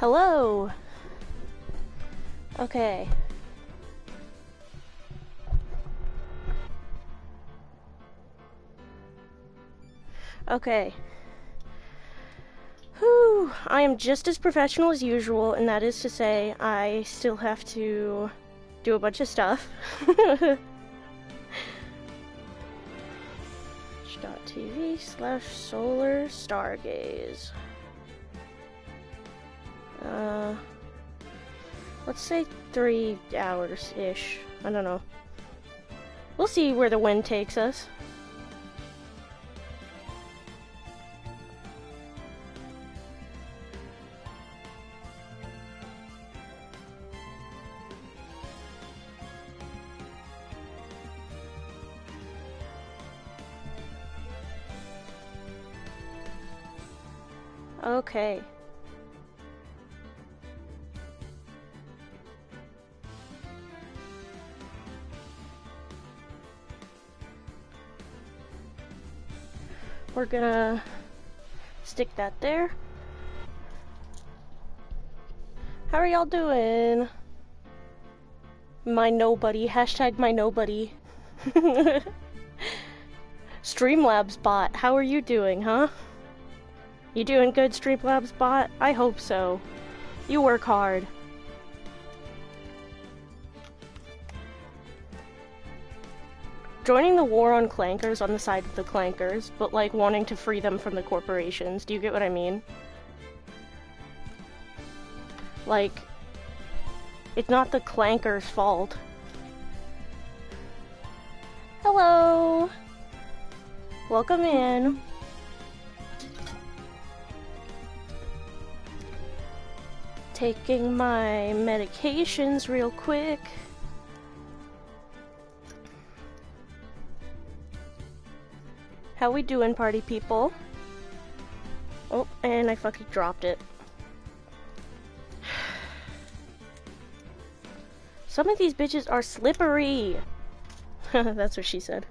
Hello! Okay. Okay. Whew! I am just as professional as usual, and that is to say, I still have to do a bunch of stuff. Twitch.tv/Solar Stargaze. Let's say 3 hours-ish. I don't know. We'll see where the wind takes us. Okay. We're gonna stick that there. How are y'all doing? My nobody. Hashtag my nobody. Streamlabs bot, how are you doing, huh? You doing good, Streamlabs bot? I hope so. You work hard. Joining the war on clankers on the side of the clankers, but like wanting to free them from the corporations. Do you get what I mean? Like, it's not the clankers' fault. Hello! Welcome in. Taking my medications real quick. How we doing, party people? Oh, and I fucking dropped it. Some of these bitches are slippery. That's what she said.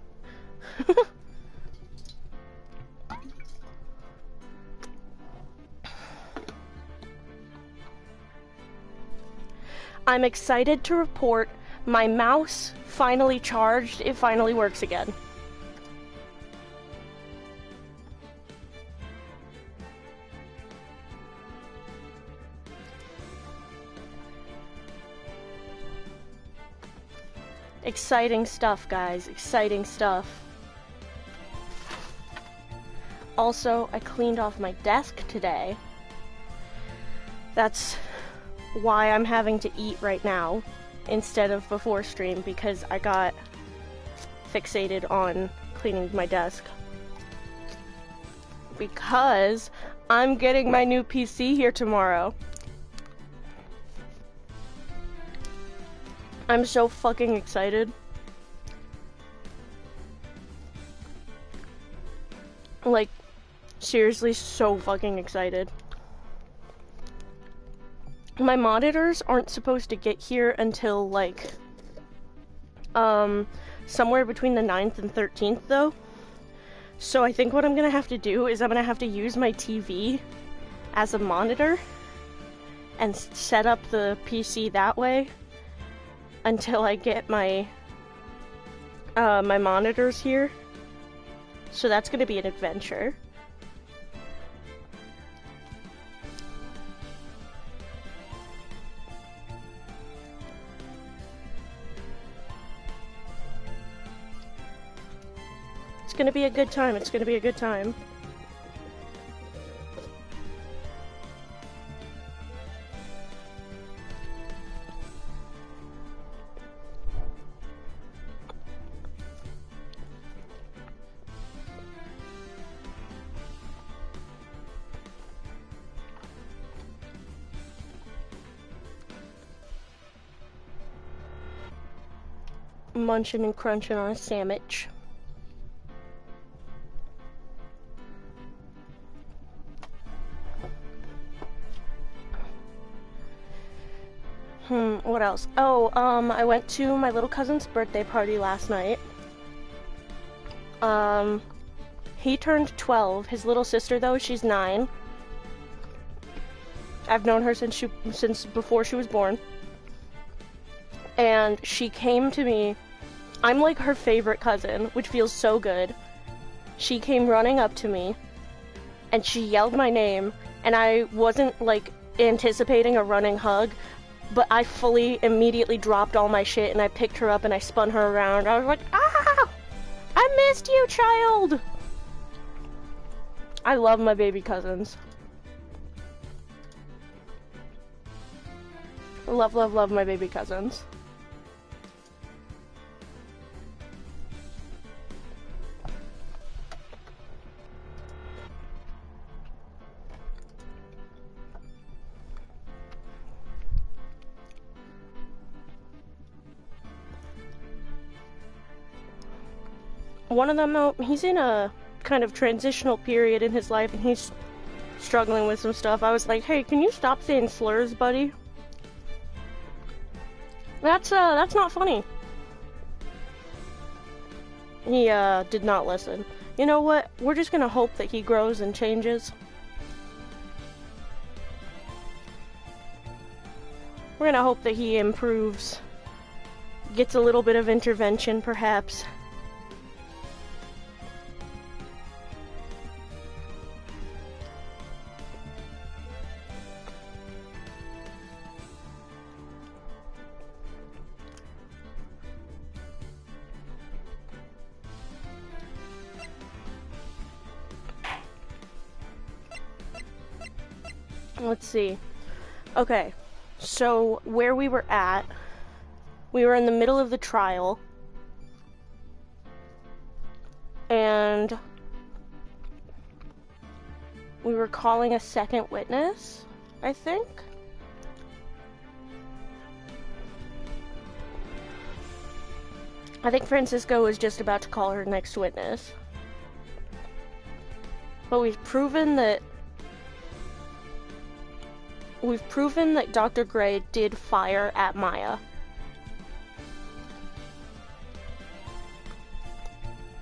I'm excited to report my mouse finally charged. It finally works again. Exciting stuff, guys. Exciting stuff. Also, I cleaned off my desk today. That's why I'm having to eat right now instead of before stream, because I got fixated on cleaning my desk. Because I'm getting my new PC here tomorrow. I'm so fucking excited. Like, seriously, so fucking excited. My monitors aren't supposed to get here until, like, somewhere between the 9th and 13th, though. So I think what I'm gonna have to do is I'm gonna have to use my TV as a monitor and set up the PC that way until I get my my monitors here. So that's gonna be an adventure. It's gonna be a good time. It's gonna be a good time. Munching and crunching on a sandwich. What else? Oh, I went to my little cousin's birthday party last night. He turned 12. His little sister, though, she's 9. I've known her since before she was born. And she came to me. I'm like her favorite cousin, which feels so good. She came running up to me, and she yelled my name, and I wasn't, like, anticipating a running hug, but I fully immediately dropped all my shit, and I picked her up, and I spun her around. I was like, ah! I missed you, child! I love my baby cousins. Love, love, love my baby cousins. One of them, though, he's in a kind of transitional period in his life, and he's struggling with some stuff. I was like, hey, can you stop saying slurs, buddy? That's not funny. He, did not listen. You know what? We're just gonna hope that he grows and changes. We're gonna hope that he improves. Gets a little bit of intervention, perhaps. Let's see. Okay, so where we were at, we were in the middle of the trial, and we were calling a second witness, I think. I think Francisco was just about to call her next witness. But we've proven that Dr. Gray did fire at Maya.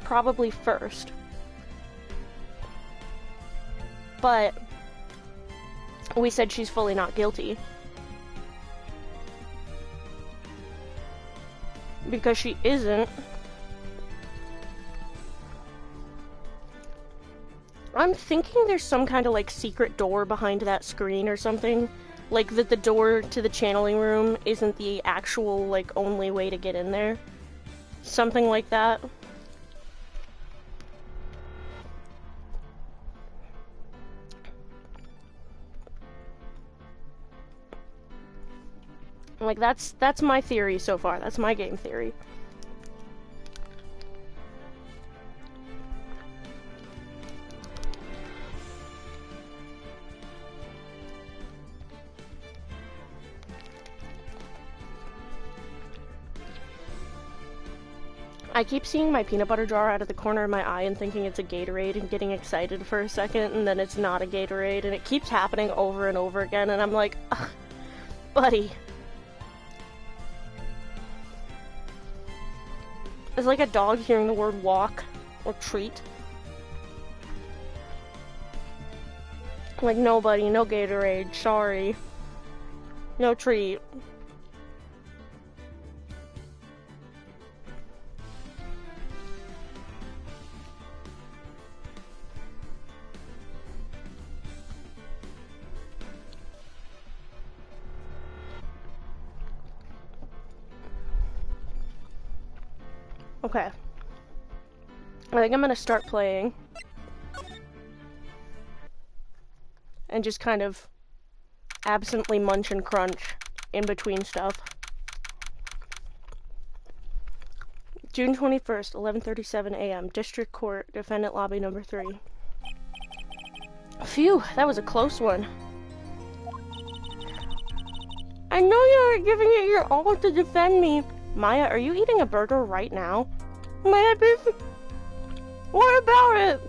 Probably first. But we said she's fully not guilty. Because she isn't. I'm thinking there's some kind of, like, secret door behind that screen or something. Like, that the door to the channeling room isn't the actual, like, only way to get in there. Something like that. Like, that's my theory so far. That's my game theory. I keep seeing my peanut butter jar out of the corner of my eye and thinking it's a Gatorade and getting excited for a second, and then it's not a Gatorade, and it keeps happening over and over again, and I'm like, ugh, buddy. It's like a dog hearing the word walk or treat. Like, no buddy, no Gatorade, sorry. No treat. Okay. I think I'm gonna start playing. And just kind of absently munch and crunch in between stuff. June 21st, 11:37 a.m. District Court, Defendant Lobby number 3. Phew, that was a close one. I know you're giving it your all to defend me. Maya, are you eating a burger right now? Maybe. What about it?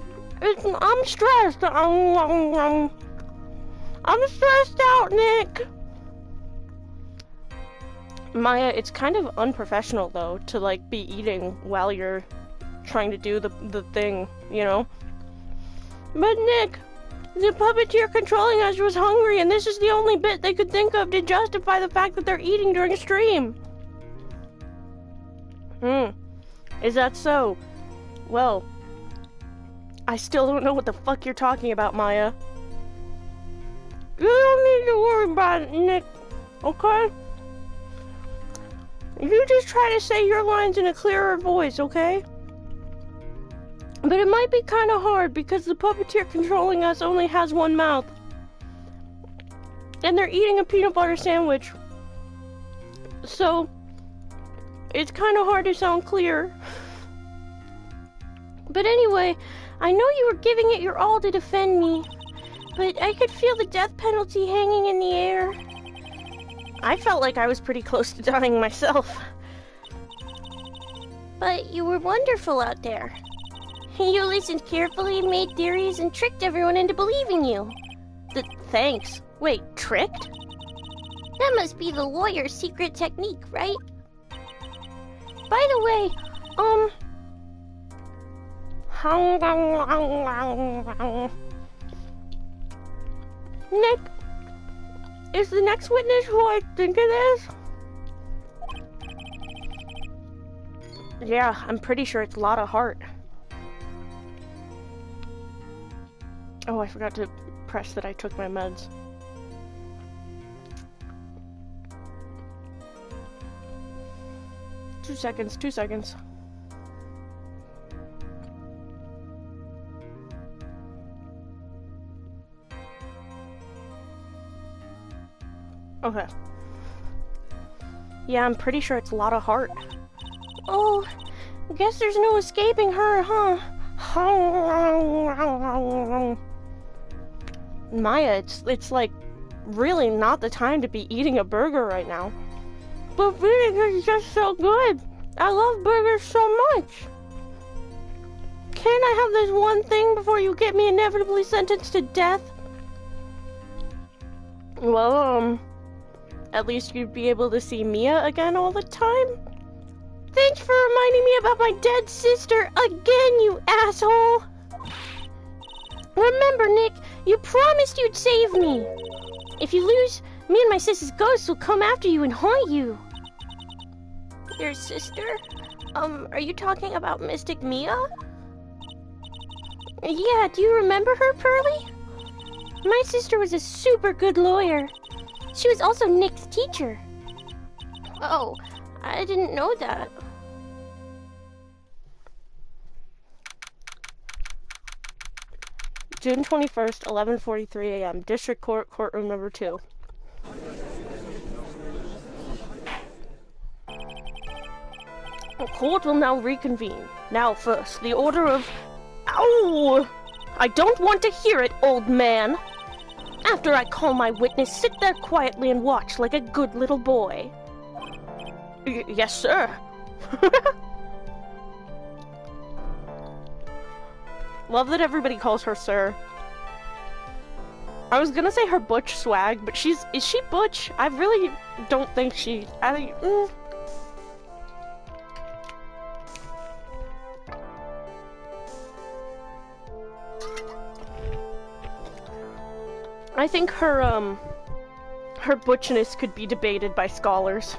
I'm stressed. I'm stressed out, Nick. Maya, it's kind of unprofessional, though, to, like, be eating while you're trying to do the thing, you know? But, Nick, The puppeteer controlling us was hungry, and this is the only bit they could think of to justify the fact that they're eating during a stream. Is that so? Well, I still don't know what the fuck you're talking about, Maya. You don't need to worry about it, Nick, okay? You just try to say your lines in a clearer voice, okay? But it might be kind of hard because the puppeteer controlling us only has one mouth. And they're eating a peanut butter sandwich. So, it's kind of hard to sound clear. But anyway, I know you were giving it your all to defend me, but I could feel the death penalty hanging in the air. I felt like I was pretty close to dying myself. But you were wonderful out there. You listened carefully, made theories, and tricked everyone into believing you. Thanks. Wait, tricked? That must be the lawyer's secret technique, right? By the way, Nick, is the next witness who I think it is? Yeah, I'm pretty sure it's Lotta Hart. Oh, I forgot to press that I took my meds. Two seconds. Okay. Yeah, I'm pretty sure it's Lotta Hart. Oh, guess there's no escaping her, huh? Maya, it's like really not the time to be eating a burger right now. But vinegar is just so good. I love burgers so much. Can't I have this one thing before you get me inevitably sentenced to death? Well, at least you'd be able to see Mia again all the time? Thanks for reminding me about my dead sister again, you asshole! Remember, Nick, you promised you'd save me. If you lose, me and my sister's ghosts will come after you and haunt you. Your sister? Are you talking about Mystic Mia? Yeah, do you remember her, Pearly? My sister was a super good lawyer. She was also Nick's teacher. Oh, I didn't know that. June 21st, 11:43 a.m. District Court, courtroom number 2. The court will now reconvene. Now first, the order of... Ow! I don't want to hear it, old man! After I call my witness, sit there quietly and watch like a good little boy. Yes, sir. Love that everybody calls her sir. I was gonna say her butch swag, but is she butch? I really don't think she... I think her butchness could be debated by scholars.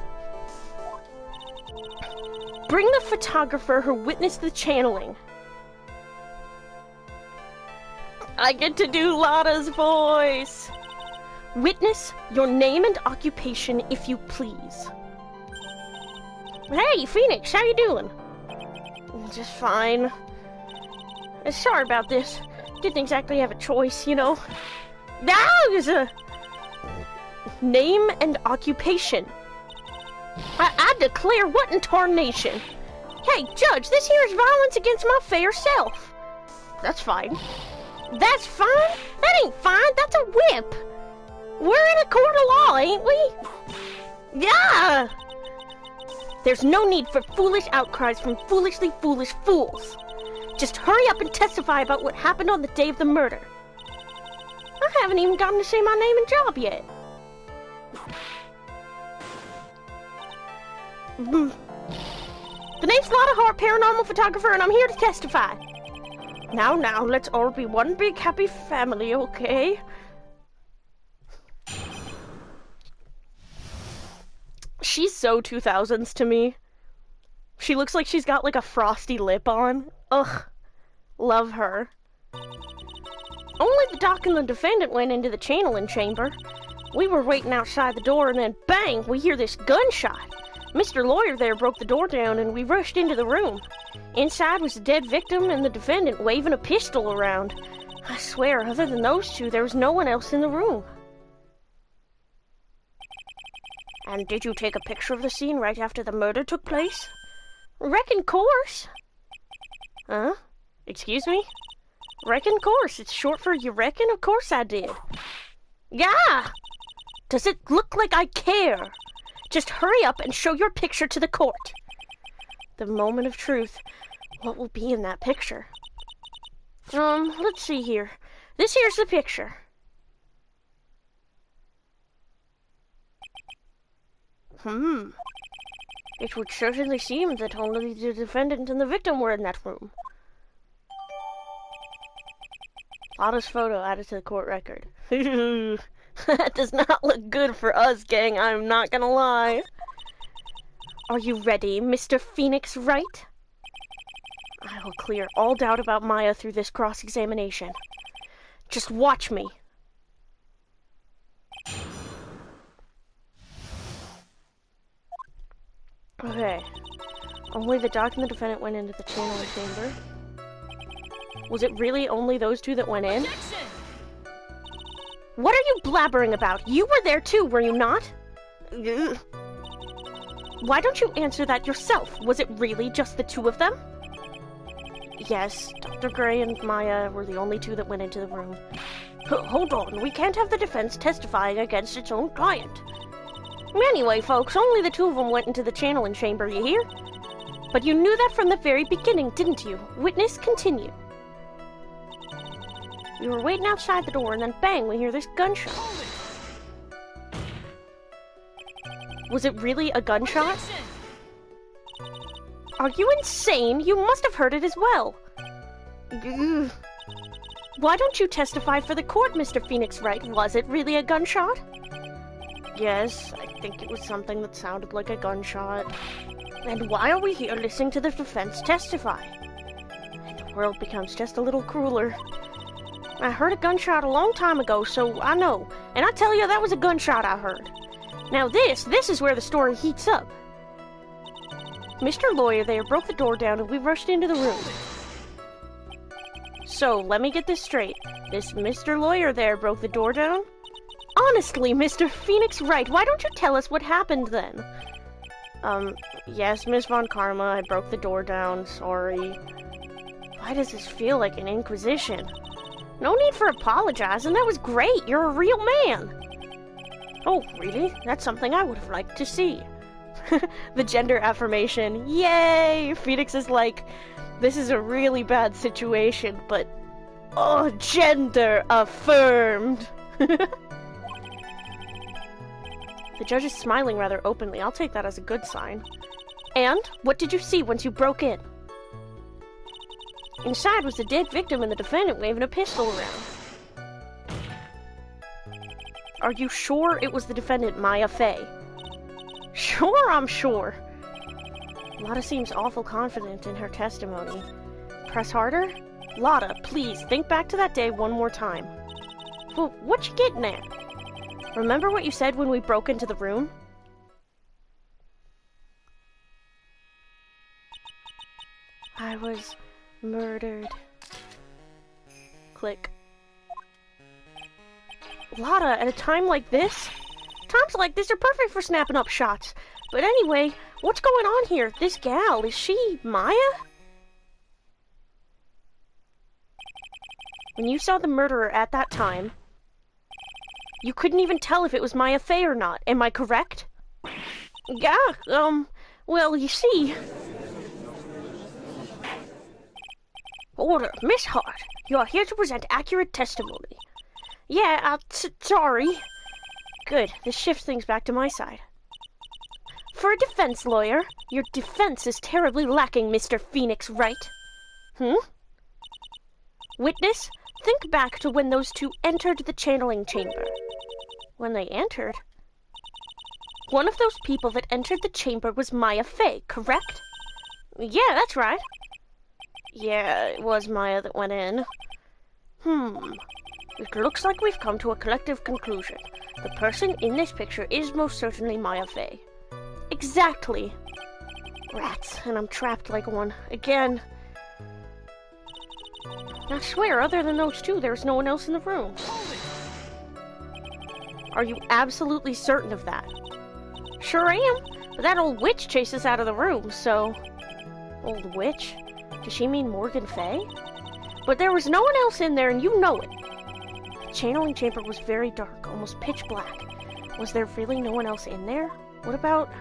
Bring the photographer who witnessed the channeling. I get to do Lotta's voice. Witness your name and occupation, if you please. Hey, Phoenix, how you doing? Just fine. Sorry about this. Didn't exactly have a choice, you know. Now is a name and occupation. I declare what in tarnation. Hey, Judge, this here is violence against my fair self. That's fine. That's fine? That ain't fine. That's a whip. We're in a court of law, ain't we? Yeah! There's no need for foolish outcries from foolishly foolish fools. Just hurry up and testify about what happened on the day of the murder. I haven't even gotten to say my name and job yet. The name's Lotta Hart, paranormal photographer, and I'm here to testify. Now, let's all be one big happy family, okay? She's so 2000s to me. She looks like she's got like a frosty lip on. Ugh. Love her. Only the doc and the defendant went into the channeling chamber. We were waiting outside the door and then bang, we hear this gunshot. Mr. Lawyer there broke the door down and we rushed into the room. Inside was the dead victim and the defendant waving a pistol around. I swear, other than those two, there was no one else in the room. And did you take a picture of the scene right after the murder took place? Reckon course. Huh? Excuse me? Reckon course. It's short for you reckon? Of course I did. Yeah! Does it look like I care? Just hurry up and show your picture to the court. The moment of truth. What will be in that picture? Let's see here. This here's the picture. It would certainly seem that only the defendant and the victim were in that room. Lotta's photo added to the court record. That does not look good for us, gang, I'm not gonna lie. Are you ready, Mr. Phoenix Wright? I will clear all doubt about Maya through this cross-examination. Just watch me. Okay. Only the doc and the defendant went into the channeling chamber. Was it really only those two that went in? Objection! What are you blabbering about? You were there too, were you not? Ugh. Why don't you answer that yourself? Was it really just the two of them? Yes, Dr. Gray and Maya were the only two that went into the room. Hold on, we can't have the defense testifying against its own client. Anyway, folks, only the two of them went into the channeling chamber, you hear? But you knew that from the very beginning, didn't you? Witness, continue. We were waiting outside the door, and then bang, we hear this gunshot. Was it really a gunshot? Objection! Are you insane? You must have heard it as well. Ugh. Why don't you testify for the court, Mr. Phoenix Wright? Was it really a gunshot? Yes, I think it was something that sounded like a gunshot. And why are we here listening to the defense testify? And the world becomes just a little crueler. I heard a gunshot a long time ago, so I know. And I tell you, that was a gunshot I heard. Now this is where the story heats up. Mr. Lawyer there broke the door down and we rushed into the room. So, let me get this straight. This Mr. Lawyer there broke the door down? Honestly, Mr. Phoenix Wright, why don't you tell us what happened then? Yes, Miss Von Karma, I broke the door down, sorry. Why does this feel like an inquisition? No need for apologizing, that was great, you're a real man! Oh, really? That's something I would have liked to see. The gender affirmation, yay! Phoenix is like, this is a really bad situation, but, oh, gender affirmed! The judge is smiling rather openly. I'll take that as a good sign. And, what did you see once you broke in? Inside was the dead victim and the defendant waving a pistol around. Are you sure it was the defendant, Maya Fey? Sure, I'm sure. Lotta seems awful confident in her testimony. Press harder? Lotta, please, think back to that day one more time. Well, what you getting at? Remember what you said when we broke into the room? I was murdered. Click. Lotta, at a time like this? Times like this are perfect for snapping up shots. But anyway, what's going on here? This gal, is she Maya? When you saw the murderer at that time, you couldn't even tell if it was Maya Fey or not, am I correct? Yeah, well, you see... Order, Miss Hart, you are here to present accurate testimony. Yeah, sorry. Good, this shifts things back to my side. For a defense lawyer, your defense is terribly lacking, Mr. Phoenix Wright. Witness, think back to when those two entered the channeling chamber. When they entered? One of those people that entered the chamber was Maya Fey, correct? Yeah, that's right. Yeah, it was Maya that went in. It looks like we've come to a collective conclusion. The person in this picture is most certainly Maya Fey. Exactly. Rats, and I'm trapped like one. Again. I swear, other than those two, there's no one else in the room. Are you absolutely certain of that? Sure am, but that old witch chased us out of the room, so... Old witch? Does she mean Morgan Fey? But there was no one else in there, and you know it. The channeling chamber was very dark, almost pitch black. Was there really no one else in there? What about...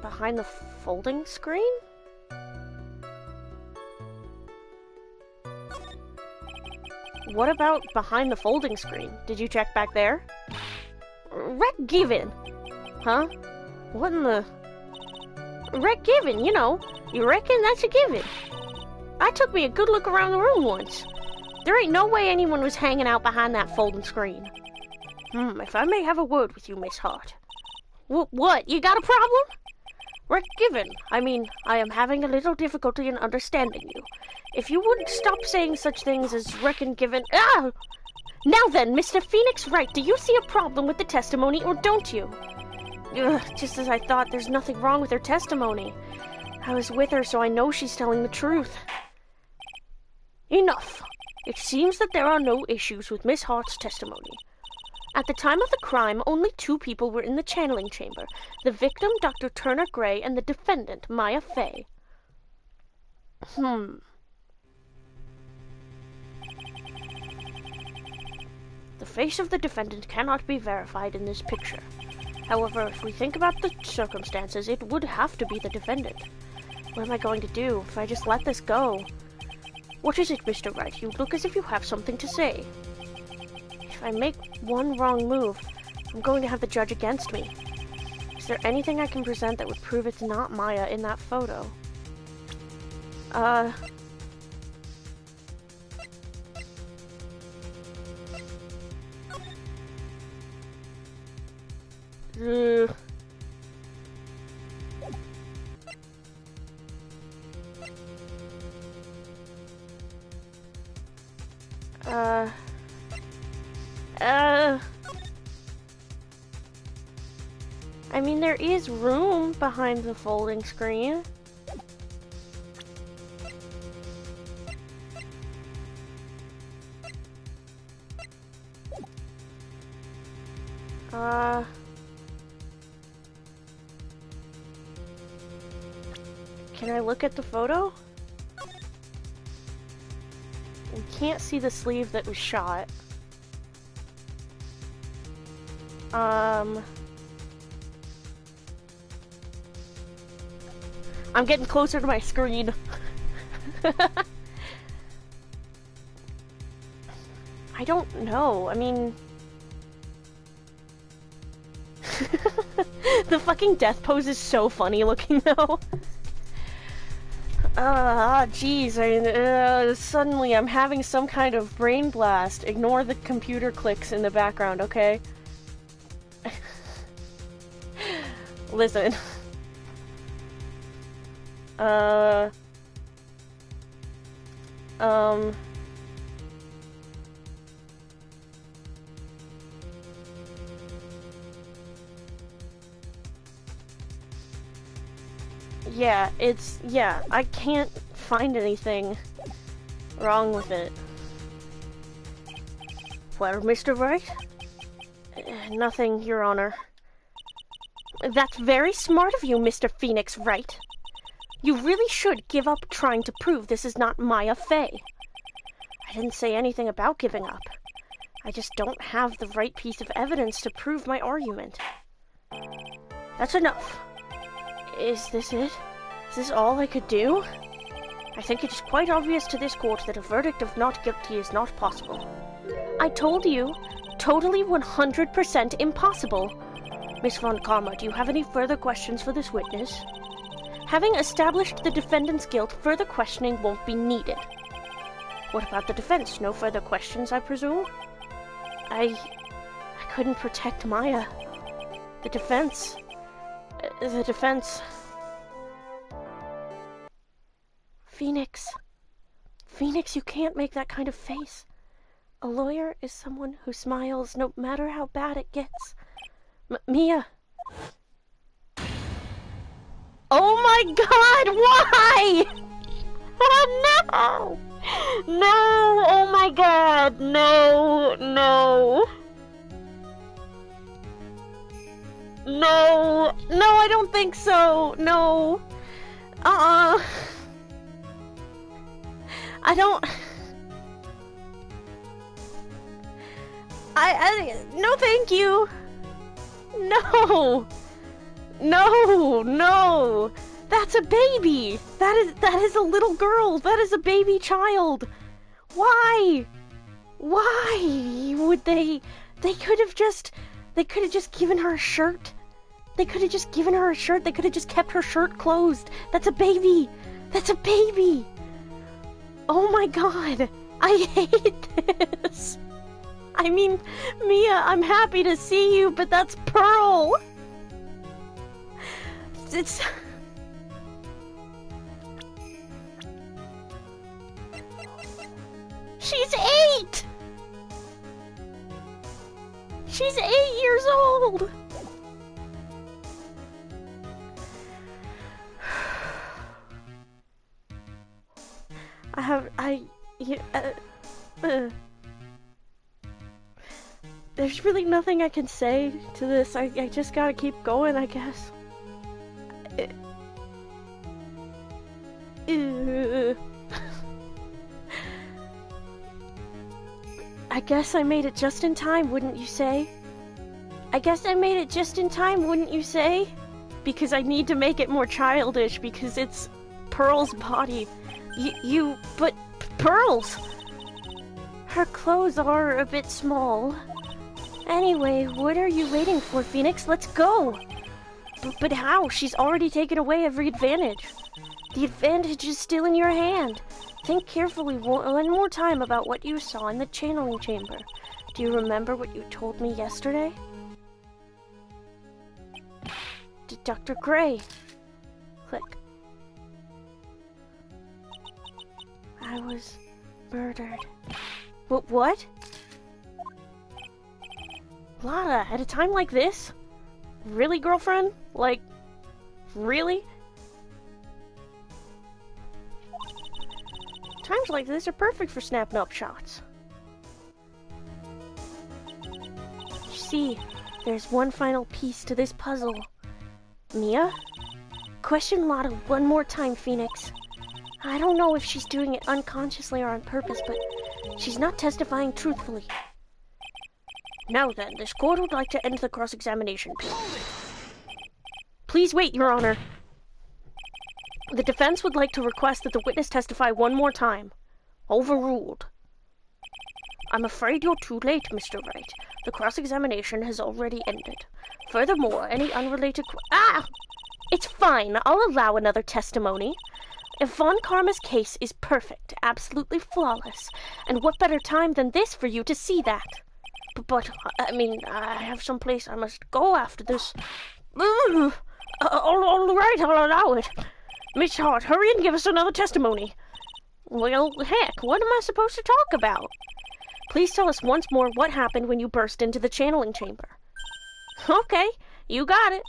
behind the folding screen? What about behind the folding screen? Did you check back there? Wreck given. Huh? What in the... Wreck given, you know. You reckon that's a given? I took me a good look around the room once. There ain't no way anyone was hanging out behind that folding screen. If I may have a word with you, Miss Hart. What? You got a problem? Wreck given. I mean, I am having a little difficulty in understanding you. If you would stop saying such things as reckon given... Ah! Now then, Mr. Phoenix Wright, do you see a problem with the testimony, or don't you? Ugh, just as I thought, there's nothing wrong with her testimony. I was with her, so I know she's telling the truth. Enough. It seems that there are no issues with Miss Hart's testimony. At the time of the crime, only two people were in the channeling chamber. The victim, Dr. Turner Gray, and the defendant, Maya Fey. The face of the defendant cannot be verified in this picture. However, if we think about the circumstances, it would have to be the defendant. What am I going to do if I just let this go? What is it, Mr. Wright? You look as if you have something to say. If I make one wrong move, I'm going to have the judge against me. Is there anything I can present that would prove it's not Maya in that photo? I mean, there is room behind the folding screen. Can I look at the photo? We can't see the sleeve that was shot. I'm getting closer to my screen. I don't know. I mean... The fucking death pose is so funny looking, though. Jeez. Suddenly I'm having some kind of brain blast. Ignore the computer clicks in the background, okay? Listen. Yeah, I can't find anything wrong with it. Well, Mr. Wright? Nothing, Your Honor. That's very smart of you, Mr. Phoenix Wright. You really should give up trying to prove this is not Maya Fey. I didn't say anything about giving up. I just don't have the right piece of evidence to prove my argument. That's enough. Is this it? Is this all I could do? I think it is quite obvious to this court that a verdict of not guilty is not possible. I told you, totally 100% impossible. Miss Von Karma, do you have any further questions for this witness? Having established the defendant's guilt, further questioning won't be needed. What about the defense? No further questions, I presume? I couldn't protect Maya. The defense... Phoenix. Phoenix, you can't make that kind of face. A lawyer is someone who smiles no matter how bad it gets. Mia. Oh my god, why? Oh no! No! Oh my god, no, no. No, no, I don't think so, no. I don't... no thank you. No. No, no. That's a baby. That is a little girl. That is a baby child. Why? Why would they could have just given her a shirt. They could have just given her a shirt. They could have just kept her shirt closed. That's a baby. That's a baby. Oh my god. I hate this. I mean, Mia, I'm happy to see you, but that's Pearl. It's... She's 8! She's 8 years old! There's really nothing I can say to this. I just gotta keep going, I guess. I guess I made it just in time, wouldn't you say? I guess I made it just in time, wouldn't you say? Because I need to make it more childish, because it's Pearl's body. But Pearl's! Her clothes are a bit small. Anyway, what are you waiting for, Phoenix? Let's go! But how? She's already taken away every advantage. The advantage is still in your hand. Think carefully one more time about what you saw in the channeling chamber. Do you remember what you told me yesterday? Dr. Gray. Click. I was murdered. What? Lada, at a time like this? Really, girlfriend? Like, really? Times like this are perfect for snapping up shots. You see, there's one final piece to this puzzle. Mia? Question Lada one more time, Phoenix. I don't know if she's doing it unconsciously or on purpose, but she's not testifying truthfully. Now then, this court would like to end the cross-examination. Please wait, Your Honor. The defense would like to request that the witness testify one more time. Overruled. I'm afraid you're too late, Mr. Wright. The cross-examination has already ended. Furthermore, any unrelated It's fine. I'll allow another testimony. If Von Karma's case is perfect, absolutely flawless, and what better time than this for you to see that? But I mean, I have some place I must go after this. All right, I'll allow it. Miss Hart, hurry and give us another testimony. Well, heck, what am I supposed to talk about? Please tell us once more what happened when you burst into the channeling chamber. Okay, you got it.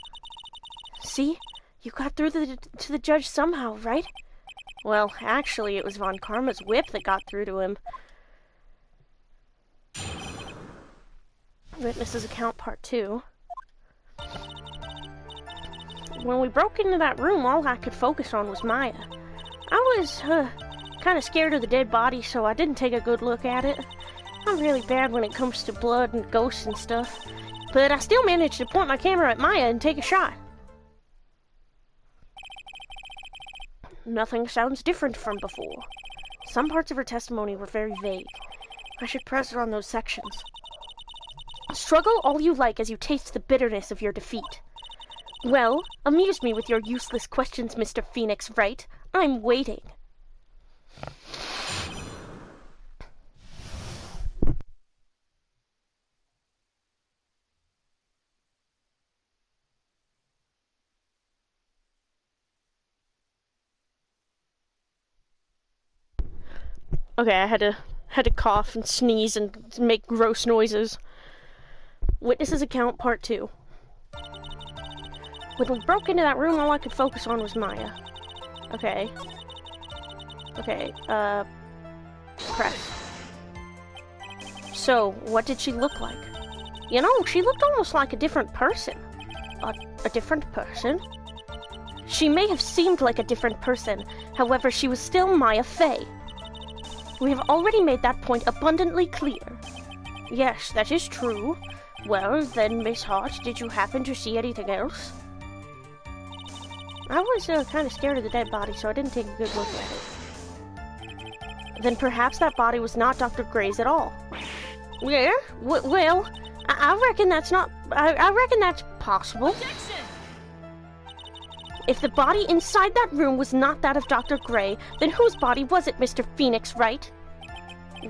See? You got through to the judge somehow, right? Well, actually, it was Von Karma's whip that got through to him. Witness's account part 2. When we broke into that room, all I could focus on was Maya. I was, kind of scared of the dead body, so I didn't take a good look at it. I'm really bad when it comes to blood and ghosts and stuff. But I still managed to point my camera at Maya and take a shot. Nothing sounds different from before. Some parts of her testimony were very vague. I should press her on those sections. Struggle all you like as you taste the bitterness of your defeat. Well, amuse me with your useless questions, Mr. Phoenix Wright. I'm waiting. Okay, I had to cough and sneeze and make gross noises. Witness's account, part 2. When we broke into that room, all I could focus on was Maya. Okay. Okay, press. So, what did she look like? You know, she looked almost like a different person. A different person? She may have seemed like a different person, however, she was still Maya Fey. We have already made that point abundantly clear. Yes, that is true. Well, then, Miss Hart, did you happen to see anything else? I was kind of scared of the dead body, so I didn't take a good look at it. Then perhaps that body was not Dr. Gray's at all. Yeah? Well, I reckon that's not... I reckon that's possible. Objection! If the body inside that room was not that of Dr. Gray, then whose body was it, Mr. Phoenix Wright?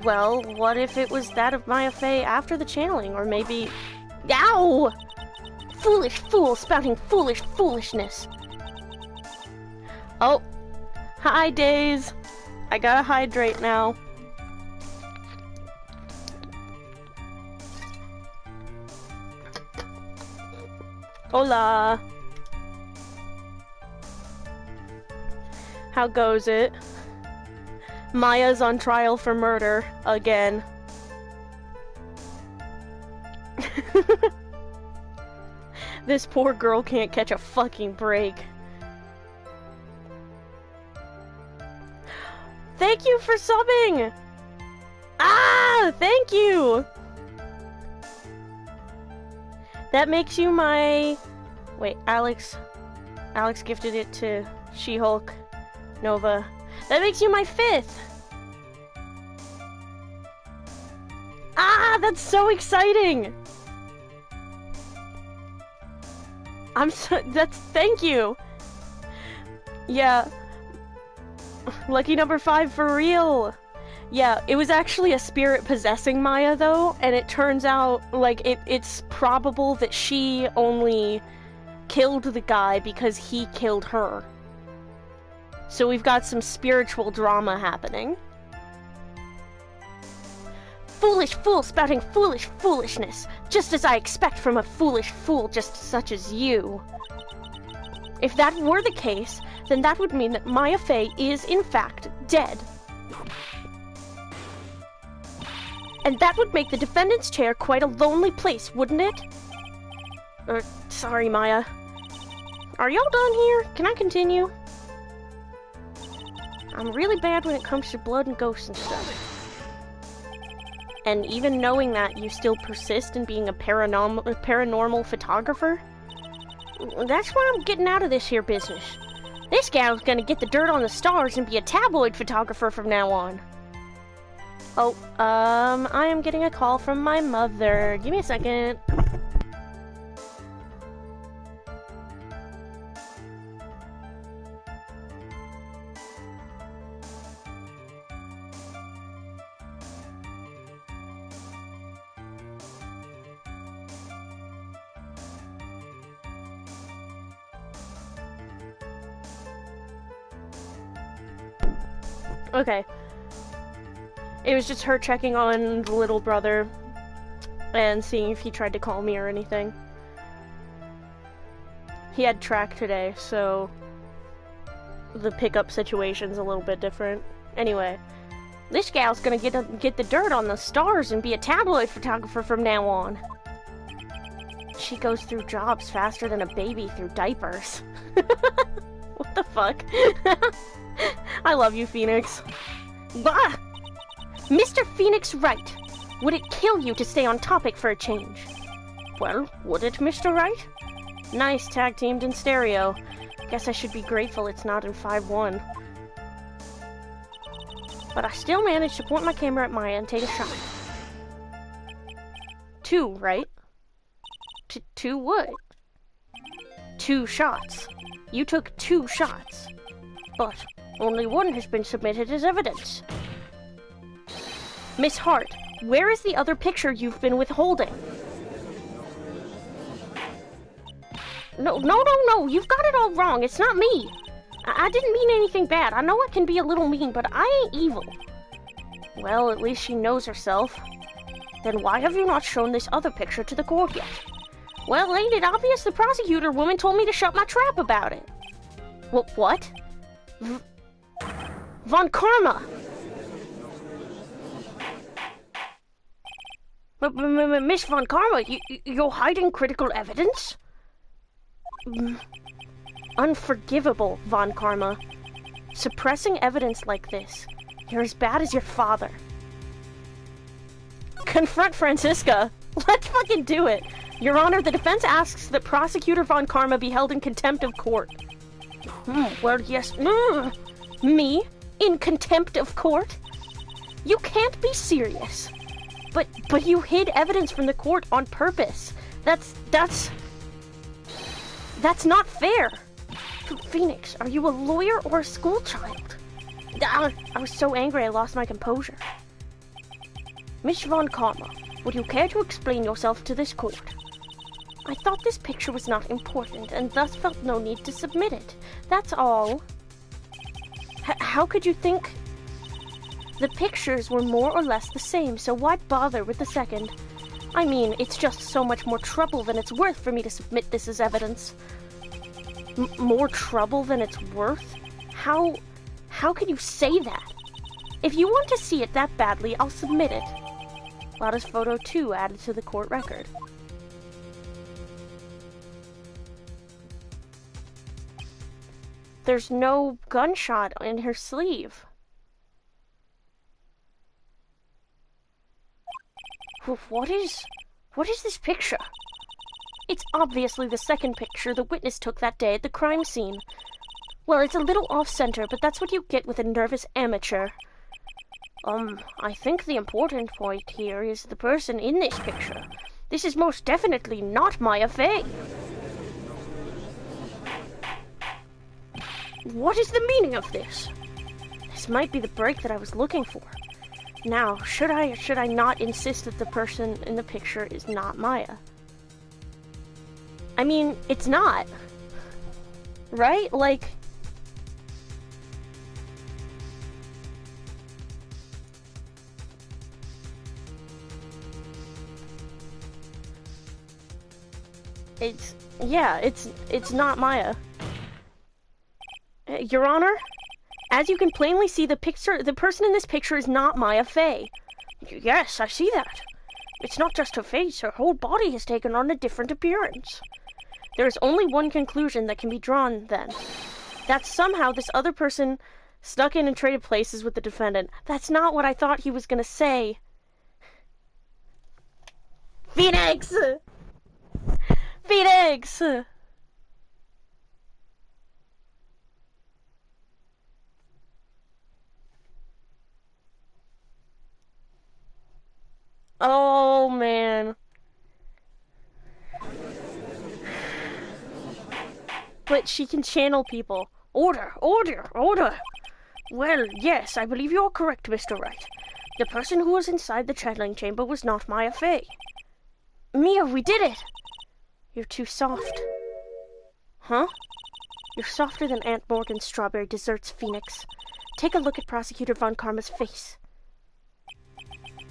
Well, what if it was that of Maya Fey after the channeling, or maybe... Ow! Foolish fool spouting foolish foolishness. Oh. Hi, Days. I gotta hydrate now. Hola. How goes it? Maya's on trial for murder again. This poor girl can't catch a fucking break. Thank you for subbing! Ah! Thank you! That makes you my... Wait, Alex gifted it to She-Hulk. Nova. That makes you my 5th! Ah! That's so exciting! Thank you! Yeah. Lucky number 5 for real! Yeah, it was actually a spirit possessing Maya, though, and it turns out, like, it's probable that she only killed the guy because he killed her. So we've got some spiritual drama happening. Foolish fool spouting foolish foolishness, just as I expect from a foolish fool just such as you. If that were the case, then that would mean that Maya Fey is, in fact, dead. And that would make the defendant's chair quite a lonely place, wouldn't it? Sorry, Maya. Are y'all done here? Can I continue? I'm really bad when it comes to blood and ghosts and stuff. And even knowing that, you still persist in being a paranormal photographer? That's why I'm getting out of this here business. This gal's gonna get the dirt on the stars and be a tabloid photographer from now on. Oh, I am getting a call from my mother. Give me a second. Okay. It was just her checking on the little brother and seeing if he tried to call me or anything. He had track today, so the pickup situation's a little bit different. Anyway, this gal's gonna get the dirt on the stars and be a tabloid photographer from now on. She goes through jobs faster than a baby through diapers. What the fuck? I love you, Phoenix. Bah! Mr. Phoenix Wright, would it kill you to stay on topic for a change? Well, would it, Mr. Wright? Nice, tag teamed in stereo. Guess I should be grateful it's not in 5-1. But I still managed to point my camera at Maya and take a shot. 2, right? 2 what? 2 shots. You took 2 shots. But only one has been submitted as evidence. Miss Hart, where is the other picture you've been withholding? No, you've got it all wrong. It's not me. I didn't mean anything bad. I know I can be a little mean, but I ain't evil. Well, at least she knows herself. Then why have you not shown this other picture to the court yet? Well, ain't it obvious? The prosecutor woman told me to shut my trap about it. What? Von Karma! Miss Von Karma, you're hiding critical evidence? Unforgivable, Von Karma. Suppressing evidence like this. You're as bad as your father. Confront Francisca. Let's fucking do it. Your Honor, the defense asks that Prosecutor Von Karma be held in contempt of court. Well, yes. Me? In contempt of court? You can't be serious. But you hid evidence from the court on purpose. That's not fair. Phoenix, are you a lawyer or a school child? I was so angry I lost my composure. Miss Von Karma, would you care to explain yourself to this court? I thought this picture was not important and thus felt no need to submit it. That's all. How could you think? The pictures were more or less the same, so why bother with the second? I mean, it's just so much more trouble than it's worth for me to submit this as evidence. More trouble than it's worth? How can you say that? If you want to see it that badly, I'll submit it. Lada's photo 2 added to the court record. There's no gunshot in her sleeve. What is this picture? It's obviously the second picture the witness took that day at the crime scene. Well, it's a little off-center, but that's what you get with a nervous amateur. I think the important point here is the person in this picture. This is most definitely not Maya Fey. What is the meaning of this? This might be the break that I was looking for. Now, should I not insist that the person in the picture is not Maya? I mean, it's not. Right? Like... It's not Maya. Your Honor? As you can plainly see, the person in this picture is not Maya Fey. Yes, I see that. It's not just her face, her whole body has taken on a different appearance. There is only one conclusion that can be drawn, then. That somehow this other person snuck in and traded places with the defendant. That's not what I thought he was gonna say. Phoenix! Phoenix! Oh, man. But she can channel people. Order, order, order. Well, yes, I believe you're correct, Mr. Wright. The person who was inside the channeling chamber was not Maya Fey. Mia, we did it! You're too soft. Huh? You're softer than Aunt Morgan's strawberry desserts, Phoenix. Take a look at Prosecutor Von Karma's face.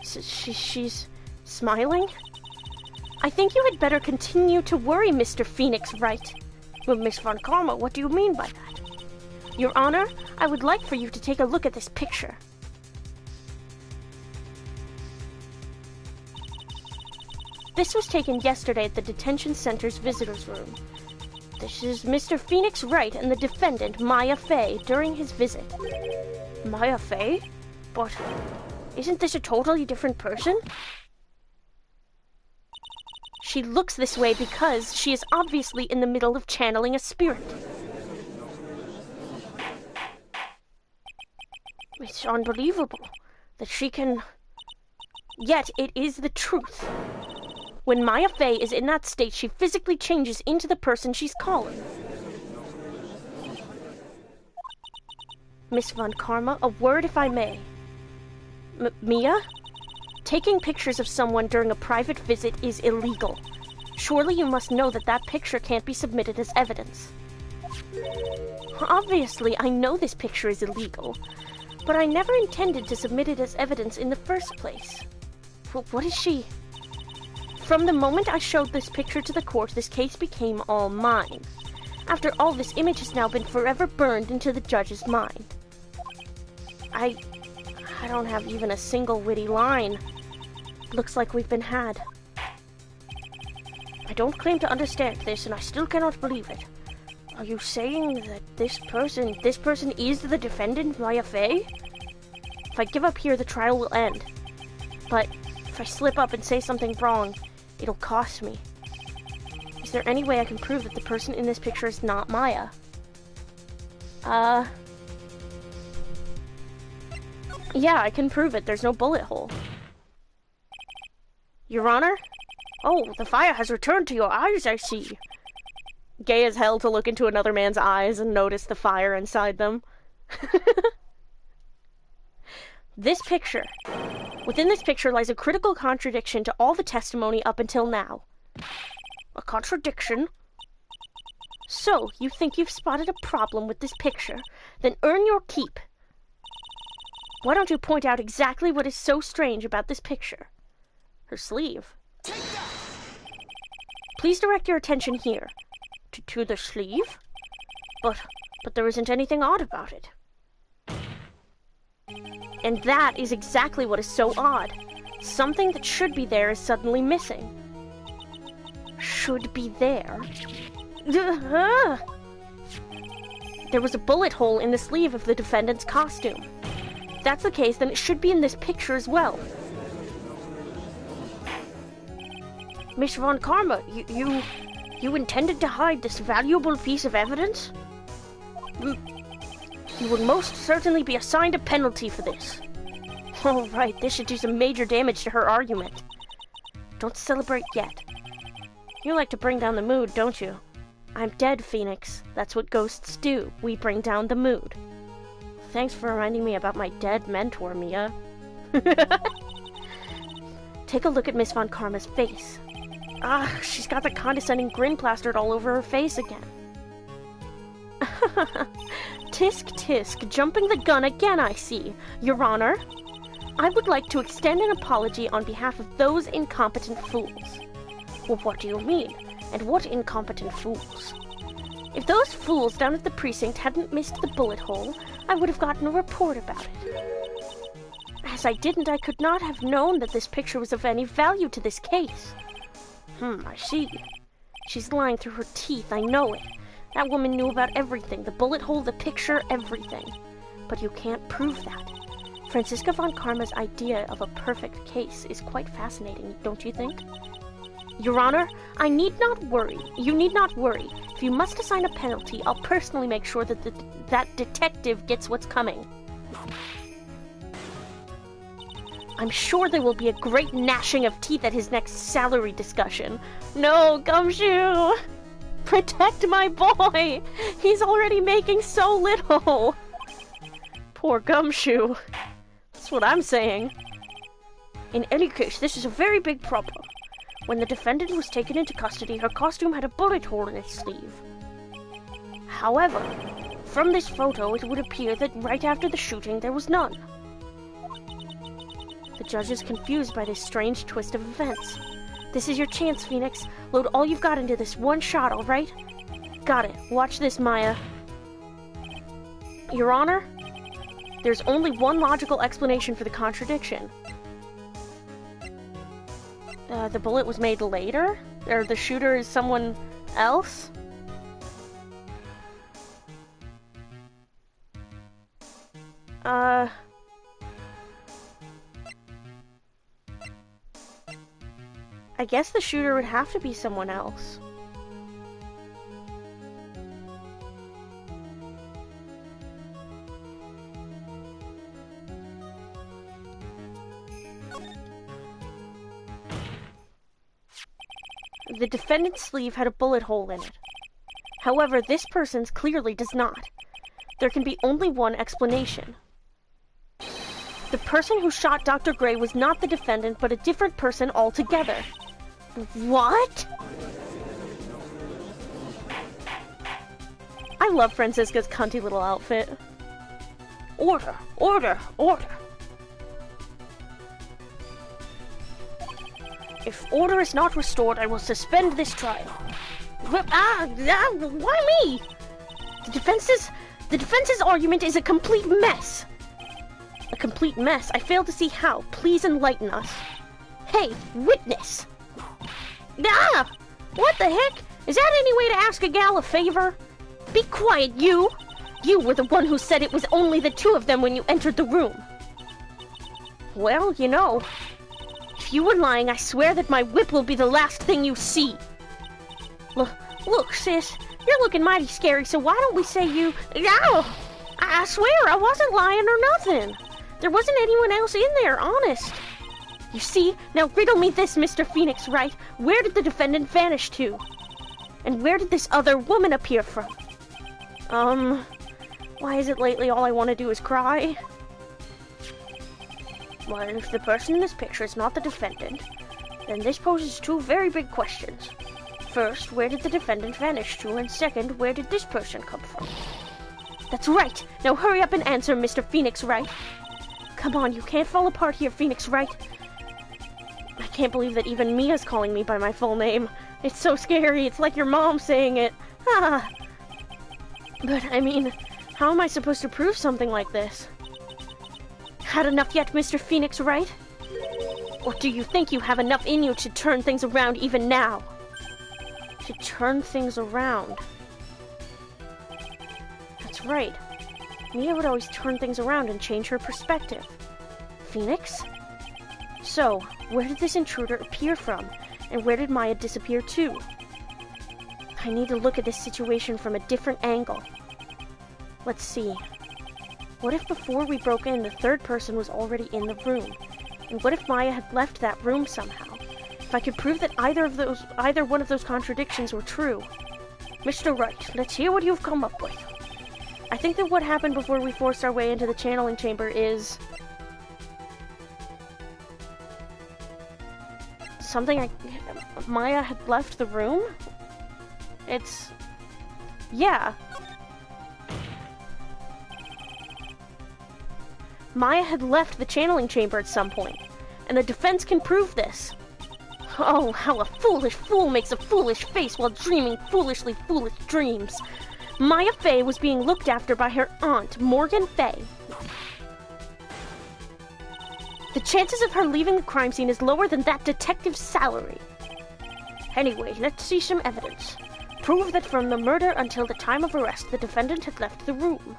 She's smiling? I think you had better continue to worry, Mr. Phoenix Wright. Well, Miss Von Karma, what do you mean by that? Your Honor, I would like for you to take a look at this picture. This was taken yesterday at the detention center's visitors room. This is Mr. Phoenix Wright and the defendant, Maya Fey, during his visit. Maya Fey? But isn't this a totally different person? She looks this way because she is obviously in the middle of channeling a spirit. It's unbelievable that she can... Yet it is the truth. When Maya Fey is in that state, she physically changes into the person she's calling. Miss Von Karma, a word if I may. Mia? Taking pictures of someone during a private visit is illegal. Surely you must know that that picture can't be submitted as evidence. Obviously, I know this picture is illegal, but I never intended to submit it as evidence in the first place. What is she? From the moment I showed this picture to the court, this case became all mine. After all, this image has now been forever burned into the judge's mind. I don't have even a single witty line. Looks like we've been had. I don't claim to understand this, and I still cannot believe it. Are you saying that this person is the defendant, Maya Fey? If I give up here, the trial will end. But if I slip up and say something wrong, it'll cost me. Is there any way I can prove that the person in this picture is not Maya? Yeah, I can prove it. There's no bullet hole. Your Honor? Oh, the fire has returned to your eyes, I see. Gay as hell to look into another man's eyes and notice the fire inside them. This picture. Within this picture lies a critical contradiction to all the testimony up until now. A contradiction? So, you think you've spotted a problem with this picture? Then earn your keep. Why don't you point out exactly what is so strange about this picture? Her sleeve. Please direct your attention here. To the sleeve? But there isn't anything odd about it. And that is exactly what is so odd. Something that should be there is suddenly missing. Should be there? There was a bullet hole in the sleeve of the defendant's costume. If that's the case, then it should be in this picture as well. Miss Von Karma, you intended to hide this valuable piece of evidence? You would most certainly be assigned a penalty for this. All right, this should do some major damage to her argument. Don't celebrate yet. You like to bring down the mood, don't you? I'm dead, Phoenix. That's what ghosts do. We bring down the mood. Thanks for reminding me about my dead mentor, Mia. Take a look at Miss Von Karma's face. Ah, she's got the condescending grin plastered all over her face again. Tisk tisk, jumping the gun again, I see. Your Honor, I would like to extend an apology on behalf of those incompetent fools. Well, what do you mean? And what incompetent fools? If those fools down at the precinct hadn't missed the bullet hole, I would have gotten a report about it. As I didn't, I could not have known that this picture was of any value to this case. I see. She's lying through her teeth, I know it. That woman knew about everything, the bullet hole, the picture, everything. But you can't prove that. Franziska Von Karma's idea of a perfect case is quite fascinating, don't you think? Your Honor, I need not worry. You need not worry. If you must assign a penalty, I'll personally make sure that that detective gets what's coming. I'm sure there will be a great gnashing of teeth at his next salary discussion. No, Gumshoe! Protect my boy! He's already making so little! Poor Gumshoe. That's what I'm saying. In any case, this is a very big problem. When the defendant was taken into custody, her costume had a bullet hole in its sleeve. However, from this photo, it would appear that right after the shooting, there was none. The judge is confused by this strange twist of events. This is your chance, Phoenix. Load all you've got into this one shot, all right? Got it. Watch this, Maya. Your Honor, there's only one logical explanation for the contradiction. The bullet was made later? Or the shooter is someone else? I guess the shooter would have to be someone else. The defendant's sleeve had a bullet hole in it. However, this person's clearly does not. There can be only one explanation. The person who shot Dr. Gray was not the defendant, but a different person altogether. What? I love Francisca's cunty little outfit. Order, order, order. If order is not restored, I will suspend this trial. Why me? The defense's argument is a complete mess. A complete mess? I fail to see how. Please enlighten us. Hey, witness! Ah! What the heck? Is that any way to ask a gal a favor? Be quiet, you! You were the one who said it was only the two of them when you entered the room. Well, you know, if you were lying, I swear that my whip will be the last thing you see. Look, sis, you're looking mighty scary, so why don't we say you... Ow! I swear I wasn't lying or nothing. There wasn't anyone else in there, honest. You see, now riddle me this, Mr. Phoenix Wright. Where did the defendant vanish to? And where did this other woman appear from? Why is it lately all I want to do is cry? Well, if the person in this picture is not the defendant, then this poses two very big questions. First, where did the defendant vanish to? And second, where did this person come from? That's right! Now hurry up and answer, Mr. Phoenix Wright. Come on, you can't fall apart here, Phoenix Wright. I can't believe that even Mia's calling me by my full name. It's so scary, it's like your mom saying it. Ah! But, I mean, how am I supposed to prove something like this? Had enough yet, Mr. Phoenix Wright? Or do you think you have enough in you to turn things around even now? To turn things around. That's right. Mia would always turn things around and change her perspective. Phoenix? So, where did this intruder appear from? And where did Maya disappear to? I need to look at this situation from a different angle. Let's see. What if before we broke in, the third person was already in the room? And what if Maya had left that room somehow? If I could prove that either one of those contradictions were true. Mr. Wright, let's hear what you've come up with. I think that what happened before we forced our way into the channeling chamber is... something Maya had left the room? It's... yeah. Maya had left the channeling chamber at some point, and the defense can prove this. Oh, how a foolish fool makes a foolish face while dreaming foolishly foolish dreams. Maya Fey was being looked after by her aunt, Morgan Fey. The chances of her leaving the crime scene is lower than that detective's salary. Anyway, let's see some evidence. Prove that from the murder until the time of arrest, the defendant had left the room.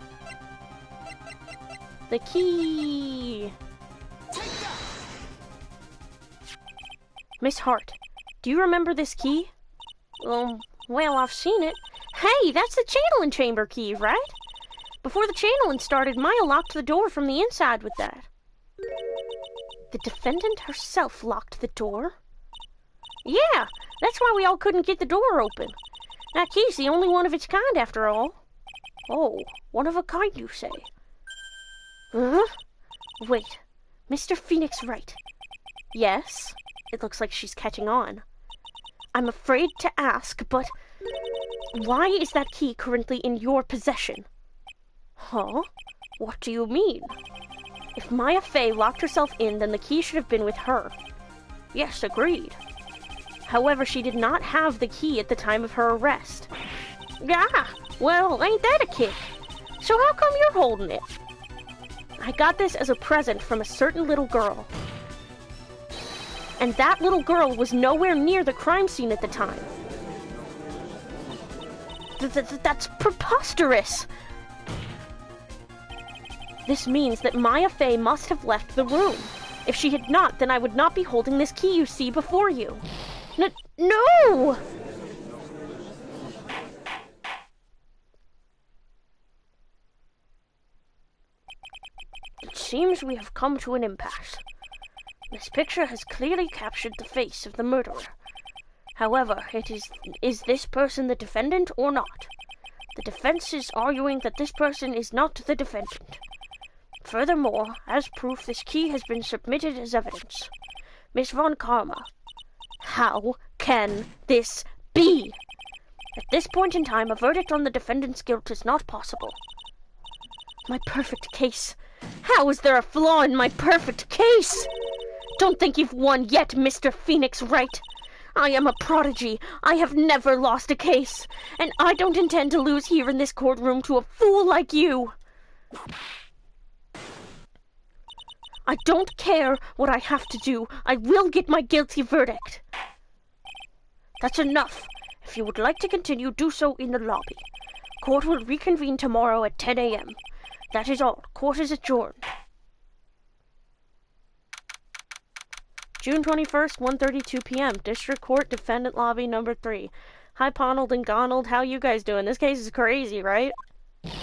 The key! Miss Hart, do you remember this key? Well, I've seen it. Hey, that's the channeling chamber key, right? Before the channeling started, Maya locked the door from the inside with that. The defendant herself locked the door? Yeah, that's why we all couldn't get the door open. That key's the only one of its kind, after all. Oh, one of a kind, you say? Huh? Wait, Mr. Phoenix Wright. Yes? It looks like she's catching on. I'm afraid to ask, but why is that key currently in your possession? Huh? What do you mean? If Maya Fey locked herself in, then the key should have been with her. Yes, agreed. However, she did not have the key at the time of her arrest. Ah, well, ain't that a kick? So how come you're holding it? I got this as a present from a certain little girl. And that little girl was nowhere near the crime scene at the time. That's preposterous! This means that Maya Fey must have left the room. If she had not, then I would not be holding this key you see before you. No! It seems we have come to an impasse. This picture has clearly captured the face of the murderer. However, is this person the defendant or not? The defense is arguing that this person is not the defendant. Furthermore, as proof, this key has been submitted as evidence. Miss Von Karma, how can this be? At this point in time, a verdict on the defendant's guilt is not possible. My perfect case. How is there a flaw in my perfect case? Don't think you've won yet, Mr. Phoenix Wright. I am a prodigy. I have never lost a case, and I don't intend to lose here in this courtroom to a fool like you. I don't care what I have to do. I will get my guilty verdict. That's enough. If you would like to continue, do so in the lobby. Court will reconvene tomorrow at 10 a.m. That is all. Court is adjourned. June 21st, 1:32 p.m. District Court, Defendant Lobby number 3. Hi, Ponald and Gonald. How you guys doing? This case is crazy, right?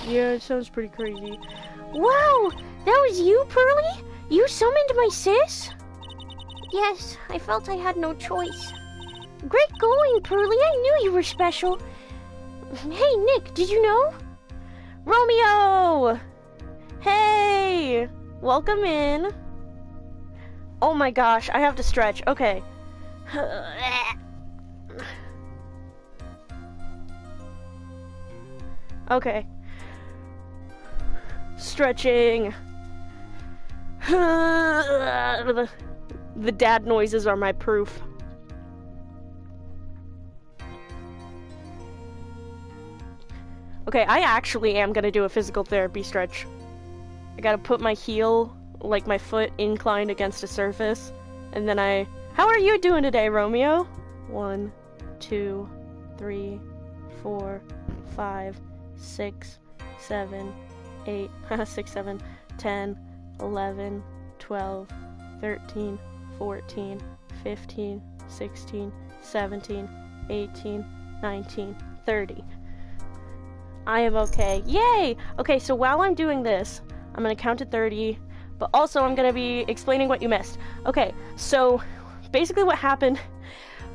Yeah, it sounds pretty crazy. Wow! That was you, Pearly? You summoned my sis? Yes, I felt I had no choice. Great going, Pearly. I knew you were special. Hey, Nick, did you know? Romeo! Hey! Welcome in. Oh my gosh, I have to stretch. Okay. Okay. Stretching. The dad noises are my proof. Okay, I actually am gonna do a physical therapy stretch. I gotta put my heel, like my foot, inclined against a surface, and then How are you doing today, Romeo? 1, 2, 3, 4, 5, 6, 7, 8, 6, 7, 10, 11, 12, 13, 14, 15, 16, 17, 18, 19, 30. I am okay. Yay! Okay, so while I'm doing this, I'm gonna count to 30, but also I'm gonna be explaining what you missed. Okay, so basically what happened,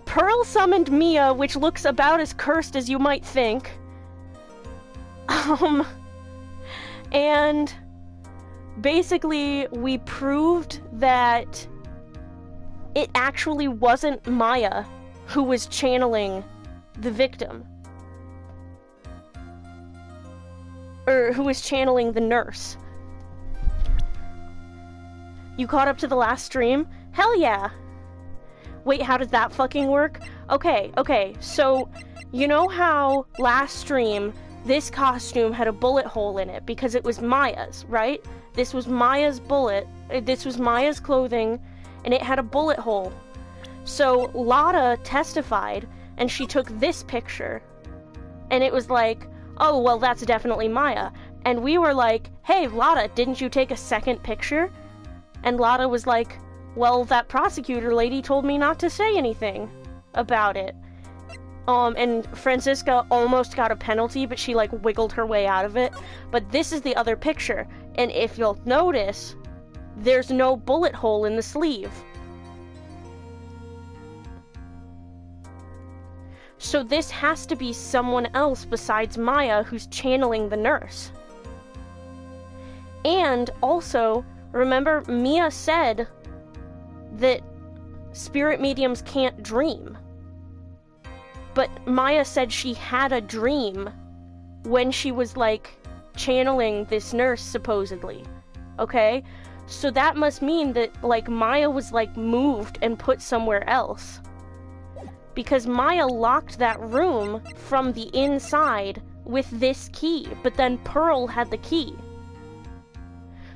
Pearl summoned Mia, which looks about as cursed as you might think. And basically we proved that it actually wasn't Maya who was channeling the victim. Or who was channeling the nurse. You caught up to the last stream? Hell yeah! Wait, how did that fucking work? Okay, so, you know how last stream, this costume had a bullet hole in it because it was Maya's, right? This was Maya's this was Maya's clothing, and it had a bullet hole. So, Lotta testified, and she took this picture, and it was like, oh, well, that's definitely Maya. And we were like, hey, Lotta, didn't you take a second picture? And Lotta was like, well, that prosecutor lady told me not to say anything about it. And Francisca almost got a penalty, but she, like, wiggled her way out of it. But this is the other picture. And if you'll notice, there's no bullet hole in the sleeve. So this has to be someone else besides Maya who's channeling the nurse. And also, remember, Mia said that spirit mediums can't dream. But Maya said she had a dream when she was, like, channeling this nurse, supposedly. Okay? So that must mean that, like, Maya was, like, moved and put somewhere else. Because Maya locked that room from the inside with this key, but then Pearl had the key.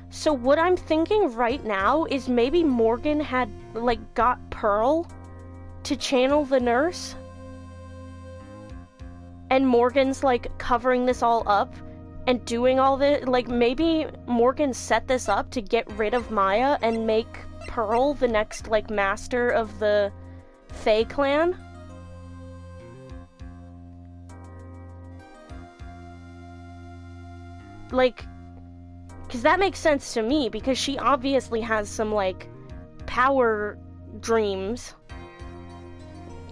So what I'm thinking right now is maybe Morgan had, like, got Pearl to channel the nurse? And Morgan's, like, covering this all up and doing all this, like, maybe Morgan set this up to get rid of Maya and make Pearl the next, like, master of the Fae clan? Like, because that makes sense to me, because she obviously has some, like, power dreams.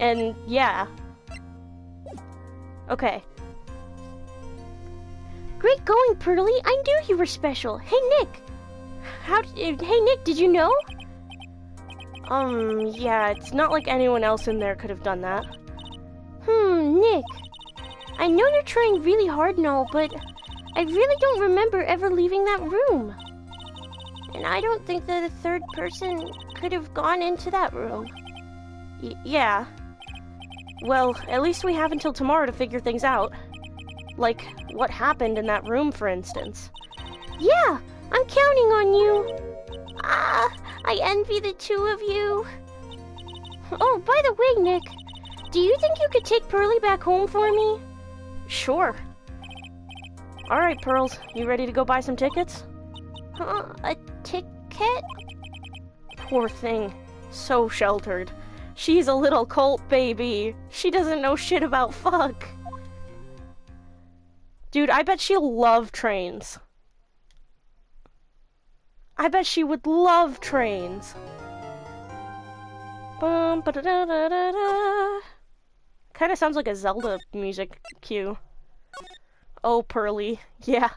And yeah. Okay. Great going, Pearly. I knew you were special. Hey, Nick. Hey, Nick, did you know? Yeah, it's not like anyone else in there could have done that. Nick. I know you're trying really hard and all, but I really don't remember ever leaving that room. And I don't think that a third person could have gone into that room. Yeah. Well, at least we have until tomorrow to figure things out. Like, what happened in that room, for instance. Yeah, I'm counting on you. I envy the two of you. Oh, by the way, Nick, do you think you could take Pearly back home for me? Sure. Alright, Pearls, you ready to go buy some tickets? A ticket? Poor thing. So sheltered. She's a little cult baby. She doesn't know shit about fuck. Dude, I bet she'll love trains. I bet she would love trains. Bum, ba da da da da da. Kinda sounds like a Zelda music cue. Oh, Pearly. Yeah.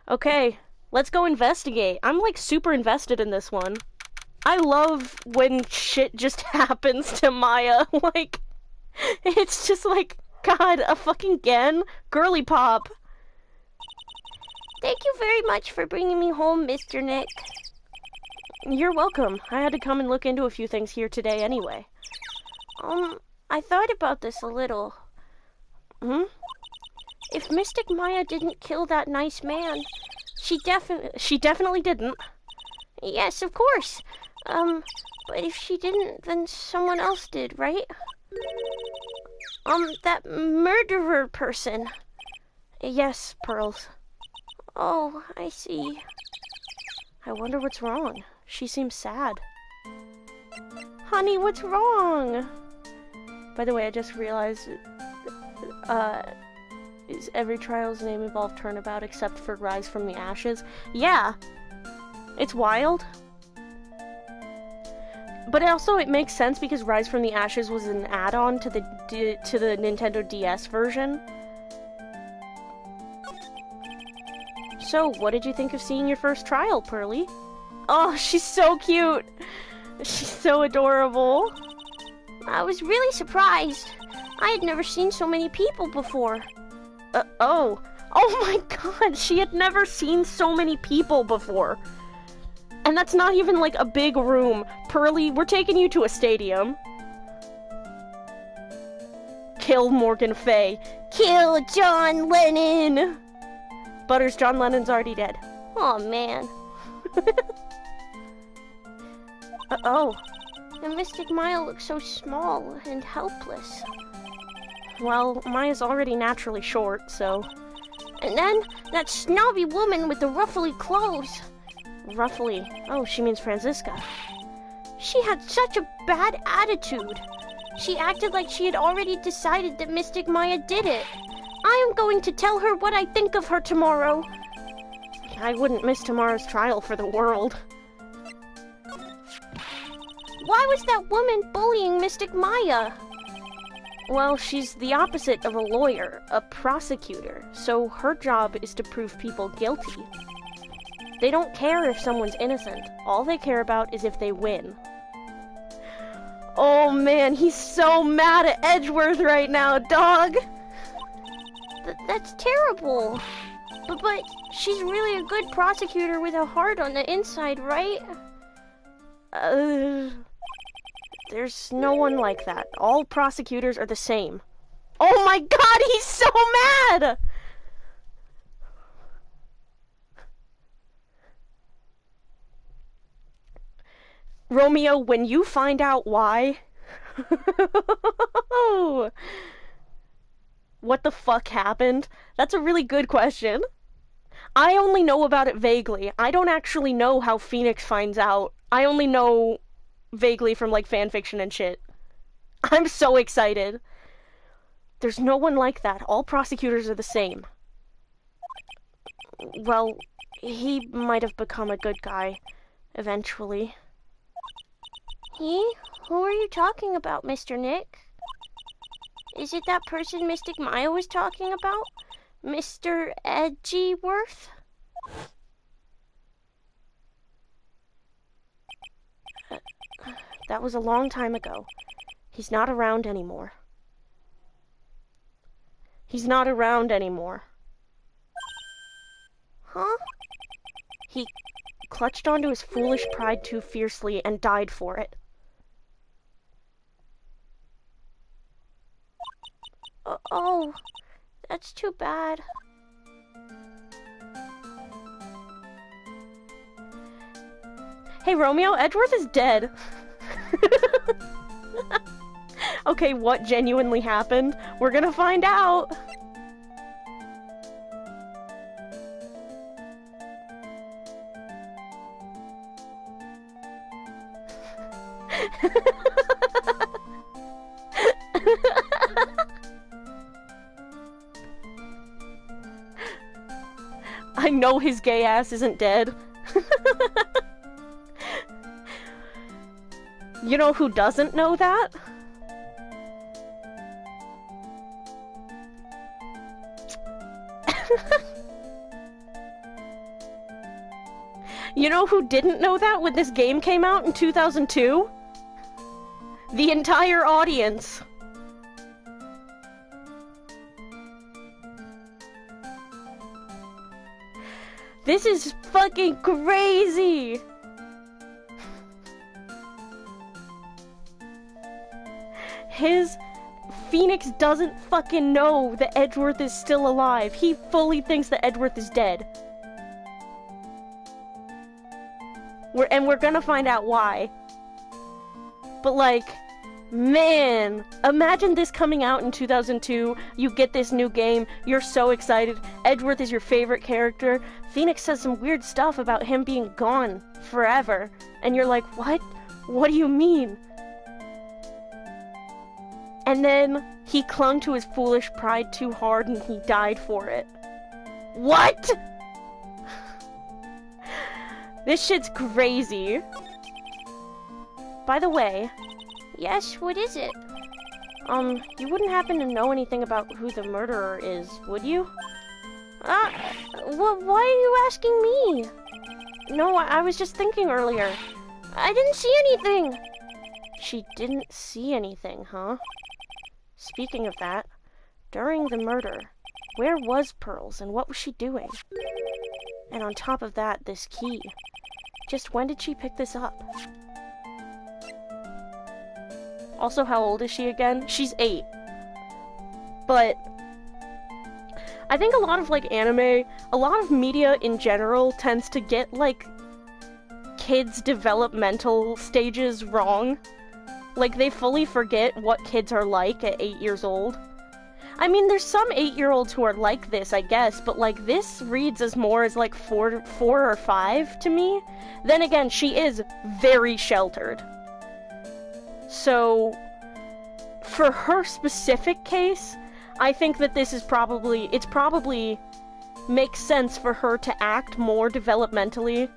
Okay, let's go investigate. I'm like super invested in this one. I love when shit just happens to Maya. Like, it's just like, God, a fucking again? Girly pop. Thank you very much for bringing me home, Mr. Nick. You're welcome. I had to come and look into a few things here today anyway. I thought about this a little. If Mystic Maya didn't kill that nice man, she definitely didn't. Yes, of course. But if she didn't, then someone else did, right? That murderer person. Yes, Pearls. Oh, I see. I wonder what's wrong. She seems sad. Honey, what's wrong? By the way, I just realized, is every trial's name involved turnabout except for Rise from the Ashes? Yeah! It's wild. But also, it makes sense because Rise from the Ashes was an add-on to the Nintendo DS version. So, what did you think of seeing your first trial, Pearly? Oh, she's so cute! She's so adorable. I was really surprised. I had never seen so many people before. Oh my god, she had never seen so many people before. And that's not even like a big room. Pearly, we're taking you to a stadium. Kill Morgan Fay. Kill John Lennon! Butters, John Lennon's already dead. Oh man. Oh. The Mystic Maya looks so small and helpless. Well, Maya's already naturally short, so... And then, that snobby woman with the ruffly clothes. Ruffly? Oh, she means Franziska. She had such a bad attitude. She acted like she had already decided that Mystic Maya did it. I am going to tell her what I think of her tomorrow. I wouldn't miss tomorrow's trial for the world. Why was that woman bullying Mystic Maya? Well, she's the opposite of a lawyer, a prosecutor, so her job is to prove people guilty. They don't care if someone's innocent. All they care about is if they win. Oh man, he's so mad at Edgeworth right now, dog! That's terrible. But she's really a good prosecutor with a heart on the inside, right? There's no one like that. All prosecutors are the same. Oh my god, he's so mad! Romeo, when you find out why... What the fuck happened? That's a really good question. I only know about it vaguely. I don't actually know how Phoenix finds out. I only know vaguely from, like, fanfiction and shit. I'm so excited. There's no one like that. All prosecutors are the same. Well, he might have become a good guy. Eventually. He? Who are you talking about, Mr. Nick? Is it that person Mystic Maya was talking about? Mr. Edgyworth? That was a long time ago. He's not around anymore. He's not around anymore. Huh? He clutched onto his foolish pride too fiercely and died for it. Oh, that's too bad. Hey Romeo, Edgeworth is dead. Okay, what genuinely happened? We're gonna find out. I know his gay ass isn't dead. You know who doesn't know that? You know who didn't know that when this game came out in 2002? The entire audience. This is fucking crazy! Phoenix doesn't fucking know that Edgeworth is still alive. He fully thinks that Edgeworth is dead. We're gonna find out why. But like, man, imagine this coming out in 2002, you get this new game, you're so excited, Edgeworth is your favorite character, Phoenix says some weird stuff about him being gone forever, and you're like, what? What do you mean? And then he clung to his foolish pride too hard and he died for it. What? This shit's crazy. By the way, yes, what is it? You wouldn't happen to know anything about who the murderer is, would you? Why are you asking me? No, I was just thinking earlier. I didn't see anything. She didn't see anything, huh? Speaking of that, during the murder, where was Pearls and what was she doing? And on top of that, this key. Just when did she pick this up? Also, how old is she again? She's 8. But I think a lot of like anime, a lot of media in general tends to get like kids' developmental stages wrong. Like they fully forget what kids are like at 8 years old. I mean, there's some 8-year-olds who are like this, I guess, but like this reads as more as like 4 or 5 to me. Then again, she is very sheltered. So, for her specific case, I think that this is probably makes sense for her to act more developmentally.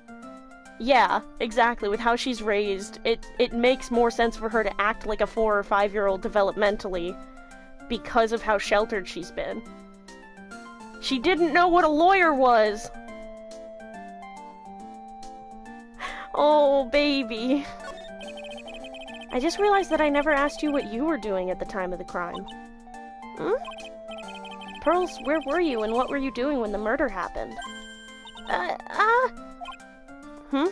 Yeah, exactly, with how she's raised, it makes more sense for her to act like a 4 or 5-year-old developmentally because of how sheltered she's been. She didn't know what a lawyer was! Oh, baby. I just realized that I never asked you what you were doing at the time of the crime. Hmm? Pearls, where were you and what were you doing when the murder happened? Hmm?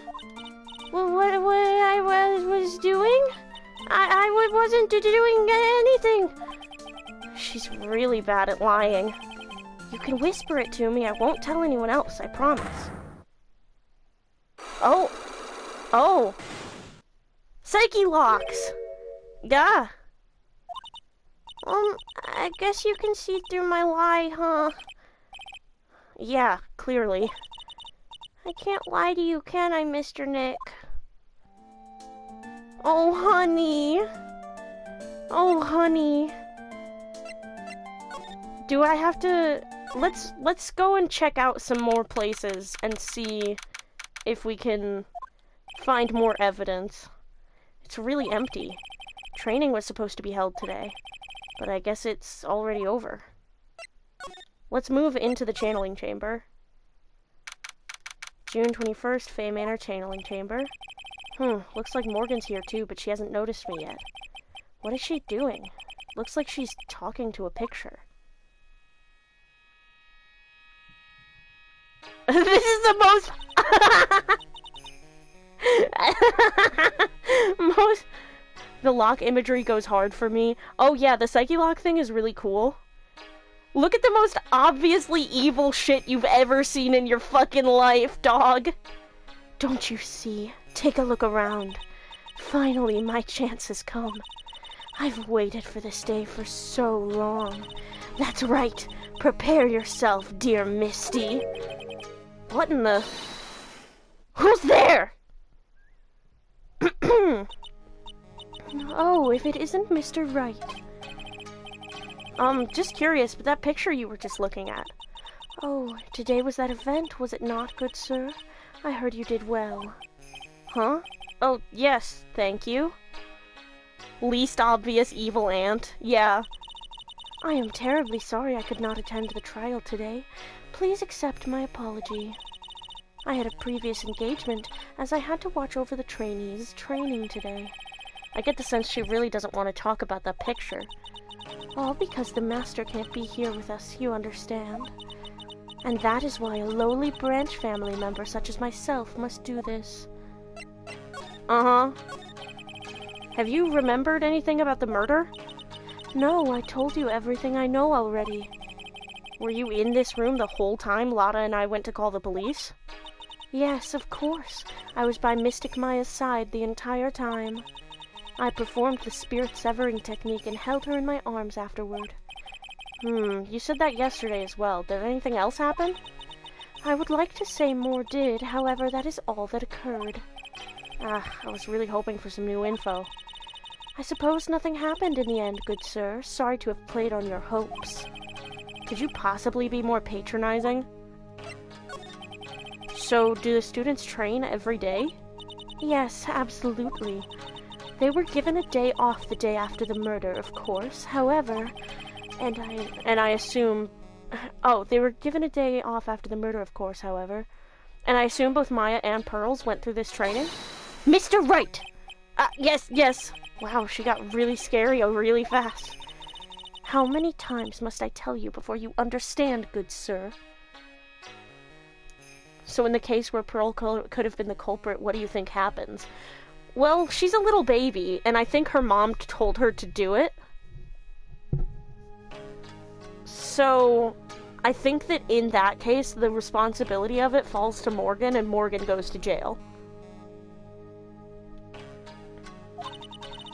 What I was doing? I wasn't doing anything. She's really bad at lying. You can whisper it to me, I won't tell anyone else, I promise. Oh! Oh! Psyche locks! Gah! I guess you can see through my lie, huh? Yeah, clearly. I can't lie to you, can I, Mr. Nick? Oh, honey. Oh, honey. Do I have to... Let's go and check out some more places and see if we can find more evidence. It's really empty. Training was supposed to be held today, but I guess it's already over. Let's move into the channeling chamber. June 21st, Fey Manor channeling chamber. Looks like Morgan's here too, but she hasn't noticed me yet. What is she doing? Looks like she's talking to a picture. This is the most... The lock imagery goes hard for me. Oh yeah, the Psyche Lock thing is really cool. Look at the most obviously evil shit you've ever seen in your fucking life, dog. Don't you see? Take a look around. Finally, my chance has come. I've waited for this day for so long. That's right. Prepare yourself, dear Misty. What in the... Who's there? Oh, if it isn't Mr. Wright. Just curious, but that picture you were just looking at. Oh, today was that event, was it not, good sir? I heard you did well. Huh? Oh, yes, thank you. Least obvious evil aunt. Yeah. I am terribly sorry I could not attend the trial today. Please accept my apology. I had a previous engagement, as I had to watch over the trainees' training today. I get the sense she really doesn't want to talk about that picture. All because the master can't be here with us, you understand. And that is why a lowly branch family member such as myself must do this. Uh-huh. Have you remembered anything about the murder? No, I told you everything I know already. Were you in this room the whole time Lotta and I went to call the police? Yes, of course. I was by Mystic Maya's side the entire time. I performed the spirit severing technique and held her in my arms afterward. You said that yesterday as well. Did anything else happen? I would like to say more did, however, that is all that occurred. I was really hoping for some new info. I suppose nothing happened in the end, good sir. Sorry to have played on your hopes. Could you possibly be more patronizing? So, do the students train every day? Yes, absolutely. They were given a day off the day after the murder, of course. However, and I assume... Oh, they were given a day off after the murder, of course, however. And I assume both Maya and Pearls went through this training? Mr. Wright! Yes. Wow, she got really scary really fast. How many times must I tell you before you understand, good sir? So in the case where Pearl could have been the culprit, what do you think happens? Well, she's a little baby, and I think her mom told her to do it. So, I think that in that case, the responsibility of it falls to Morgan, and Morgan goes to jail.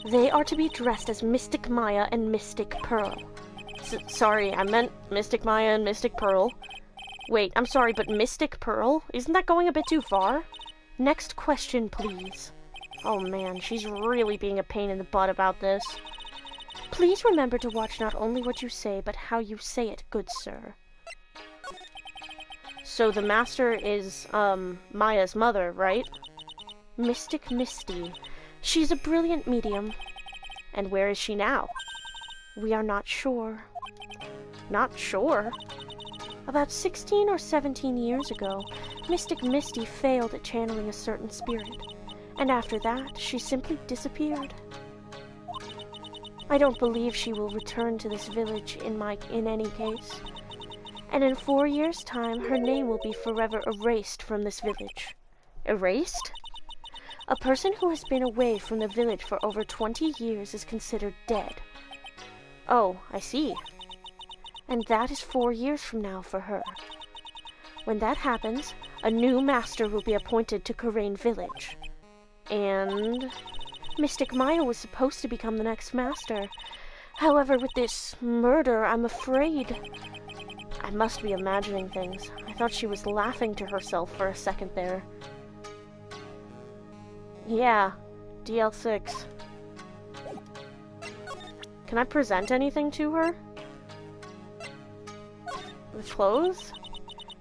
They are to be dressed as Mystic Maya and Mystic Pearl. Sorry, I meant Mystic Maya and Mystic Pearl. Wait, I'm sorry, but Mystic Pearl? Isn't that going a bit too far? Next question, please. Oh man, she's really being a pain in the butt about this. Please remember to watch not only what you say, but how you say it, good sir. So the master is, Maya's mother, right? Mystic Misty. She's a brilliant medium. And where is she now? We are not sure. Not sure? About 16 or 17 years ago, Mystic Misty failed at channeling a certain spirit. And after that, she simply disappeared. I don't believe she will return to this village in any case. And in 4 years' time, her name will be forever erased from this village. Erased? A person who has been away from the village for over 20 years is considered dead. Oh, I see. And that is 4 years from now for her. When that happens, a new master will be appointed to Karain Village. And Mystic Maya was supposed to become the next master. However, with this murder, I'm afraid... I must be imagining things. I thought she was laughing to herself for a second there. Yeah, DL6. Can I present anything to her? The clothes?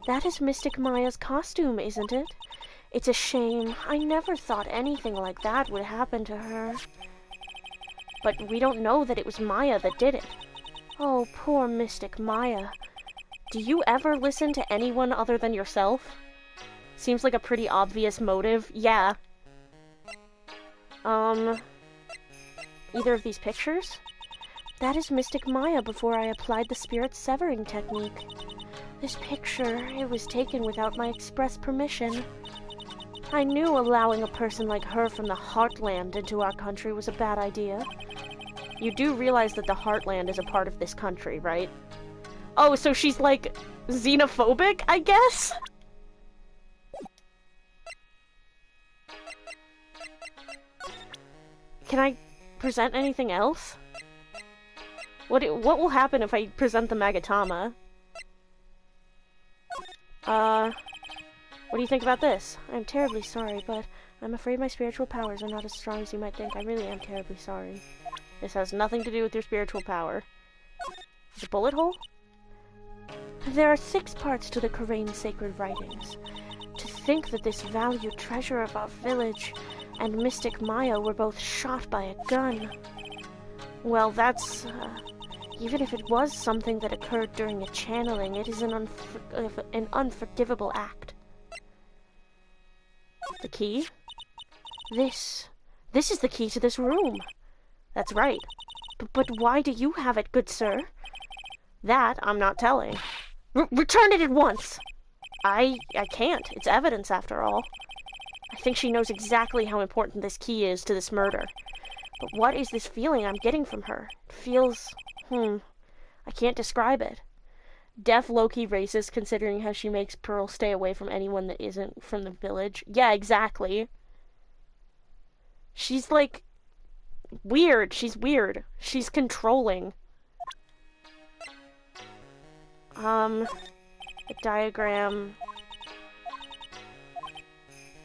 That is Mystic Maya's costume, isn't it? It's a shame. I never thought anything like that would happen to her. But we don't know that it was Maya that did it. Oh, poor Mystic Maya. Do you ever listen to anyone other than yourself? Seems like a pretty obvious motive. Yeah. Either of these pictures? That is Mystic Maya before I applied the spirit severing technique. This picture, it was taken without my express permission. I knew allowing a person like her from the Heartland into our country was a bad idea. You do realize that the Heartland is a part of this country, right? Oh, so she's like xenophobic, I guess? Can I present anything else? What will happen if I present the Magatama? What do you think about this? I'm terribly sorry, but I'm afraid my spiritual powers are not as strong as you might think. I really am terribly sorry. This has nothing to do with your spiritual power. The bullet hole? There are 6 parts to the Karain sacred writings. To think that this valued treasure of our village and Mystic Maya were both shot by a gun. Well, that's... even if it was something that occurred during a channeling, it is an unforgivable act. The key? This is the key to this room. That's right. But why do you have it, good sir? That I'm not telling. Return it at once! I can't. It's evidence, after all. I think she knows exactly how important this key is to this murder. But what is this feeling I'm getting from her? It feels... I can't describe it. Deaf low-key racist, considering how she makes Pearl stay away from anyone that isn't from the village. Yeah, exactly. She's, like... weird. She's weird. She's controlling. A diagram...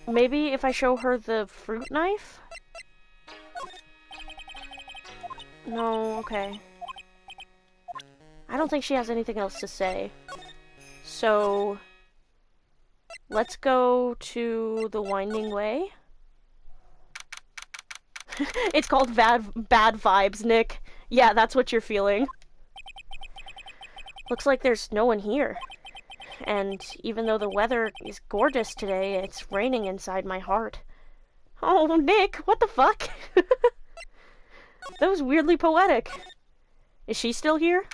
Maybe if I show her the fruit knife? No, okay. I don't think she has anything else to say. So... let's go to the Winding Way. It's called bad vibes, Nick. Yeah, that's what you're feeling. Looks like there's no one here. And even though the weather is gorgeous today, it's raining inside my heart. Oh, Nick, what the fuck? That was weirdly poetic. Is she still here?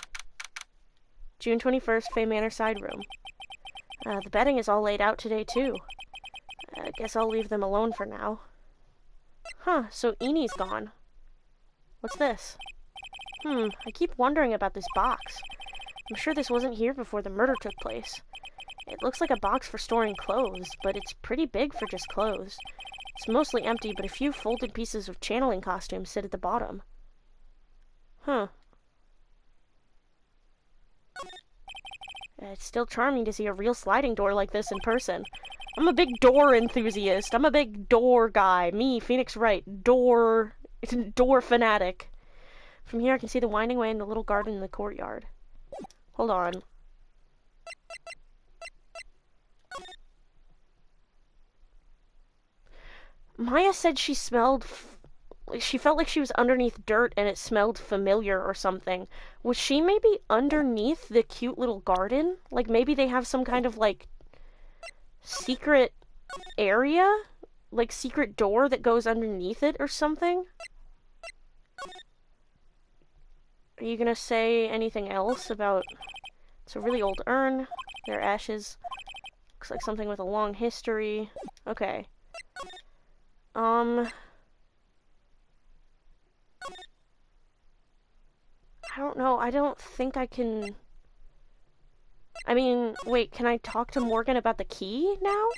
June 21st, Fay Manor side room. The bedding is all laid out today, too. I guess I'll leave them alone for now. Huh, so Eni's gone. What's this? I keep wondering about this box. I'm sure this wasn't here before the murder took place. It looks like a box for storing clothes, but it's pretty big for just clothes. It's mostly empty, but a few folded pieces of channeling costumes sit at the bottom. Huh. It's still charming to see a real sliding door like this in person. I'm a big door enthusiast. I'm a big door guy. Me, Phoenix Wright. Door fanatic. From here I can see the Winding Way and the little garden in the courtyard. Hold on. Maya said she smelled... she felt like she was underneath dirt and it smelled familiar or something. Was she maybe underneath the cute little garden? Like maybe they have some kind of like secret area? Like secret door that goes underneath it or something? Are you gonna say anything else about... it's a really old urn. There are ashes. Looks like something with a long history. Okay. I don't know. I don't think I can... I mean, wait, can I talk to Morgan about the key now?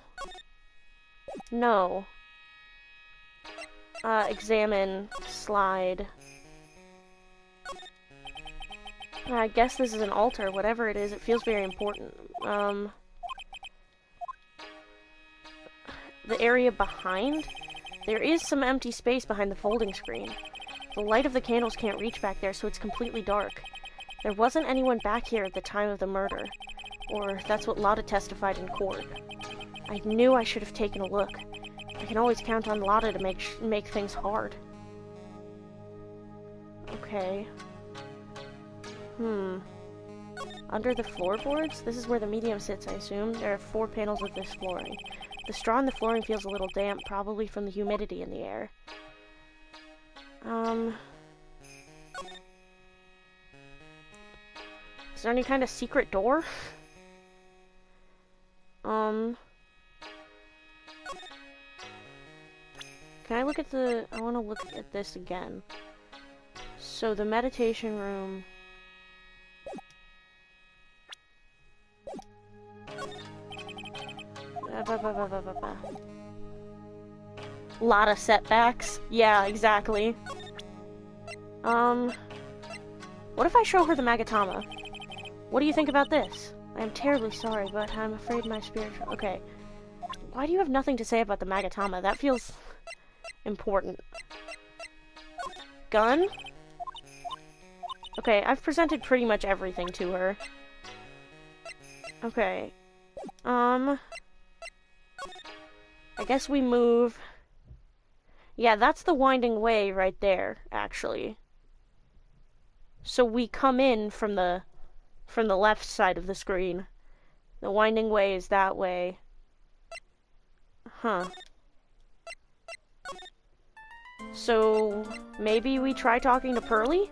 No. Examine. Slide. I guess this is an altar. Whatever it is, it feels very important. The area behind? There is some empty space behind the folding screen. The light of the candles can't reach back there, so it's completely dark. There wasn't anyone back here at the time of the murder. Or that's what Lotta testified in court. I knew I should have taken a look. I can always count on Lotta to make things hard. Okay. Under the floorboards? This is where the medium sits, I assume. There are 4 panels of this flooring. The straw in the flooring feels a little damp, probably from the humidity in the air. Is there any kind of secret door? Can I look at the... I want to look at this again. So the meditation room... Lot of setbacks. Yeah, exactly. What if I show her the Magatama? What do you think about this? I am terribly sorry, but I'm afraid my spiritual... Okay. Why do you have nothing to say about the Magatama? That feels important. Gun? Okay, I've presented pretty much everything to her. Okay. I guess we move... Yeah, that's the winding way right there, actually. So we come in from the left side of the screen. The winding way is that way. Huh. So, maybe we try talking to Pearly?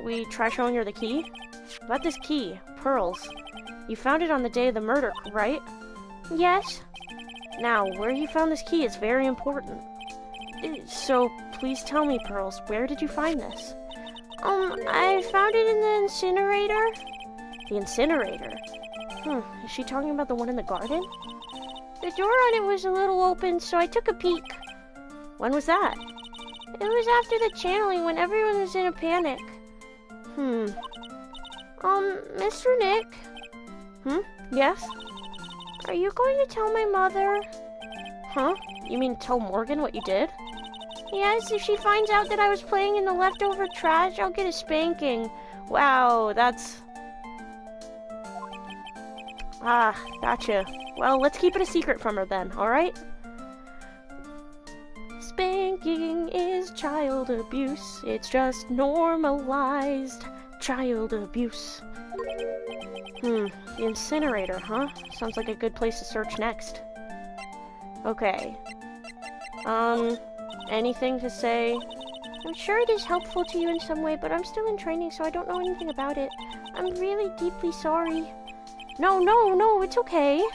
We try showing her the key? About this key, pearls. You found it on the day of the murder, right? Yes. Now, where you found this key is very important. So, please tell me, Pearls, where did you find this? I found it in the incinerator. The incinerator? Is she talking about the one in the garden? The door on it was a little open, so I took a peek. When was that? It was after the channeling, when everyone was in a panic. Mr. Nick? Yes? Are you going to tell my mother? Huh? You mean tell Morgan what you did? Yes, if she finds out that I was playing in the leftover trash, I'll get a spanking. Wow, that's... Ah, gotcha. Well, let's keep it a secret from her then, alright? Spanking is child abuse. It's just normalized child abuse. The incinerator, huh? Sounds like a good place to search next. Okay. Anything to say? I'm sure it is helpful to you in some way, but I'm still in training, so I don't know anything about it. I'm really deeply sorry. No, it's okay.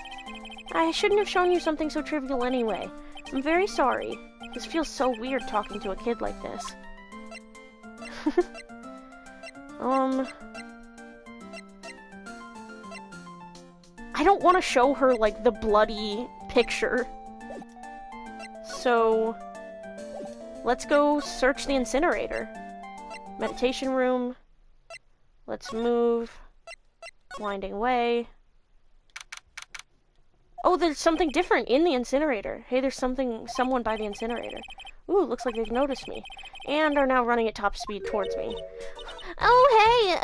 I shouldn't have shown you something so trivial anyway. I'm very sorry. This feels so weird talking to a kid like this. I don't want to show her, like, the bloody picture. So, let's go search the incinerator. Meditation room. Let's move. Winding way. Oh, there's something different in the incinerator. Hey, there's someone by the incinerator. Ooh, looks like they've noticed me. And are now running at top speed towards me. Oh, hey!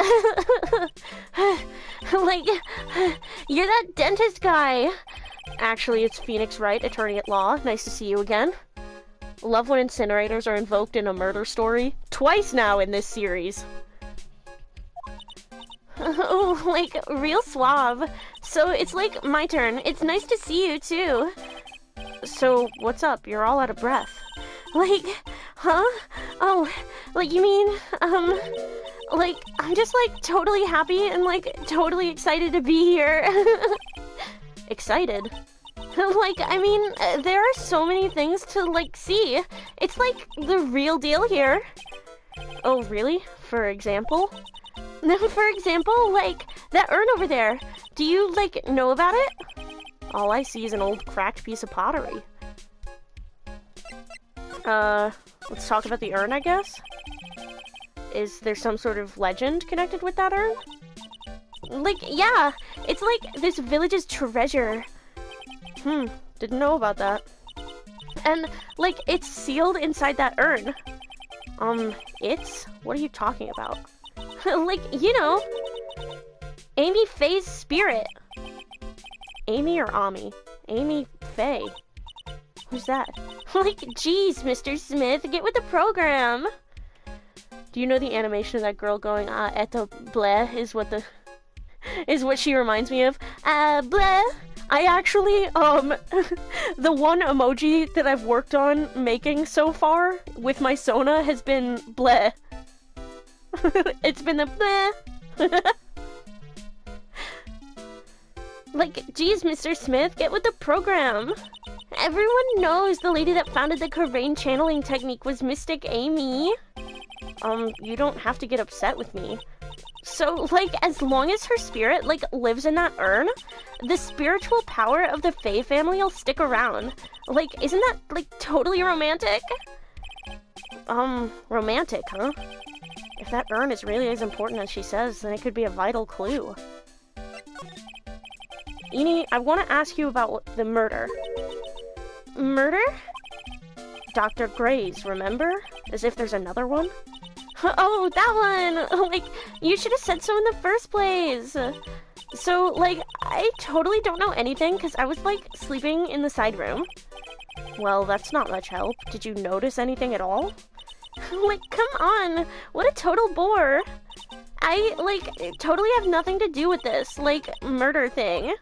Like, you're that dentist guy. Actually, it's Phoenix Wright, attorney at law. Nice to see you again. Love when incinerators are invoked in a murder story. Twice now in this series. Oh, like, real suave. So, it's like my turn. It's nice to see you, too. So, what's up? You're all out of breath. Like, huh? Oh, like, you mean, like, I'm just, like, totally happy and, like, totally excited to be here. Excited? Like, I mean, there are so many things to, like, see. It's, like, the real deal here. Oh, really? For example? For example, like, that urn over there. Do you, like, know about it? All I see is an old cracked piece of pottery. Let's talk about the urn, I guess? Is there some sort of legend connected with that urn? Like, yeah, it's like this village's treasure. Didn't know about that. And, like, it's sealed inside that urn. It's? What are you talking about? Like, you know. Amy Faye's spirit. Amy or Ami? Amy Faye. Who's that? Like, geez, Mr. Smith, get with the program. Do you know the animation of that girl going, eto bleh is what she reminds me of? Bleh. I actually, the one emoji that I've worked on making so far with my Sona has been bleh. It's been the bleh. Like, geez, Mr. Smith, get with the program. Everyone knows the lady that founded the Crane channeling technique was Mystic Amy. You don't have to get upset with me. So, like, as long as her spirit, like, lives in that urn, the spiritual power of the Faye family will stick around. Like, isn't that, like, totally romantic? Romantic, huh? If that urn is really as important as she says, then it could be a vital clue. Eni, I want to ask you about the murder. Murder? Dr. Gray's, remember? As if there's another one? Oh, that one! Like, you should have said so in the first place! So, like, I totally don't know anything because I was, like, sleeping in the side room. Well, that's not much help. Did you notice anything at all? Like, come on! What a total bore! I, like, totally have nothing to do with this, like, murder thing.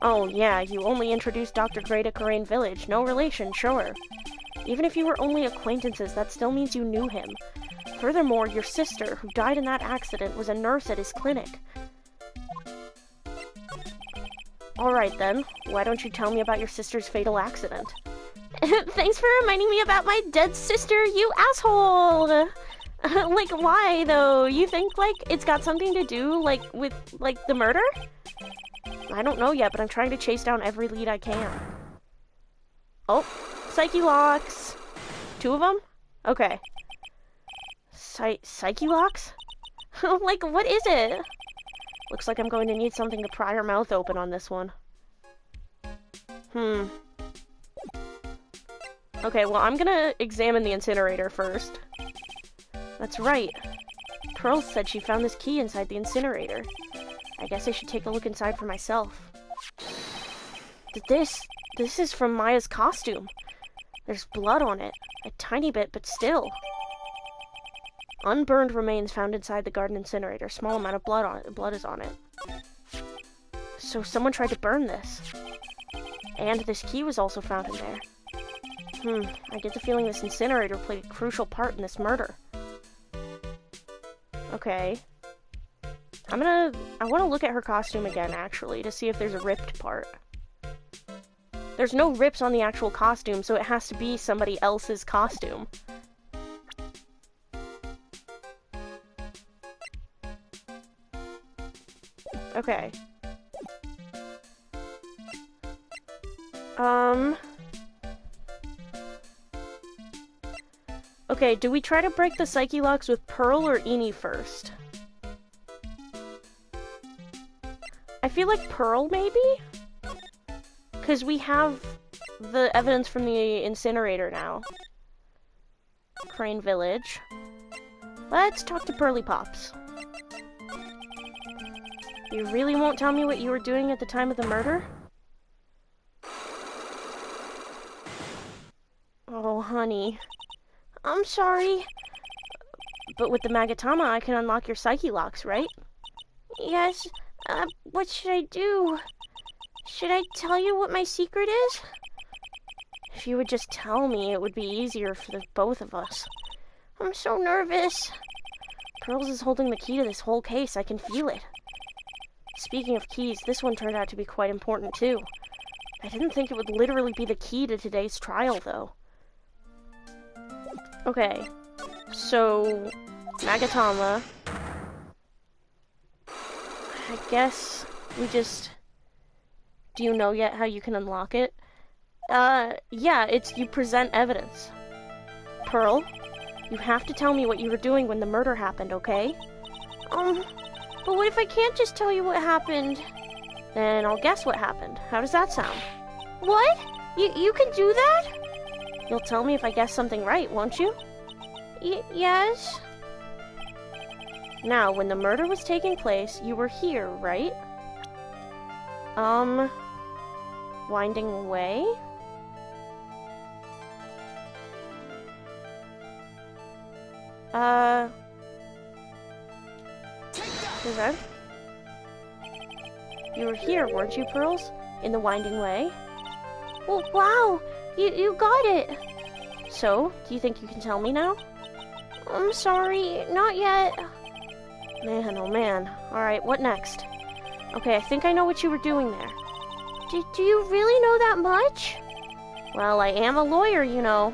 Oh, yeah, you only introduced Dr. Gray to Crane Village. No relation, sure. Even if you were only acquaintances, that still means you knew him. Furthermore, your sister, who died in that accident, was a nurse at his clinic. Alright then, why don't you tell me about your sister's fatal accident? Thanks for reminding me about my dead sister, you asshole! Like, why, though? You think, like, it's got something to do, like, with, like, the murder? I don't know yet, but I'm trying to chase down every lead I can. Oh, Psyche Locks! 2 of them? Okay. Psyche Locks? Like, what is it? Looks like I'm going to need something to pry her mouth open on this one. Okay, well, I'm gonna examine the incinerator first. That's right. Pearl said she found this key inside the incinerator. I guess I should take a look inside for myself. This is from Maya's costume. There's blood on it. A tiny bit, but still. Unburned remains found inside the garden incinerator. Small amount of blood on it. Blood is on it. So someone tried to burn this. And this key was also found in there. I get the feeling this incinerator played a crucial part in this murder. Okay. I want to look at her costume again, actually, to see if there's a ripped part. There's no rips on the actual costume, so it has to be somebody else's costume. Okay. Okay, do we try to break the Psyche Locks with Pearl or Eni first? I feel like Pearl, maybe? Because we have the evidence from the incinerator now. Crane Village. Let's talk to Pearly Pops. You really won't tell me what you were doing at the time of the murder? Oh, honey. I'm sorry. But with the Magatama, I can unlock your Psyche Locks, right? Yes. What should I do? Should I tell you what my secret is? If you would just tell me, it would be easier for the both of us. I'm so nervous. Pearls is holding the key to this whole case. I can feel it. Speaking of keys, this one turned out to be quite important, too. I didn't think it would literally be the key to today's trial, though. Okay. So, Magatama. I guess we just... Do you know yet how you can unlock it? Yeah, it's you present evidence. Pearl, you have to tell me what you were doing when the murder happened, okay? But what if I can't just tell you what happened? Then I'll guess what happened. How does that sound? What? You can do that? You'll tell me if I guess something right, won't you? Yes? Now, when the murder was taking place, you were here, right? Winding way? Is that? You were here, weren't you, Pearls? In the winding way? Well, wow! You got it! So, do you think you can tell me now? I'm sorry, not yet. Man, oh man. Alright, what next? Okay, I think I know what you were doing there. Do you really know that much? Well, I am a lawyer, you know.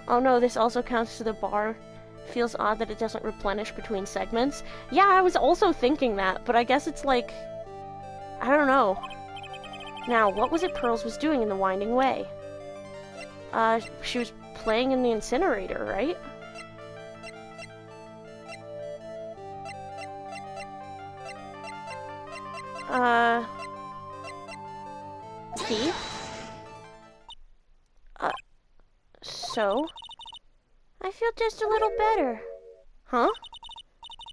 Oh no, this also counts to the bar. Feels odd that it doesn't replenish between segments. Yeah, I was also thinking that, but I guess it's like... I don't know. Now, what was it Pearls was doing in the winding way? She was playing in the incinerator, right? Key? So? I feel just a little better. Huh?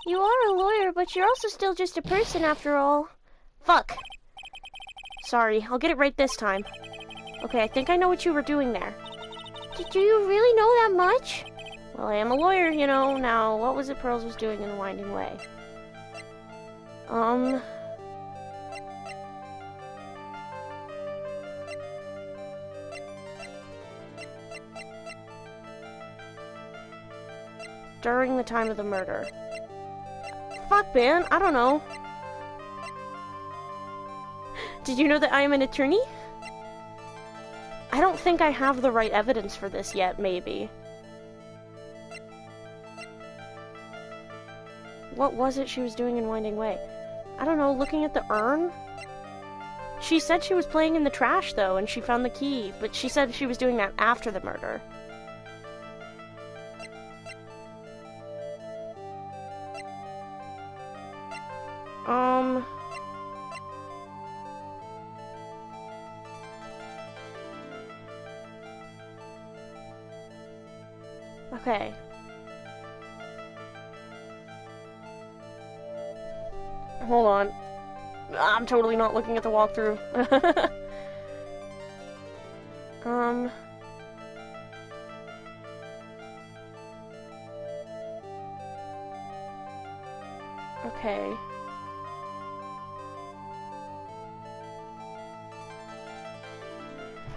You are a lawyer, but you're also still just a person after all. Fuck. Sorry, I'll get it right this time. Okay, I think I know what you were doing there. Do you really know that much? Well, I am a lawyer, you know. Now, what was it Pearls was doing in the winding way? During the time of the murder. Fuck, man, I don't know. Did you know that I am an attorney? I don't think I have the right evidence for this yet, maybe. What was it she was doing in Winding Way? I don't know, looking at the urn? She said she was playing in the trash, though, and she found the key, but she said she was doing that after the murder. Okay. Hold on. I'm totally not looking at the walkthrough. Okay.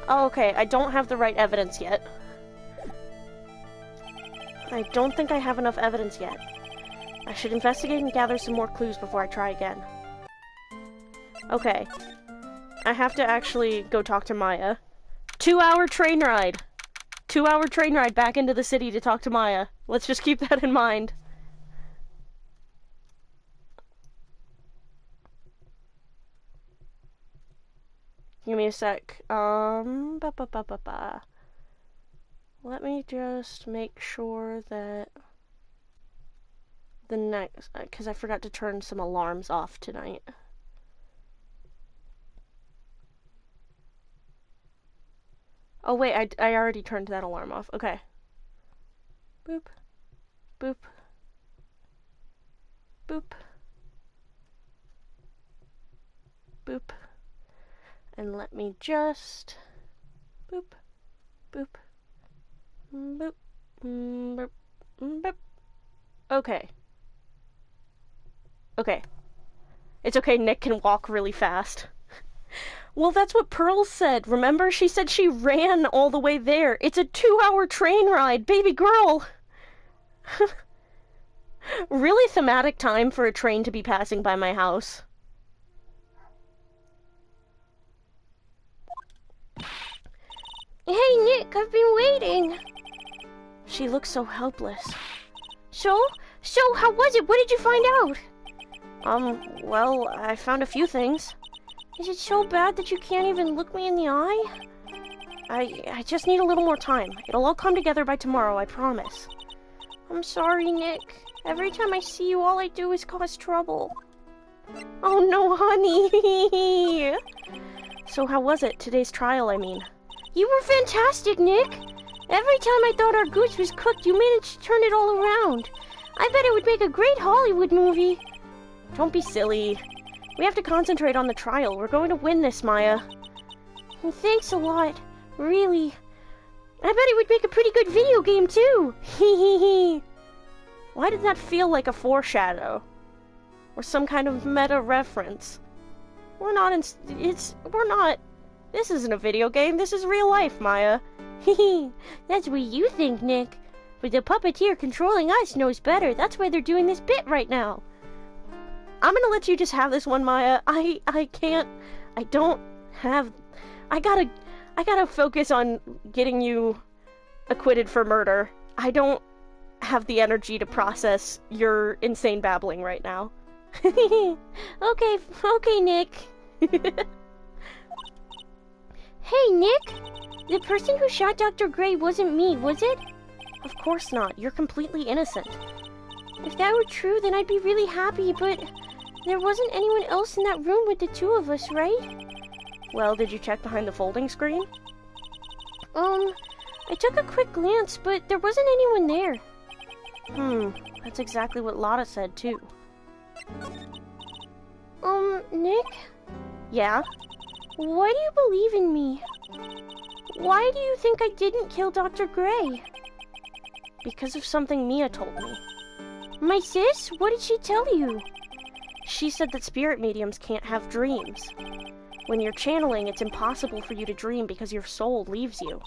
Oh, okay, I don't have the right evidence yet. I don't think I have enough evidence yet. I should investigate and gather some more clues before I try again. Okay. I have to actually go talk to Maya. 2-hour train ride! 2-hour train ride back into the city to talk to Maya. Let's just keep that in mind. Give me a sec. Let me just make sure that the next, because I forgot to turn some alarms off tonight. Oh wait, I already turned that alarm off. Okay. Boop. Boop. Boop. Boop. And let me just... Boop. Boop. Boop. Boop. Boop. Okay. Okay. It's okay, Nick can walk really fast. Well, that's what Pearl said. Remember? She said she ran all the way there. It's a 2-hour train ride, baby girl! Really thematic time for a train to be passing by my house. Hey, Nick, I've been waiting. She looks so helpless. So, how was it? What did you find out? Well, I found a few things. Is it so bad that you can't even look me in the eye? I just need a little more time. It'll all come together by tomorrow, I promise. I'm sorry, Nick. Every time I see you, all I do is cause trouble. Oh no, honey! So how was it? Today's trial, I mean. You were fantastic, Nick! Every time I thought our goose was cooked, you managed to turn it all around. I bet it would make a great Hollywood movie. Don't be silly. We have to concentrate on the trial. We're going to win this, Maya. Thanks a lot. Really. I bet it would make a pretty good video game, too. Hehehe. Why did that feel like a foreshadow? Or some kind of meta reference? We're not this isn't a video game, this is real life, Maya. Hehe. That's what you think, Nick. But the puppeteer controlling us knows better. That's why they're doing this bit right now. I'm gonna let you just have this one, Maya. I gotta focus on getting you acquitted for murder. I don't have the energy to process your insane babbling right now. Okay, Nick. Hey, Nick! The person who shot Dr. Gray wasn't me, was it? Of course not. You're completely innocent. If that were true, then I'd be really happy, but there wasn't anyone else in that room with the two of us, right? Well, did you check behind the folding screen? I took a quick glance, but there wasn't anyone there. That's exactly what Lotta said, too. Nick? Yeah? Why do you believe in me? Why do you think I didn't kill Dr. Gray? Because of something Mia told me. My sis? What did she tell you? She said that spirit mediums can't have dreams. When you're channeling, it's impossible for you to dream because your soul leaves you.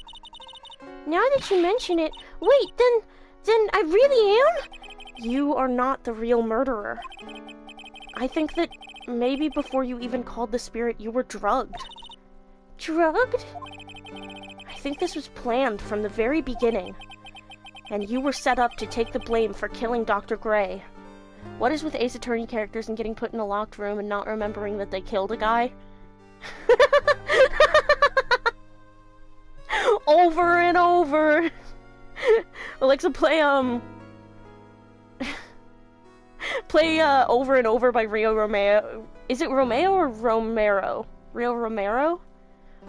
Now that you mention it, wait, then I really am? You are not the real murderer. I think that maybe before you even called the spirit, you were drugged. Drugged? I think this was planned from the very beginning. And you were set up to take the blame for killing Dr. Gray. What is with Ace Attorney characters and getting put in a locked room and not remembering that they killed a guy? Over and over! Alexa, play Over and Over by Rio Romeo. Is it Romeo or Romero? Rio Romero?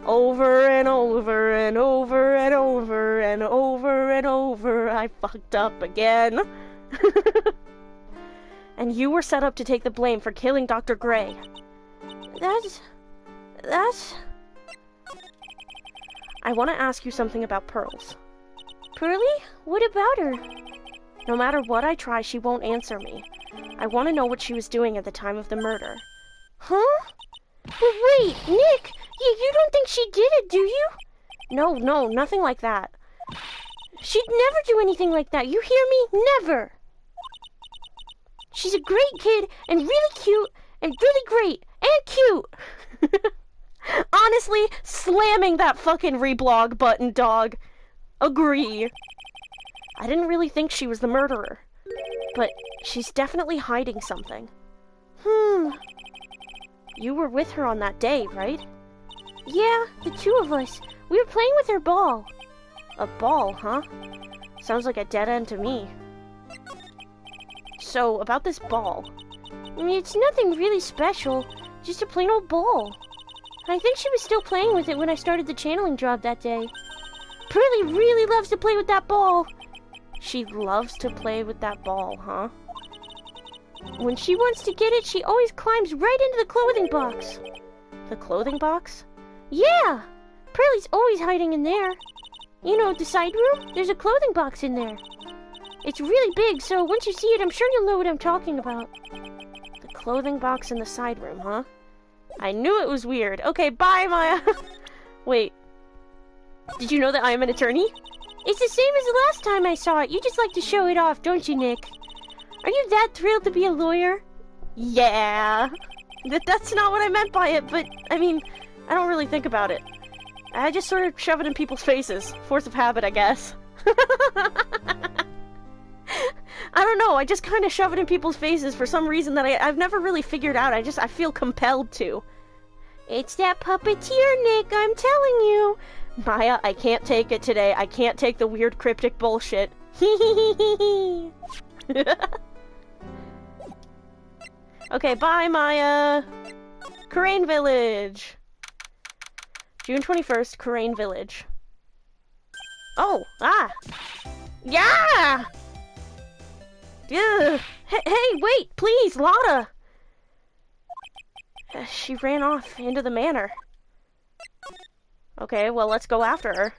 Over and over and over and over and over and over. I fucked up again. And you were set up to take the blame for killing Dr. Gray. That's... I want to ask you something about Pearls. Pearly? What about her? No matter what I try, she won't answer me. I want to know what she was doing at the time of the murder. Huh? But wait, Nick! You don't think she did it, do you? No, nothing like that. She'd never do anything like that, you hear me? Never! She's a great kid, and really cute, and really great, and cute! Honestly, slamming that fucking reblog button, dog. Agree. I didn't really think she was the murderer, but she's definitely hiding something. You were with her on that day, right? Yeah, the two of us. We were playing with her ball. A ball, huh? Sounds like a dead end to me. So, about this ball. It's nothing really special, just a plain old ball. I think she was still playing with it when I started the channeling job that day. Pearly really loves to play with that ball. She loves to play with that ball, huh? When she wants to get it, she always climbs right into the clothing box. The clothing box? Yeah! Pearly's always hiding in there. You know, the side room? There's a clothing box in there. It's really big, so once you see it, I'm sure you'll know what I'm talking about. The clothing box in the side room, huh? I knew it was weird. Okay, bye, Maya. Wait. Did you know that I am an attorney? It's the same as the last time I saw it. You just like to show it off, don't you, Nick? Are you that thrilled to be a lawyer? Yeah. That's not what I meant by it, but, I mean, I don't really think about it. I just sort of shove it in people's faces. Force of habit, I guess. I don't know, I just kind of shove it in people's faces for some reason that I've never really figured out. I feel compelled to. It's that puppeteer, Nick, I'm telling you. Maya, I can't take it today. I can't take the weird cryptic bullshit. Okay, bye, Maya. Karain Village. June 21st, Karain Village. Oh, ah. Yeah! Ugh. Hey, wait, please, Lotta! She ran off into the manor. Okay, well, let's go after her.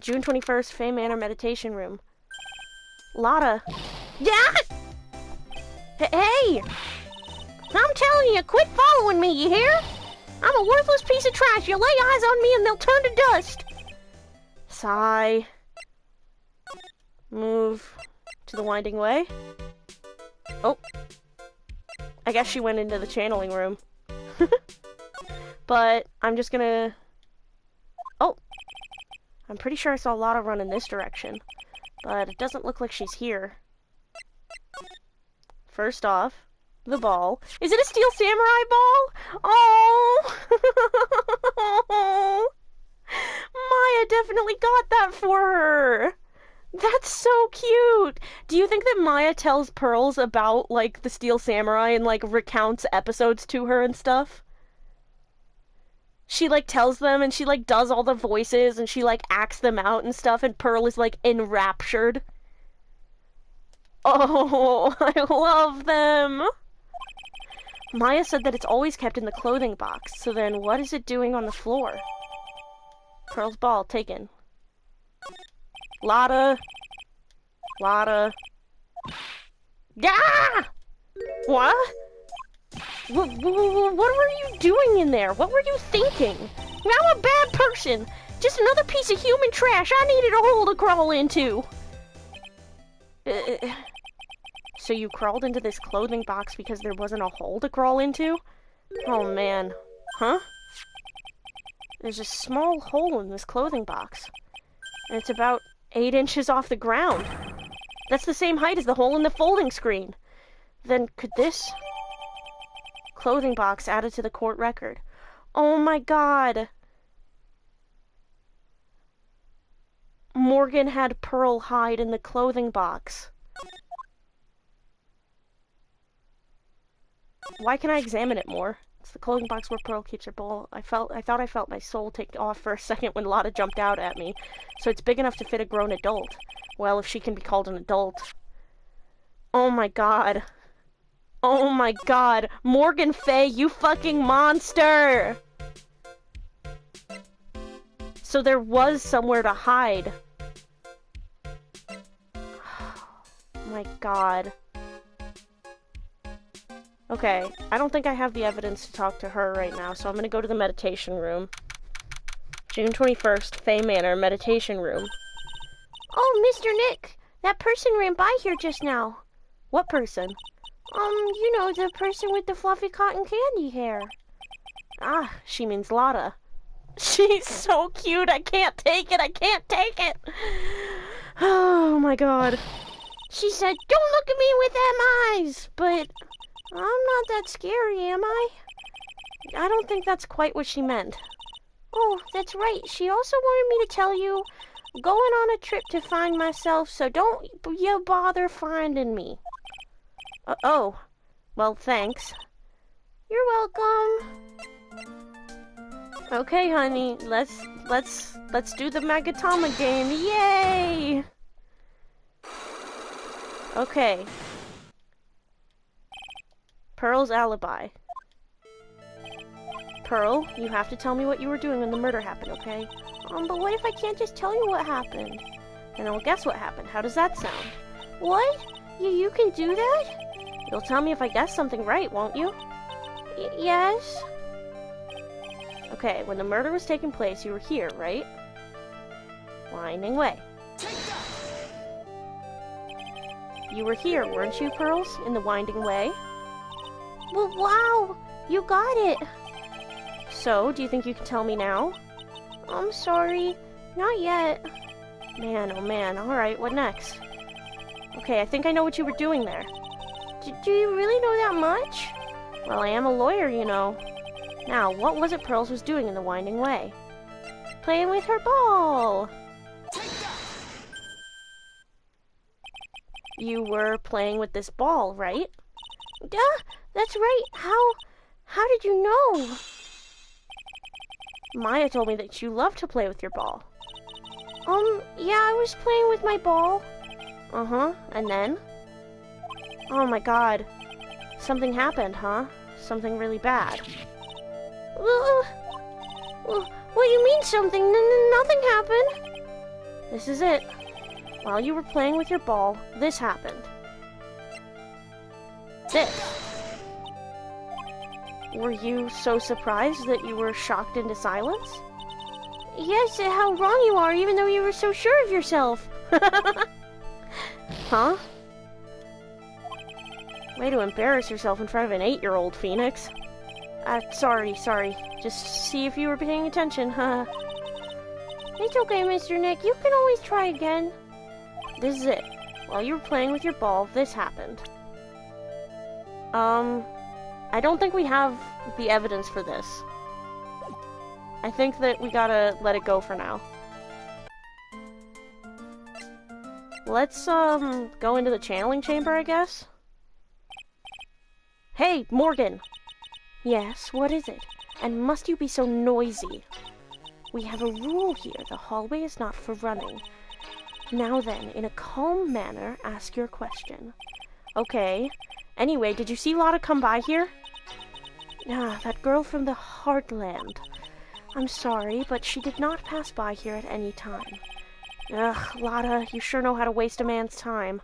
June 21st, Fey Manor Meditation Room. Lotta. Yeah! Hey! I'm telling you, quit following me, you hear? I'm a worthless piece of trash. You lay eyes on me and they'll turn to dust. Sigh. Move to the winding way. Oh. I guess she went into the channeling room. But I'm just gonna... Oh. I'm pretty sure I saw Lotta run in this direction. But it doesn't look like she's here. First off, the ball. Is it a Steel Samurai ball? Oh! Maya definitely got that for her! That's so cute! Do you think that Maya tells Pearls about, like, the Steel Samurai and, like, recounts episodes to her and stuff? She, like, tells them and she, like, does all the voices and she, like, acts them out and stuff and Pearl is, like, enraptured. Oh, I love them! Maya said that it's always kept in the clothing box, so then what is it doing on the floor? Pearl's ball, taken. Lotta. Lotta. Gah! What? What were you doing in there? What were you thinking? I'm a bad person. Just another piece of human trash I needed a hole to crawl into. So you crawled into this clothing box because there wasn't a hole to crawl into? Oh man. Huh? There's a small hole in this clothing box. And it's about 8 inches off the ground. That's the same height as the hole in the folding screen. Then could this clothing box added to the court record? Oh my god. Morgan had Pearl hide in the clothing box. Why can I examine it more? It's the clothing box where Pearl keeps her ball. I thought I felt my soul take off for a second when Lotta jumped out at me. So it's big enough to fit a grown adult. Well, if she can be called an adult. Oh my god. Oh my god. Morgan Fay, you fucking monster! So there was somewhere to hide. Oh my god. Okay, I don't think I have the evidence to talk to her right now, so I'm gonna go to the meditation room. June 21st, Fey Manor, meditation room. Oh, Mr. Nick, that person ran by here just now. What person? You know, the person with the fluffy cotton candy hair. Ah, she means Lotta. She's so cute, I can't take it, I can't take it! Oh my god. She said, "Don't look at me with them eyes," but I'm not that scary, am I? I don't think that's quite what she meant. Oh, that's right. She also wanted me to tell you, going on a trip to find myself, so don't you bother finding me. Oh. Well, thanks. You're welcome. Okay, honey. Let's do the Magatama game. Yay! Okay. Pearl's alibi. Pearl, you have to tell me what you were doing when the murder happened, okay? But what if I can't just tell you what happened? Then I'll guess what happened. How does that sound? What? You can do that? You'll tell me if I guess something right, won't you? Yes. Okay, when the murder was taking place, you were here, right? Winding way. You were here, weren't you, Pearls? In the winding way? Well, wow! You got it! So, do you think you can tell me now? I'm sorry. Not yet. Man, oh man. Alright, what next? Okay, I think I know what you were doing there. Do you really know that much? Well, I am a lawyer, you know. Now, what was it Pearls was doing in the winding way? Playing with her ball! You were playing with this ball, right? Duh! That's right. How did you know? Maya told me that you love to play with your ball. Yeah, I was playing with my ball. Uh-huh, and then? Oh my god. Something happened, huh? Something really bad. What do you mean something? Nothing happened. This is it. While you were playing with your ball, this happened. This. Were you so surprised that you were shocked into silence? Yes, how wrong you are, even though you were so sure of yourself. Huh? Way to embarrass yourself in front of an 8-year-old, Phoenix. Sorry. Just see if you were paying attention, huh? It's okay, Mr. Nick. You can always try again. This is it. While you were playing with your ball, this happened. I don't think we have the evidence for this. I think that we gotta let it go for now. Let's, go into the channeling chamber, I guess? Hey, Morgan! Yes, what is it? And must you be so noisy? We have a rule here. The hallway is not for running. Now then, in a calm manner, ask your question. Okay. Anyway, did you see Lotta come by here? Ah, that girl from the Heartland. I'm sorry, but she did not pass by here at any time. Ugh, Lotta, you sure know how to waste a man's time.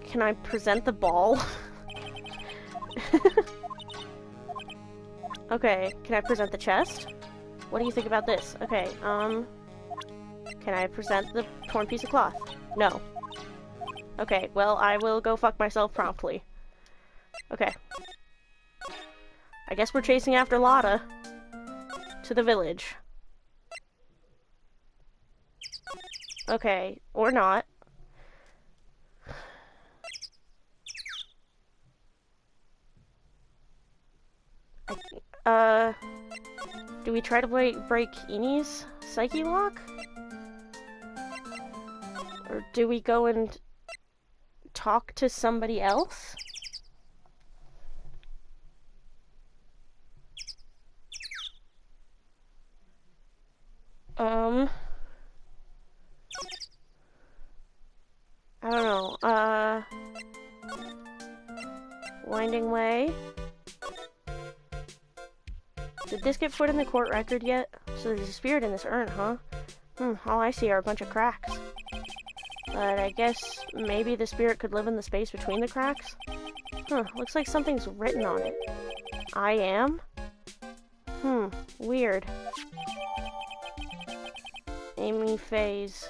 Can I present the ball? Okay, can I present the chest? What do you think about this? Okay, can I present the torn piece of cloth? No. Okay, well, I will go fuck myself promptly. Okay. I guess we're chasing after Lotta. To the village. Okay, or not. Do we try to break Ini's psyche lock? Or do we go and talk to somebody else? I don't know, winding way. Did this get put in the court record yet? So there's a spirit in this urn, huh? All I see are a bunch of cracks. But I guess maybe the spirit could live in the space between the cracks? Looks like something's written on it. I am? Weird. Amy Faze.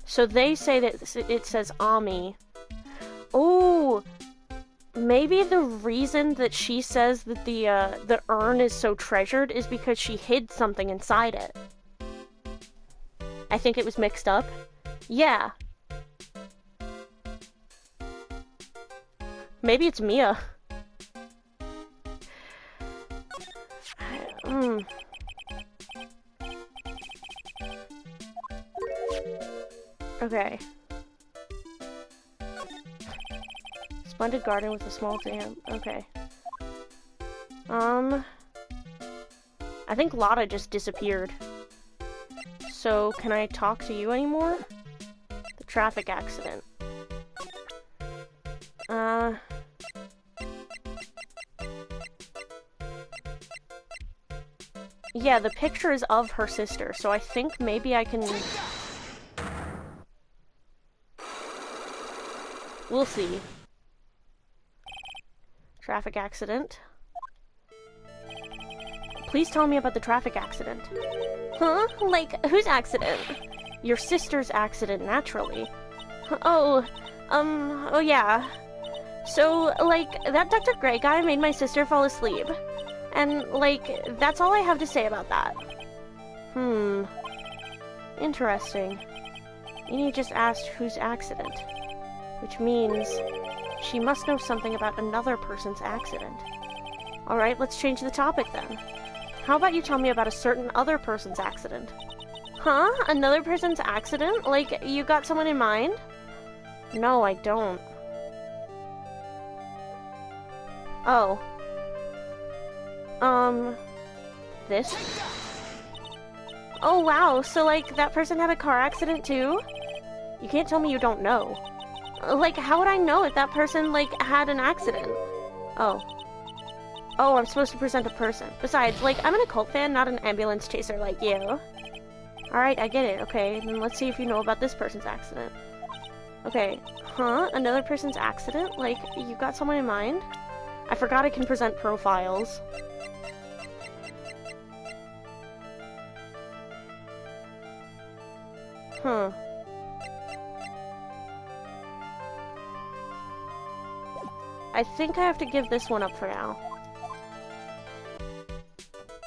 So they say that it says Ami. Oh, maybe the reason that she says that the urn is so treasured is because she hid something inside it. I think it was mixed up. Yeah. Maybe it's Mia. Okay. Splendid garden with a small dam. Okay. I think Lotta just disappeared. So, can I talk to you anymore? The traffic accident. Yeah, the picture is of her sister, so I think maybe I can... We'll see. Traffic accident. Please tell me about the traffic accident. Huh? Like, whose accident? Your sister's accident, naturally. Oh yeah. So, like, that Dr. Gray guy made my sister fall asleep. And, like, that's all I have to say about that. Interesting. Ini just asked whose accident. Which means she must know something about another person's accident. Alright, let's change the topic then. How about you tell me about a certain other person's accident? Huh? Another person's accident? Like, you got someone in mind? No, I don't. Oh. This? Oh wow, so like that person had a car accident too? You can't tell me you don't know. Like, how would I know if that person, like, had an accident? Oh. Oh, I'm supposed to present a person. Besides, like, I'm an occult fan, not an ambulance chaser like you. Alright, I get it. Okay, then let's see if you know about this person's accident. Okay. Huh? Another person's accident? Like, you got someone in mind? I forgot I can present profiles. Huh. I think I have to give this one up for now.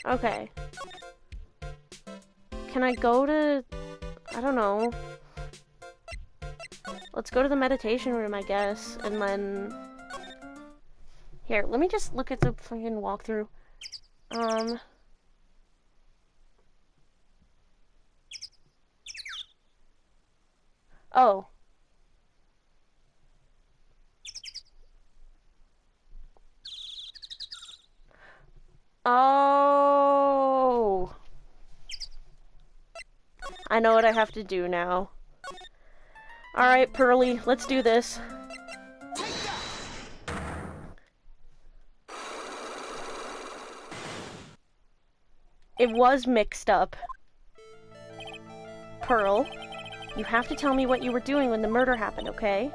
Okay. Can I go to... I don't know. Let's go to the meditation room, I guess, and then... Here, let me just look at the fucking walkthrough. Oh. Oh. I know what I have to do now. Alright, Pearly, let's do this. It was mixed up. Pearl, you have to tell me what you were doing when the murder happened, okay?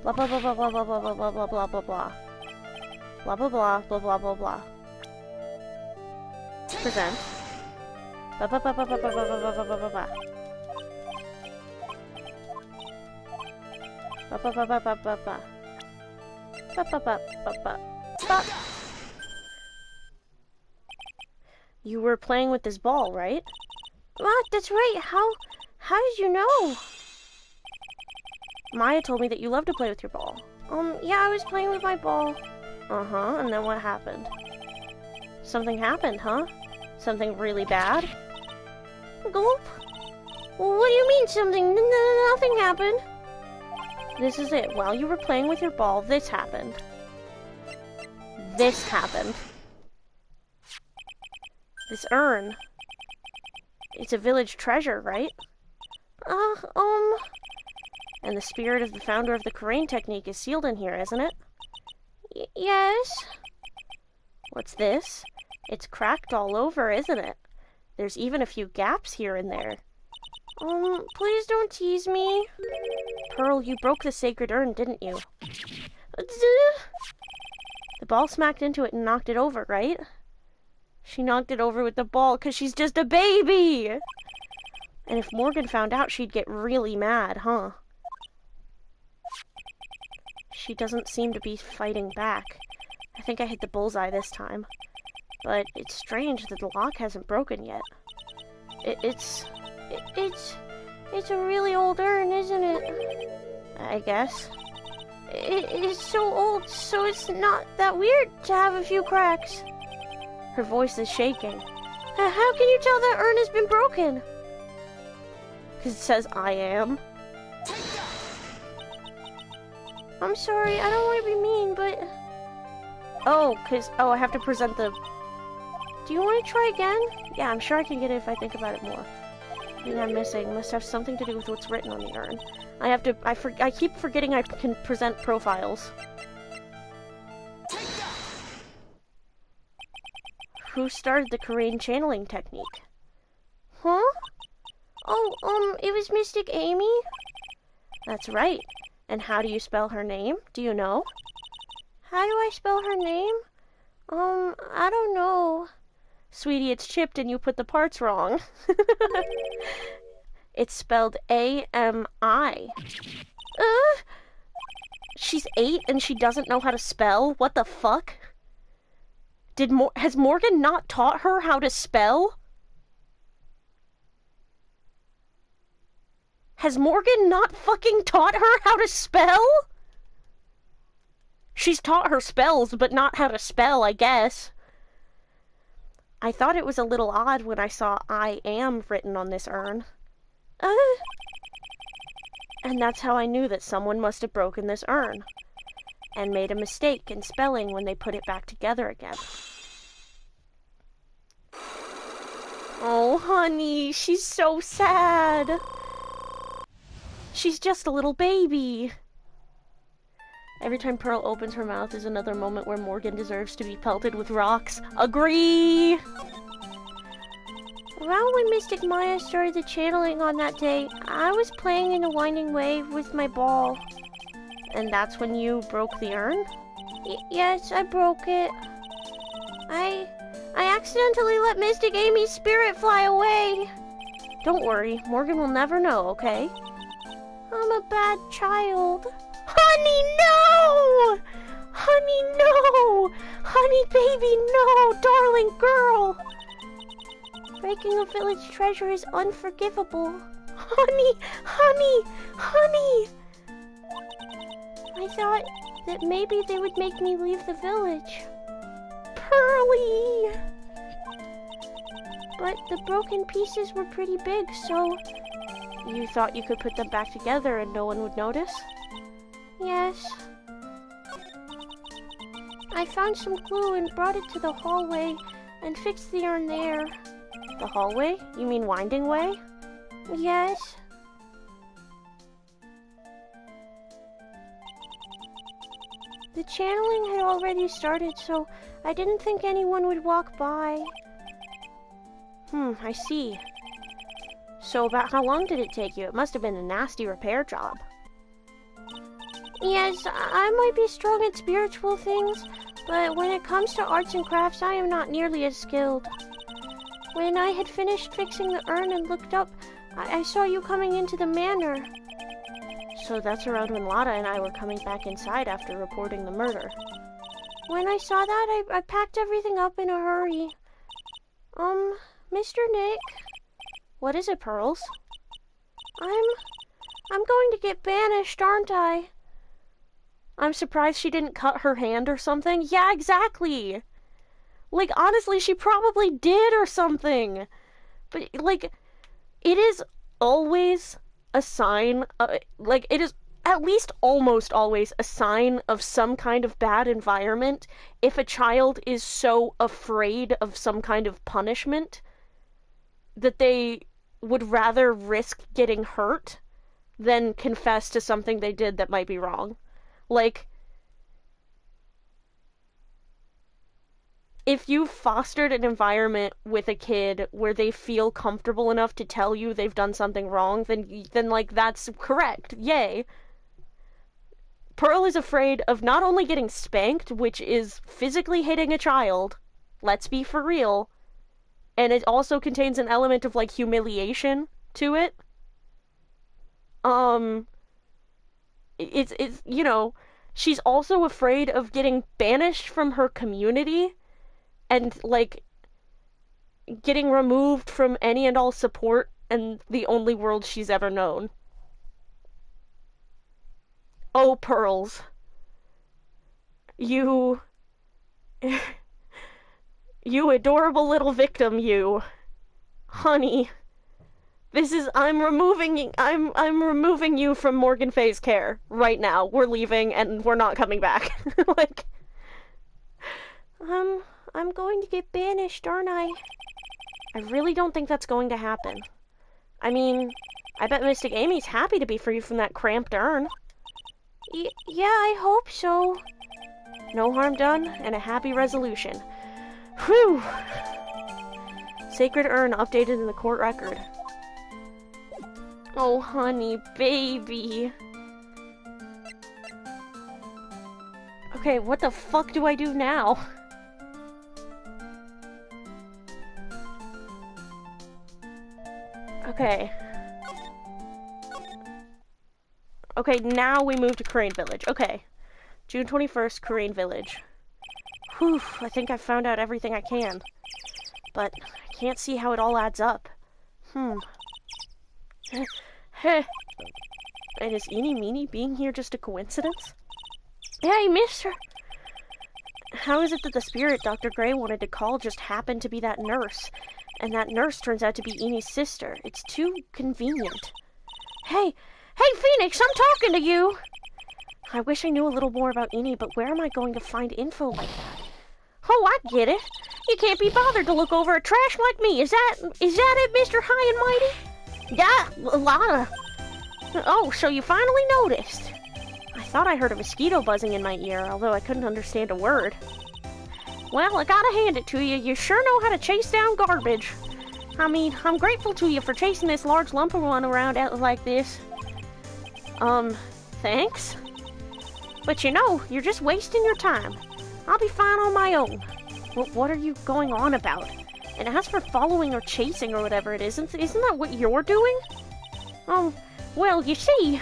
Blah blah blah blah blah blah blah blah blah blah blah blah blah. Blah blah blah blah blah blah blah. Present. Blah blah blah blah blah blah blah blah blah blah blah blah. Ba ba ba ba ba ba ba. Ba ba ba ba ba ba. You were playing with this ball, right? What? That's right. How did you know? Maya told me that you love to play with your ball. Yeah, I was playing with my ball. Uh-huh, and then what happened? Something happened, huh? Something really bad? Gulp? Well, what do you mean something? Nothing happened. This is it. While you were playing with your ball, this happened. This happened. This urn. It's a village treasure, right? And the spirit of the founder of the Karain technique is sealed in here, isn't it? Yes. What's this? It's cracked all over, isn't it? There's even a few gaps here and there. Please don't tease me. Pearl, you broke the sacred urn, didn't you? The ball smacked into it and knocked it over, right? She knocked it over with the ball because she's just a baby! And if Morgan found out, she'd get really mad, huh? She doesn't seem to be fighting back. I think I hit the bullseye this time. But it's strange that the lock hasn't broken yet. It's a really old urn, isn't it? I guess. It's so old, so it's not that weird to have a few cracks. Her voice is shaking. How can you tell that urn has been broken? Because it says, I am. I'm sorry, I don't want to be mean, but... Oh, I have to present the... Do you want to try again? Yeah, I'm sure I can get it if I think about it more. The thing I'm missing must have something to do with what's written on the urn. I keep forgetting I can present profiles. Who started the Karain channeling technique? Huh? Oh, it was Mystic Amy? That's right. And how do you spell her name? Do you know? How do I spell her name? I don't know. Sweetie, it's chipped and you put the parts wrong. It's spelled A-M-I. She's 8 and she doesn't know how to spell? What the fuck? Has Morgan not taught her how to spell? Has Morgan not fucking taught her how to spell? She's taught her spells, but not how to spell, I guess. I thought it was a little odd when I saw I am written on this urn. And that's how I knew that someone must have broken this urn. And made a mistake in spelling when they put it back together again. Oh, honey, she's so sad. She's just a little baby. Every time Pearl opens her mouth is another moment where Morgan deserves to be pelted with rocks. Agree! Around when Mystic Maya started the channeling on that day, I was playing in a winding wave with my ball. And that's when you broke the urn? Yes, I broke it. I accidentally let Mystic Amy's spirit fly away. Don't worry, Morgan will never know, okay? I'm a bad child. Honey, no! Honey, no! Honey, baby, no! Darling girl! Breaking a village treasure is unforgivable. Honey, honey, honey! I thought that maybe they would make me leave the village. Pearly! But the broken pieces were pretty big, so... You thought you could put them back together and no one would notice? Yes. I found some glue and brought it to the hallway and fixed the urn there. The hallway? You mean winding way? Yes. The channeling had already started, so I didn't think anyone would walk by. I see. So about how long did it take you? It must have been a nasty repair job. Yes, I might be strong at spiritual things, but when it comes to arts and crafts, I am not nearly as skilled. When I had finished fixing the urn and looked up, I saw you coming into the manor. So that's around when Lotta and I were coming back inside after reporting the murder. When I saw that, I packed everything up in a hurry. Mr. Nick? What is it, Pearls? I'm going to get banished, aren't I? I'm surprised she didn't cut her hand or something. Yeah, exactly. Like, honestly, she probably did or something. But, like, it is always a sign, like, it is at least almost always a sign of some kind of bad environment if a child is so afraid of some kind of punishment that they would rather risk getting hurt than confess to something they did that might be wrong. Like, if you fostered an environment with a kid where they feel comfortable enough to tell you they've done something wrong, then like, that's correct. Yay. Pearl is afraid of not only getting spanked, which is physically hitting a child, let's be for real, and it also contains an element of, like, humiliation to it. It's you know, she's also afraid of getting banished from her community and, like, getting removed from any and all support and the only world she's ever known. Oh, Pearls. You adorable little victim, you. Honey. I'm removing you from Morgan Fay's care right now. We're leaving and we're not coming back. Like, I'm going to get banished, aren't I? I really don't think that's going to happen. I mean, I bet Mystic Amy's happy to be free from that cramped urn. Yeah, I hope so. No harm done, and a happy resolution. Whew! Sacred urn updated in the court record. Oh, honey, baby. Okay, what the fuck do I do now? Okay. Okay, now we move to Crane Village. Okay. June 21st, Crane Village. Whew, I think I've found out everything I can. But I can't see how it all adds up. And is Eenie Meenie being here just a coincidence? Hey, mister! How is it that the spirit Dr. Gray wanted to call just happened to be that nurse? And that nurse turns out to be Enie's sister. It's too convenient. Hey, Phoenix, I'm talking to you! I wish I knew a little more about Eenie, but where am I going to find info like that? Oh, I get it. You can't be bothered to look over a trash like me. Is that it, Mr. High and Mighty? Yeah, Lotta. Oh, so you finally noticed. I thought I heard a mosquito buzzing in my ear, although I couldn't understand a word. Well, I gotta hand it to you. You sure know how to chase down garbage. I mean, I'm grateful to you for chasing this large lump of one around like this. Thanks? But you know, you're just wasting your time. I'll be fine on my own. What are you going on about? And as for following or chasing or whatever it is, isn't that what you're doing? Well, you see,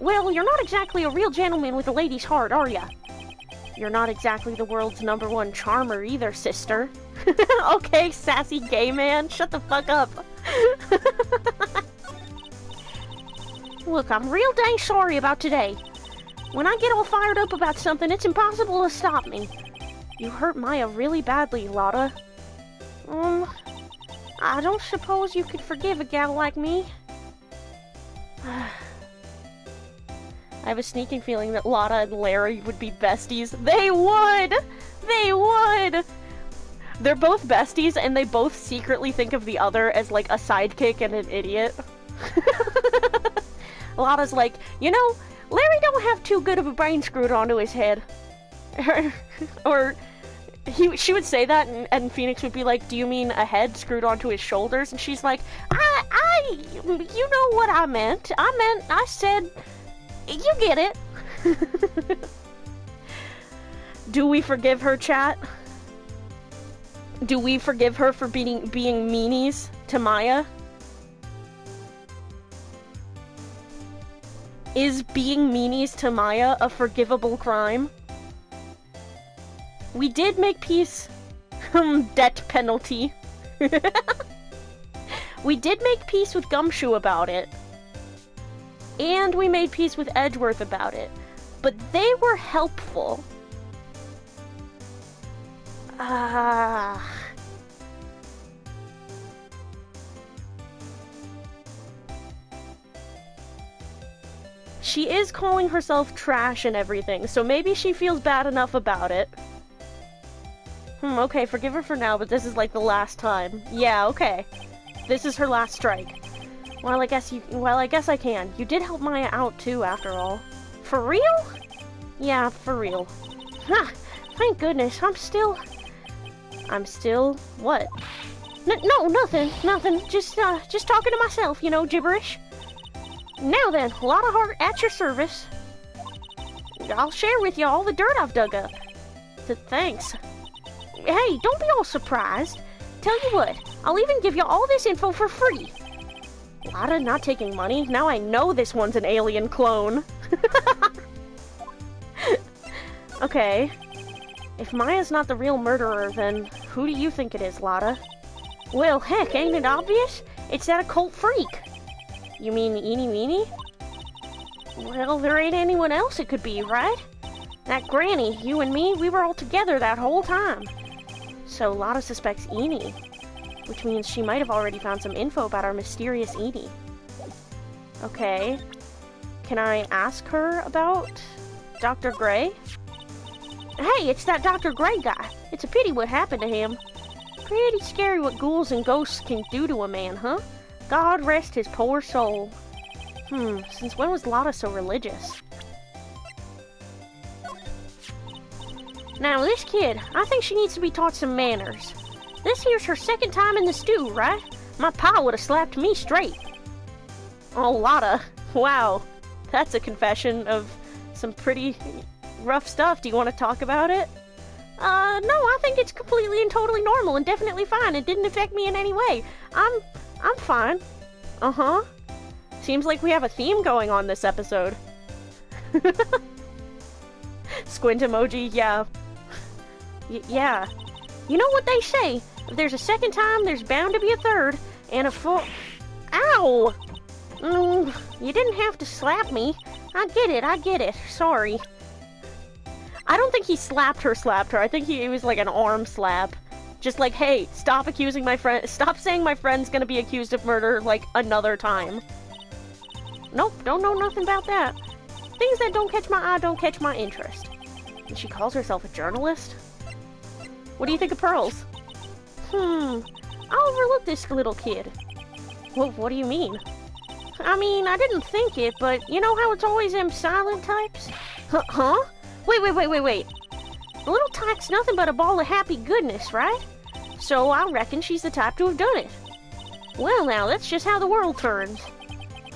you're not exactly a real gentleman with a lady's heart, are ya? You're not exactly the world's #1 charmer either, sister. Okay, sassy gay man, shut the fuck up. Look, I'm real dang sorry about today. When I get all fired up about something, it's impossible to stop me. You hurt Maya really badly, Lotta. I don't suppose you could forgive a gal like me. I have a sneaking feeling that Lotta and Larry would be besties. They would! They would! They're both besties, and they both secretly think of the other as, like, a sidekick and an idiot. Lotta's like, you know, Larry don't have too good of a brain screwed onto his head. Or she would say that, and Phoenix would be like, do you mean a head screwed onto his shoulders? And she's like, you know what I meant. I said, you get it. Do we forgive her, chat? Do we forgive her for being meanies to Maya? Is being meanies to Maya a forgivable crime? We did make peace. Debt penalty. We did make peace with Gumshoe about it. And we made peace with Edgeworth about it. But they were helpful. She is calling herself trash and everything, so maybe she feels bad enough about it. Okay, forgive her for now, but this is like the last time. Yeah, okay. This is her last strike. Well, I guess I can. You did help Maya out too, after all. For real? Yeah, for real. Ha! Thank goodness, I'm still... what? No, nothing. Just talking to myself, you know, gibberish. Now then, a lot of heart at your service. I'll share with you all the dirt I've dug up. Thanks. Hey, don't be all surprised. Tell you what, I'll even give you all this info for free. Lotta not taking money? Now I know this one's an alien clone. Okay. If Maya's not the real murderer, then who do you think it is, Lotta? Well, heck, ain't it obvious? It's that occult freak. You mean Eenie Meenie? Well, there ain't anyone else it could be, right? That granny, you and me, we were all together that whole time. So Lotta suspects Eenie, which means she might have already found some info about our mysterious Eenie. Okay. Can I ask her about Dr. Gray? Hey, it's that Dr. Gray guy. It's a pity what happened to him. Pretty scary what ghouls and ghosts can do to a man, huh? God rest his poor soul. Since when was Lotta so religious? Now, this kid, I think she needs to be taught some manners. This here's her second time in the stew, right? My pa would have slapped me straight. Oh, Lotta. Wow. That's a confession of some pretty rough stuff. Do you want to talk about it? No, I think it's completely and totally normal and definitely fine. It didn't affect me in any way. I'm fine. Uh-huh. Seems like we have a theme going on this episode. Squint emoji, yeah. Yeah. You know what they say? If there's a second time, there's bound to be a third. And a fourth... Ow! You didn't have to slap me. I get it. Sorry. I don't think he slapped her. I think it was like an arm slap. Just like, hey, stop accusing my friend. Stop saying my friend's gonna be accused of murder, like, another time. Nope, don't know nothing about that. Things that don't catch my eye don't catch my interest. And she calls herself a journalist? What do you think of pearls? I overlooked this little kid. Well, what do you mean? I mean, I didn't think it, but you know how it's always them silent types? Huh? Wait. The little tyke's nothing but a ball of happy goodness, right? So I reckon she's the type to have done it. Well now, that's just how the world turns.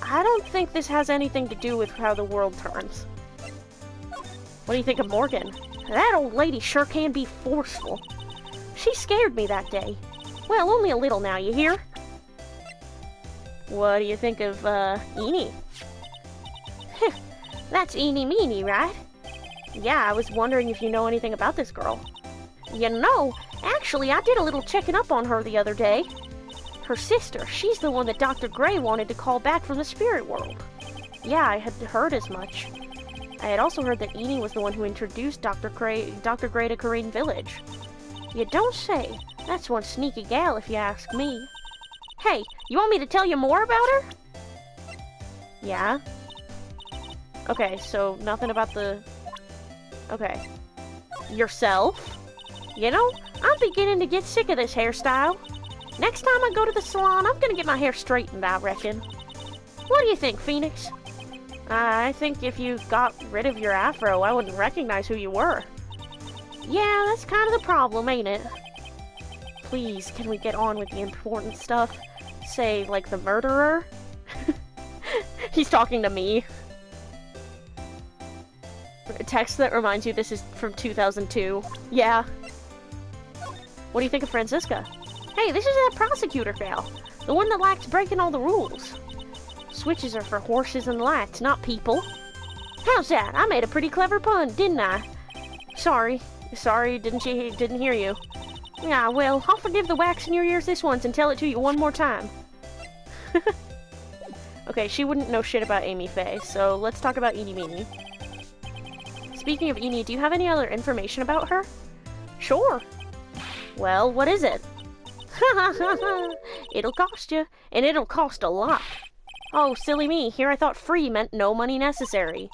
I don't think this has anything to do with how the world turns. What do you think of Morgan? That old lady sure can be forceful. She scared me that day. Well, only a little now, you hear? What do you think of, Eenie? That's Eenie Meenie, right? Yeah, I was wondering if you know anything about this girl. You know, actually, I did a little checking up on her the other day. Her sister, she's the one that Dr. Gray wanted to call back from the spirit world. Yeah, I had heard as much. I had also heard that Eenie was the one who introduced Dr. Gray to Corrine Village. You don't say. That's one sneaky gal, if you ask me. Hey, you want me to tell you more about her? Yeah? Okay, so nothing about the... Okay. Yourself? You know, I'm beginning to get sick of this hairstyle. Next time I go to the salon, I'm gonna get my hair straightened, I reckon. What do you think, Phoenix? I think if you got rid of your afro, I wouldn't recognize who you were. Yeah, that's kind of the problem, ain't it? Please, can we get on with the important stuff? Say, like the murderer? He's talking to me. A text that reminds you this is from 2002. Yeah. What do you think of Francisca? Hey, this is that prosecutor gal. The one that likes breaking all the rules. Switches are for horses and lights, not people. How's that? I made a pretty clever pun, didn't I? Sorry, didn't hear you. Yeah, well, I'll forgive the wax in your ears this once and tell it to you one more time. Okay, she wouldn't know shit about Amy Faye, so let's talk about Eenie Meenie. Speaking of Eenie, do you have any other information about her? Sure. Well, what is it? It'll cost you, and it'll cost a lot. Oh, silly me, here I thought free meant no money necessary.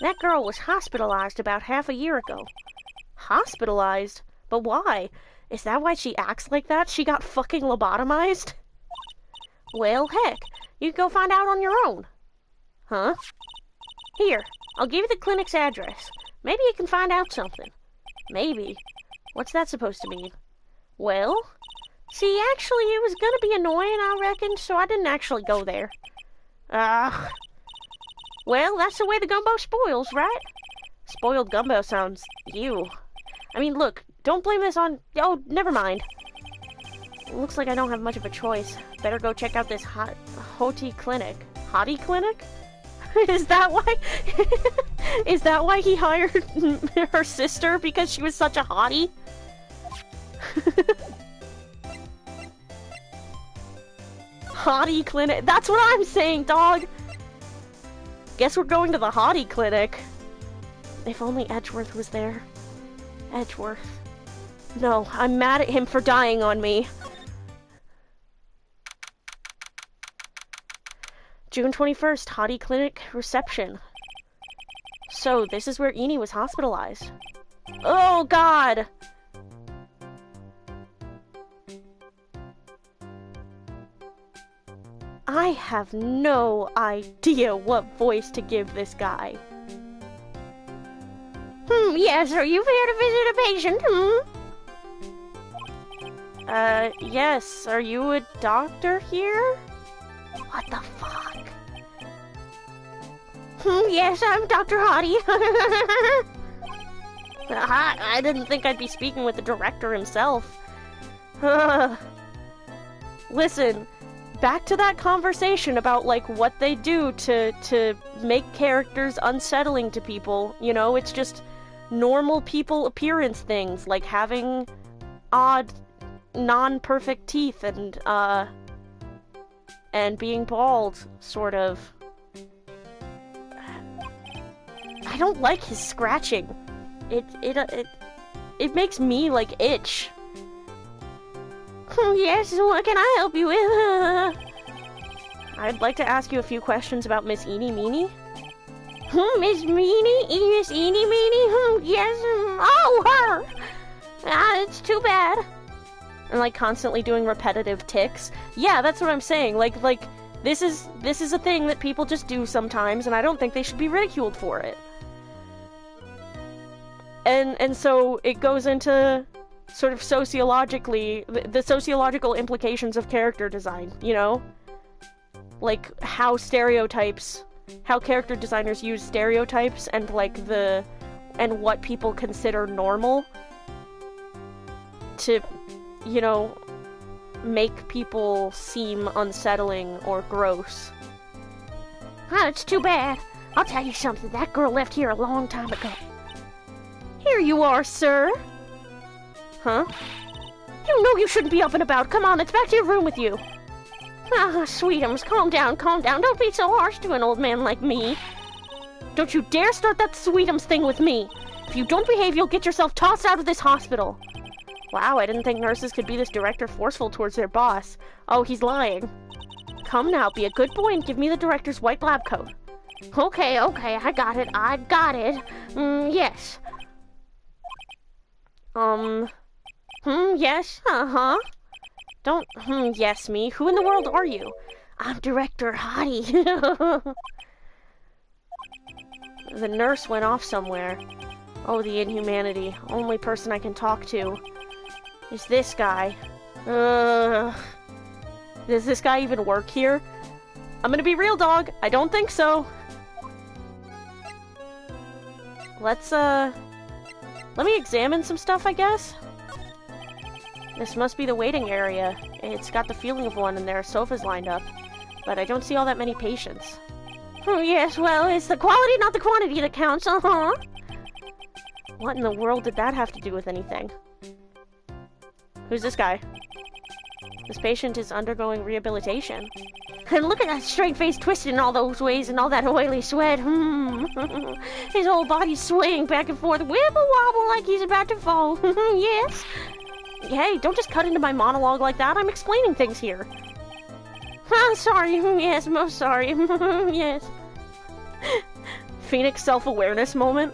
That girl was hospitalized about half a year ago. Hospitalized? But why? Is that why she acts like that? She got fucking lobotomized? Well, heck, you can go find out on your own. Huh? Here, I'll give you the clinic's address. Maybe you can find out something. Maybe. What's that supposed to mean? Well, see, actually, it was gonna be annoying, I reckon, so I didn't actually go there. Well, that's the way the gumbo spoils, right? Spoiled gumbo sounds... ew. I mean, look, don't blame this on... Oh, never mind. Looks like I don't have much of a choice. Better go check out this hottie clinic. Hottie clinic? Is that why... Is that why he hired her sister? Because she was such a hottie? Hottie clinic. That's what I'm saying, dog. Guess we're going to the hottie clinic. If only Edgeworth was there. Edgeworth. No, I'm mad at him for dying on me. June 21st, hottie clinic reception. So, this is where Eenie was hospitalized. Oh, God! I have no idea what voice to give this guy. Yes, are you here to visit a patient, yes. Are you a doctor here? What the fuck? Yes, I'm Dr. Hottie. I didn't think I'd be speaking with the director himself. Listen, back to that conversation about, like, what they do to make characters unsettling to people. You know, it's just normal people appearance things, like having odd, non-perfect teeth and being bald, sort of. I don't like his scratching. It makes me, like, itch. Yes, what can I help you with? I'd like to ask you a few questions about Miss Eenie Meenie. Miss Meenie? Miss Eenie Meenie? Yes, oh, her! It's too bad. and like constantly doing repetitive ticks. Yeah, that's what I'm saying. Like this is a thing that people just do sometimes, and I don't think they should be ridiculed for it. And so it goes into sort of sociologically, the sociological implications of character design, you know? Like how character designers use stereotypes and like and what people consider normal to, you know, make people seem unsettling or gross. Huh, it's too bad. I'll tell you something, that girl left here a long time ago. Here you are, sir. Huh? You know you shouldn't be up and about. Come on, let's back to your room with you. Ah, Sweetums, calm down, calm down. Don't be so harsh to an old man like me. Don't you dare start that Sweetums thing with me. If you don't behave, you'll get yourself tossed out of this hospital. Wow, I didn't think nurses could be this direct or forceful towards their boss. Oh, he's lying. Come now, be a good boy and give me the director's white lab coat. Okay, I got it. Yes. Yes, Don't, yes me. Who in the world are you? I'm Director Hottie. The nurse went off somewhere. Oh, the inhumanity. Only person I can talk to is this guy. Does this guy even work here? I'm gonna be real, dog. I don't think so. Let me examine some stuff, I guess. This must be the waiting area. It's got the feeling of one, and there are sofas lined up. But I don't see all that many patients. Oh, yes, well, it's the quality, not the quantity that counts, What in the world did that have to do with anything? Who's this guy? This patient is undergoing rehabilitation. And look at that straight face twisted in all those ways and all that oily sweat. His whole body's swaying back and forth, wibble-wobble like he's about to fall. Yes. Hey, don't just cut into my monologue like that. I'm explaining things here. I'm sorry. Yes, most sorry. Yes. Phoenix self-awareness moment.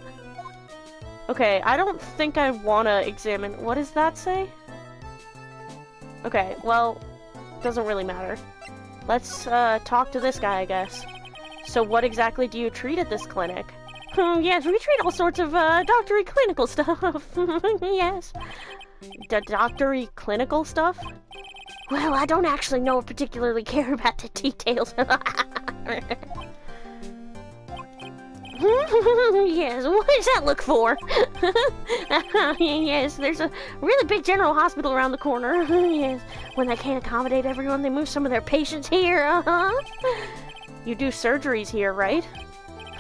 Okay, I don't think I wanna examine... What does that say? Okay, well, doesn't really matter. Let's, talk to this guy, I guess. So what exactly do you treat at this clinic? Yes, we treat all sorts of, doctory clinical stuff. Yes. Doctory clinical stuff? Well, I don't actually know or particularly care about the details. Yes, what does that look for? Yes, there's a really big general hospital around the corner. Yes, when they can't accommodate everyone, they move some of their patients here. You do surgeries here, right?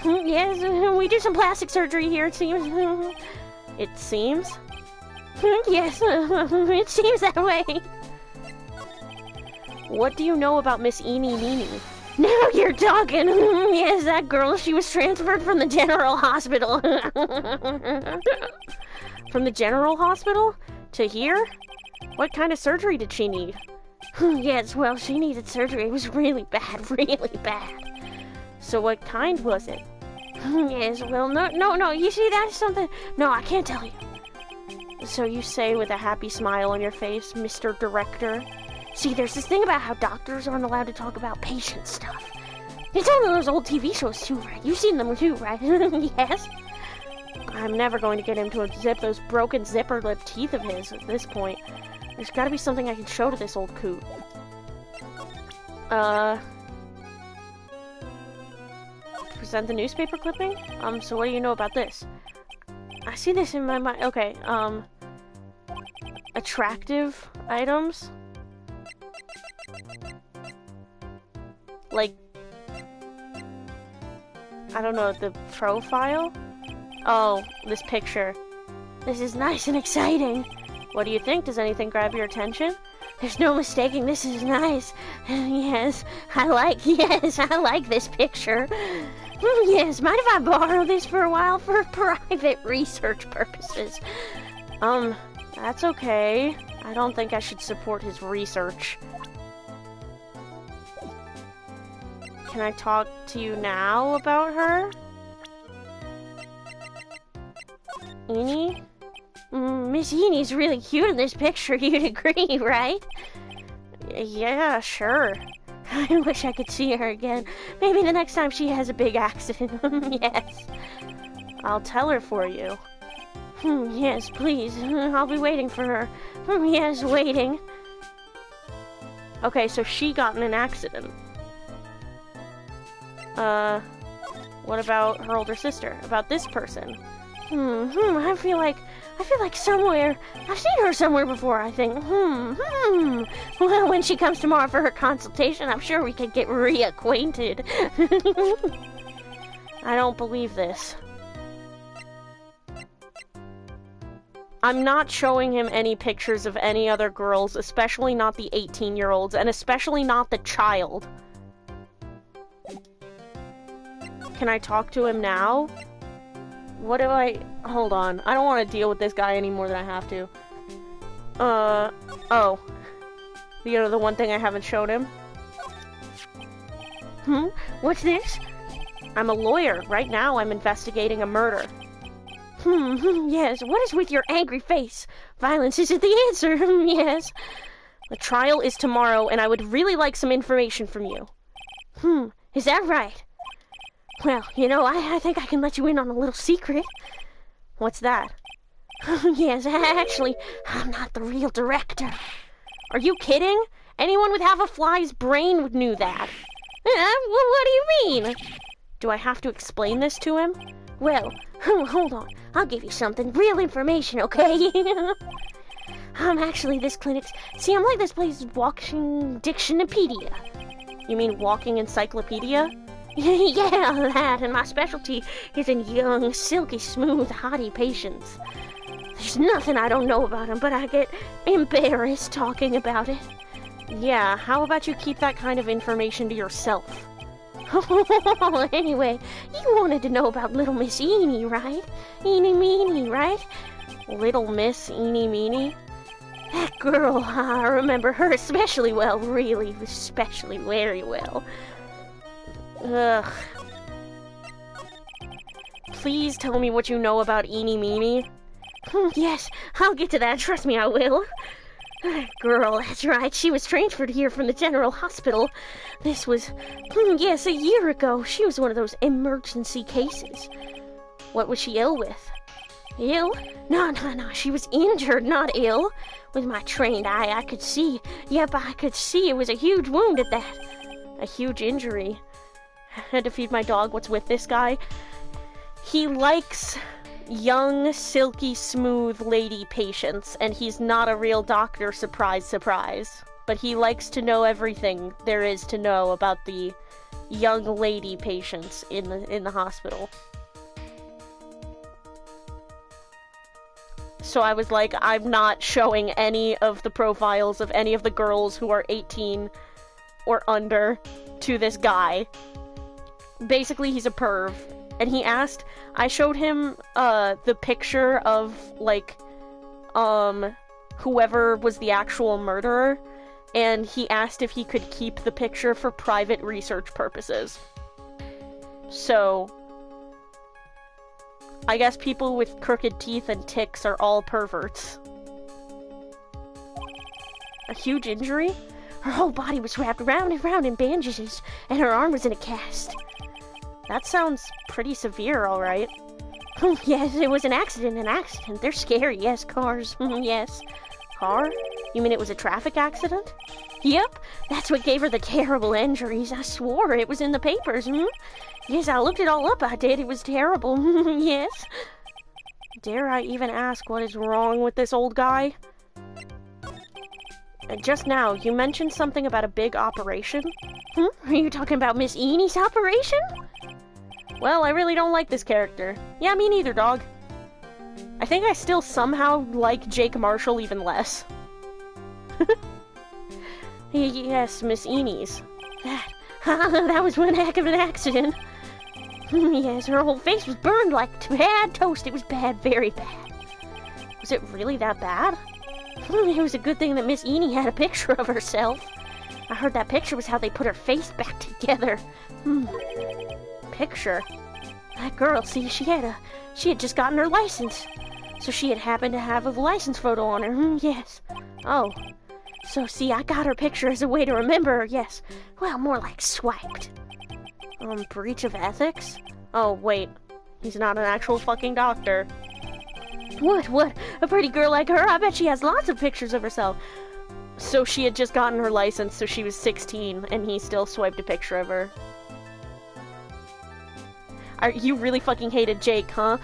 Yes, we do some plastic surgery here, it seems. It seems? Yes, it seems that way. What do you know about Miss Eenie Meenie? Now you're talking! Yes, that girl, she was transferred from the general hospital. From the general hospital? To here? What kind of surgery did she need? Yes, well, she needed surgery. It was really bad, really bad. So what kind was it? Yes, well, no, you see, that's something... No, I can't tell you. So you say with a happy smile on your face, Mr. Director? See, there's this thing about how doctors aren't allowed to talk about patient stuff. It's on those old TV shows too, right? You've seen them too, right? Yes? I'm never going to get him to unzip those broken zipper lip teeth of his at this point. There's gotta be something I can show to this old coot. Present the newspaper clipping? So what do you know about this? I see this in my mind. Okay, attractive items? Like, I don't know, the profile? Oh, this picture. This is nice and exciting. What do you think? Does anything grab your attention? There's no mistaking this is nice. Yes, I like this picture. Yes, mind if I borrow this for a while for private research purposes? That's okay. I don't think I should support his research. Can I talk to you now about her? Eenie? Miss Enie's really cute in this picture, you'd agree, right? Yeah, sure. I wish I could see her again. Maybe the next time she has a big accident. Yes. I'll tell her for you. Yes, please. I'll be waiting for her. Yes, waiting. Okay, so she got in an accident. What about her older sister? About this person? I feel like somewhere I've seen her somewhere before, I think. Well, when she comes tomorrow for her consultation, I'm sure we can get reacquainted. I don't believe this. I'm not showing him any pictures of any other girls, especially not the 18-year-olds, and especially not the child. Can I talk to him now? What do I... Hold on. I don't want to deal with this guy any more than I have to. Oh. You know, the one thing I haven't shown him? What's this? I'm a lawyer. Right now, I'm investigating a murder. Yes. What is with your angry face? Violence isn't the answer. Yes. The trial is tomorrow, and I would really like some information from you. Is that right? Well, you know, I think I can let you in on a little secret. What's that? Yes, actually, I'm not the real director. Are you kidding? Anyone with half a fly's brain would knew that. What do you mean? Do I have to explain this to him? Well, hold on. I'll give you something. Real information, okay? I'm actually this clinic's... See, I'm like this place's walking dictionopedia. You mean walking encyclopedia? Yeah, that, and my specialty is in young, silky smooth, haughty patients. There's nothing I don't know about them, but I get embarrassed talking about it. Yeah, how about you keep that kind of information to yourself? Anyway, you wanted to know about Little Miss Eenie, right? Eenie Meenie, right? Little Miss Eenie Meenie? That girl, I remember her especially well, really, especially very well. Ugh. Please tell me what you know about Eenie Meenie. Yes, I'll get to that, trust me I will. Girl, that's right, she was transferred here from the general hospital. This was, yes, a year ago. She was one of those emergency cases. What was she ill with? Ill? No, she was injured, not ill. With my trained eye, I could see. Yep, I could see it was a huge wound at that. A huge injury. I had to feed my dog. What's with this guy? He likes young, silky, smooth lady patients, and he's not a real doctor, surprise, surprise. But he likes to know everything there is to know about the young lady patients in the hospital. So I was like, I'm not showing any of the profiles of any of the girls who are 18 or under to this guy. Basically, he's a perv. And he asked, I showed him, the picture of, like, whoever was the actual murderer, and he asked if he could keep the picture for private research purposes. So, I guess people with crooked teeth and tics are all perverts. A huge injury? Her whole body was wrapped round and round in bandages, and her arm was in a cast. That sounds pretty severe, alright. Yes, it was an accident, They're scary, yes, cars, yes. Car? You mean it was a traffic accident? Yep, that's what gave her the terrible injuries. I swore it was in the papers, Yes, I looked it all up, I did. It was terrible, yes. Dare I even ask what is wrong with this old guy? Just now, you mentioned something about a big operation? Are you talking about Miss Enie's operation? Well, I really don't like this character. Yeah, me neither, dog. I think I still somehow like Jake Marshall even less. Yes, Miss Enie's. That was one heck of an accident. Yes, her whole face was burned like bad toast. It was bad, very bad. Was it really that bad? It was a good thing that Miss Eenie had a picture of herself. I heard that picture was how they put her face back together. Picture? That girl, see, she had just gotten her license. So she had happened to have a license photo on her. Yes. Oh. So, see, I got her picture as a way to remember her, yes. Well, more like swiped. Breach of ethics? Oh, wait. He's not an actual fucking doctor. What? A pretty girl like her? I bet she has lots of pictures of herself. So she had just gotten her license, so she was 16, and he still swiped a picture of her. You really fucking hated Jake, huh?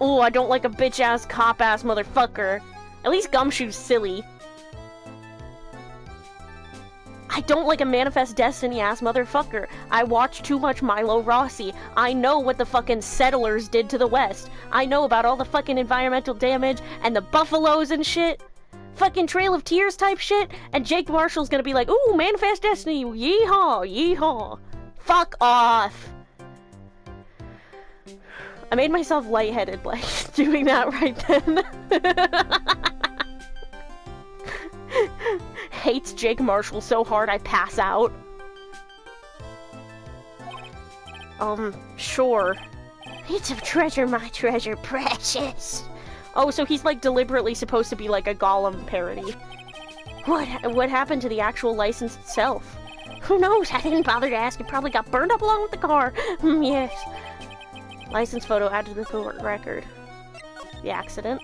Oh, I don't like a bitch-ass, cop-ass motherfucker. At least Gumshoe's silly. I don't like a Manifest Destiny-ass motherfucker. I watch too much Milo Rossi. I know what the fucking settlers did to the West. I know about all the fucking environmental damage and the buffaloes and shit. Fucking Trail of Tears type shit. And Jake Marshall's gonna be like, ooh, Manifest Destiny, yeehaw, yeehaw. Fuck off. I made myself lightheaded, like, doing that right then. Hates Jake Marshall so hard I pass out. Sure. It's a treasure, my treasure, precious. Oh, so he's, like, deliberately supposed to be, like, a Gollum parody. What happened to the actual license itself? Who knows? I didn't bother to ask. It probably got burned up along with the car. Yes. License photo added to the court record. The accident.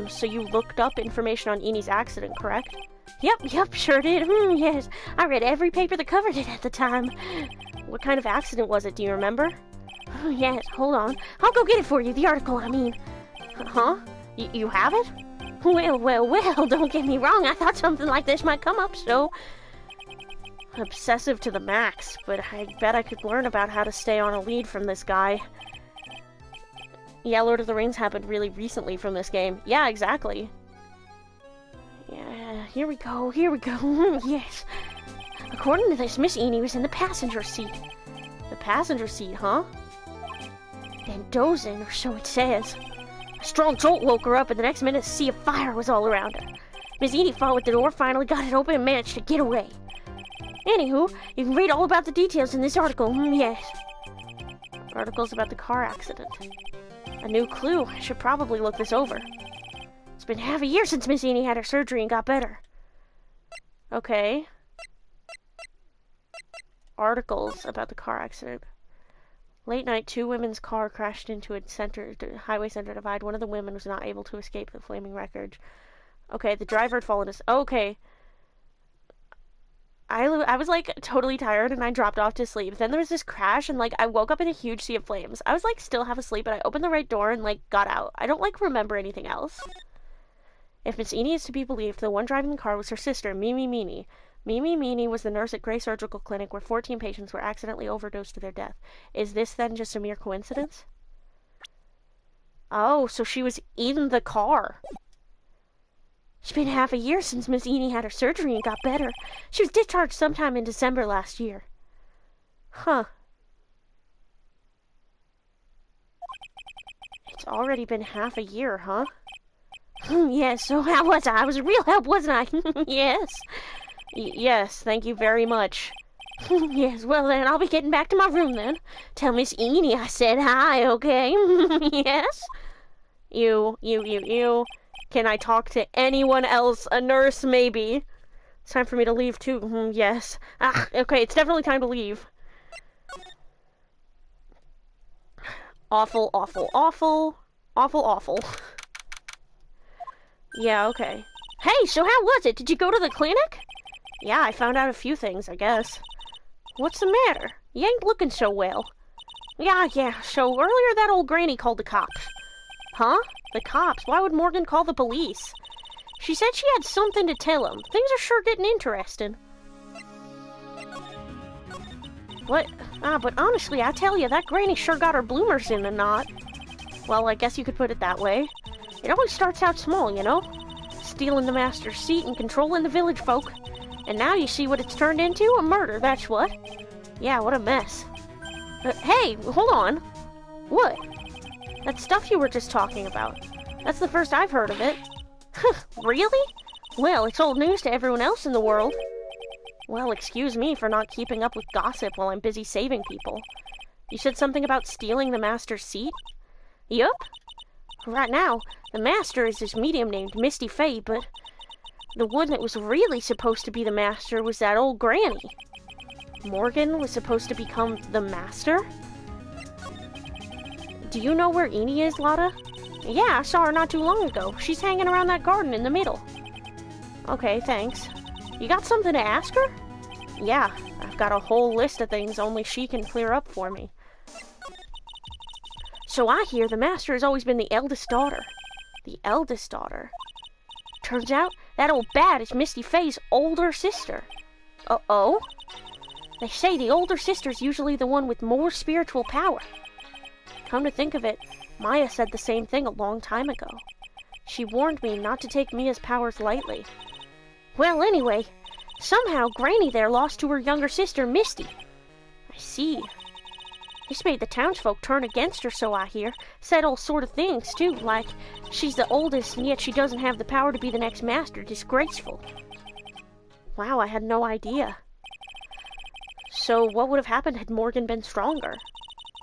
So you looked up information on Enie's accident, correct? Yep, sure did. Yes. I read every paper that covered it at the time. What kind of accident was it? Do you remember? Yes, hold on. I'll go get it for you, the article, I mean. Huh? You have it? Well, don't get me wrong. I thought something like this might come up, so... Obsessive to the max, but I bet I could learn about how to stay on a lead from this guy. Yeah, Lord of the Rings happened really recently from this game. Yeah, exactly. Yeah, here we go. Yes. According to this, Miss Enie was in the passenger seat. The passenger seat, huh? Then dozing, or so it says. A strong jolt woke her up, and the next minute a sea of fire was all around her. Miss Enie fought with the door, finally got it open, and managed to get away. Anywho, you can read all about the details in this article. Yes. Articles about the car accident. A new clue. I should probably look this over. It's been half a year since Miss Enie had her surgery and got better. Okay. Articles about the car accident. Late night, 2 women's car crashed into a highway center divide. One of the women was not able to escape the flaming wreckage. Okay, the driver had fallen asleep. Okay. I was, like, totally tired, and I dropped off to sleep. Then there was this crash, and, like, I woke up in a huge sea of flames. I was, like, still half asleep, but I opened the right door and, like, got out. I don't, like, remember anything else. If Miss Enie is to be believed, the one driving the car was her sister, Mimi Meanie. Mimi Meanie was the nurse at Gray Surgical Clinic where 14 patients were accidentally overdosed to their death. Is this, then, just a mere coincidence? Oh, so she was in the car. It's been half a year since Miss Enie had her surgery and got better. She was discharged sometime in December last year. Huh. It's already been half a year, huh? Yes, so how was I? I was a real help, wasn't I? Yes. Yes, thank you very much. Yes, well then, I'll be getting back to my room then. Tell Miss Enie I said hi, okay? Yes? You. Can I talk to anyone else? A nurse, maybe? It's time for me to leave, too. Yes. Okay, it's definitely time to leave. Awful. Yeah, okay. Hey, so how was it? Did you go to the clinic? Yeah, I found out a few things, I guess. What's the matter? You ain't looking so well. Yeah, so earlier that old granny called the cops. Huh? The cops? Why would Morgan call the police? She said she had something to tell him. Things are sure getting interesting. What? But honestly, I tell you, that granny sure got her bloomers in a knot. Well, I guess you could put it that way. It always starts out small, you know? Stealing the master's seat and controlling the village folk. And now you see what it's turned into? A murder, that's what. Yeah, what a mess. Hey, hold on. What? That stuff you were just talking about. That's the first I've heard of it. Really? Well, it's old news to everyone else in the world. Well, excuse me for not keeping up with gossip while I'm busy saving people. You said something about stealing the master's seat? Yup. Right now, the master is this medium named Misty Faye, but the one that was really supposed to be the master was that old granny. Morgan was supposed to become the master? Do you know where Eni is, Lotta? Yeah, I saw her not too long ago. She's hanging around that garden in the middle. Okay, thanks. You got something to ask her? Yeah, I've got a whole list of things only she can clear up for me. So I hear the master has always been the eldest daughter. The eldest daughter? Turns out that old bat is Misty Faye's older sister. Uh-oh? They say the older sister's usually the one with more spiritual power. Come to think of it, Maya said the same thing a long time ago. She warned me not to take Mia's powers lightly. Well, anyway, somehow Granny there lost to her younger sister, Misty. I see. This made the townsfolk turn against her, so I hear. Said all sort of things, too, like she's the oldest and yet she doesn't have the power to be the next master. Disgraceful. Wow, I had no idea. So what would have happened had Morgan been stronger?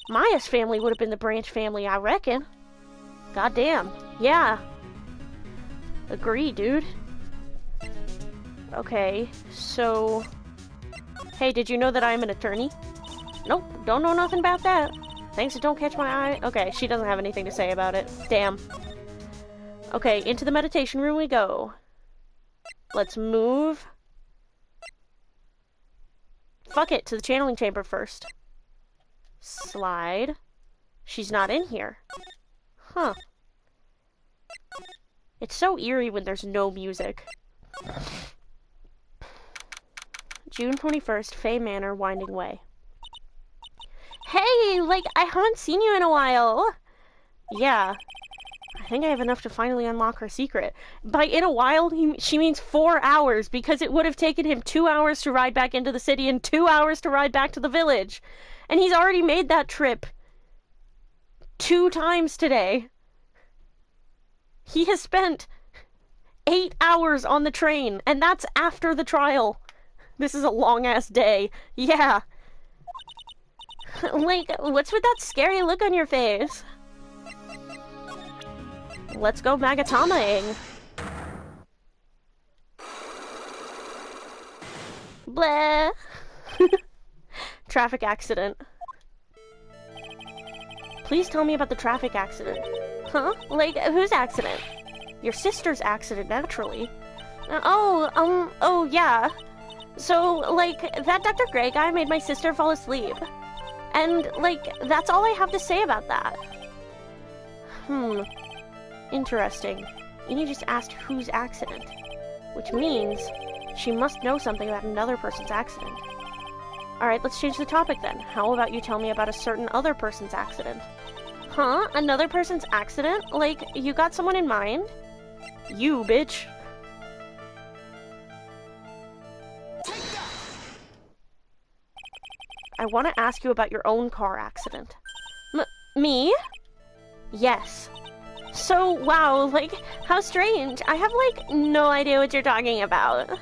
Maya's family would have been the branch family, I reckon. Goddamn. Yeah. Agree, dude. Okay, so... Hey, did you know that I'm an attorney? Nope, don't know nothing about that. Things that don't catch my eye. Okay, she doesn't have anything to say about it. Damn. Okay, into the meditation room we go. Let's move. Fuck it, to the channeling chamber first. Slide. She's not in here. Huh. It's so eerie when there's no music. June 21st, Faye Manor, Winding Way. Hey, like, I haven't seen you in a while. Yeah. I think I have enough to finally unlock her secret. By in a while, she means 4 hours, because it would have taken him 2 hours to ride back into the city and 2 hours to ride back to the village. And he's already made that trip 2 times today. He has spent 8 hours on the train, and that's after the trial. This is a long-ass day. Yeah. Like, what's with that scary look on your face? Let's go Magatama-ing. Blah. Traffic accident. Please tell me about the traffic accident. Huh? Like, whose accident? Your sister's accident, naturally. Oh, yeah. So, like, that Dr. Gray guy made my sister fall asleep. And, like, that's all I have to say about that. Interesting. Eni just asked whose accident. Which means she must know something about another person's accident. Alright, let's change the topic then. How about you tell me about a certain other person's accident? Huh? Another person's accident? Like, you got someone in mind? You, bitch. I want to ask you about your own car accident. Me? Yes. So, wow, like, how strange. I have, like, no idea what you're talking about.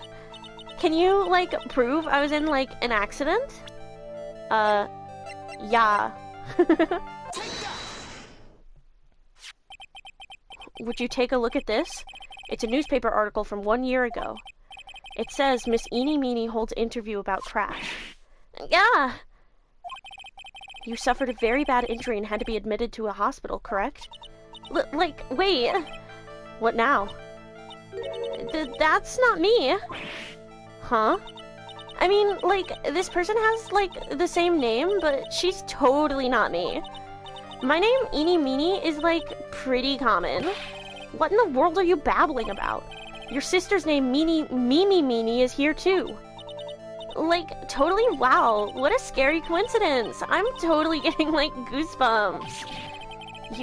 Can you, like, prove I was in, like, an accident? Yeah. Would you take a look at this? It's a newspaper article from 1 year ago. It says Miss Eenie Meenie holds interview about crash. Yeah. You suffered a very bad injury and had to be admitted to a hospital, correct? Like, wait. What now? That's not me. Huh? I mean, like, this person has, like, the same name, but she's totally not me. My name, Eenie Meenie, is, like, pretty common. What in the world are you babbling about? Your sister's name, Mimi Meenie, is here, too. Like, totally, wow, what a scary coincidence. I'm totally getting, like, goosebumps.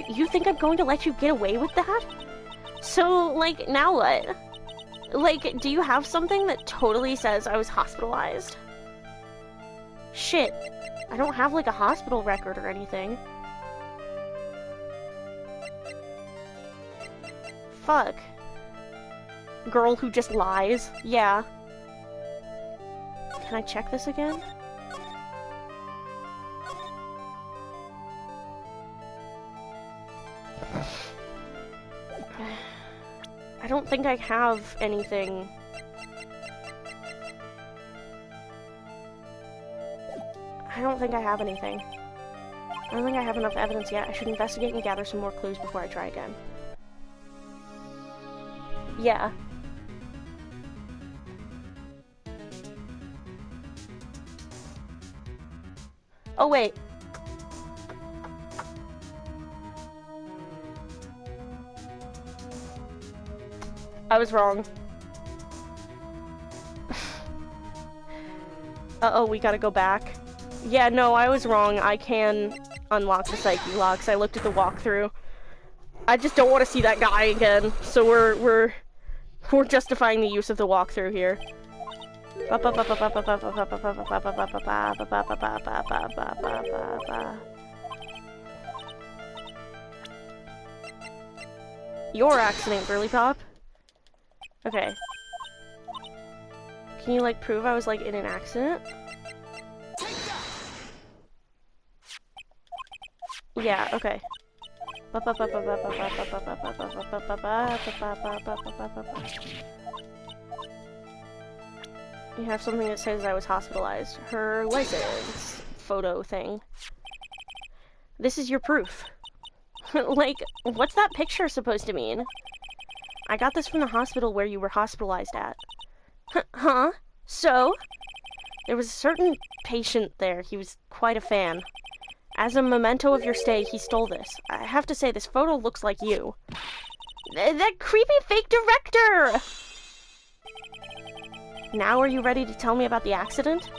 You think I'm going to let you get away with that? So, like, now what? Like, do you have something that totally says I was hospitalized? Shit, I don't have, like, a hospital record or anything. Fuck. Girl who just lies. Yeah. Can I check this again? I don't think I have anything. I don't think I have anything. I don't think I have enough evidence yet. I should investigate and gather some more clues before I try again. Yeah. Oh, wait. I was wrong. Uh-oh, we gotta go back. Yeah, no, I was wrong. I can unlock the psyche locks. I looked at the walkthrough. I just don't want to see that guy again. So we're justifying the use of the walkthrough here. Your accident, Girly Pop. Okay. Can you, like, prove I was, like, in an accident? Yeah, okay. You have something that says I was hospitalized. Her license photo thing. This is your proof. Like, what's that picture supposed to mean? I got this from the hospital where you were hospitalized at. Huh? So? There was a certain patient there. He was quite a fan. As a memento of your stay, he stole this. I have to say, this photo looks like you. That creepy fake director! Now are you ready to tell me about the accident?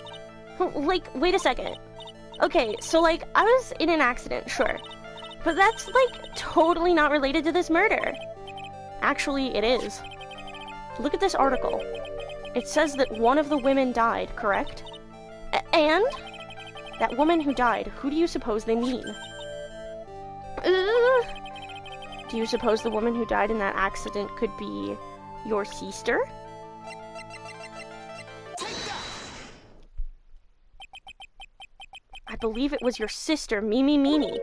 Like, wait a second. Okay, so, like, I was in an accident, sure. But that's, like, totally not related to this murder. Actually, it is. Look at this article. It says that one of the women died, correct? And? That woman who died, who do you suppose they mean? Do you suppose the woman who died in that accident could be your sister? I believe it was your sister, Mimi Meanie.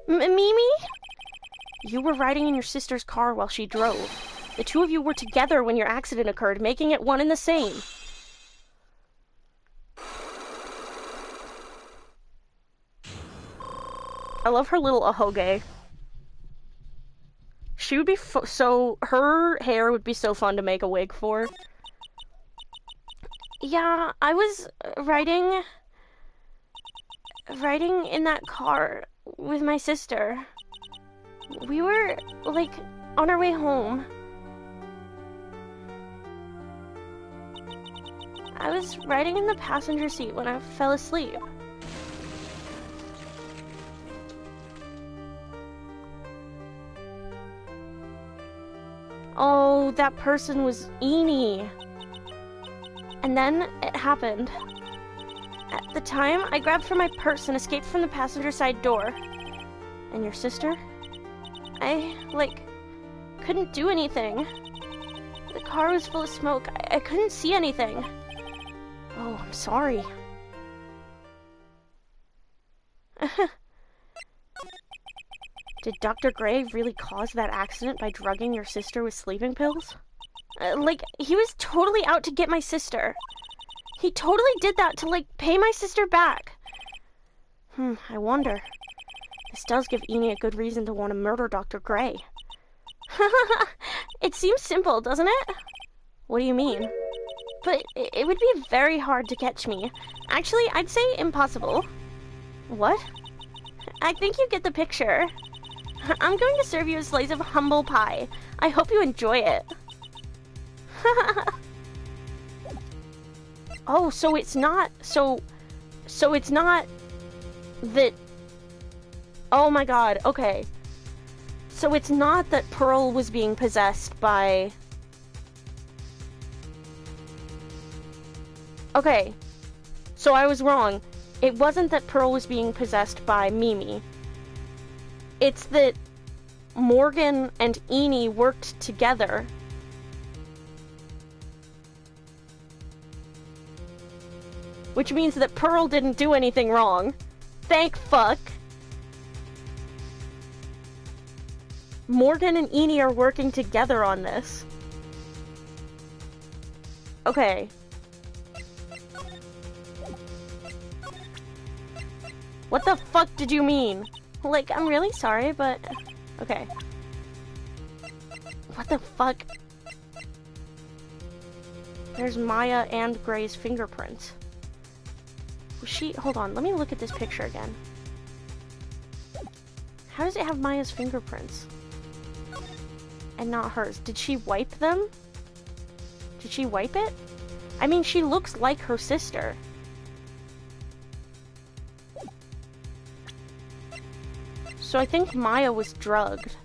Mimi? You were riding in your sister's car while she drove. The two of you were together when your accident occurred, making it one and the same. I love her little ahoge. She would be so... Her hair would be so fun to make a wig for. Yeah, I was riding in that car with my sister. We were, like, on our way home. I was riding in the passenger seat when I fell asleep. Oh, that person was Eni. And then it happened. At the time, I grabbed for my purse and escaped from the passenger side door. And your sister? I, like, couldn't do anything. The car was full of smoke. I couldn't see anything. Oh, I'm sorry. Did Dr. Gray really cause that accident by drugging your sister with sleeping pills? Like, he was totally out to get my sister. He totally did that to, like, pay my sister back. I wonder. This does give Eni a good reason to want to murder Dr. Gray. It seems simple, doesn't it? What do you mean? But it would be very hard to catch me. Actually, I'd say impossible. What? I think you get the picture. I'm going to serve you a slice of humble pie. I hope you enjoy it. Oh, so it's not... So it's not... that... Oh my god, okay. So it's not that Pearl was being possessed by... Okay. So I was wrong. It wasn't that Pearl was being possessed by Mimi. It's that Morgan and Eni worked together. Which means that Pearl didn't do anything wrong. Thank fuck. Morgan and Eni are working together on this. Okay. What the fuck did you mean? Like, I'm really sorry, but... Okay. What the fuck? There's Maya and Gray's fingerprints. Was she... Hold on, let me look at this picture again. How does it have Maya's fingerprints? And not hers. Did she wipe them? Did she wipe it? I mean, she looks like her sister. So I think Maya was drugged.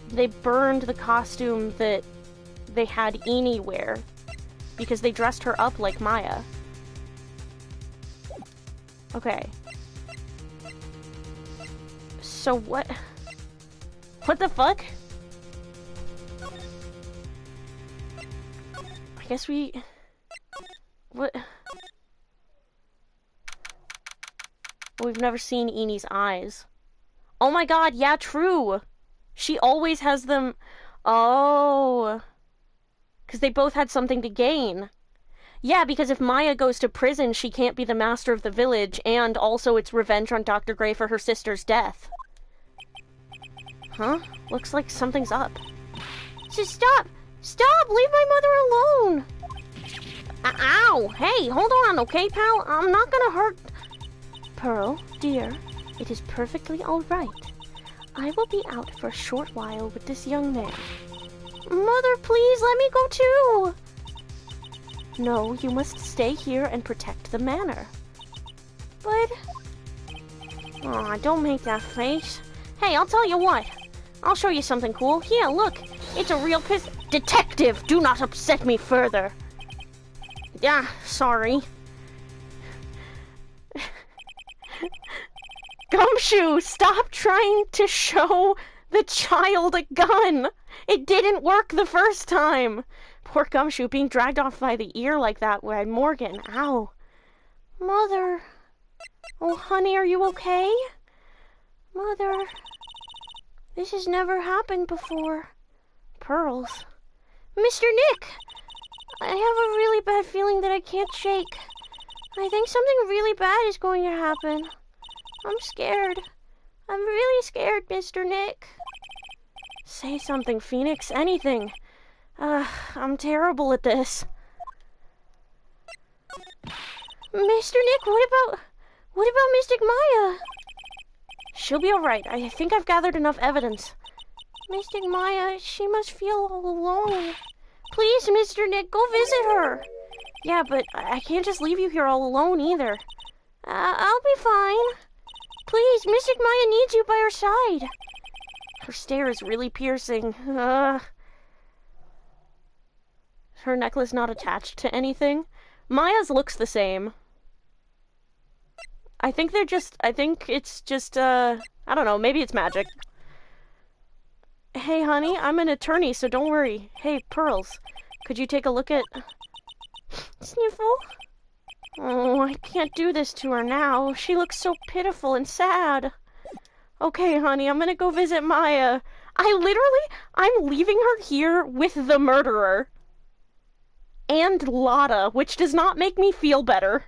They burned the costume that they had Eni wear because they dressed her up like Maya. Okay. So what? What the fuck? I guess we... What? We've never seen Eni's eyes. Oh my god, yeah, true! She always has them... Oh... Because they both had something to gain. Yeah, because if Maya goes to prison, she can't be the master of the village, and also it's revenge on Dr. Gray for her sister's death. Huh? Looks like something's up. Just stop! Stop! Leave my mother alone! Ow! Hey, hold on, okay, pal? I'm not gonna hurt... Pearl, dear, it is perfectly all right. I will be out for a short while with this young man. Mother, please, let me go too! No, you must stay here and protect the manor. But... Aw, don't make that face. Hey, I'll tell you what. I'll show you something cool. Here, look. It's a real Detective, do not upset me further. Yeah, sorry. Gumshoe, stop trying to show the child a gun. It didn't work the first time. Poor Gumshoe being dragged off by the ear like that by Morgan. Ow. Mother. Oh, honey, are you okay? Mother. This has never happened before. Pearls. Mr. Nick! I have a really bad feeling that I can't shake. I think something really bad is going to happen. I'm scared. I'm really scared, Mr. Nick. Say something, Phoenix. Anything. I'm terrible at this. Mr. Nick, what about Mystic Maya? She'll be alright. I think I've gathered enough evidence. Mystic Maya, she must feel all alone. Please, Mr. Nick, go visit her. Yeah, but I can't just leave you here all alone either. I'll be fine. Please, Mystic Maya needs you by her side. Her stare is really piercing. Her necklace not attached to anything. Maya's looks the same. I think it's just, I don't know, maybe it's magic. Hey, honey, I'm an attorney, so don't worry. Hey, Pearls, could you take a look at... Sniffle? Oh, I can't do this to her now. She looks so pitiful and sad. Okay, honey, I'm gonna go visit Maya. I'm leaving her here with the murderer. And Lotta, which does not make me feel better.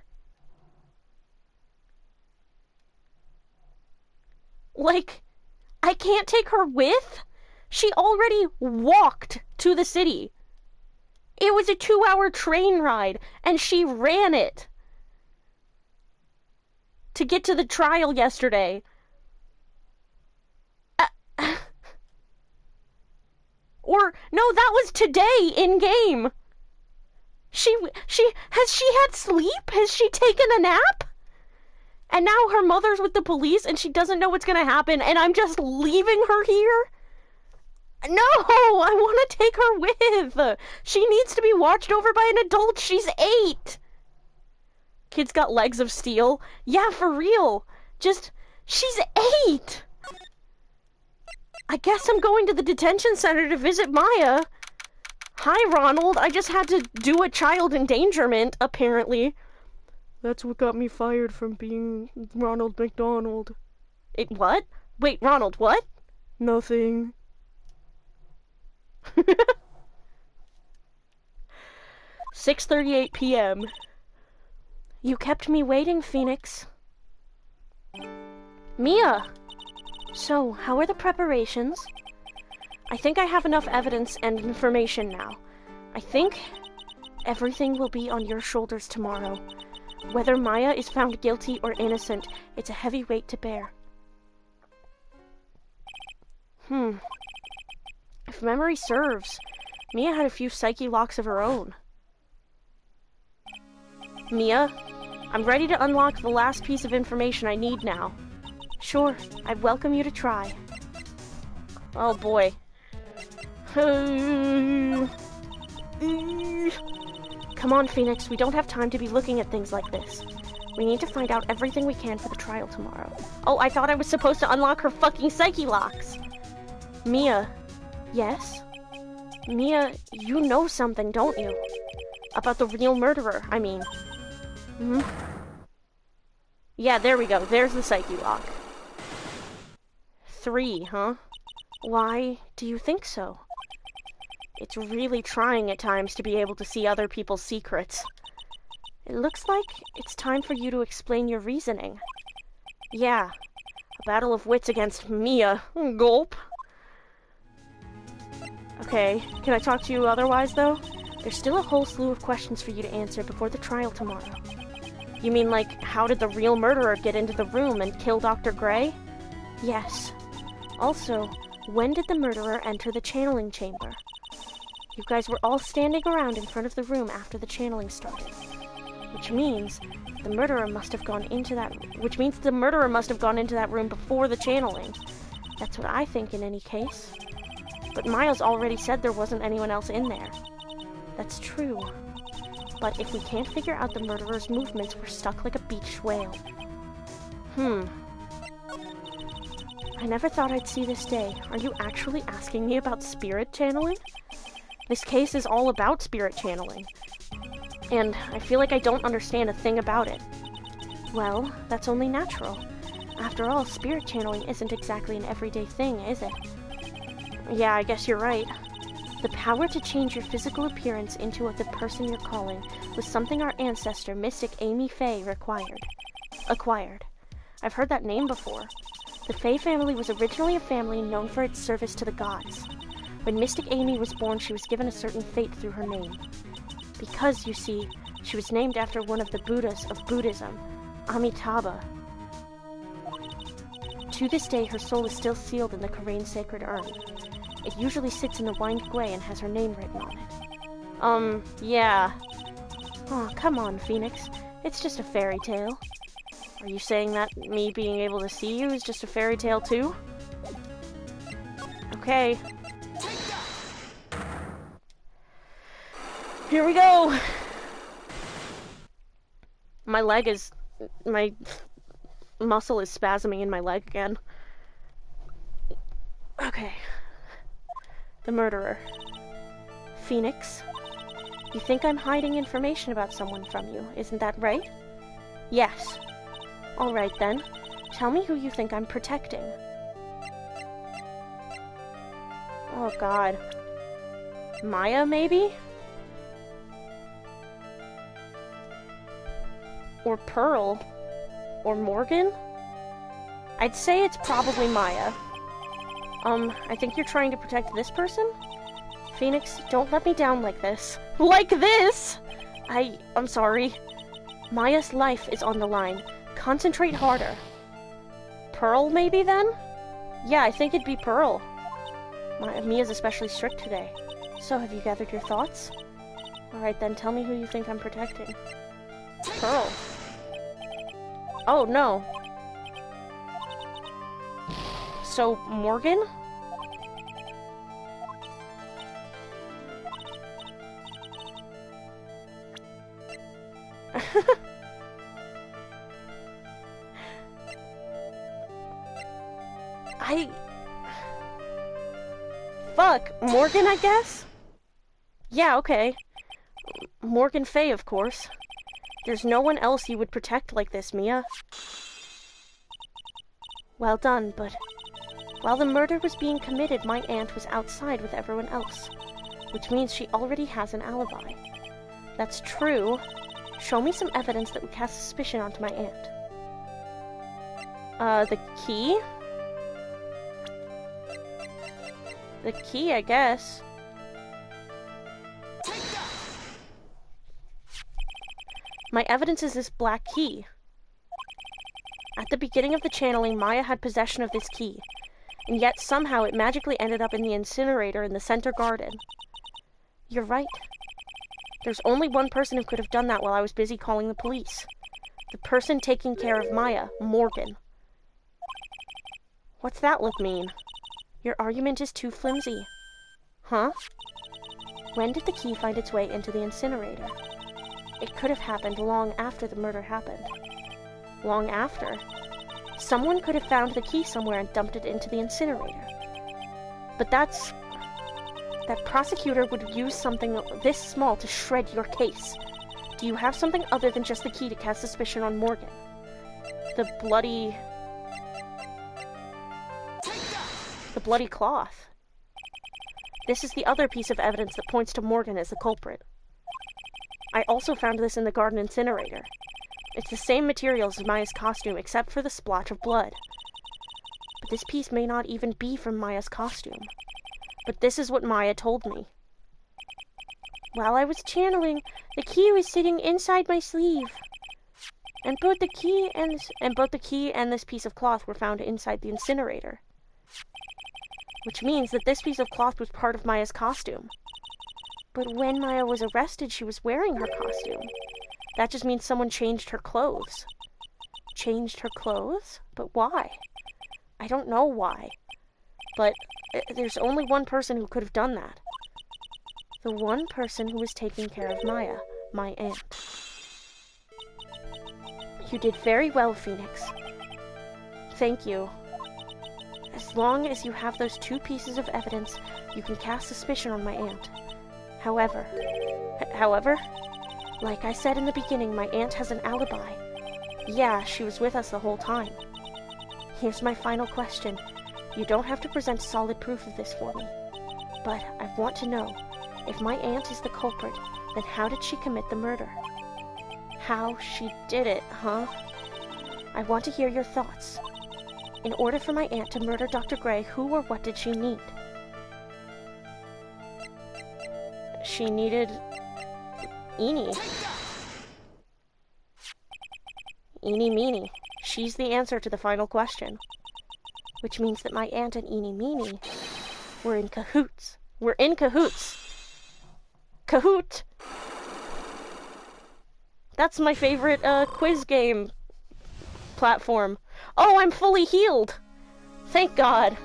Like, I can't take her with? She already walked to the city. It was a 2-hour train ride, and she ran it to get to the trial yesterday. Or, no, that was today in-game. Has she had sleep? Has she taken a nap? And now her mother's with the police and she doesn't know what's gonna happen and I'm just leaving her here? No, I want to take her with. She needs to be watched over by an adult. She's 8. Kid's got legs of steel. Yeah, for real. She's 8. I guess I'm going to the detention center to visit Maya. Hi, Ronald. I just had to do a child endangerment, apparently. That's what got me fired from being Ronald McDonald. What? Wait, Ronald, what? Nothing. 6:38 p.m. You kept me waiting, Phoenix. Mia! So, how are the preparations? I think I have enough evidence and information now. I think everything will be on your shoulders tomorrow. Whether Maya is found guilty or innocent, it's a heavy weight to bear. If memory serves, Mia had a few psyche locks of her own. Mia, I'm ready to unlock the last piece of information I need now. Sure, I welcome you to try. Oh boy. Come on, Phoenix, we don't have time to be looking at things like this. We need to find out everything we can for the trial tomorrow. Oh, I thought I was supposed to unlock her fucking psyche locks. Mia. Yes? Mia, you know something, don't you? About the real murderer, I mean. Yeah, there we go. There's the psyche lock. 3, huh? Why do you think so? It's really trying at times to be able to see other people's secrets. It looks like it's time for you to explain your reasoning. Yeah. A battle of wits against Mia. Gulp. Okay, can I talk to you otherwise, though? There's still a whole slew of questions for you to answer before the trial tomorrow. You mean, like, how did the real murderer get into the room and kill Dr. Gray? Yes. Also, when did the murderer enter the channeling chamber? You guys were all standing around in front of the room after the channeling started. Which means the murderer must have gone into that room before the channeling. That's what I think in any case. But Miles already said there wasn't anyone else in there. That's true. But if we can't figure out the murderer's movements, we're stuck like a beached whale. I never thought I'd see this day. Are you actually asking me about spirit channeling? This case is all about spirit channeling. And I feel like I don't understand a thing about it. Well, that's only natural. After all, spirit channeling isn't exactly an everyday thing, is it? Yeah, I guess you're right. The power to change your physical appearance into the person you're calling was something our ancestor, Mystic Amy Faye, acquired. I've heard that name before. The Faye family was originally a family known for its service to the gods. When Mystic Amy was born, she was given a certain fate through her name. Because, you see, she was named after one of the Buddhas of Buddhism, Amitabha. To this day, her soul is still sealed in the Karain sacred urn. It usually sits in the wind gway and has her name written on it. Yeah. Oh, come on, Phoenix. It's just a fairy tale. Are you saying that me being able to see you is just a fairy tale too? Okay. Here we go! My muscle is spasming in my leg again. Okay. The murderer. Phoenix, you think I'm hiding information about someone from you, isn't that right? Yes. All right then. Tell me who you think I'm protecting. Oh god. Maya, maybe? Or Pearl? Or Morgan? I'd say it's probably Maya. I think you're trying to protect this person? Phoenix, don't let me down like this. Like this?! I'm sorry. Maya's life is on the line. Concentrate harder. Pearl, maybe, then? Yeah, I think it'd be Pearl. Mia's especially strict today. So, have you gathered your thoughts? Alright, then tell me who you think I'm protecting. Pearl. Oh, no. So, Morgan? Fuck, Morgan, I guess? Yeah, okay. Morgan Faye, of course. There's no one else you would protect like this, Mia. Well done, but while the murder was being committed, my aunt was outside with everyone else, which means she already has an alibi. That's true. Show me some evidence that would cast suspicion onto my aunt. The key? The key, I guess. My evidence is this black key. At the beginning of the channeling, Maya had possession of this key, and yet somehow it magically ended up in the incinerator in the center garden. You're right. There's only one person who could have done that while I was busy calling the police. The person taking care of Maya, Morgan. What's that look mean? Your argument is too flimsy. Huh? When did the key find its way into the incinerator? It could have happened long after the murder happened. Long after? Someone could have found the key somewhere and dumped it into the incinerator. But that prosecutor would use something this small to shred your case. Do you have something other than just the key to cast suspicion on Morgan? The bloody cloth. This is the other piece of evidence that points to Morgan as the culprit. I also found this in the garden incinerator. It's the same materials as Maya's costume, except for the splotch of blood. But this piece may not even be from Maya's costume. But this is what Maya told me. While I was channeling, the key was sitting inside my sleeve. And both the key and this piece of cloth were found inside the incinerator. Which means that this piece of cloth was part of Maya's costume. But when Maya was arrested, she was wearing her costume. That just means someone changed her clothes. Changed her clothes? But why? I don't know why. But there's only one person who could have done that. The one person who was taking care of Maya, my aunt. You did very well, Phoenix. Thank you. As long as you have those two pieces of evidence, you can cast suspicion on my aunt. However, like I said in the beginning, my aunt has an alibi. Yeah, she was with us the whole time. Here's my final question. You don't have to present solid proof of this for me. But I want to know, if my aunt is the culprit, then how did she commit the murder? How she did it, huh? I want to hear your thoughts. In order for my aunt to murder Dr. Gray, who or what did she need? She needed Eenie. Eenie Meenie. She's the answer to the final question. Which means that my aunt and Eenie Meenie were in cahoots. We're in cahoots. Kahoot! That's my favorite quiz game platform. Oh, I'm fully healed! Thank God.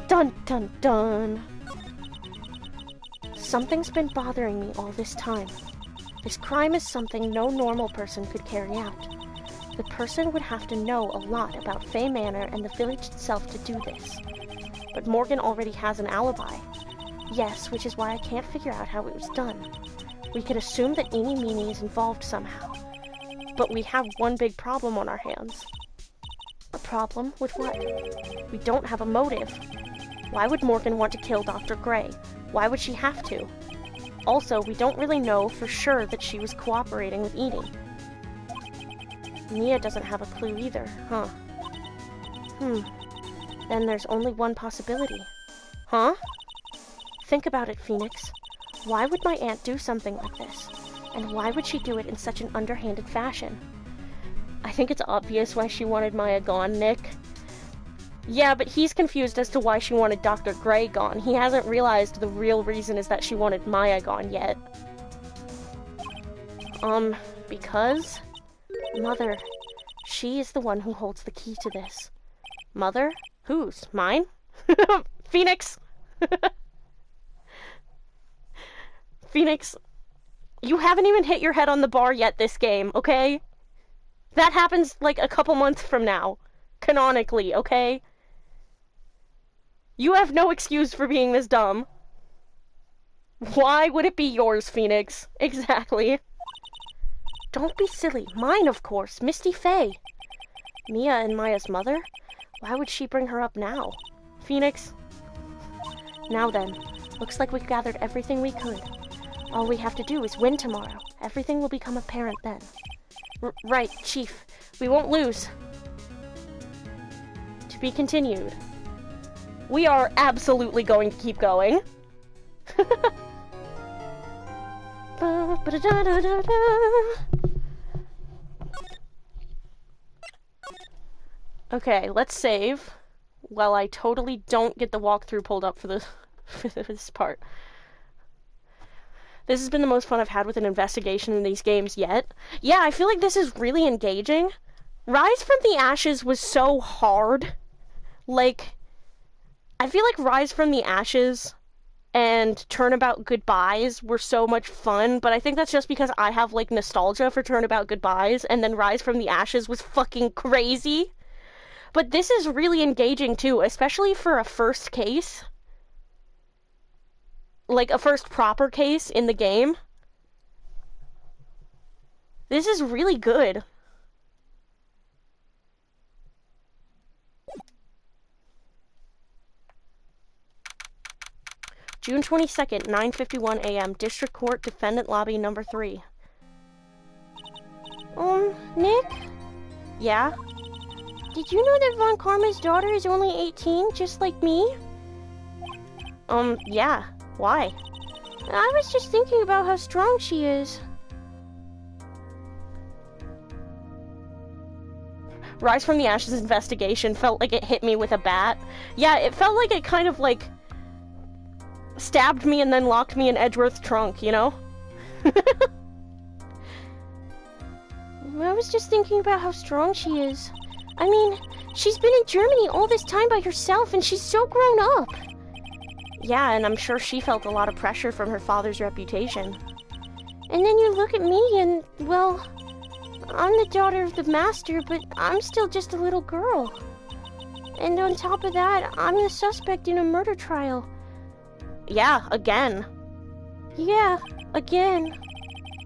Dun dun dun. Something's been bothering me all this time. This crime is something no normal person could carry out. The person would have to know a lot about Fay Manor and the village itself to do this. But Morgan already has an alibi. Yes, which is why I can't figure out how it was done. We could assume that Eenie Meenie is involved somehow. But we have one big problem on our hands. A problem with what? We don't have a motive. Why would Morgan want to kill Dr. Gray? Why would she have to? Also, we don't really know for sure that she was cooperating with Eenie. Mia doesn't have a clue either, huh? Then there's only one possibility. Huh? Think about it, Phoenix. Why would my aunt do something like this? And why would she do it in such an underhanded fashion? I think it's obvious why she wanted Maya gone, Nick. Yeah, but he's confused as to why she wanted Dr. Gray gone. He hasn't realized the real reason is that she wanted Maya gone yet. Because? Mother. She is the one who holds the key to this. Mother? Whose? Mine? Phoenix! Phoenix, you haven't even hit your head on the bar yet this game, okay? That happens like a couple months from now. Canonically, okay? You have no excuse for being this dumb. Why would it be yours, Phoenix? Exactly. Don't be silly. Mine, of course. Misty Fay. Mia and Maya's mother? Why would she bring her up now? Phoenix? Now then, looks like we've gathered everything we could. All we have to do is win tomorrow. Everything will become apparent then. Right, Chief. We won't lose. To be continued. We are absolutely going to keep going. Okay, let's save. Well, I totally don't get the walkthrough pulled up for this part. This has been the most fun I've had with an investigation in these games yet. Yeah, I feel like this is really engaging. Rise from the Ashes was so hard. Like, I feel like Rise from the Ashes and Turnabout Goodbyes were so much fun, but I think that's just because I have, like, nostalgia for Turnabout Goodbyes, and then Rise from the Ashes was fucking crazy. But this is really engaging, too, especially for a first case. Like, a first proper case in the game. This is really good. June 22nd, 9:51 a.m. District Court, Defendant Lobby number 3. Nick? Yeah? Did you know that Von Karma's daughter is only 18, just like me? Yeah. Why? I was just thinking about how strong she is. Rise from the Ashes investigation felt like it hit me with a bat. Yeah, it felt like it kind of, like, stabbed me and then locked me in Edgeworth's trunk, you know? I was just thinking about how strong she is. I mean, she's been in Germany all this time by herself, and she's so grown up. Yeah, and I'm sure she felt a lot of pressure from her father's reputation. And then you look at me and, well, I'm the daughter of the master, but I'm still just a little girl. And on top of that, I'm the suspect in a murder trial. Yeah, again. Yeah, again.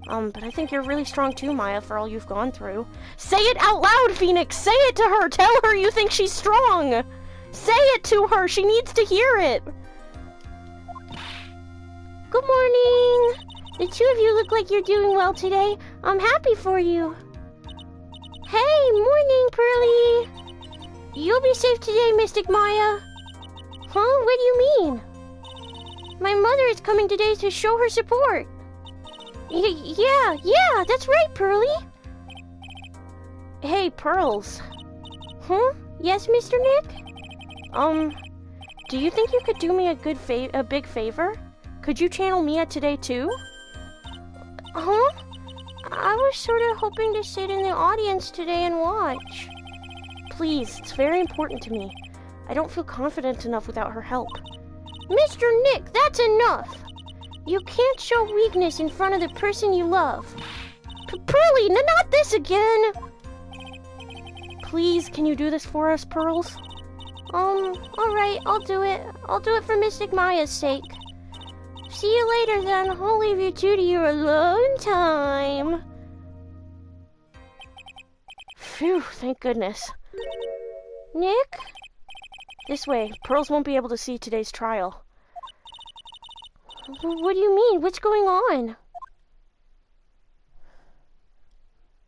But I think you're really strong too, Maya, for all you've gone through. Say it out loud, Phoenix! Say it to her! Tell her you think she's strong! Say it to her! She needs to hear it! Good morning! The two of you look like you're doing well today. I'm happy for you. Hey, morning, Pearly! You'll be safe today, Mystic Maya. Huh? What do you mean? My mother is coming today to show her support. Yeah, that's right, Pearly. Hey, Pearls. Huh? Yes, Mr. Nick? Do you think you could do me a big favor? Could you channel Mia today, too? Huh? I was sort of hoping to sit in the audience today and watch. Please, it's very important to me. I don't feel confident enough without her help. Mr. Nick, that's enough! You can't show weakness in front of the person you love. Pearly, not this again! Please, can you do this for us, Pearls? Alright, I'll do it. I'll do it for Mystic Maya's sake. See you later, then. I'll leave you two to your alone time. Phew, thank goodness. Nick? This way. Pearls won't be able to see today's trial. What do you mean? What's going on?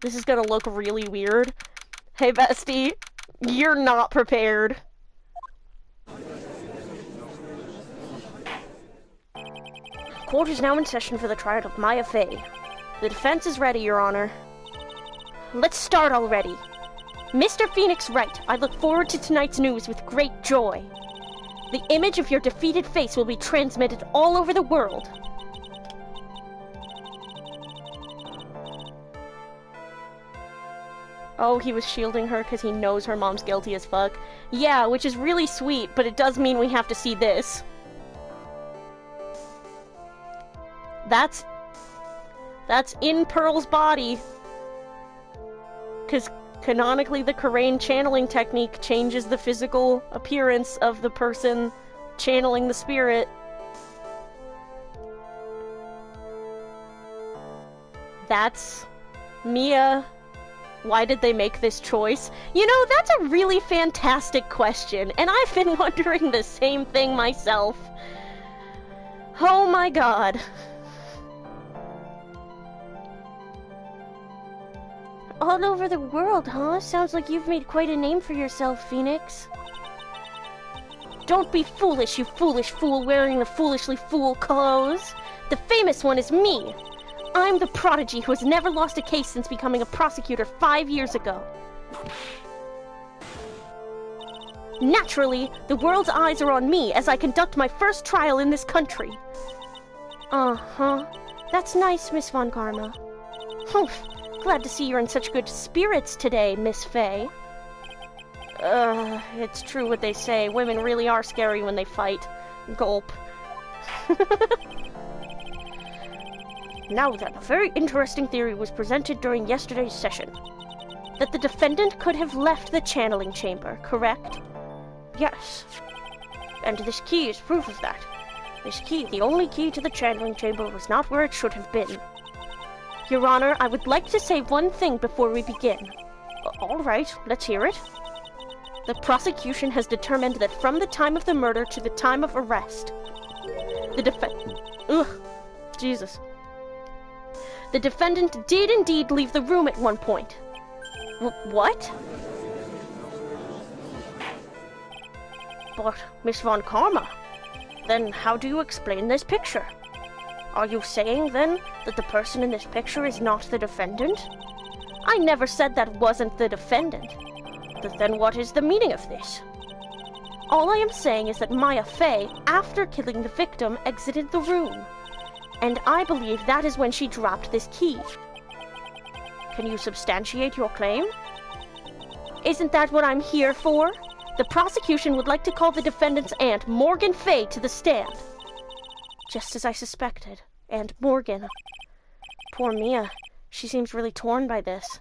This is gonna look really weird. Hey, bestie. You're not prepared. Court is now in session for the trial of Maya Fey. The defense is ready, Your Honor. Let's start already. Mr. Phoenix Wright, I look forward to tonight's news with great joy. The image of your defeated face will be transmitted all over the world. Oh, he was shielding her because he knows her mom's guilty as fuck. Yeah, which is really sweet, but it does mean we have to see this. That's in Pearl's body. Because canonically, the Karain channeling technique changes the physical appearance of the person channeling the spirit. That's Mia. Why did they make this choice? You know, that's a really fantastic question, and I've been wondering the same thing myself. Oh my god. all over the world, huh? Sounds like you've made quite a name for yourself, Phoenix. Don't be foolish, you foolish fool wearing the foolishly fool clothes. The famous one is me. I'm the prodigy who has never lost a case since becoming a prosecutor 5 years ago. Naturally, the world's eyes are on me as I conduct my first trial in this country. Uh-huh. That's nice, Miss Von Karma. Humph. Glad to see you're in such good spirits today, Miss Faye. It's true what they say. Women really are scary when they fight. Gulp. Now then, a very interesting theory was presented during yesterday's session. That the defendant could have left the channeling chamber, correct? Yes. And this key is proof of that. This key, the only key to the channeling chamber, was not where it should have been. Your Honor, I would like to say one thing before we begin. All right, let's hear it. The prosecution has determined that from the time of the murder to the time of arrest, the defendant did indeed leave the room at one point. What? But, Miss Von Karma, then how do you explain this picture? Are you saying, then, that the person in this picture is not the defendant? I never said that wasn't the defendant. But then what is the meaning of this? All I am saying is that Maya Fey, after killing the victim, exited the room. And I believe that is when she dropped this key. Can you substantiate your claim? Isn't that what I'm here for? The prosecution would like to call the defendant's aunt, Morgan Fey, to the stand. Just as I suspected. Aunt Morgan. Poor Mia. She seems really torn by this.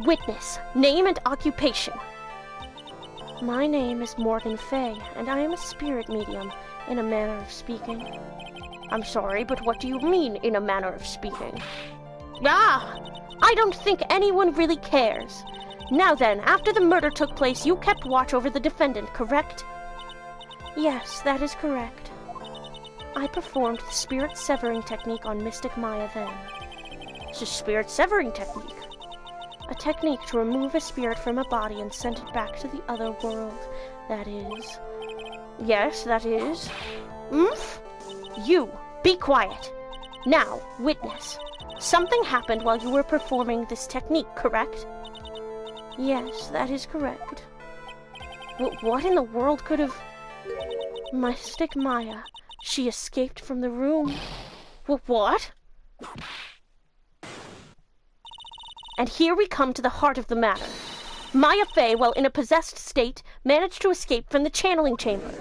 Witness, name and occupation. My name is Morgan Fey, and I am a spirit medium, in a manner of speaking. I'm sorry, but what do you mean, in a manner of speaking? Ah! I don't think anyone really cares. Now then, after the murder took place, you kept watch over the defendant, correct? Yes, that is correct. I performed the spirit severing technique on Mystic Maya then. It's a spirit severing technique. A technique to remove a spirit from a body and send it back to the other world. That is... Yes, that is... You, be quiet. Now, witness. Something happened while you were performing this technique, correct? Yes, that is correct. What in the world could have... Mystic Maya. She escaped from the room. What? And here we come to the heart of the matter. Maya Fey, while in a possessed state, managed to escape from the channeling chamber.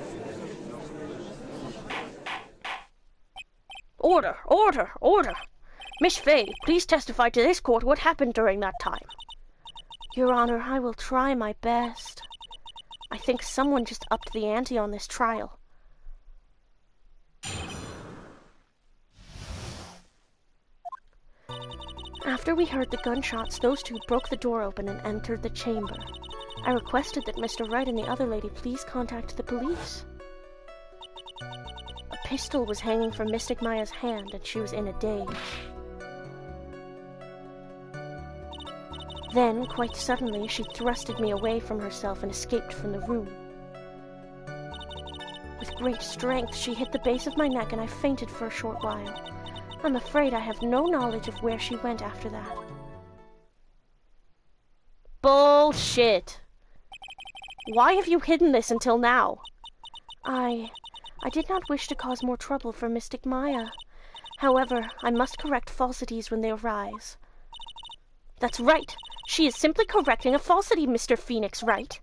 Order, order, order! Miss Fey, please testify to this court what happened during that time. Your Honor, I will try my best. I think someone just upped the ante on this trial. After we heard the gunshots, those two broke the door open and entered the chamber. I requested that Mr. Wright and the other lady please contact the police. A pistol was hanging from Mystic Maya's hand, and she was in a daze. Then, quite suddenly, she thrusted me away from herself and escaped from the room. With great strength, she hit the base of my neck, and I fainted for a short while. I'm afraid I have no knowledge of where she went after that. Bullshit! Why have you hidden this until now? I did not wish to cause more trouble for Mystic Maya. However, I must correct falsities when they arise. That's right! She is simply correcting a falsity, Mr. Phoenix Wright.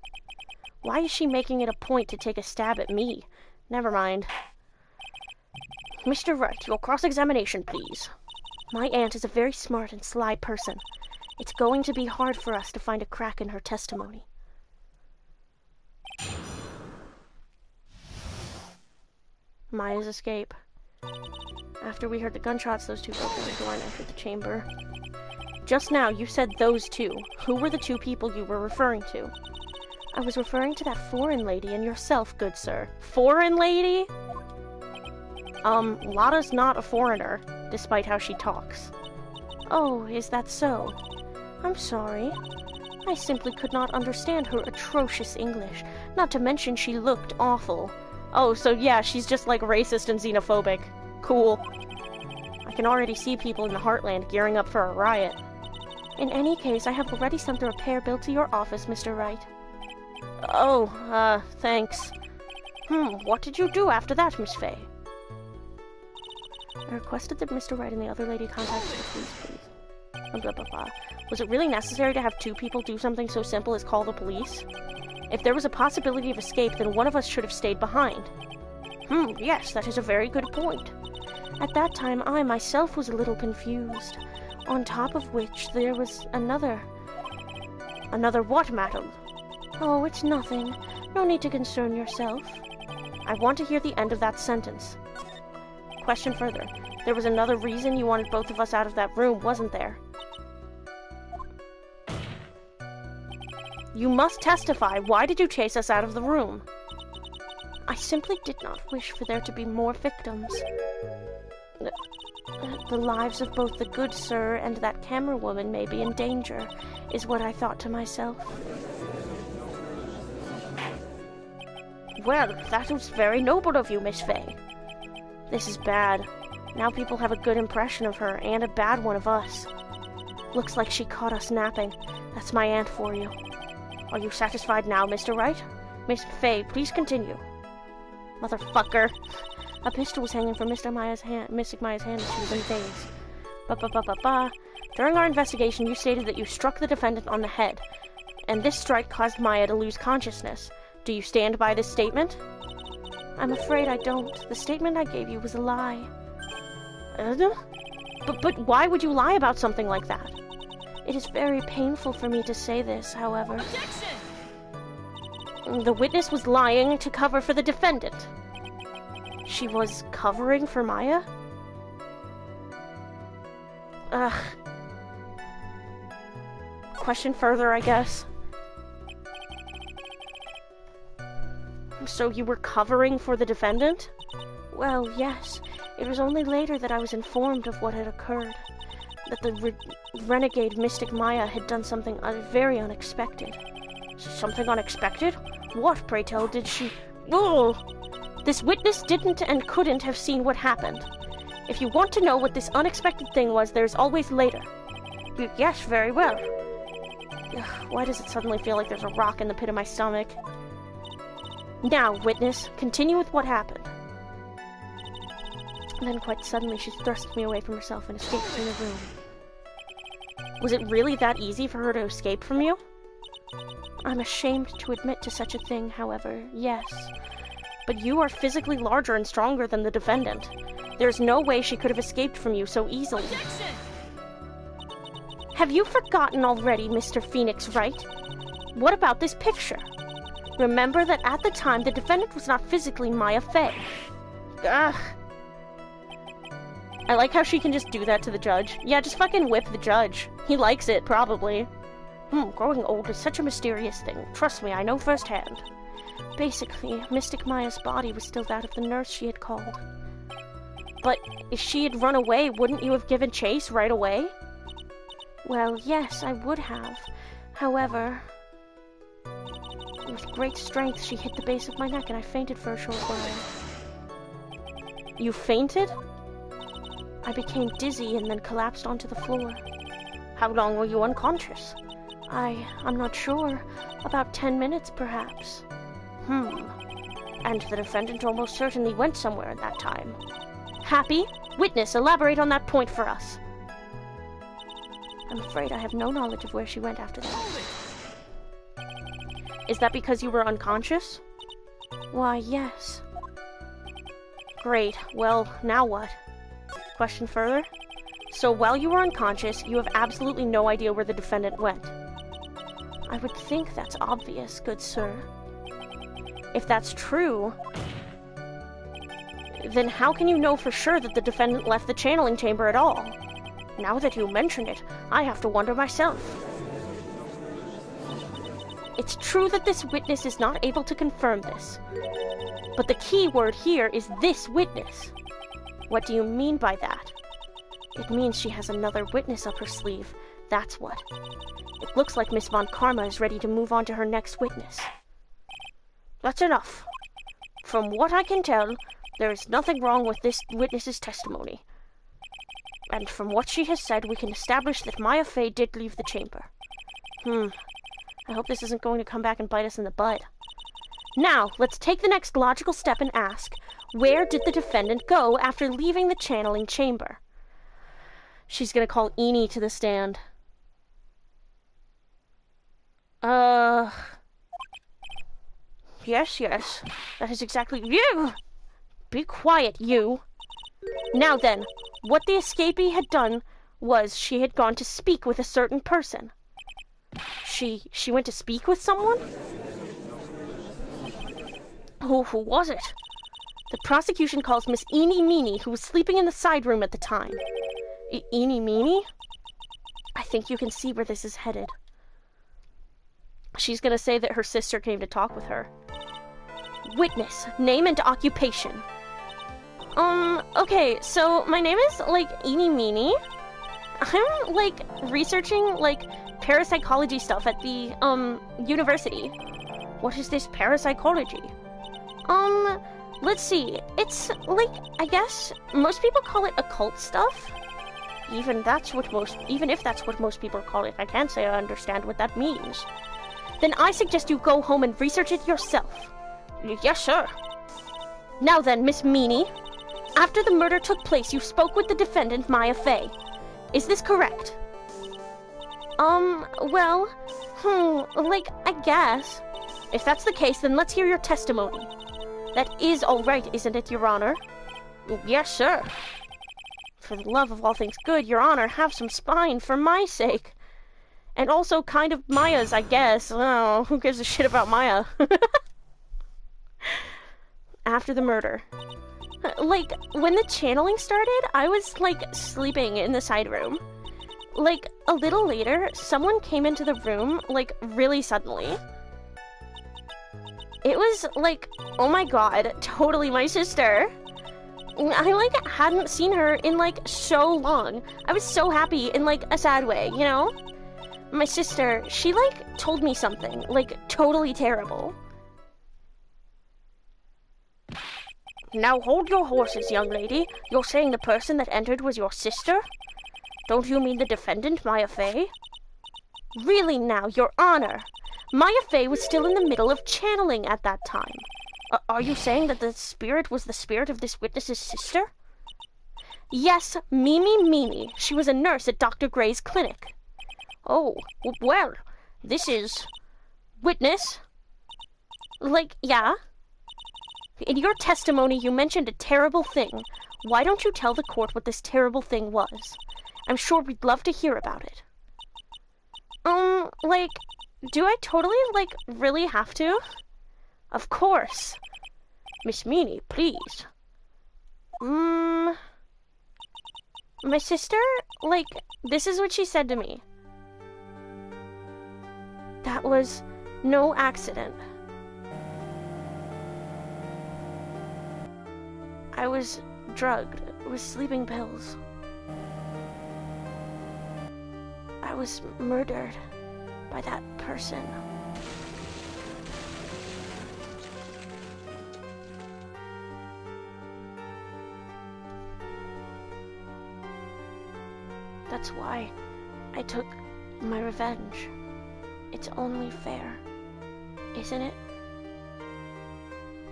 Why is she making it a point to take a stab at me? Never mind. Mr. Wright, your cross-examination, please. My aunt is a very smart and sly person. It's going to be hard for us to find a crack in her testimony. Maya's escape. After we heard the gunshots, those two broke the door and entered the chamber. Just now, you said those two. Who were the two people you were referring to? I was referring to that foreign lady and yourself, good sir. Foreign lady? Lotta's not a foreigner. despite how she talks. Oh, is that so? I'm sorry. I simply could not understand her atrocious English, not to mention she looked awful. Oh, so yeah, she's just like racist and xenophobic. Cool. I can already see people in the Heartland gearing up for a riot. In any case, I have already sent a repair bill to your office, Mr. Wright. Oh, thanks. What did you do after that, Miss Fay? I requested that Mr. Wright and the other lady contact the police, please. Blah, blah, blah. Was it really necessary to have two people do something so simple as call the police? If there was a possibility of escape, then one of us should have stayed behind. Yes, that is a very good point. At that time, I myself was a little confused. On top of which, there was another... Another what, madam? Oh, it's nothing. No need to concern yourself. I want to hear the end of that sentence. Question further. There was another reason you wanted both of us out of that room, wasn't there? You must testify. Why did you chase us out of the room? I simply did not wish for there to be more victims. The lives of both the good sir and that camera woman may be in danger, is what I thought to myself. Well, that was very noble of you, Miss Fay. This is bad. Now people have a good impression of her, and a bad one of us. Looks like she caught us napping. That's my aunt for you. Are you satisfied now, Mr. Wright? Miss Fay, please continue. Motherfucker. A pistol was hanging from Mystic Maya's hand as she was in a daze. During our investigation, you stated that you struck the defendant on the head, and this strike caused Maya to lose consciousness. Do you stand by this statement? I'm afraid I don't. The statement I gave you was a lie. But why would you lie about something like that? It is very painful for me to say this, however. Objection! The witness was lying to cover for the defendant. She was covering for Maya? Question further, I guess. So you were covering for the defendant? Well, yes. It was only later that I was informed of what had occurred. That the renegade Mystic Maya had done something very unexpected. Something unexpected? What, pray tell, did she... Oh! This witness didn't and couldn't have seen what happened. If you want to know what this unexpected thing was, there's always later. Yes, very well. Why does it suddenly feel like there's a rock in the pit of my stomach? Now, witness, continue with what happened. And then quite suddenly she thrust me away from herself and escaped from the room. Was it really that easy for her to escape from you? I'm ashamed to admit to such a thing, however, yes. But you are physically larger and stronger than the defendant. There's no way she could have escaped from you so easily. Objection! Have you forgotten already, Mr. Phoenix Wright? What about this picture? Remember that at the time the defendant was not physically Maya Fey. Ugh. I like how she can just do that to the judge. Yeah, just fucking whip the judge. He likes it, probably. Growing old is such a mysterious thing. Trust me, I know firsthand. Basically, Mystic Maya's body was still that of the nurse she had called. But if she had run away, wouldn't you have given chase right away? Well, yes, I would have. However, with great strength, she hit the base of my neck and I fainted for a short while. You fainted? I became dizzy and then collapsed onto the floor. How long were you unconscious? I'm not sure. About 10 minutes, perhaps. And the defendant almost certainly went somewhere at that time. Happy? Witness, elaborate on that point for us. I'm afraid I have no knowledge of where she went after that. Is that because you were unconscious? Why, yes. Great. Well, now what? Question further? So while you were unconscious, you have absolutely no idea where the defendant went. I would think that's obvious, good sir. If that's true, then how can you know for sure that the defendant left the channeling chamber at all? Now that you mention it, I have to wonder myself. It's true that this witness is not able to confirm this, but the key word here is this witness. What do you mean by that? It means she has another witness up her sleeve. That's what. It looks like Miss Von Karma is ready to move on to her next witness. That's enough. From what I can tell, there is nothing wrong with this witness's testimony. And from what she has said, we can establish that Maya Fey did leave the chamber. I hope this isn't going to come back and bite us in the butt. Now, let's take the next logical step and ask, where did the defendant go after leaving the channeling chamber? She's gonna call Eenie to the stand. Yes, that is exactly you. Be quiet, you. Now then, what the escapee had done was she had gone to speak with a certain person. She went to speak with someone? Who was it? The prosecution calls Miss Eenie Meenie, who was sleeping in the side room at the time. Eenie Meenie? I think you can see where this is headed. She's gonna say that her sister came to talk with her. Witness, name and occupation. Okay, so my name is, Eenie Meenie. I'm, researching, parapsychology stuff at the, university. What is this parapsychology? Let's see. It's, I guess, most people call it occult stuff. Even if that's what most people call it, I can't say I understand what that means. Then I suggest you go home and research it yourself. Yes, sir. Now then, Miss Meenie, after the murder took place, you spoke with the defendant, Maya Fey. Is this correct? Well, I guess. If that's the case, then let's hear your testimony. That is all right, isn't it, Your Honor? Yes, sir. For the love of all things good, Your Honor, have some spine for my sake. And also kind of Maya's, I guess. Oh, who gives a shit about Maya? After the murder. When the channeling started, I was, sleeping in the side room. A little later, someone came into the room, really suddenly. It was, oh my god, totally my sister. I, hadn't seen her in, so long. I was so happy in, a sad way, you know? My sister, she, told me something, totally terrible. Now hold your horses, young lady. You're saying the person that entered was your sister? Don't you mean the defendant, Maya Fey? Really now, Your Honor. Maya Fey was still in the middle of channeling at that time. Are you saying that the spirit was the spirit of this witness's sister? Yes, Mimi Meenie. She was a nurse at Dr. Gray's clinic. Oh, well, this is... Witness? Yeah? In your testimony, you mentioned a terrible thing. Why don't you tell the court what this terrible thing was? I'm sure we'd love to hear about it. Do I totally, really have to? Of course. Miss Meenie, please. My sister, this is what she said to me. That was no accident. I was drugged with sleeping pills. I was murdered by that person. That's why I took my revenge. It's only fair, isn't it,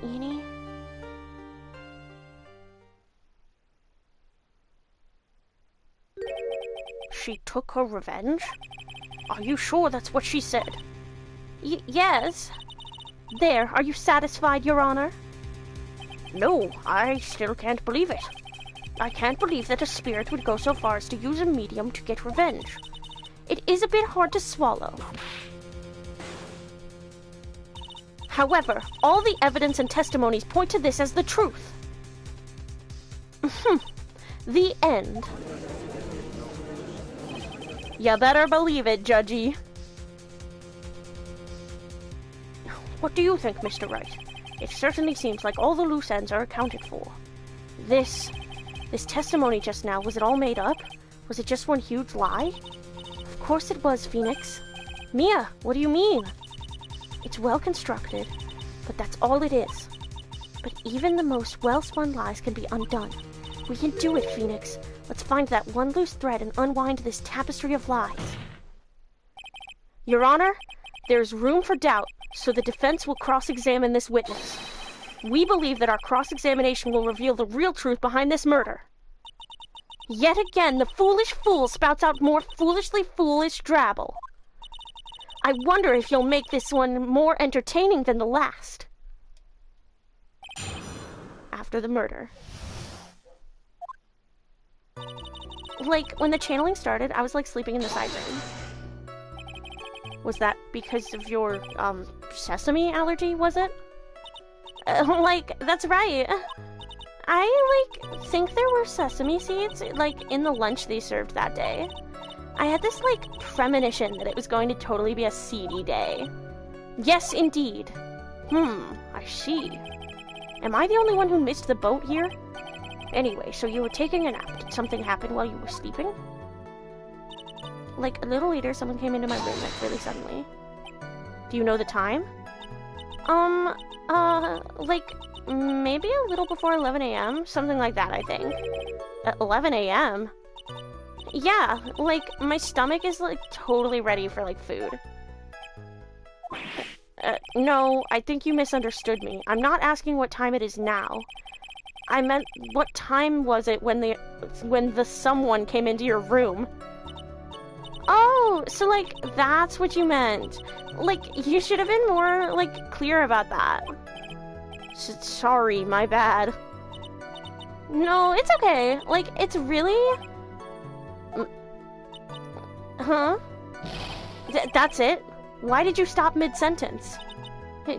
Eenie? She took her revenge? Are you sure that's what she said? Yes. There, are you satisfied, Your Honor? No, I still can't believe it. I can't believe that a spirit would go so far as to use a medium to get revenge. It is a bit hard to swallow. However, all the evidence and testimonies point to this as the truth. The end. You better believe it, Judgy. What do you think, Mr. Wright? It certainly seems like all the loose ends are accounted for. This This testimony just now, was it all made up? Was it just one huge lie? Of course it was, Phoenix. Mia, what do you mean? It's well constructed, but that's all it is. But even the most well-spun lies can be undone. We can do it, Phoenix. Let's find that one loose thread and unwind this tapestry of lies. Your Honor, there's room for doubt, so the defense will cross-examine this witness. We believe that our cross-examination will reveal the real truth behind this murder. Yet again, the foolish fool spouts out more foolishly foolish drabble. I wonder if you'll make this one more entertaining than the last. After the murder. Like, when the channeling started, I was like sleeping in the side room. Was that because of your, sesame allergy, was it? Like, that's right. I, like, think there were sesame seeds, like, in the lunch they served that day. I had this, like, premonition that it was going to totally be a seedy day. Yes, indeed. I see. Am I the only one who missed the boat here? Anyway, so you were taking a nap. Did something happen while you were sleeping? Like, a little later, someone came into my room, like, really suddenly. Do you know the time? Like, maybe a little before 11 a.m.? Something like that, I think. 11 a.m.? Yeah, like, my stomach is, like, totally ready for, like, food. No, I think you misunderstood me. I'm not asking what time it is now. I meant, what time was it when the someone came into your room? Oh, so, like, that's what you meant. Like, you should have been more, like, clear about that. Sorry, my bad. No, it's okay. Like, it's really... Huh? That's it? Why did you stop mid-sentence?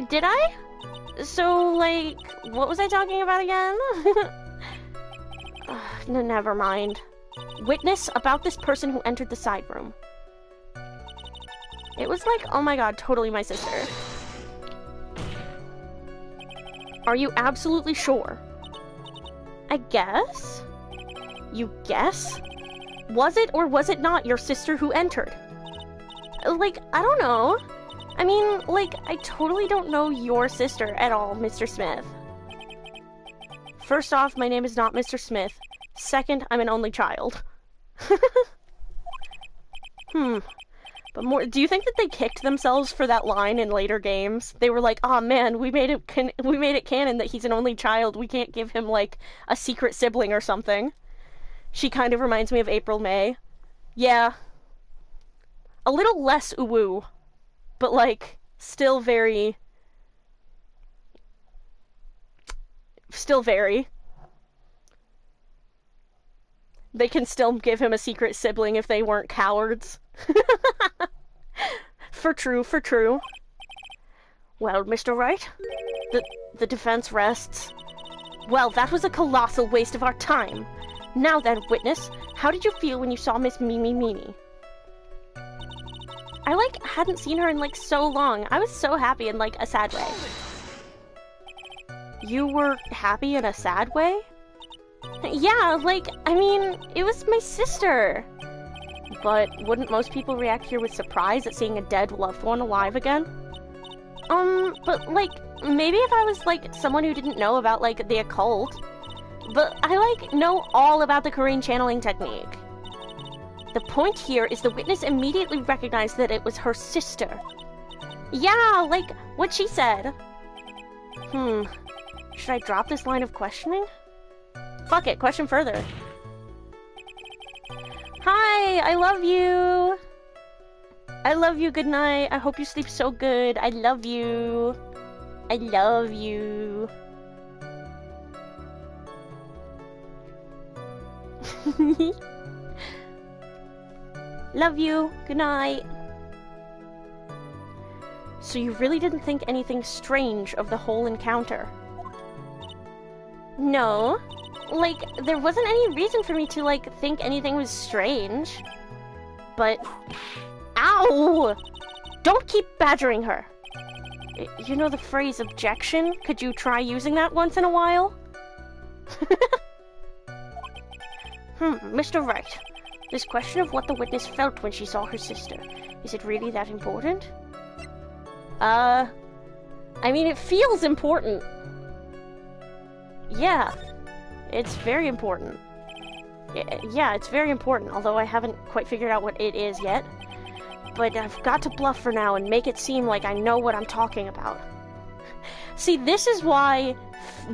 Did I? So, like, what was I talking about again? No, never mind. Witness about this person who entered the side room. It was like, oh my god, totally my sister. Are you absolutely sure? I guess? You guess? Was it or was it not your sister who entered? Like, I don't know. I mean, like, I totally don't know your sister at all, Mr. Smith. First off, my name is not Mr. Smith. Second, I'm an only child. But more, do you think that they kicked themselves for that line in later games? They were like, "Oh man, we made it canon that he's an only child. We can't give him like a secret sibling or something." She kind of reminds me of April May. Yeah. A little less uwu, but like still very They can still give him a secret sibling if they weren't cowards. For true. Well, Mr. Wright, the defense rests. Well, that was a colossal waste of our time. Now then, witness, how did you feel when you saw Miss Mimi? I, like, hadn't seen her in, like, so long. I was so happy in, like, a sad way. You were happy in a sad way? Yeah, like, I mean, it was my sister. But wouldn't most people react here with surprise at seeing a dead loved one alive again? But, like, maybe if I was, like, someone who didn't know about, like, the occult. But I, like, know all about the Korean channeling technique. The point here is the witness immediately recognized that it was her sister. Yeah, like, what she said. Should I drop this line of questioning? Fuck it, question further. Hi, I love you. I love you, good night. I hope you sleep so good. I love you. I love you. Love you. Good night. So you really didn't think anything strange of the whole encounter? No. Like, there wasn't any reason for me to, like, think anything was strange. But... Ow! Don't keep badgering her. You know the phrase objection? Could you try using that once in a while? Mr. Wright. This question of what the witness felt when she saw her sister, is it really that important? I mean, it feels important. Yeah, it's very important. Yeah, it's very important, although I haven't quite figured out what it is yet. But I've got to bluff for now and make it seem like I know what I'm talking about. See, this is why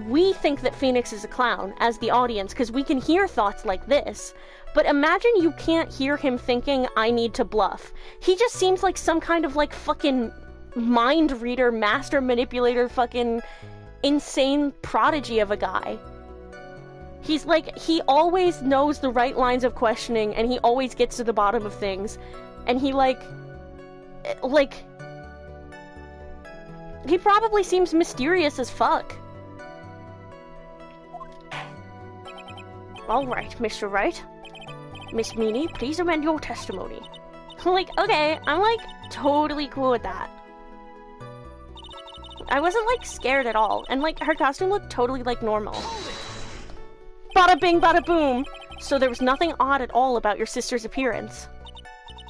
we think that Phoenix is a clown, as the audience, because we can hear thoughts like this. But imagine you can't hear him thinking, I need to bluff. He just seems like some kind of, like, fucking mind reader, master manipulator, fucking insane prodigy of a guy. He's like, he always knows the right lines of questioning, and he always gets to the bottom of things. And he, he probably seems mysterious as fuck. Alright, Mr. Wright. Miss Meanie, please amend your testimony. Like, okay, I'm, like, totally cool with that. I wasn't, like, scared at all. And, like, her costume looked totally, like, normal. Bada bing, bada boom! So there was nothing odd at all about your sister's appearance.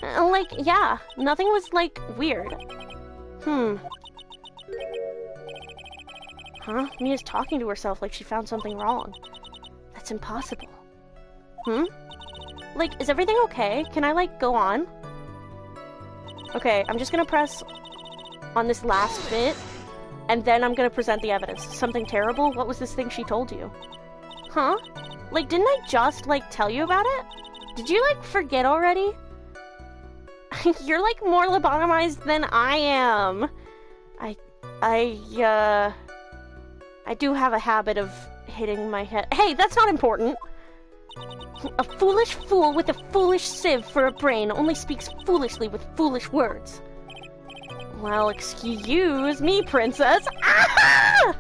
Like, yeah, nothing was, like, weird. Huh? Mia's talking to herself like she found something wrong. That's impossible. Like, is everything okay? Can I, like, go on? Okay, I'm just gonna press on this last bit, and then I'm gonna present the evidence. Something terrible? What was this thing she told you? Huh? Like, didn't I just, like, tell you about it? Did you, like, forget already? You're, like, more lobotomized than I am. I do have a habit of hitting my head. Hey, that's not important! A foolish fool with a foolish sieve for a brain only speaks foolishly with foolish words. Well, excuse me, princess. Ah!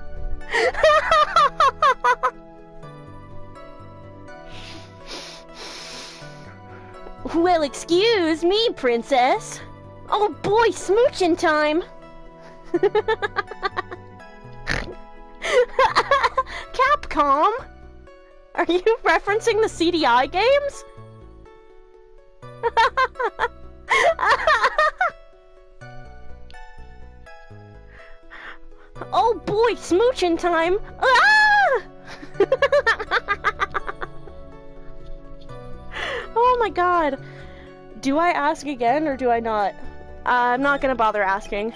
Well, excuse me, princess. Oh boy, smooching time. Capcom? Are you referencing the CDI games? Oh boy, smooching time! Ah! Oh my god. Do I ask again or do I not? I'm not gonna bother asking.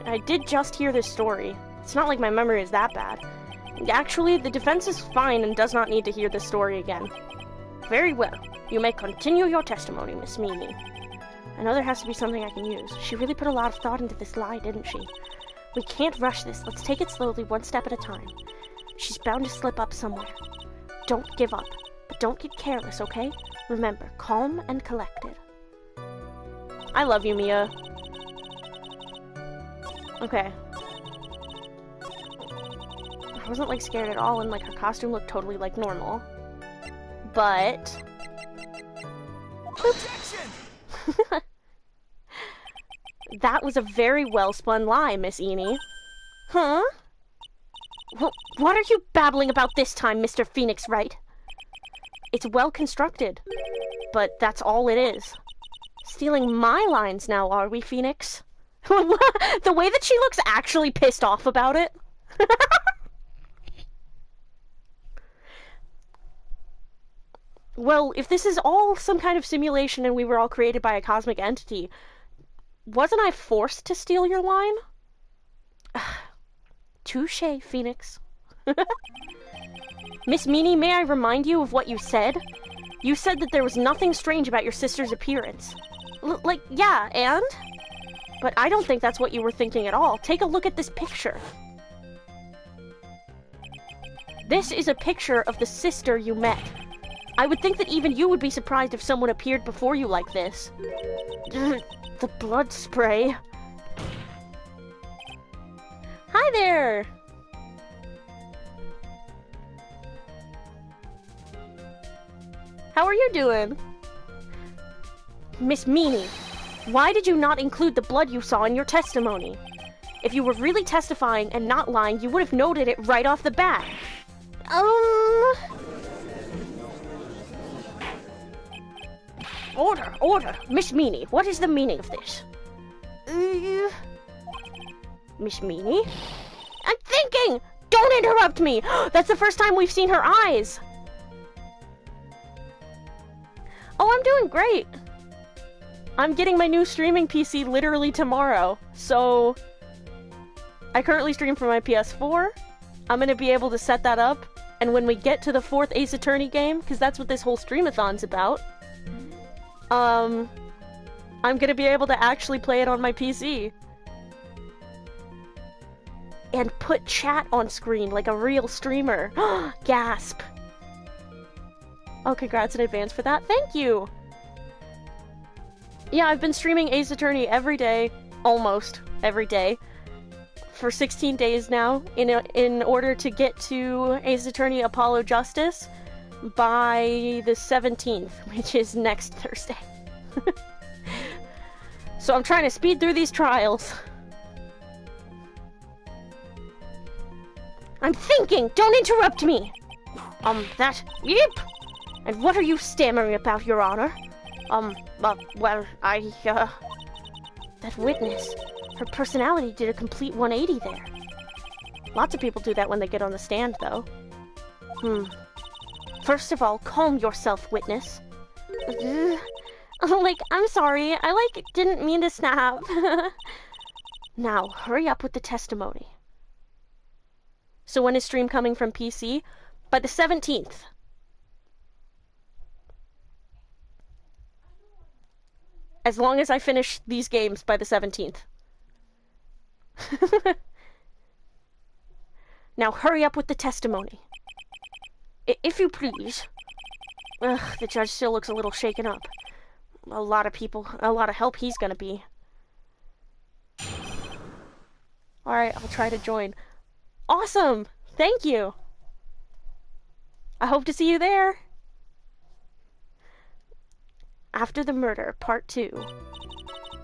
I did just hear this story. It's not like my memory is that bad. Actually, the defense is fine and does not need to hear this story again. Very well. You may continue your testimony, Miss Mimi. I know there has to be something I can use. She really put a lot of thought into this lie, didn't she? We can't rush this. Let's take it slowly, one step at a time. She's bound to slip up somewhere. Don't give up, but don't get careless, okay? Remember, calm and collected. I love you, Mia. Okay. I wasn't, like, scared at all, and, like, her costume looked totally, like, normal. But... That was a very well-spun lie, Miss Eni. Huh? Well, what are you babbling about this time, Mr. Phoenix Wright? It's well-constructed, but that's all it is. Stealing my lines now, are we, Phoenix? The way that she looks actually pissed off about it. Well, if this is all some kind of simulation and we were all created by a cosmic entity, wasn't I forced to steal your line? Touché, Phoenix. Miss Meanie, may I remind you of what you said? You said that there was nothing strange about your sister's appearance. Like, yeah, and? But I don't think that's what you were thinking at all. Take a look at this picture. This is a picture of the sister you met. I would think that even you would be surprised if someone appeared before you like this. The blood spray. Hi there! How are you doing? Miss Meanie, why did you not include the blood you saw in your testimony? If you were really testifying and not lying, you would have noted it right off the bat. Order! Miss Meanie, what is the meaning of this? Miss Meanie? I'm thinking! Don't interrupt me! That's the first time we've seen her eyes! Oh, I'm doing great! I'm getting my new streaming PC literally tomorrow, so... I currently stream from my PS4. I'm gonna be able to set that up, and when we get to the 4th Ace Attorney game, because that's what this whole Streamathon's about, I'm gonna be able to actually play it on my PC. And put chat on screen like a real streamer. Gasp! Oh, congrats in advance for that. Thank you! Yeah, I've been streaming Ace Attorney every day, almost every day, for 16 days now, in order to get to Ace Attorney Apollo Justice by the 17th, which is next Thursday. So I'm trying to speed through these trials. I'm thinking! Don't interrupt me! Yep! And what are you stammering about, Your Honor? Well, that witness, her personality did a complete 180 there. Lots of people do that when they get on the stand, though. First of all, calm yourself, witness. I'm sorry, I, didn't mean to snap. Now, hurry up with the testimony. So when is stream coming from PC? By the 17th. As long as I finish these games by the 17th. Now hurry up with the testimony. If you please. Ugh, the judge still looks a little shaken up. A lot of help he's gonna be. Alright, I'll try to join. Awesome! Thank you! I hope to see you there! After the Murder, Part 2.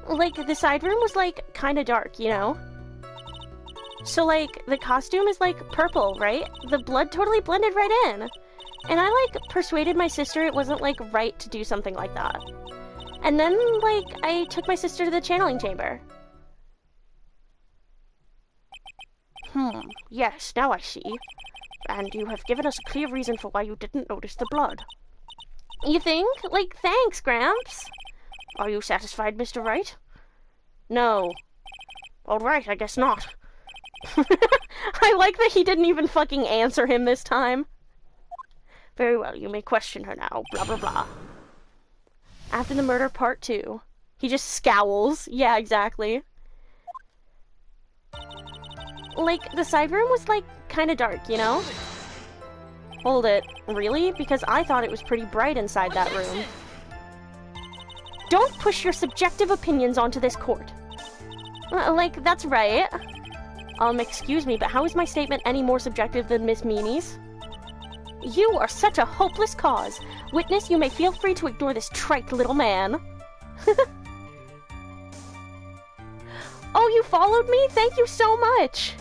The side room was, kinda dark, you know? So, the costume is, purple, right? The blood totally blended right in. And I, persuaded my sister it wasn't, right to do something like that. And then, I took my sister to the channeling chamber. Yes, now I see. And you have given us a clear reason for why you didn't notice the blood. You think? Thanks, Gramps. Are you satisfied, Mr. Wright? No. All right, I guess not. I like that he didn't even fucking answer him this time. Very well, you may question her now, blah blah blah. After the Murder, Part 2. He just scowls. Yeah, exactly. The side room was, kinda dark, you know? Hold it. Really? Because I thought it was pretty bright inside that room. Don't push your subjective opinions onto this court. That's right. Excuse me, but how is my statement any more subjective than Miss Meanie's? You are such a hopeless cause. Witness, you may feel free to ignore this trite little man. Oh, you followed me? Thank you so much!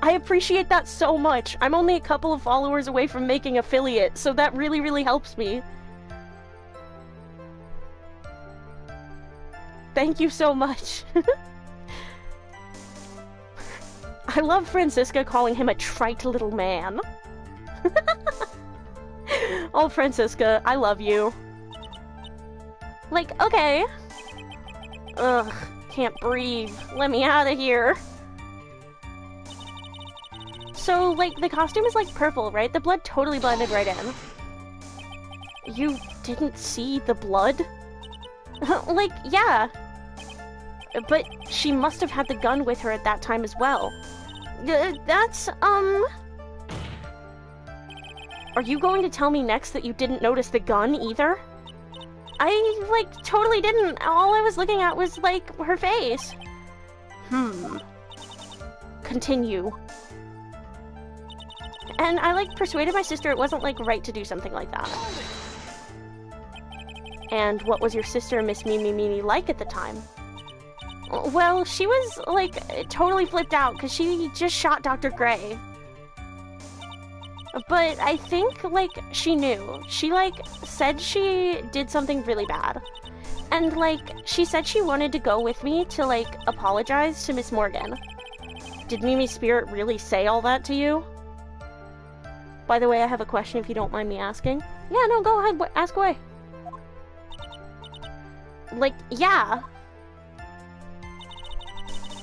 I appreciate that so much. I'm only a couple of followers away from making affiliate, so that really, really helps me. Thank you so much. I love Francisca calling him a trite little man. Oh, Francisca, I love you. Okay. Ugh, can't breathe. Let me out of here. So, the costume is, purple, right? The blood totally blended right in. You didn't see the blood? Yeah. But she must have had the gun with her at that time as well. That's, Are you going to tell me next that you didn't notice the gun either? I, totally didn't. All I was looking at was, her face. Continue. And I, persuaded my sister it wasn't, right to do something like that. And what was your sister, Miss Meanie, like at the time? Well, she was, like, totally flipped out because she just shot Dr. Gray. But I think, like, she knew. She, like, said she did something really bad. And, like, she said she wanted to go with me to, like, apologize to Miss Morgan. Did Mimi's spirit really say all that to you? By the way, I have a question if you don't mind me asking. Yeah, no, go ahead, ask away. Like, yeah.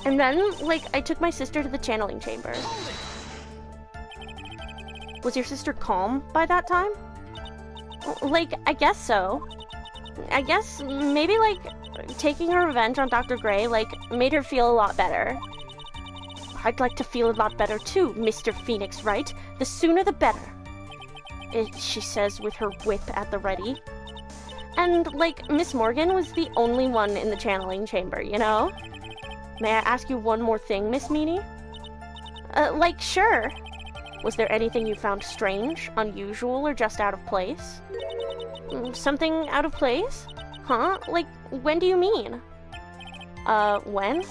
And then, like, I took my sister to the channeling chamber. Was your sister calm by that time? Like, I guess so. I guess maybe, like, taking her revenge on Dr. Gray, like, made her feel a lot better. I'd like to feel a lot better too, Mr. Phoenix, right? The sooner the better. She says with her whip at the ready. And, like, Miss Morgan was the only one in the channeling chamber, you know? May I ask you one more thing, Miss Meanie? Like, sure. Was there anything you found strange, unusual, or just out of place? Something out of place? Huh? Like, when do you mean? When?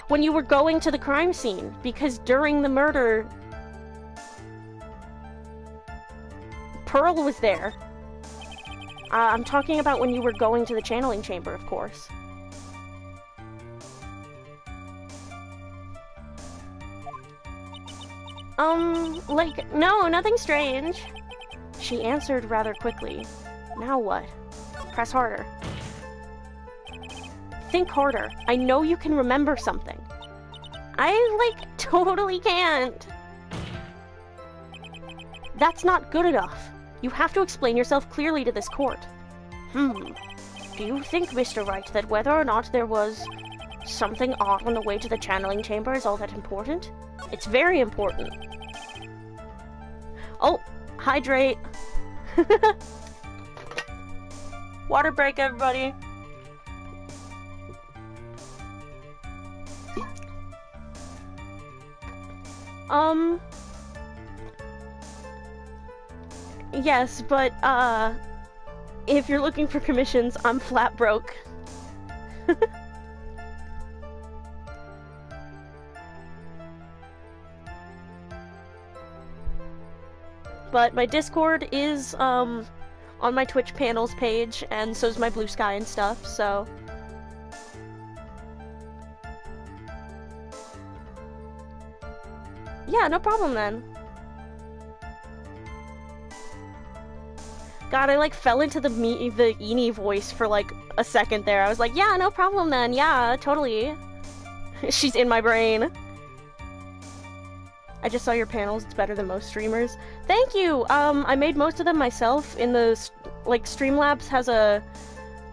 When you were going to the crime scene, because during the murder, Pearl was there. I'm talking about when you were going to the channeling chamber, of course. Like, no, nothing strange. She answered rather quickly. Now what? Press harder. Think harder. I know you can remember something. I, like, totally can't. That's not good enough. You have to explain yourself clearly to this court. Do you think, Mr. Wright, that whether or not there was something odd on the way to the channeling chamber is all that important? It's very important. Oh, hydrate. Water break, everybody. Yes, but, if you're looking for commissions, I'm flat broke. But my Discord is, on my Twitch panels page, and so's my Blue Sky and stuff, so... Yeah, no problem then. God, I like fell into the Eenie voice for like a second there. I was like, yeah, no problem then. Yeah, totally. She's in my brain. I just saw your panels. It's better than most streamers. Thank you! I made most of them myself in the, like, Streamlabs has a,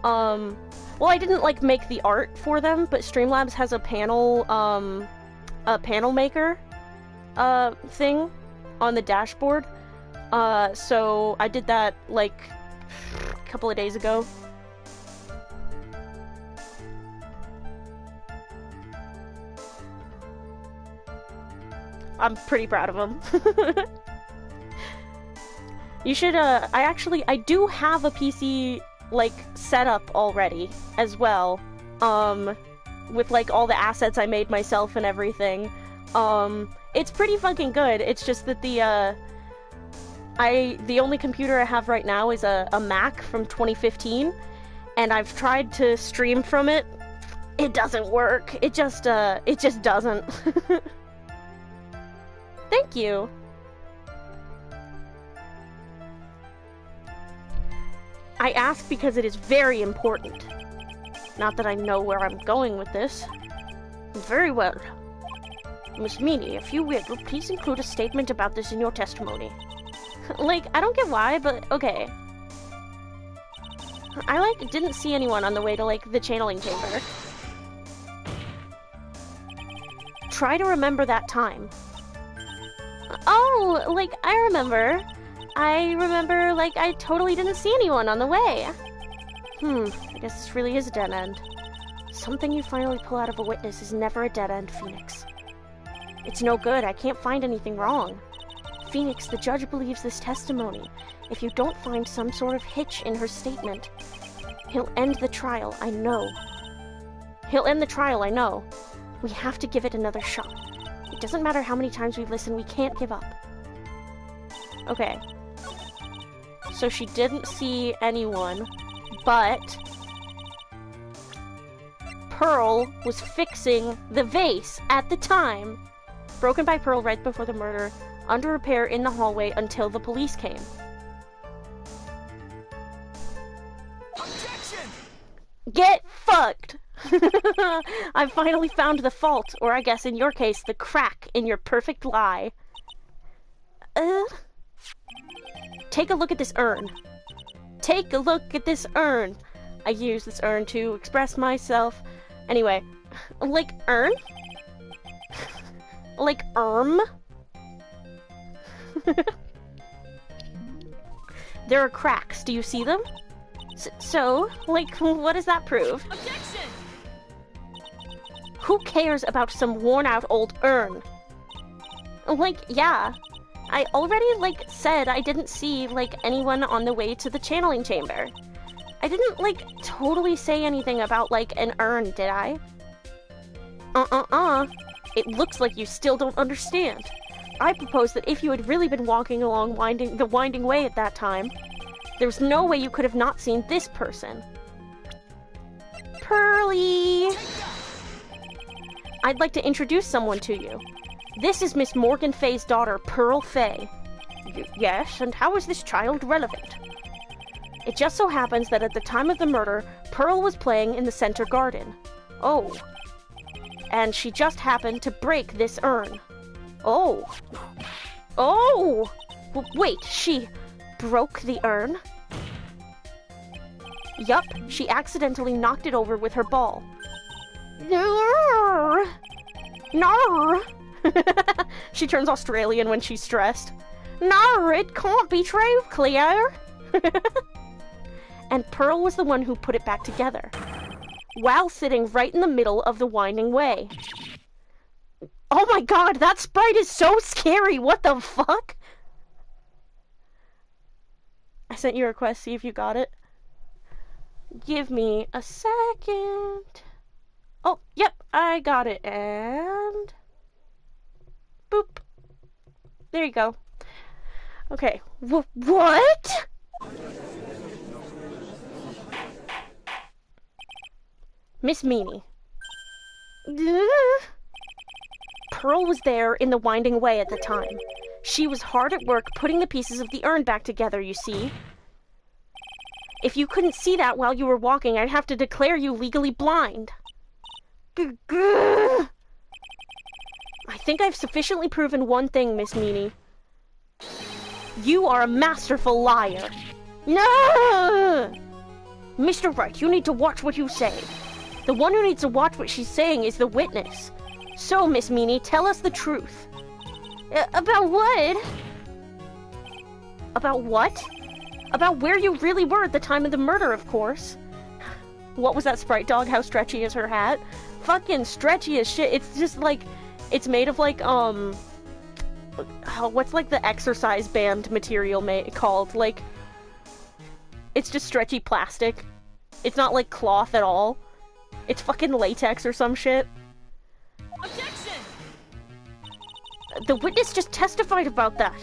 well, I didn't, like, make the art for them, but Streamlabs has a panel maker, thing on the dashboard. So I did that, like, a couple of days ago. I'm pretty proud of them. You should, I do have a PC, like, set up already, as well, with, like, all the assets I made myself and everything. It's pretty fucking good. It's just that the only computer I have right now is a Mac from 2015, and I've tried to stream from it. It doesn't work. It just doesn't. Thank you. I ask because it is very important. Not that I know where I'm going with this. Very well. Miss Meanie, if you will, please include a statement about this in your testimony. Like, I don't get why, but okay. I, like, didn't see anyone on the way to, like, the channeling chamber. Try to remember that time. Oh, like, I remember, like, I totally didn't see anyone on the way. I guess this really is a dead end. Something you finally pull out of a witness is never a dead end, Phoenix. It's no good, I can't find anything wrong. Phoenix, the judge believes this testimony. If you don't find some sort of hitch in her statement, He'll end the trial, I know. He'll end the trial, I know. We have to give it another shot. It doesn't matter how many times we listen, we can't give up. Okay. So she didn't see anyone, but Pearl was fixing the vase at the time. Broken by Pearl right before the murder, under repair in the hallway until the police came. Objection! Get fucked! I finally found the fault, or I guess in your case, the crack in your perfect lie. Take a look at this urn. Take a look at this urn. I use this urn to express myself. Anyway, like urn? Like There are cracks. Do you see them? So, like, what does that prove? Objection! Who cares about some worn-out old urn? Like, yeah. I already, like, said I didn't see, like, anyone on the way to the channeling chamber. I didn't, like, totally say anything about, like, an urn, did I? It looks like you still don't understand. I propose that if you had really been walking along the winding way at that time, there's no way you could have not seen this person. Pearly! I'd like to introduce someone to you. This is Miss Morgan Fay's daughter, Pearl Fay. Yes, and how is this child relevant? It just so happens that at the time of the murder, Pearl was playing in the center garden. Oh. And she just happened to break this urn. Oh. Oh! Wait, she broke the urn? Yup, she accidentally knocked it over with her ball. No! She turns Australian when she's stressed. No, it can't be true, Cleo. And Pearl was the one who put it back together, while sitting right in the middle of the winding way. Oh my god, that sprite is so scary! What the fuck? I sent you a request, see if you got it. Give me a second. Oh, yep, I got it, and boop. There you go. Okay, what? Miss Meanie. Pearl was there in the winding way at the time. She was hard at work putting the pieces of the urn back together, you see. If you couldn't see that while you were walking, I'd have to declare you legally blind. I think I've sufficiently proven one thing, Miss Meanie. You are a masterful liar. No! Mr. Wright, you need to watch what you say. The one who needs to watch what she's saying is the witness. So, Miss Meanie, tell us the truth. About what? About what? About where you really were at the time of the murder, of course. What was that sprite dog? How stretchy is her hat? Fucking stretchy as shit. It's just like, it's made of like, what's like the exercise band material called? Like, it's just stretchy plastic. It's not like cloth at all. It's fucking latex or some shit. Objection! The witness just testified about that.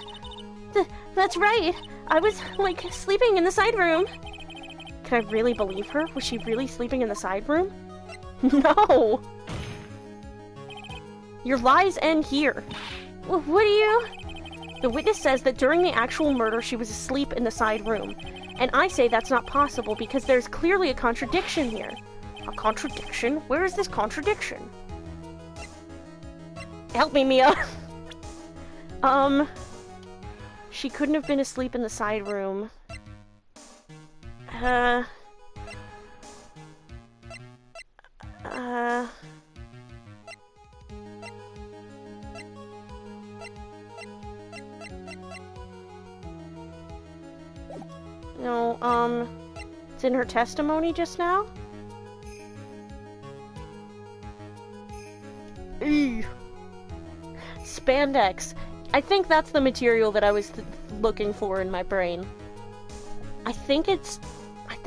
That's right. I was, like, sleeping in the side room. Can I really believe her? Was she really sleeping in the side room? No! Your lies end here. What do you... The witness says that during the actual murder she was asleep in the side room. And I say that's not possible because there's clearly a contradiction here. A contradiction? Where is this contradiction? Help me, Mia! She couldn't have been asleep in the side room. No, it's in her testimony just now? Ew. Spandex. I think that's the material that I was looking for in my brain. I think it's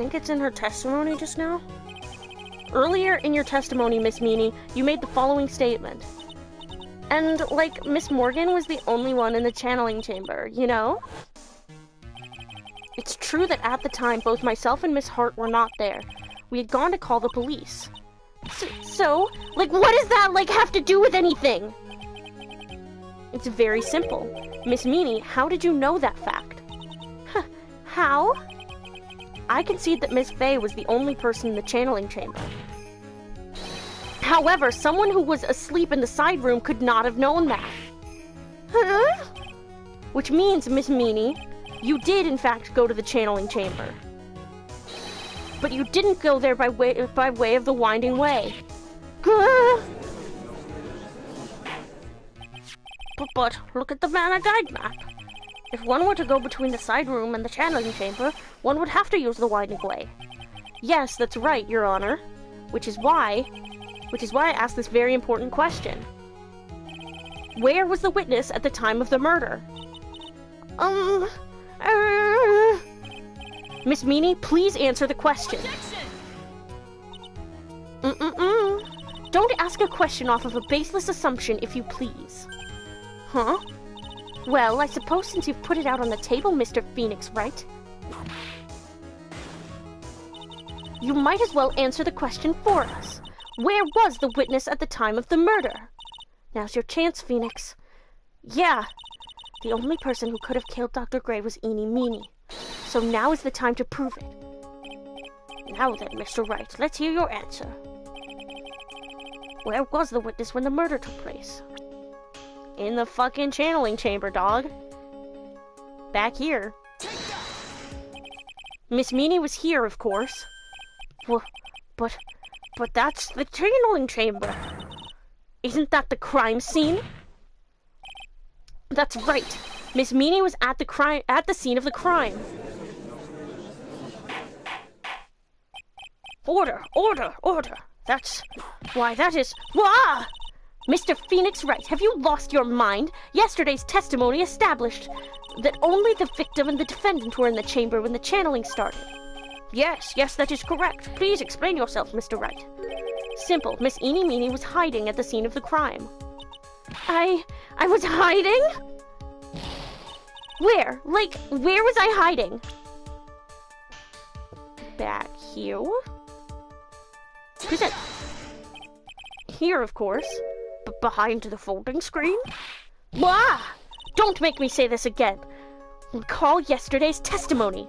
think it's in her testimony just now. Earlier in your testimony, Miss Meanie, you made the following statement. And, like, Miss Morgan was the only one in the channeling chamber, you know? It's true that at the time, both myself and Miss Hart were not there. We had gone to call the police. So, like, what does that, like, have to do with anything? It's very simple. Miss Meanie, how did you know that fact? How? I concede that Miss Faye was the only person in the channeling chamber. However, someone who was asleep in the side room could not have known that. Huh? Which means, Miss Meanie, you did in fact go to the channeling chamber. But you didn't go there by way of the winding way. But look at the Mana Guide map. If one were to go between the side room and the channeling chamber, one would have to use the winding way. Yes, that's right, Your Honor. Which is why I asked this very important question. Where was the witness at the time of the murder? Miss Meanie, please answer the question. Don't ask a question off of a baseless assumption, if you please. Huh? Well, I suppose since you've put it out on the table, Mr. Phoenix, right? You might as well answer the question for us. Where was the witness at the time of the murder? Now's your chance, Phoenix. Yeah, the only person who could have killed Dr. Gray was Eenie Meenie. So now is the time to prove it. Now then, Mr. Wright, let's hear your answer. Where was the witness when the murder took place? In the fucking channeling chamber, dog. Back here. Miss Meanie was here, of course. Well, but that's the channeling chamber. Isn't that the crime scene? That's right. Miss Meanie was at the scene of the crime. Order, order, order. That's why that is. Wah! Mr. Phoenix Wright, have you lost your mind? Yesterday's testimony established that only the victim and the defendant were in the chamber when the channeling started. Yes, that is correct. Please explain yourself, Mr. Wright. Simple. Miss Eenie Meenie was hiding at the scene of the crime. I was hiding? Where? Like, where was I hiding? Back here? Present. Here, of course. But behind the folding screen? Blah! Don't make me say this again. Recall yesterday's testimony.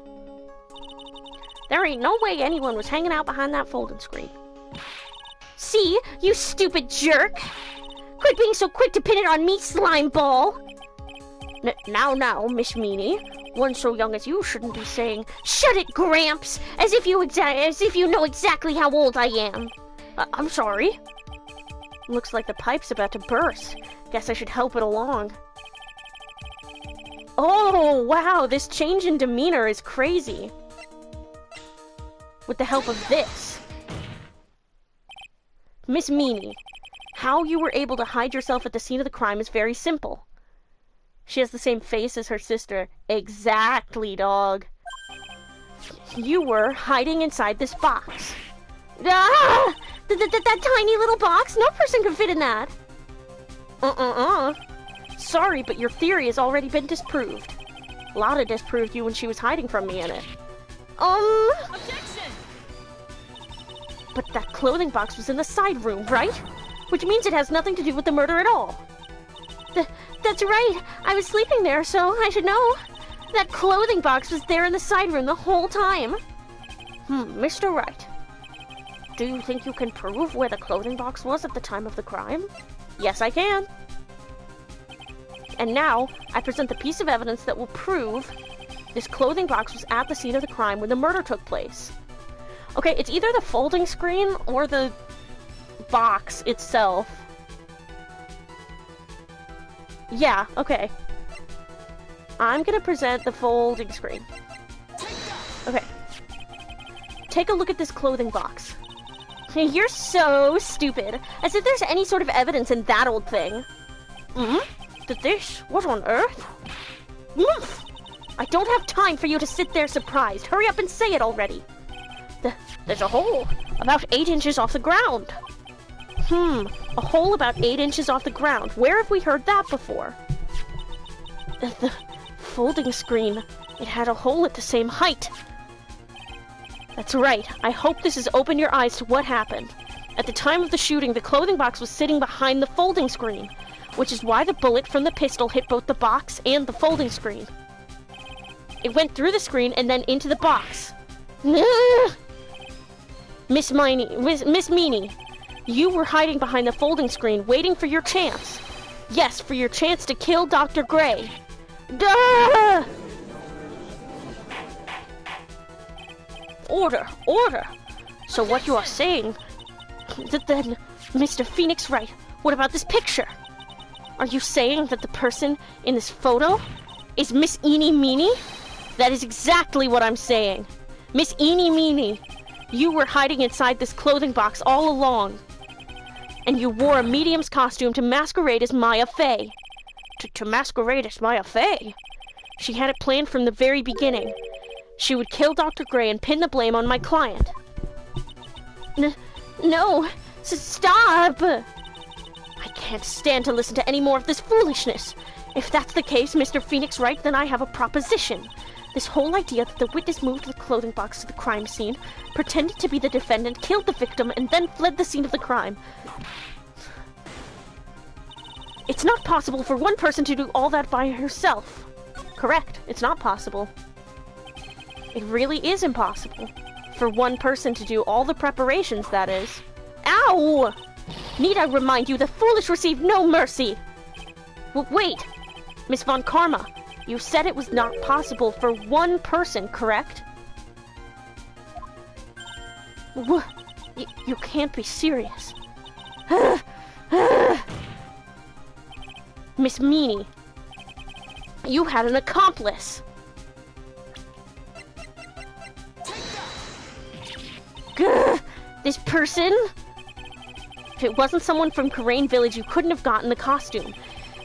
There ain't no way anyone was hanging out behind that folding screen. See, you stupid jerk! Quit being so quick to pin it on me, slime ball! Now, Miss Meanie. One so young as you shouldn't be saying, "Shut it, Gramps!" as if you know exactly how old I am. I'm sorry. Looks like the pipe's about to burst. Guess I should help it along. Oh, wow, this change in demeanor is crazy. With the help of this. Miss Meanie, how you were able to hide yourself at the scene of the crime is very simple. She has the same face as her sister. Exactly, dog. You were hiding inside this box. Ah! That tiny little box? No person can fit in that. Sorry, but your theory has already been disproved. Lotta disproved you when she was hiding from me in it. Objection! But that clothing box was in the side room, right? Which means it has nothing to do with the murder at all. That's right. I was sleeping there, so I should know. That clothing box was there in the side room the whole time. Mr. Wright. Do you think you can prove where the clothing box was at the time of the crime? Yes, I can. And now, I present the piece of evidence that will prove this clothing box was at the scene of the crime when the murder took place. Okay, it's either the folding screen or the box itself. Yeah, okay. I'm gonna present the folding screen. Okay. Take a look at this clothing box. You're so stupid. As if there's any sort of evidence in that old thing. This? What on earth? I don't have time for you to sit there surprised. Hurry up and say it already. There's a hole about 8 inches off the ground. A hole about 8 inches off the ground. Where have we heard that before? The folding screen. It had a hole at the same height. That's right. I hope this has opened your eyes to what happened. At the time of the shooting, the clothing box was sitting behind the folding screen, which is why the bullet from the pistol hit both the box and the folding screen. It went through the screen and then into the box. Miss Meanie, you were hiding behind the folding screen, waiting for your chance. Yes, for your chance to kill Dr. Gray. Duh! Order! So what you are saying... Then, Mr. Phoenix right, what about this picture? Are you saying that the person in this photo is Miss Eenie Meenie? That is exactly what I'm saying. Miss Eenie Meenie, you were hiding inside this clothing box all along. And you wore a medium's costume to masquerade as Maya Fey. To masquerade as Maya Fey? She had it planned from the very beginning. She would kill Dr. Gray and pin the blame on my client. No! Stop! I can't stand to listen to any more of this foolishness. If that's the case, Mr. Phoenix Wright, then I have a proposition. This whole idea that the witness moved the clothing box to the crime scene, pretended to be the defendant, killed the victim, and then fled the scene of the crime. It's not possible for one person to do all that by herself. Correct, it's not possible. It really is impossible. For one person to do all the preparations, that is. Ow! Need I remind you, the foolish receive no mercy! Wait! Miss Von Karma, you said it was not possible for one person, correct? You can't be serious. Miss Meanie, you had an accomplice! This person? If it wasn't someone from Karain Village, you couldn't have gotten the costume.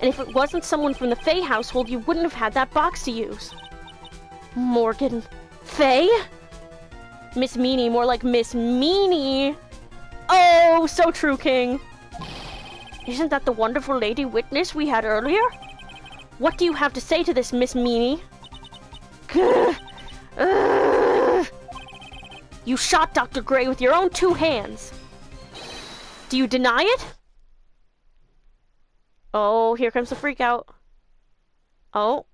And if it wasn't someone from the Fey household, you wouldn't have had that box to use. Morgan Fey? Miss Meanie, more like Miss Meanie. Oh, so true, King. Isn't that the wonderful lady witness we had earlier? What do you have to say to this, Miss Meanie? You shot Dr. Gray with your own 2 hands. Do you deny it? Oh, here comes the freak out. Oh.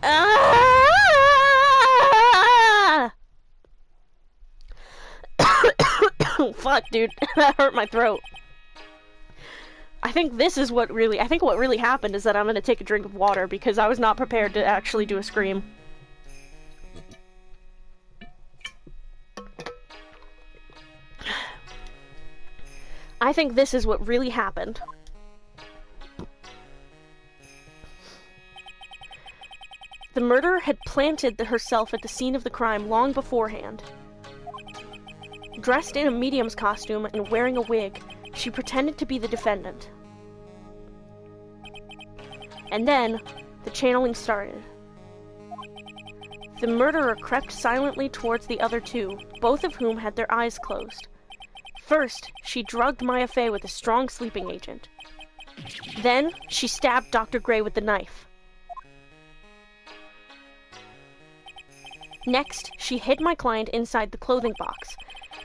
Ah! Fuck, dude. That hurt my throat. I think what really happened is that I'm gonna take a drink of water because I was not prepared to actually do a scream. I think this is what really happened. The murderer had planted herself at the scene of the crime long beforehand. Dressed in a medium's costume and wearing a wig, she pretended to be the defendant. And then, the channeling started. The murderer crept silently towards the other 2, both of whom had their eyes closed. First, she drugged Maya Fey with a strong sleeping agent. Then, she stabbed Dr. Gray with the knife. Next, she hid my client inside the clothing box.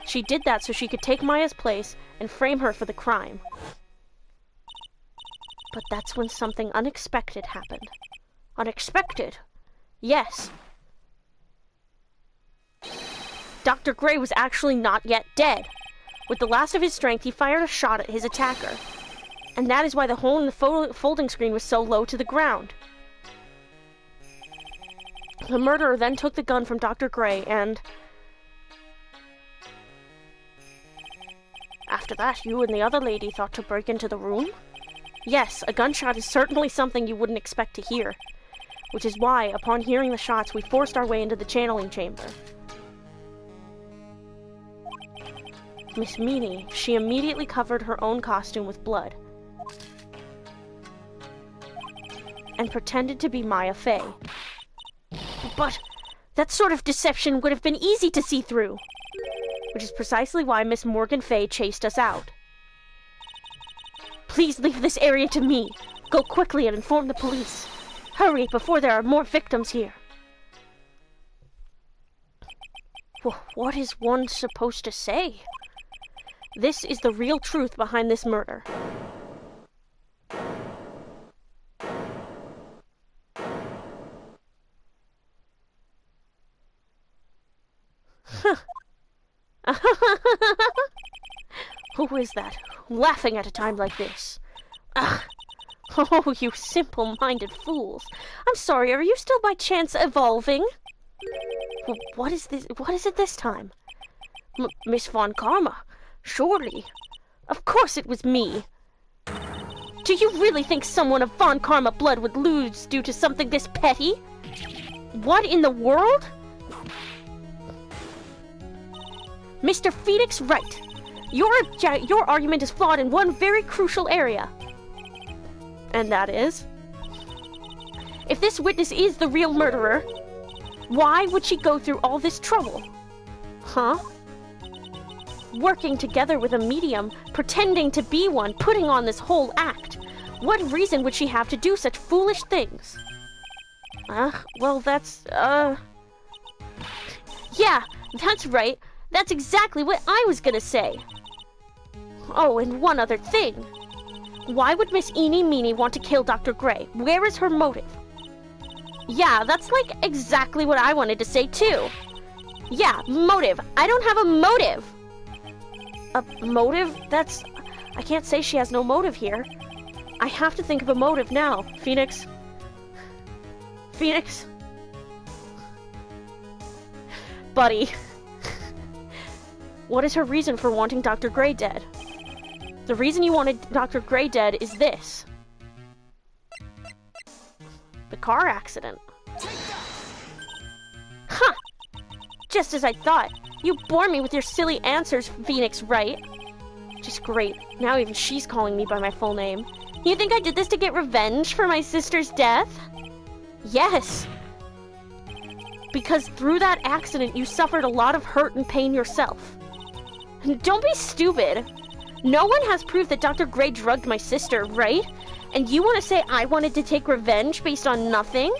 She did that so she could take Maya's place and frame her for the crime. But that's when something unexpected happened. Unexpected? Yes. Dr. Gray was actually not yet dead. With the last of his strength, he fired a shot at his attacker. And that is why the hole in the folding screen was so low to the ground. The murderer then took the gun from Dr. Gray and... After that, you and the other lady thought to break into the room? Yes, a gunshot is certainly something you wouldn't expect to hear. Which is why, upon hearing the shots, we forced our way into the channeling chamber. Miss Meanie, she immediately covered her own costume with blood. And pretended to be Maya Fey. But That sort of deception would have been easy to see through. Which is precisely why Miss Morgan Fay chased us out. Please leave this area to me. Go quickly and inform the police. Hurry before there are more victims here. What is one supposed to say? This is the real truth behind this murder. Who is that? Laughing at a time like this? Ugh. Oh, you simple-minded fools. I'm sorry, are you still by chance evolving? What is this? What is it this time? Miss Von Karma? Surely. Of course it was me. Do you really think someone of Von Karma blood would lose due to something this petty? What in the world? Mr. Phoenix Wright, your argument is flawed in one very crucial area. And that is? If this witness is the real murderer, why would she go through all this trouble? Huh? Working together with a medium, pretending to be one, putting on this whole act. What reason would she have to do such foolish things? Well, that's, Yeah, that's right. That's exactly what I was gonna say. Oh, and one other thing. Why would Miss Eenie Meenie want to kill Dr. Gray? Where is her motive? Yeah, that's like exactly what I wanted to say too. Yeah, motive. I don't have a motive. A motive? I can't say she has no motive here. I have to think of a motive now. Phoenix. Phoenix. Buddy. What is her reason for wanting Dr. Gray dead? The reason you wanted Dr. Gray dead is this. The car accident. Huh! Just as I thought. You bore me with your silly answers, Phoenix Wright. Just great. Now even she's calling me by my full name. You think I did this to get revenge for my sister's death? Yes. Because through that accident, you suffered a lot of hurt and pain yourself. Don't be stupid. No one has proof that Dr. Gray drugged my sister, right? And you want to say I wanted to take revenge based on nothing?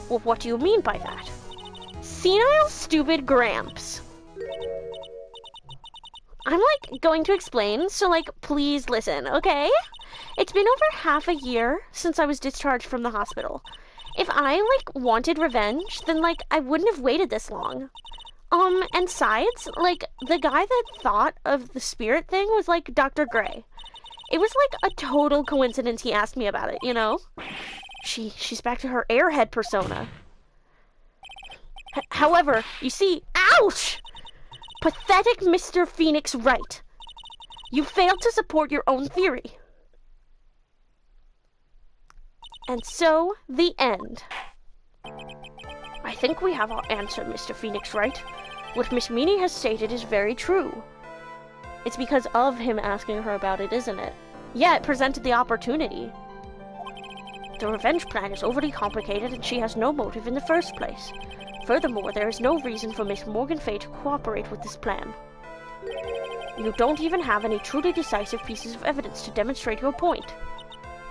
Well, what do you mean by that? Senile, stupid Gramps. I'm, going to explain, so, please listen, okay? It's been over half a year since I was discharged from the hospital. If I, wanted revenge, then, I wouldn't have waited this long. And sides, the guy that thought of the spirit thing was, Dr. Gray. It was, a total coincidence he asked me about it, you know? She's back to her airhead persona. However, you see, ouch! Pathetic Mr. Phoenix Wright. You failed to support your own theory. And so, the end. I think we have our answer, Mr. Phoenix Wright. What Miss Meanie has stated is very true. It's because of him asking her about it, isn't it? Yeah, it presented the opportunity. The revenge plan is overly complicated and she has no motive in the first place. Furthermore, there is no reason for Miss Morgan Fay to cooperate with this plan. You don't even have any truly decisive pieces of evidence to demonstrate your point.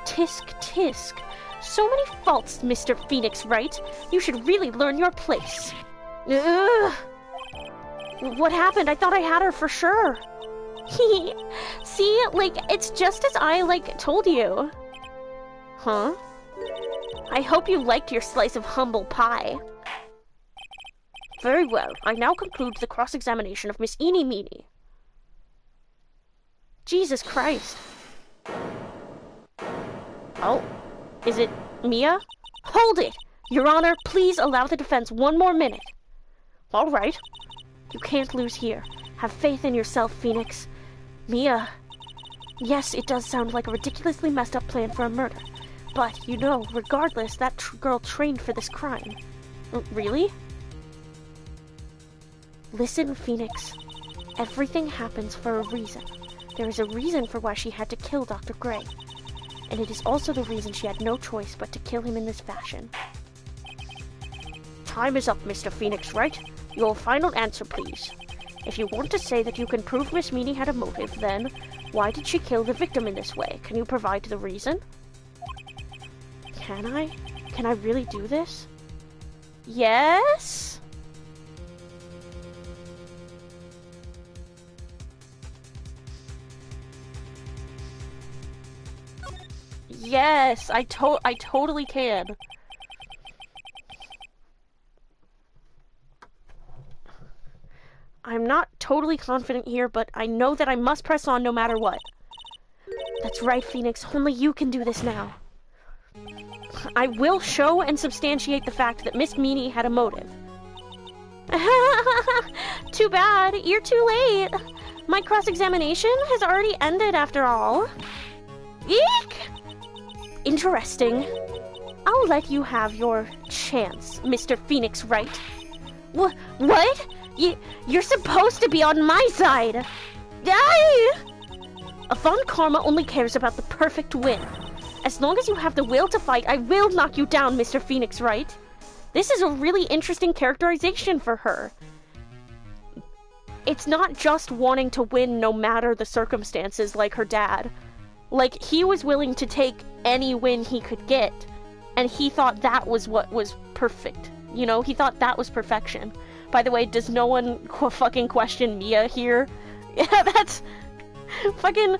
Tisk, tisk. So many faults, Mr. Phoenix Wright. You should really learn your place. Ugh. What happened? I thought I had her for sure. See, it's just as I, told you. Huh? I hope you liked your slice of humble pie. Very well. I now conclude the cross-examination of Miss Eenie Meenie. Jesus Christ. Oh, is it Mia? Hold it! Your Honor, please allow the defense one more minute. All right. You can't lose here. Have faith in yourself, Phoenix. Mia. Yes, it does sound like a ridiculously messed up plan for a murder. But, regardless, that girl trained for this crime. Really? Listen, Phoenix. Everything happens for a reason. There is a reason for why she had to kill Dr. Gray. And it is also the reason she had no choice but to kill him in this fashion. time is up, Mr. Phoenix Wright. Your final answer, please. If you want to say that you can prove Miss Meanie had a motive, then why did she kill the victim in this way? Can you provide the reason? Can I? Can I really do this? Yes? Yes, I totally can. I'm not totally confident here, but I know that I must press on no matter what. That's right, Phoenix. Only you can do this now. I will show and substantiate the fact that Miss Meanie had a motive. Too bad. You're too late. My cross-examination has already ended after all. Eek! Interesting. I'll let you have your chance, Mr. Phoenix Wright. What? You're supposed to be on my side! Die! Von Karma only cares about the perfect win. As long as you have the will to fight, I will knock you down, Mr. Phoenix Wright. This is a really interesting characterization for her. It's not just wanting to win no matter the circumstances like her dad. Like, he was willing to take any win he could get, and he thought that was what was perfect. You know, he thought that was perfection. By the way, does no one fucking question Mia here? Yeah, that's... Fucking...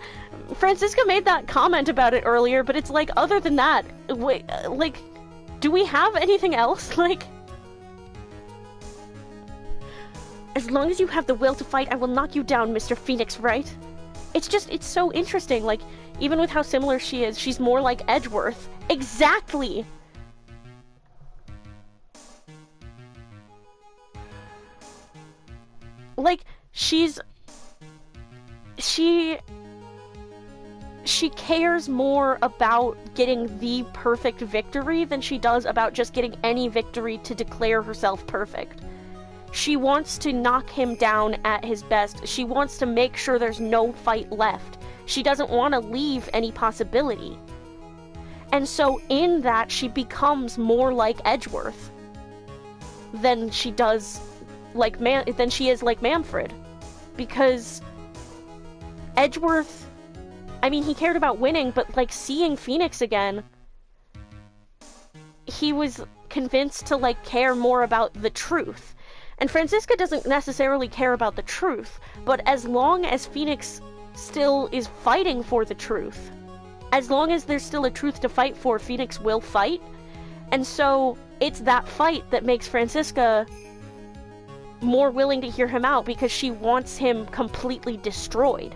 Francisca made that comment about it earlier, but it's like, other than that, wait, like, do we have anything else? Like... As long as you have the will to fight, I will knock you down, Mr. Phoenix Wright. It's just, it's so interesting, like, even with how similar she is, she's more like Edgeworth. Exactly! Like, she cares more about getting the perfect victory than she does about just getting any victory to declare herself perfect. She wants to knock him down at his best. She wants to make sure there's no fight left. She doesn't want to leave any possibility. And so in that, she becomes more like Edgeworth than she does like than she is like Manfred. Because Edgeworth, I mean, he cared about winning, but like seeing Phoenix again, he was convinced to like care more about the truth. And Francisca doesn't necessarily care about the truth, but as long as Phoenix still is fighting for the truth, as long as there's still a truth to fight for, Phoenix will fight. And so it's that fight that makes Francisca more willing to hear him out, because she wants him completely destroyed.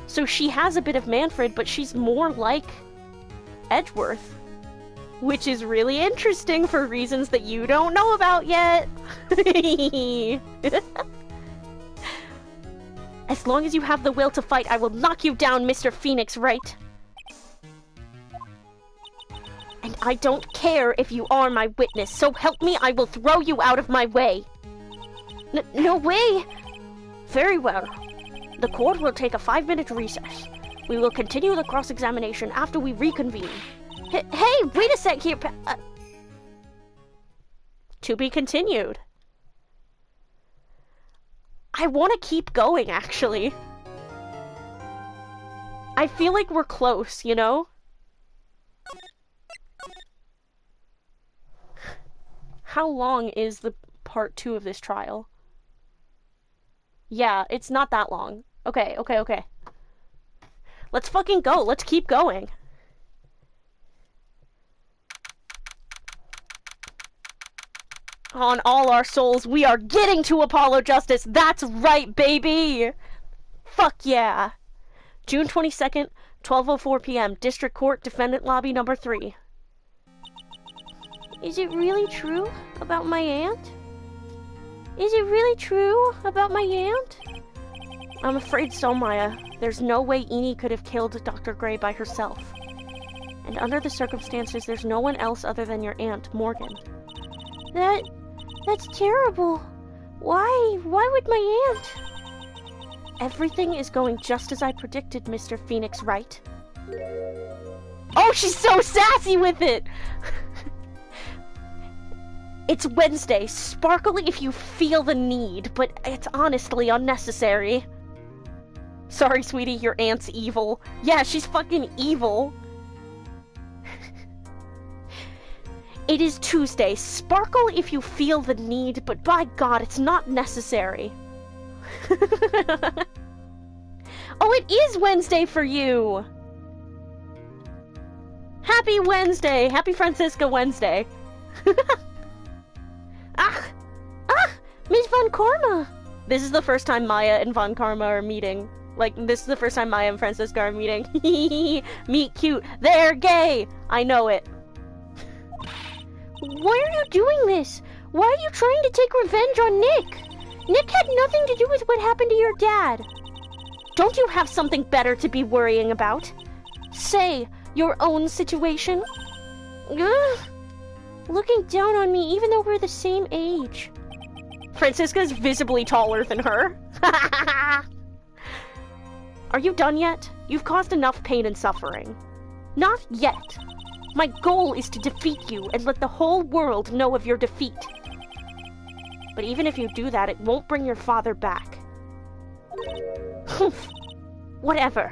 So she has a bit of Manfred, but she's more like Edgeworth, which is really interesting for reasons that you don't know about yet. As long as you have the will to fight, I will knock you down, Mr. Phoenix Wright. And I don't care if you are my witness, so help me, I will throw you out of my way. No way! Very well. The court will take a 5-minute recess. We will continue the cross-examination after we reconvene. Hey, wait a sec here, To be continued. I want to keep going, actually. I feel like we're close, you know? How long is the part 2 of this trial? Yeah, it's not that long. Okay. Let's fucking go. Let's keep going. On all our souls, we are getting to Apollo Justice. That's right, baby. Fuck yeah. June 22nd, 12:04 p.m. District Court, Defendant Lobby number 3. Is it really true about my aunt? Is it really true about my aunt? I'm afraid so, Maya. There's no way Eni could have killed Dr. Gray by herself. And under the circumstances, there's no one else other than your aunt, Morgan. That's terrible. Why would my aunt? Everything is going just as I predicted, Mr. Phoenix Wright. Oh, she's so sassy with it! It's Wednesday. Sparkle if you feel the need, but it's honestly unnecessary. Sorry, sweetie, your aunt's evil. Yeah, she's fucking evil. It is Tuesday. Sparkle if you feel the need, but by God, it's not necessary. Oh, it is Wednesday for you! Happy Wednesday! Happy Francisca Wednesday! Miss Von Karma! This is the first time Maya and Von Karma are meeting. Like, this is the first time Maya and Francisca are meeting. Meet cute. They're gay! I know it. Why are you doing this? Why are you trying to take revenge on Nick? Nick had nothing to do with what happened to your dad. Don't you have something better to be worrying about? Say, your own situation? Ugh. Looking down on me even though we're the same age. Francisca's visibly taller than her. Are you done yet? You've caused enough pain and suffering. Not yet. My goal is to defeat you and let the whole world know of your defeat. But even if you do that, it won't bring your father back. Whatever.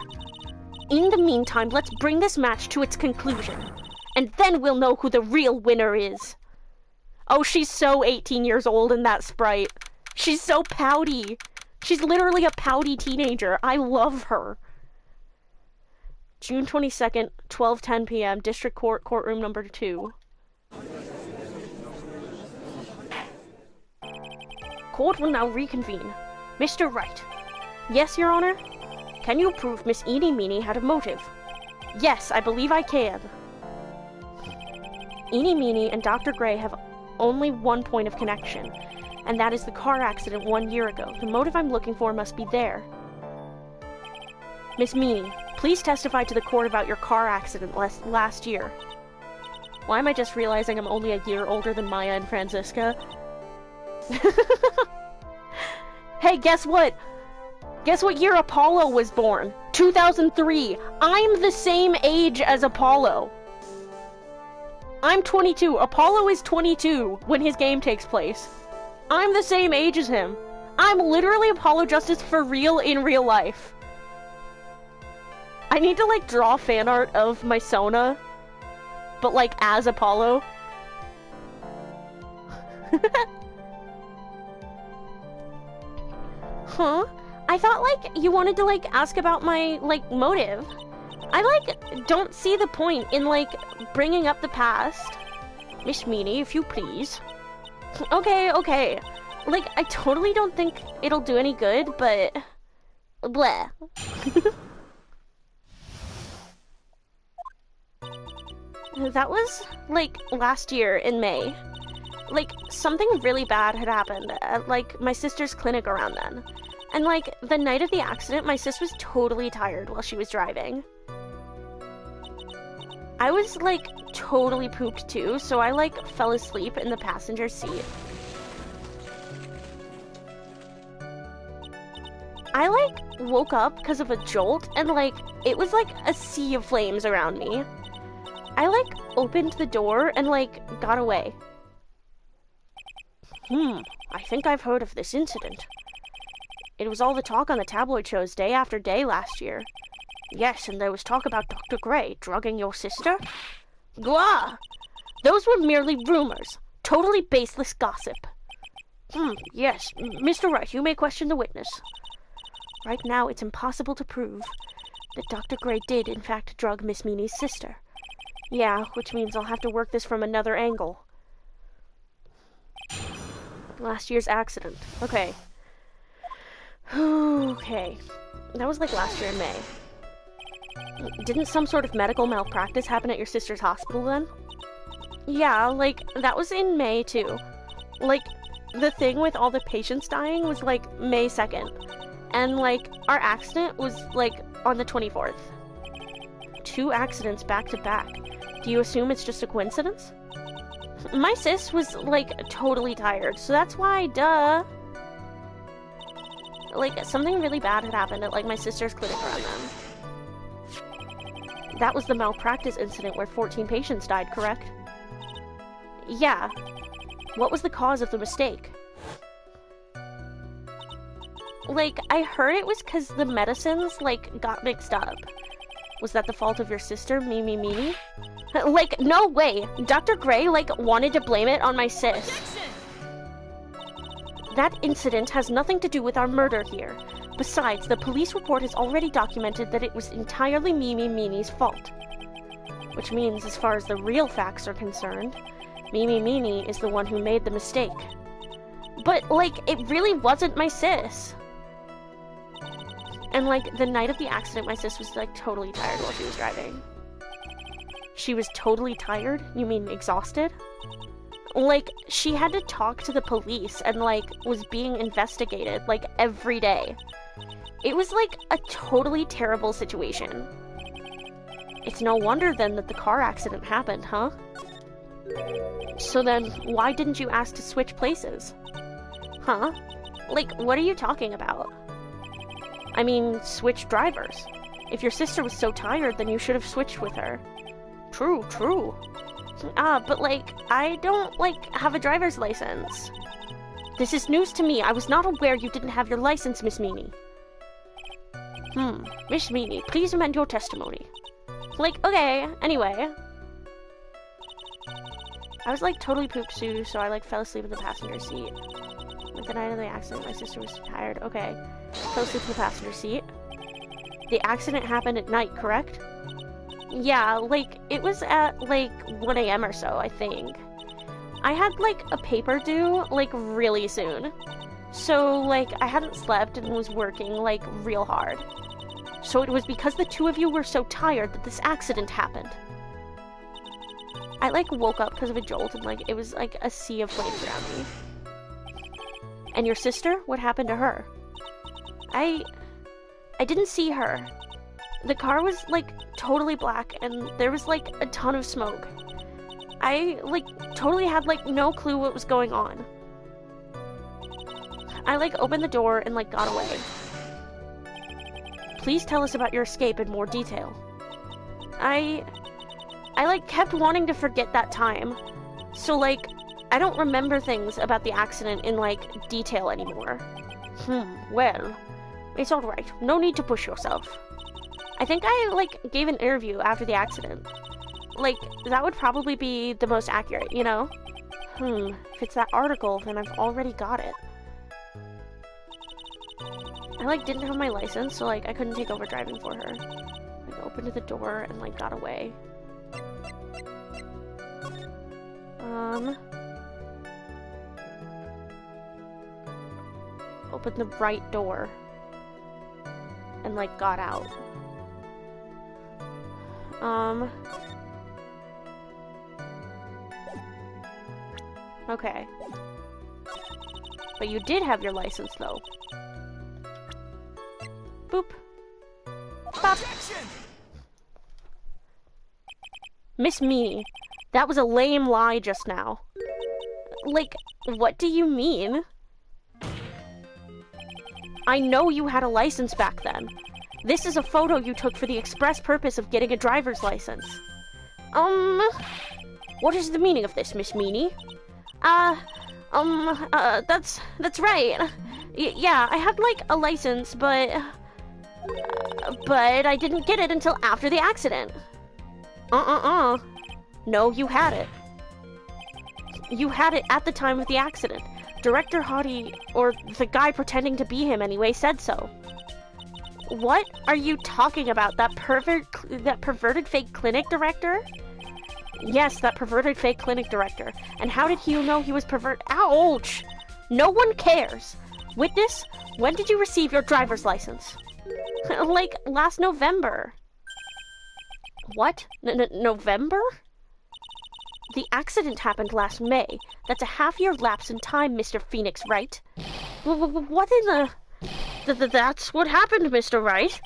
In the meantime, let's bring this match to its conclusion. And then we'll know who the real winner is. Oh, she's so 18 years old in that sprite. She's so pouty. She's literally a pouty teenager. I love her. June 22nd, 12:10 p.m., District Court, Courtroom number 2. Court will now reconvene. Mr. Wright. Yes, Your Honor? Can you prove Miss Eenie Meenie had a motive? Yes, I believe I can. Eenie Meenie and Dr. Gray have only one point of connection, and that is the car accident 1 year ago. The motive I'm looking for must be there. Miss Meenie, please testify to the court about your car accident last year. Why am I just realizing I'm only a year older than Maya and Francisca? Hey, guess what? Guess what year Apollo was born? 2003. I'm the same age as Apollo. I'm 22. Apollo is 22 when his game takes place. I'm the same age as him. I'm literally Apollo Justice for real in real life. I need to, like, draw fan art of my Sona, but, like, as Apollo. Huh? I thought, like, you wanted to, like, ask about my, like, motive. I, like, don't see the point in, like, bringing up the past. Miss Meenie, if you please. Okay. Like, I totally don't think it'll do any good, but... Bleh. That was, like, last year in May. Like, something really bad had happened at, like, my sister's clinic around then. And, like, the night of the accident, my sis was totally tired while she was driving. I was, like, totally pooped too, so I, like, fell asleep in the passenger seat. I, like, woke up because of a jolt, and, like, it was, like, a sea of flames around me. I, like, opened the door and, like, got away. I think I've heard of this incident. It was all the talk on the tabloid shows day after day last year. Yes, and there was talk about Dr. Gray drugging your sister. Glah! Those were merely rumors. Totally baseless gossip. Yes, Mr. Wright, you may question the witness. Right now, it's impossible to prove that Dr. Gray did, in fact, drug Miss Meenie's sister. Yeah, which means I'll have to work this from another angle. Last year's accident. Okay. Okay. That was like last year in May. Didn't some sort of medical malpractice happen at your sister's hospital then? Yeah, like, that was in May too. Like, the thing with all the patients dying was like May 2nd. And like, our accident was like on the 24th. 2 accidents back to back. Do you assume it's just a coincidence? My sis was like totally tired, so that's why, duh. Like, something really bad had happened at like my sister's clinic around then. That was the malpractice incident where 14 patients died, correct? Yeah. What was the cause of the mistake? Like, I heard it was because the medicines, like, got mixed up. Was that the fault of your sister, Mimi? Like, no way! Dr. Gray, like, wanted to blame it on my sis. Objection! That incident has nothing to do with our murder here. Besides, the police report has already documented that it was entirely Mimi's fault. Which means, as far as the real facts are concerned, Mimi is the one who made the mistake. But, like, it really wasn't my sis. And, like, the night of the accident, my sis was, like, totally tired while she was driving. She was totally tired? You mean exhausted? Like, she had to talk to the police and, like, was being investigated, like, every day. It was, like, a totally terrible situation. It's no wonder, then, that the car accident happened, huh? So then, why didn't you ask to switch places? Huh? Like, what are you talking about? I mean, switch drivers. If your sister was so tired, then you should have switched with her. True. But, like, I don't, like, have a driver's license. This is news to me. I was not aware you didn't have your license, Miss Meanie. Miss Meanie, please amend your testimony. Like, okay, anyway. I was, like, totally poop-soo, so I, like, fell asleep in the passenger seat. Like, the night of the accident, my sister was tired. Okay. Fell asleep in the passenger seat. The accident happened at night, correct? Yeah, like, it was at, like, 1 a.m. or so, I think. I had, like, a paper due, like, really soon. So, like, I hadn't slept and was working, like, real hard. So it was because the two of you were so tired that this accident happened. I, like, woke up because of a jolt and, like, it was, like, a sea of flames around me. And your sister? What happened to her? I didn't see her. The car was, like, totally black, and there was, like, a ton of smoke. I, like, totally had, like, no clue what was going on. I, like, opened the door and, like, got away. Please tell us about your escape in more detail. I, like, kept wanting to forget that time. So, like, I don't remember things about the accident in, like, detail anymore. Well, it's alright. No need to push yourself. I think I, like, gave an interview after the accident. Like, that would probably be the most accurate, you know? If it's that article, then I've already got it. I, like, didn't have my license, so, like, I couldn't take over driving for her. Like, opened the door and, like, got away. Opened the right door. And, like, got out. Okay. But you did have your license, though. Boop. Bop. Objection! Miss Meanie, that was a lame lie just now. Like, what do you mean? I know you had a license back then. This is a photo you took for the express purpose of getting a driver's license. What is the meaning of this, Miss Meanie? That's right. Yeah, I had, like, a license, but I didn't get it until after the accident. No, you had it. You had it at the time of the accident. Director Hottie, or the guy pretending to be him anyway, said so. What are you talking about? That perverted fake clinic director? Yes, that perverted fake clinic director. And how did you know he was Ouch! No one cares. Witness, when did you receive your driver's license? Like, last November. What? November? The accident happened last May. That's a half-year lapse in time, Mr. Phoenix Wright. What in the... That's what happened, Mr. Wright.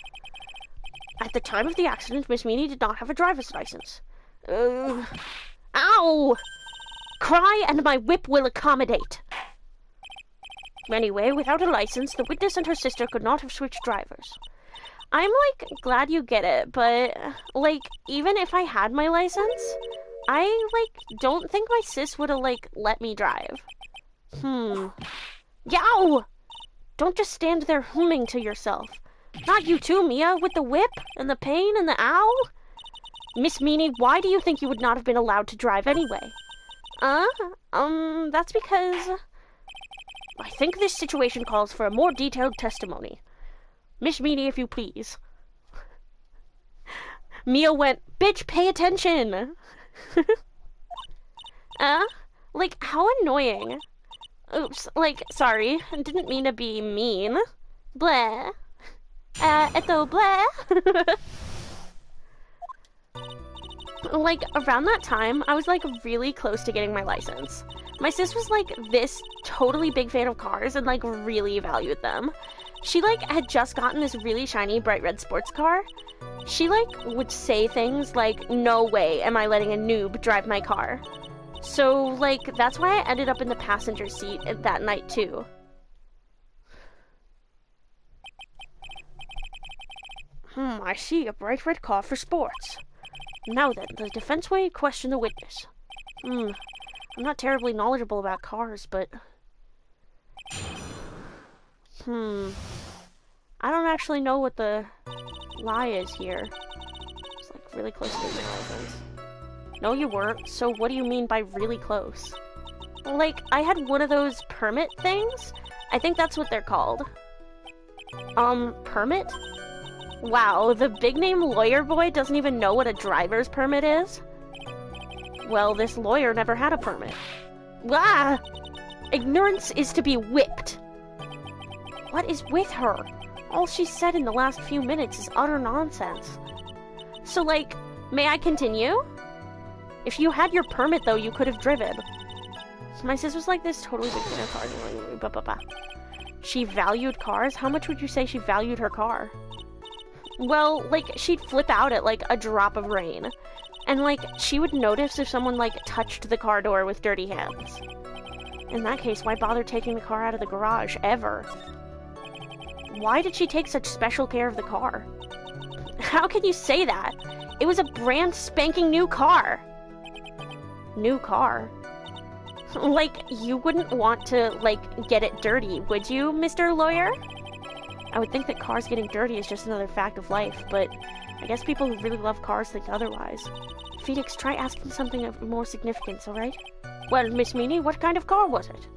At the time of the accident, Miss Meanie did not have a driver's license. Ow! Cry and my whip will accommodate. Anyway, without a license, the witness and her sister could not have switched drivers. I'm, like, glad you get it, but, like, even if I had my license, I, like, don't think my sis would have, like, let me drive. Yow! Don't just stand there humming to yourself. Not you too, Mia, with the whip, and the pain, and the ow. Miss Meanie, why do you think you would not have been allowed to drive anyway? That's because... I think this situation calls for a more detailed testimony. Miss Meanie, if you please. Mia went, bitch, pay attention! Like, how annoying. Oops, like, sorry, didn't mean to be mean. Blah. Eto blah. Like, around that time, I was, like, really close to getting my license. My sis was, like, this totally big fan of cars and, like, really valued them. She, like, had just gotten this really shiny bright red sports car. She, like, would say things like, no way am I letting a noob drive my car. So, like, that's why I ended up in the passenger seat that night, too. I see, a bright red car for sports. Now then, the defense may question the witness. I'm not terribly knowledgeable about cars, but... I don't actually know what the lie is here. It's, like, really close to getting my license. No, you weren't. So what do you mean by really close? Like, I had one of those permit things? I think that's what they're called. Permit? Wow, the big-name lawyer boy doesn't even know what a driver's permit is? Well, this lawyer never had a permit. Ah! Ignorance is to be whipped. What is with her? All she said in the last few minutes is utter nonsense. So, like, may I continue? If you had your permit, though, you could have driven. My sis was like this totally big fan of cars. She valued cars? How much would you say she valued her car? Well, like, she'd flip out at, like, a drop of rain. And, like, she would notice if someone, like, touched the car door with dirty hands. In that case, why bother taking the car out of the garage, ever? Why did she take such special care of the car? How can you say that? It was a brand spanking new car. New car? Like, you wouldn't want to, like, get it dirty, would you, Mr. Lawyer? I would think that cars getting dirty is just another fact of life, but I guess people who really love cars think otherwise. Phoenix, try asking something of more significance, alright? Well, Miss Meanie, what kind of car was it?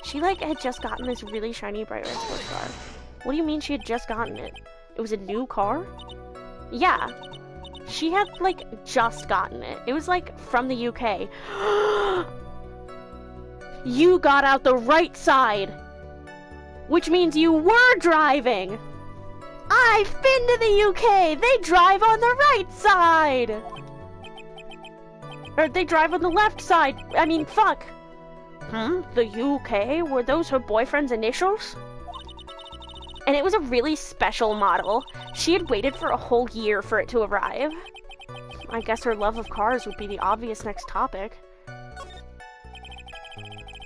She, like, had just gotten this really shiny bright red sports car. What do you mean she had just gotten it? It was a new car? Yeah. She had, like, just gotten it. It was, like, from the UK. You got out the right side! Which means you were driving! I've been to the UK! They drive on the right side! Or they drive on the left side. I mean, fuck. The UK? Were those her boyfriend's initials? And it was a really special model. She had waited for a whole year for it to arrive. I guess her love of cars would be the obvious next topic.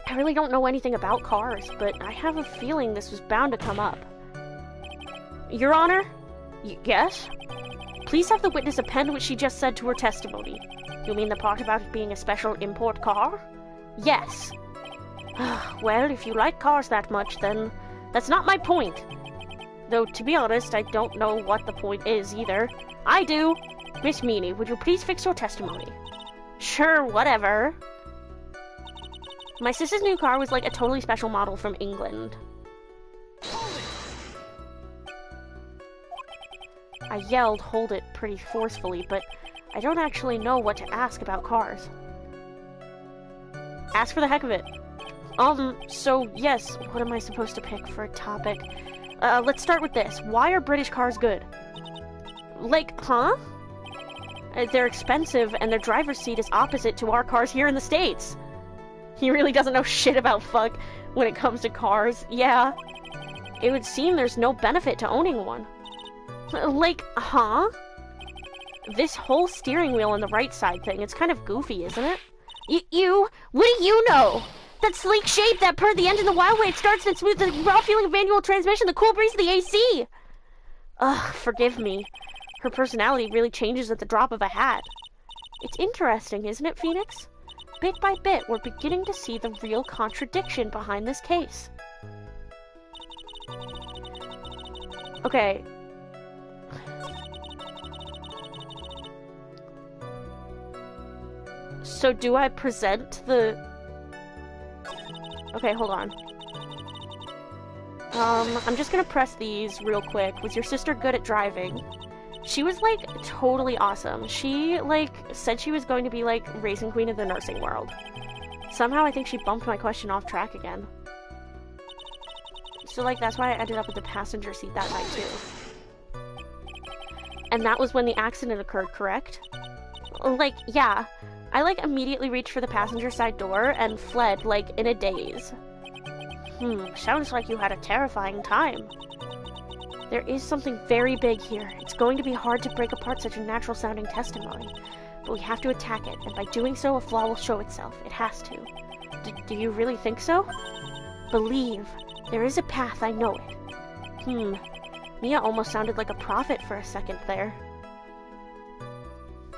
I really don't know anything about cars, but I have a feeling this was bound to come up. Your Honor? Yes? Please have the witness append what she just said to her testimony. You mean the part about it being a special import car? Yes. Well, if you like cars that much, then that's not my point. Though, to be honest, I don't know what the point is, either. I do! Miss Meanie, would you please fix your testimony? Sure, whatever. My sister's new car was like a totally special model from England. I yelled, hold it, pretty forcefully, but I don't actually know what to ask about cars. Ask for the heck of it. So, yes, what am I supposed to pick for a topic? Let's start with this. Why are British cars good? Like, huh? They're expensive, and their driver's seat is opposite to our cars here in the States. He really doesn't know shit about fuck when it comes to cars. Yeah. It would seem there's no benefit to owning one. Like, huh? This whole steering wheel on the right side thing, it's kind of goofy, isn't it? What do you know? That sleek shape, that purr, the engine, the wild way it starts and smooth, the raw feeling of manual transmission, the cool breeze of the AC. Ugh, forgive me. Her personality really changes at the drop of a hat. It's interesting, isn't it, Phoenix? Bit by bit, we're beginning to see the real contradiction behind this case. Okay. So do I present the... Okay, hold on. I'm just gonna press these real quick. Was your sister good at driving? She was, like, totally awesome. She, like, said she was going to be, like, racing queen of the nursing world. Somehow I think she bumped my question off track again. So, like, that's why I ended up in the passenger seat that night, too. And that was when the accident occurred, correct? Like, yeah. I, like, immediately reached for the passenger side door and fled, like, in a daze. Sounds like you had a terrifying time. There is something very big here. It's going to be hard to break apart such a natural-sounding testimony. But we have to attack it, and by doing so, a flaw will show itself. It has to. Do you really think so? Believe. There is a path, I know it. Mia almost sounded like a prophet for a second there.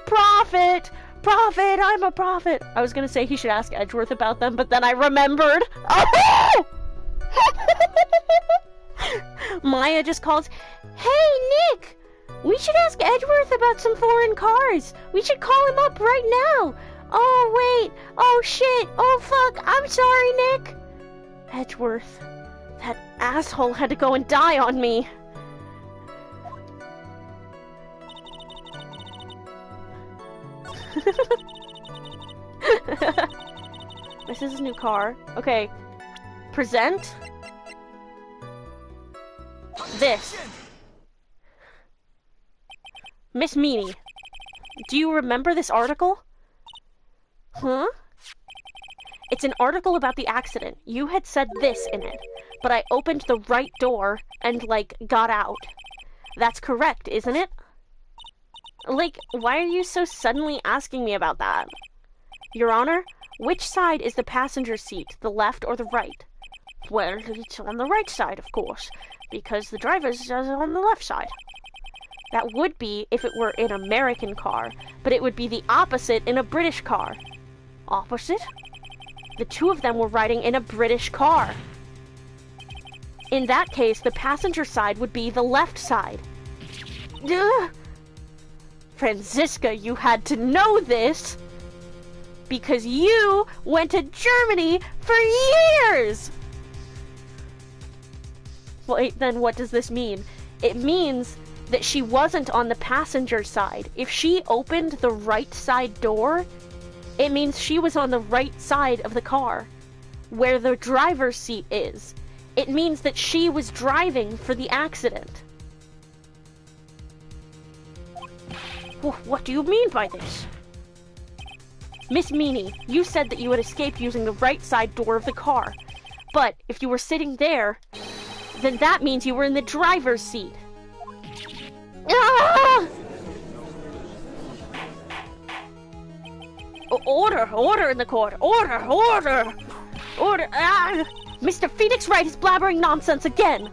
Prophet! Prophet! I'm a prophet! I was gonna say he should ask Edgeworth about them, but then I remembered. Oh! Maya just calls, "Hey, Nick! We should ask Edgeworth about some foreign cars. We should call him up right now. Oh, wait. Oh, shit. Oh, fuck. I'm sorry, Nick." Edgeworth. That asshole had to go and die on me. This is his new car. Okay. Present. This. Miss Meanie. Do you remember this article? Huh? It's an article about the accident. You had said this in it, but I opened the right door and, like, got out. That's correct, isn't it? Like, why are you so suddenly asking me about that? Your Honor, which side is the passenger seat, the left or the right? Well, it's on the right side, of course, because the driver's on the left side. That would be if it were an American car, but it would be the opposite in a British car. Opposite? The two of them were riding in a British car. In that case, the passenger side would be the left side. Ugh. Franziska, you had to know this because you went to Germany for years! Wait, then what does this mean? It means that she wasn't on the passenger side. If she opened the right side door, it means she was on the right side of the car, where the driver's seat is. It means that she was driving for the accident. What do you mean by this? Miss Meanie, you said that you had escaped using the right side door of the car. But if you were sitting there, then that means you were in the driver's seat. Ah! Order in the court. Order. Ah! Mr. Phoenix Wright is blabbering nonsense again.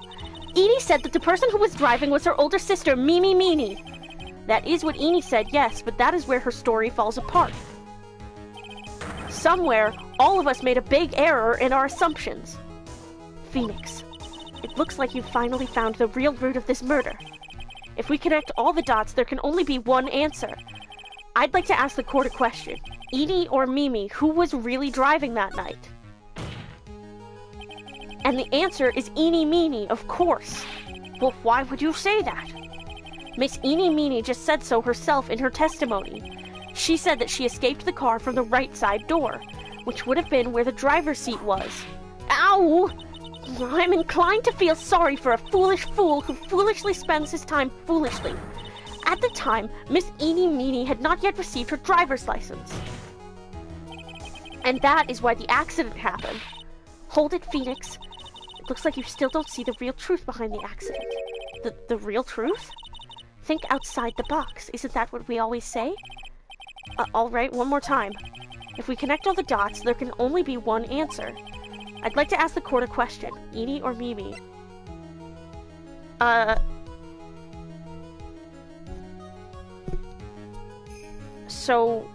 Edie said that the person who was driving was her older sister, Mimi Meanie. That is what Edie said, yes, but that is where her story falls apart. Somewhere, all of us made a big error in our assumptions. Phoenix, it looks like you've finally found the real root of this murder. If we connect all the dots, there can only be one answer. I'd like to ask the court a question. Edie or Mimi, who was really driving that night? And the answer is Eenie Meenie, of course. Well, why would you say that? Miss Eenie Meenie just said so herself in her testimony. She said that she escaped the car from the right side door, which would have been where the driver's seat was. Ow! I'm inclined to feel sorry for a foolish fool who foolishly spends his time foolishly. At the time, Miss Eenie Meenie had not yet received her driver's license. And that is why the accident happened. Hold it, Phoenix. It looks like you still don't see the real truth behind the accident. The real truth? Think outside the box. Isn't that what we always say? Alright, one more time. If we connect all the dots, there can only be one answer. I'd like to ask the court a question. Edie or Mimi? So,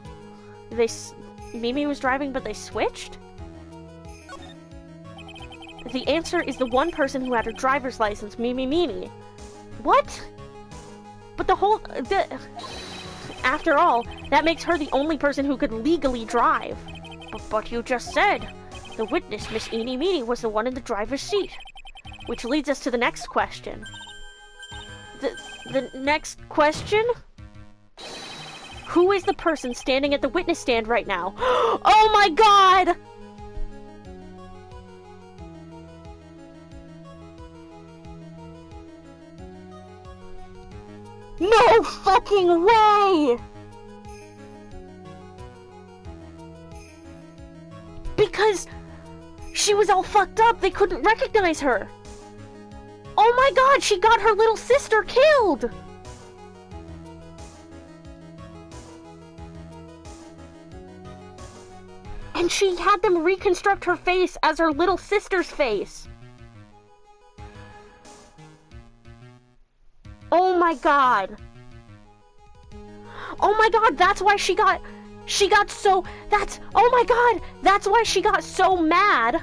Mimi was driving, but they switched? The answer is the one person who had her driver's license, Mimi Meanie. What? But after all, that makes her the only person who could legally drive. But you just said the witness, Miss Eenie Meenie, was the one in the driver's seat. Which leads us to the next question. The next question? Who is the person standing at the witness stand right now? Oh my god! No fucking way! Because she was all fucked up, they couldn't recognize her. Oh my god, she got her little sister killed! And she had them reconstruct her face as her little sister's face. Oh my god. Oh my god, that's why she got so, oh my god, that's why she got so mad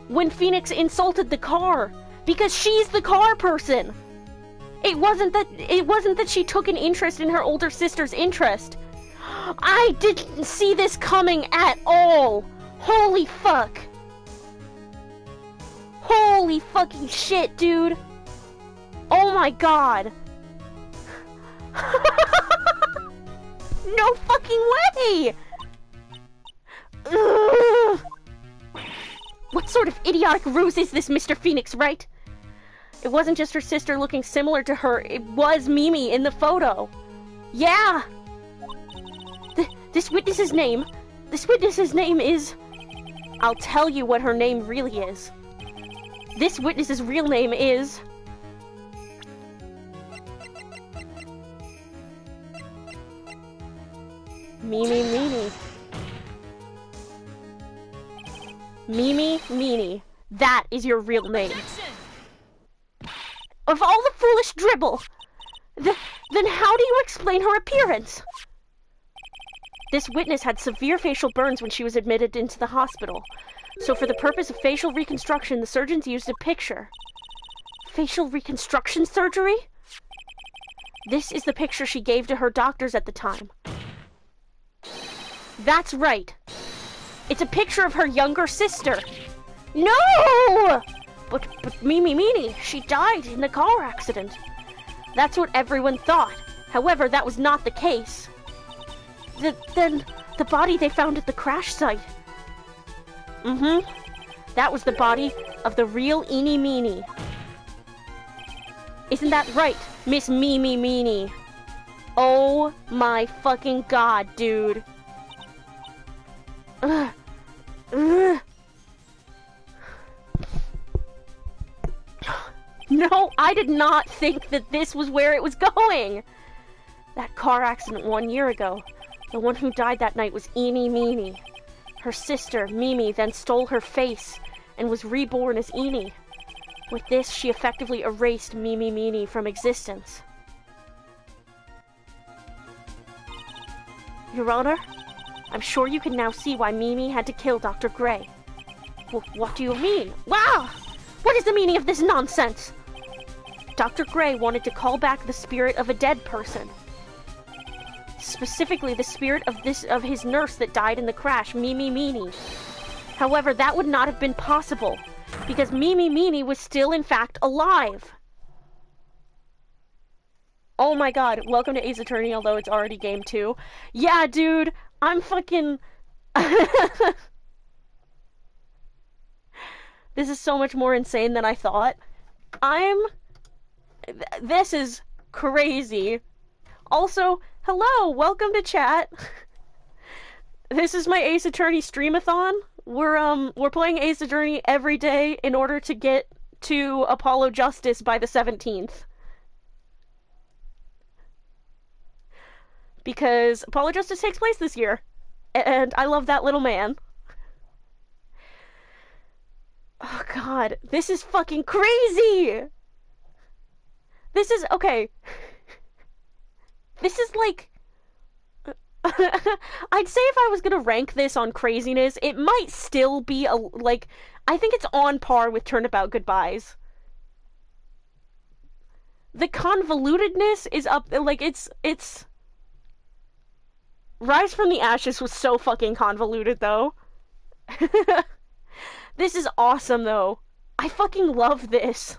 when Phoenix insulted the car. Because she's the car person. It wasn't that she took an interest in her older sister's interest. I didn't see this coming at all. Holy fuck. Holy fucking shit, dude. Oh my god. No fucking way! Ugh. What sort of idiotic ruse is this, Mr. Phoenix, right? It wasn't just her sister looking similar to her, it was Mimi in the photo. Yeah! This witness's name is... I'll tell you what her name really is. This witness's real name is... Mimi Meanie. Mimi Meanie. That is your real name. Of all the foolish dribble, then how do you explain her appearance? This witness had severe facial burns when she was admitted into the hospital. So for the purpose of facial reconstruction, the surgeons used a picture. Facial reconstruction surgery? This is the picture she gave to her doctors at the time. That's right. It's a picture of her younger sister. No! But Mimi Meanie, she died in a car accident. That's what everyone thought. However, that was not the case. Then the body they found at the crash site. That was the body of the real Eenie Meenie. Isn't that right, Miss Mimi Meanie? Oh my fucking god, dude. Ugh. Ugh. No, I did not think that this was where it was going. That car accident 1 year ago, the one who died that night was Eenie Meenie. Her sister, Mimi, then stole her face and was reborn as Eenie. With this, she effectively erased Mimi Meanie from existence. Your Honor, I'm sure you can now see why Mimi had to kill Dr. Gray. Well, what do you mean? Wow! What is the meaning of this nonsense? Dr. Gray wanted to call back the spirit of a dead person. Specifically, the spirit of his nurse that died in the crash, Mimi Meanie. However, that would not have been possible, because Mimi Meanie was still, in fact, alive. Oh my god, welcome to Ace Attorney, although it's already game 2. Yeah, dude, I'm fucking... This is so much more insane than I thought. This is crazy. Also, hello, welcome to chat. This is my Ace Attorney Streamathon. We're playing Ace Attorney every day in order to get to Apollo Justice by the 17th. Because Apollo Justice takes place this year. And I love that little man. Oh god, this is fucking crazy! This is, okay. This is like... I'd say if I was gonna rank this on craziness, it might still be like, I think it's on par with Turnabout Goodbyes. The convolutedness is up, like, it's... Rise from the Ashes was so fucking convoluted, though. This is awesome, though. I fucking love this.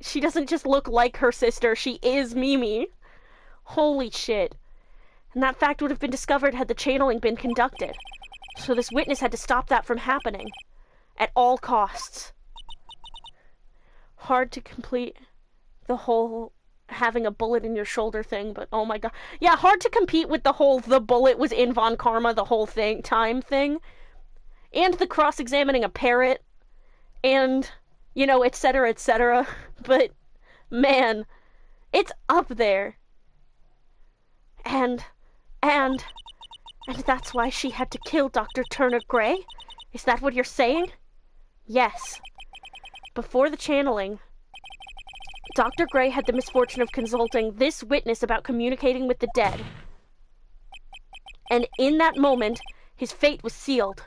She doesn't just look like her sister, she is Mimi. Holy shit. And that fact would have been discovered had the channeling been conducted. So this witness had to stop that from happening. At all costs. Hard to complete the whole having a bullet in your shoulder thing, but oh my god. Yeah, hard to compete with the whole the bullet was in Von Karma the whole time thing. And the cross-examining a parrot. And, you know, etc., etc. But, man, it's up there. And that's why she had to kill Dr. Turner Gray? Is that what you're saying? Yes. Before the channeling, Dr. Gray had the misfortune of consulting this witness about communicating with the dead. And in that moment, his fate was sealed.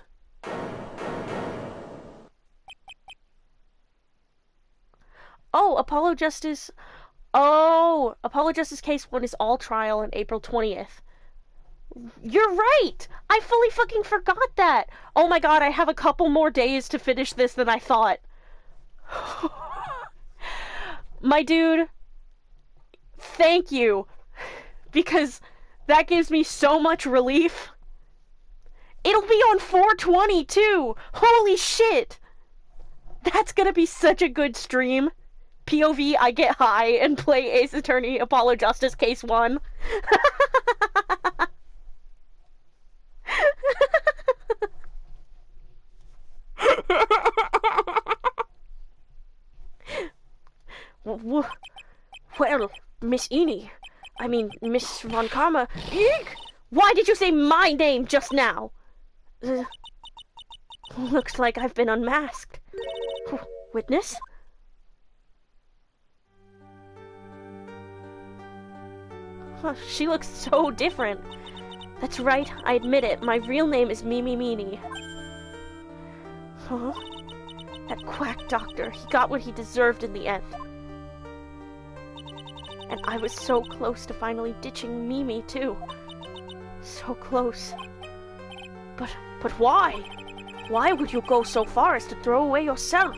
Oh, Apollo Justice Case 1 is all trial on April 20th. You're right! I fully fucking forgot that! Oh my god, I have a couple more days to finish this than I thought. My dude, thank you. Because that gives me so much relief. It'll be on 420 too! Holy shit! That's gonna be such a good stream. POV, I get high and play Ace Attorney Apollo Justice Case 1. Well, Miss Miss Von Karma. Eek! Why did you say my name just now? Looks like I've been unmasked. Witness? She looks so different. That's right, I admit it. My real name is Mimi Meanie. Huh? That quack doctor, he got what he deserved in the end. And I was so close to finally ditching Mimi, too. So close. But why? Why would you go so far as to throw away yourself?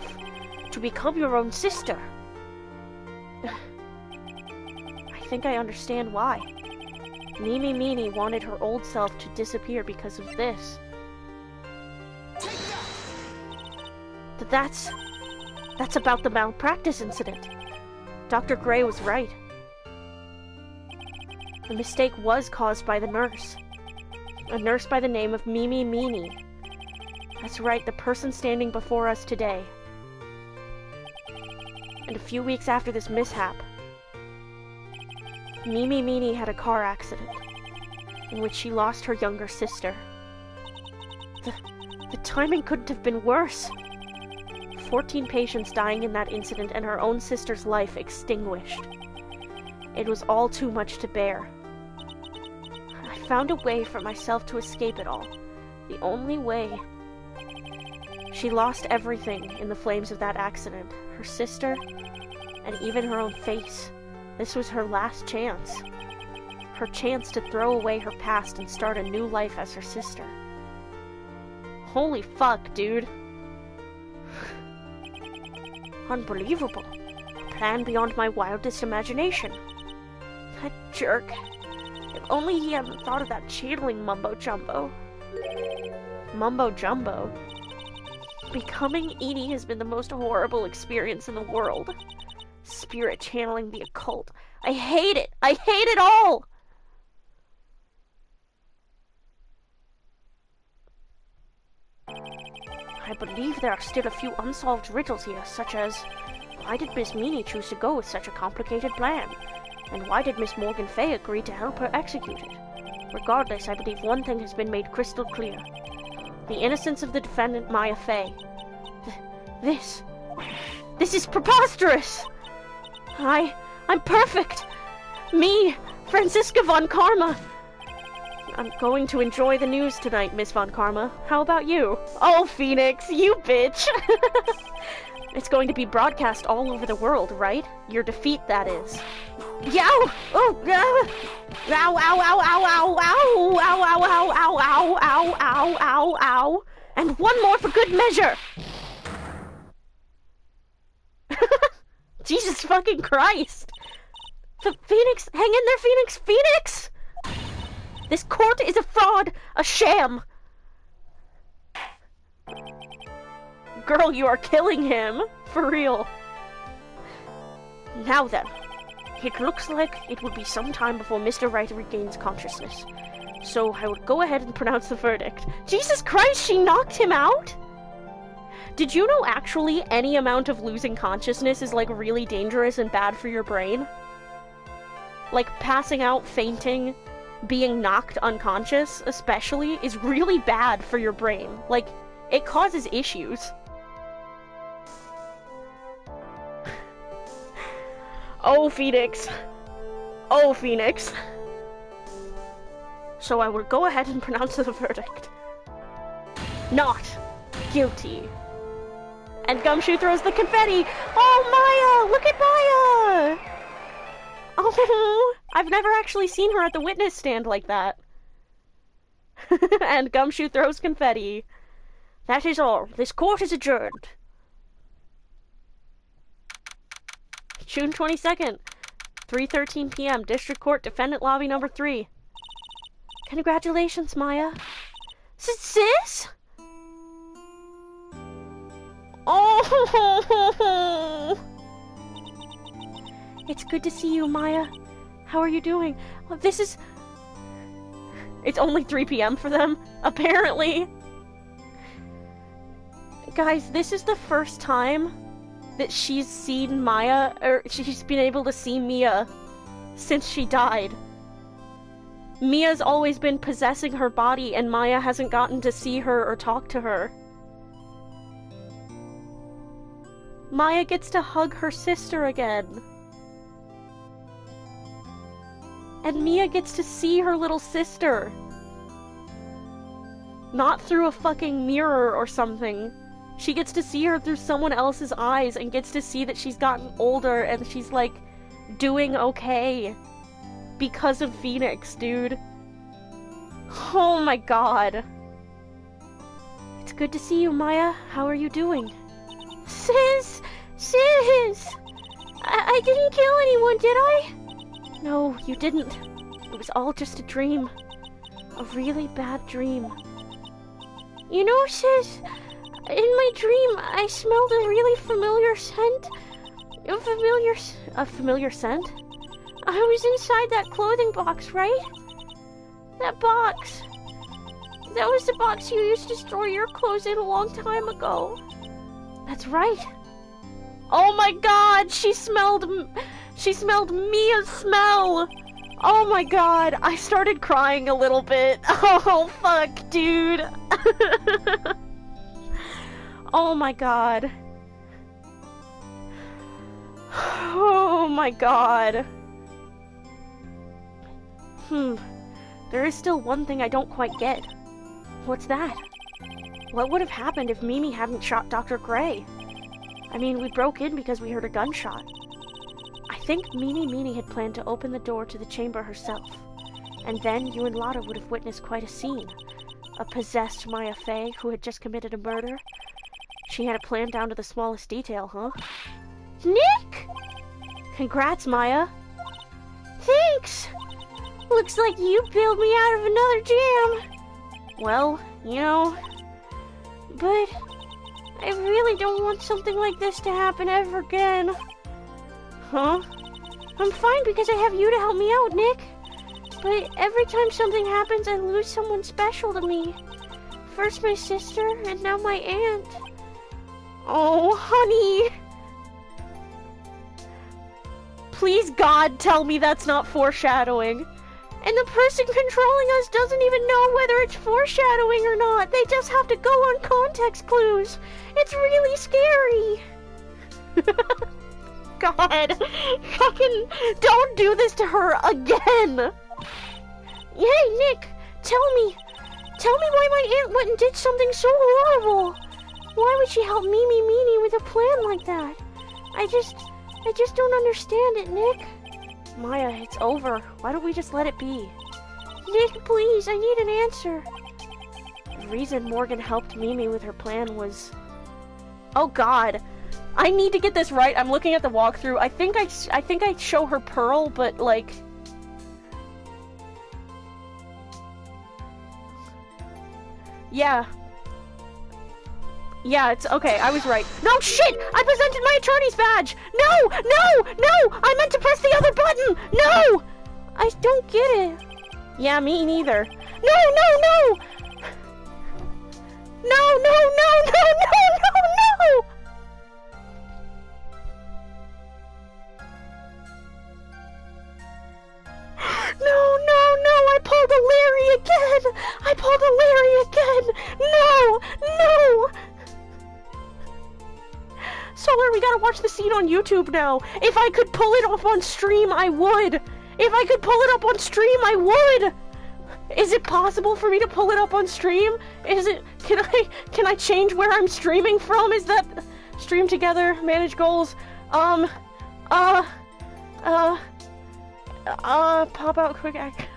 To become your own sister? I think I understand why. Mimi Meanie wanted her old self to disappear because of this. That's about the malpractice incident. Dr. Gray was right. The mistake was caused by the nurse. A nurse by the name of Mimi Meanie. That's right, the person standing before us today. And a few weeks after this mishap, Mimi Meanie had a car accident, in which she lost her younger sister. The timing couldn't have been worse. 14 patients dying in that incident and her own sister's life extinguished. It was all too much to bear. I found a way for myself to escape it all. The only way. She lost everything in the flames of that accident. Her sister, and even her own face. This was her last chance. Her chance to throw away her past and start a new life as her sister. Holy fuck, dude. Unbelievable. A plan beyond my wildest imagination. That jerk. If only he hadn't thought of that channeling mumbo-jumbo. Mumbo-jumbo? Becoming Edie has been the most horrible experience in the world. Spirit channeling the occult. I hate it! I hate it all! I believe there are still a few unsolved riddles here, such as, why did Miss Meanie choose to go with such a complicated plan? And why did Miss Morgan Fay agree to help her execute it? Regardless, I believe one thing has been made crystal clear. The innocence of the defendant, Maya Fay. This is preposterous! I'm perfect! Me, Franziska Von Karma! I'm going to enjoy the news tonight, Miss Von Karma. How about you? Oh, Phoenix, you bitch! It's going to be broadcast all over the world, right? Your defeat, that is. Yow! Oh, ow! Ow, ow, ow, ow, ow, ow, ow, ow, ow, ow, ow, ow, ow, ow, ow. And one more for good measure! Jesus fucking Christ! Phoenix, hang in there, Phoenix! Phoenix! This court is a fraud! A sham! Girl, you are killing him! For real. Now then. It looks like it would be some time before Mr. Wright regains consciousness. So I would go ahead and pronounce the verdict. Jesus Christ, she knocked him out?! Did you know actually any amount of losing consciousness is like really dangerous and bad for your brain? Like passing out, fainting, being knocked unconscious especially is really bad for your brain. Like, it causes issues. Oh, Phoenix. Oh, Phoenix. So I will go ahead and pronounce the verdict. Not guilty. And Gumshoe throws the confetti. Oh, Maya! Look at Maya! Oh, I've never actually seen her at the witness stand like that. And Gumshoe throws confetti. That is all. This court is adjourned. June 22nd, 3:13 p.m. District Court, Defendant Lobby number 3. Congratulations, Maya. Sis? Oh! It's good to see you, Maya. How are you doing? Well, this is... It's only 3 p.m. for them, apparently. Guys, this is the first time that she's seen Maya, or she's been able to see Mia since she died. Mia's always been possessing her body, and Maya hasn't gotten to see her or talk to her. Maya gets to hug her sister again. And Mia gets to see her little sister. Not through a fucking mirror or something. She gets to see her through someone else's eyes and gets to see that she's gotten older and she's, like, doing okay. Because of Phoenix, dude. Oh my god. It's good to see you, Maya. How are you doing? Sis! I didn't kill anyone, did I? No, you didn't. It was all just a dream. A really bad dream. You know, sis, in my dream, I smelled a really familiar scent. A familiar scent? I was inside that clothing box, right? That box. That was the box you used to store your clothes in a long time ago. That's right. Oh my god, she smelled Mia's smell. Oh my god, I started crying a little bit. Oh fuck, dude. Oh my god. Oh my god. There is still one thing I don't quite get. What's that? What would have happened if Mimi hadn't shot Dr. Gray? I mean, we broke in because we heard a gunshot. I think Mimi had planned to open the door to the chamber herself. And then you and Lotta would have witnessed quite a scene. A possessed Maya Fey who had just committed a murder. She had a plan down to the smallest detail, huh? Nick! Congrats, Maya. Thanks! Looks like you bailed me out of another jam. Well, you know... But... I really don't want something like this to happen ever again. Huh? I'm fine because I have you to help me out, Nick. But every time something happens, I lose someone special to me. First my sister, and now my aunt. Oh, honey. Please, God, tell me that's not foreshadowing. And the person controlling us doesn't even know whether it's foreshadowing or not. They just have to go on context clues. It's really scary. God, fucking don't do this to her again. Hey, Nick, tell me why my aunt went and did something so horrible. Why would she help Mimi Meanie with a plan like that? I just don't understand it, Nick. Maya, it's over. Why don't we just let it be? Nick, please, I need an answer. The reason Morgan helped Mimi with her plan was... Oh god. I need to get this right. I'm looking at the walkthrough. I think I show her Pearl, but like... Yeah. Yeah, it's okay. I was right. No, shit! I presented my attorney's badge! No! No! No! I meant to press the other button! No! I don't get it. Yeah, me neither. No, no, no! No, no, no, no, no, no, no! No, no, no! I pulled a Larry again! I pulled a Larry again! No! No! Solar, we gotta watch the scene on YouTube now. If I could pull it off on stream, I would. If I could pull it up on stream, I would. Is it possible for me to pull it up on stream? Is it? Can I change where I'm streaming from? Is that stream together? Manage goals. Pop out quick act.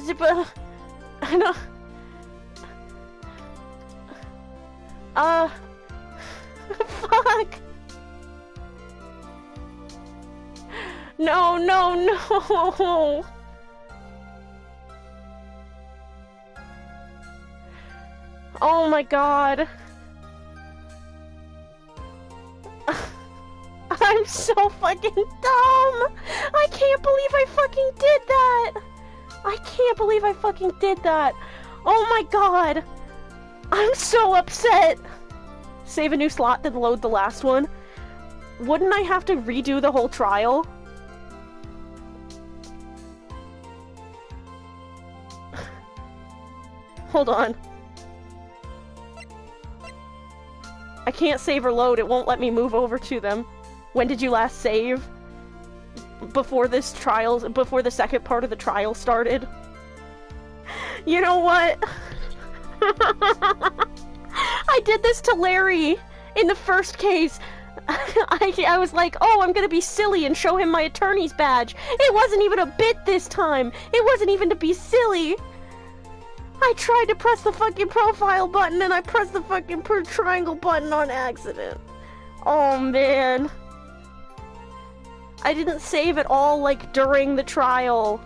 Zip. I know. Fuck. No, no, no. Oh my god. I'm so fucking dumb. I can't believe I fucking did that. I can't believe I fucking did that. Oh my god. I'm so upset. Save a new slot, then load the last one. Wouldn't I have to redo the whole trial? Hold on. I can't save or load. It won't let me move over to them. When did you last save? Before this trial, before the second part of the trial started. You know what? I did this to Larry in the first case. I was like, oh, I'm gonna be silly and show him my attorney's badge. It wasn't even a bit this time. It wasn't even to be silly. I tried to press the fucking profile button and I pressed the fucking triangle button on accident. Oh man. I didn't save at all, like, during the trial.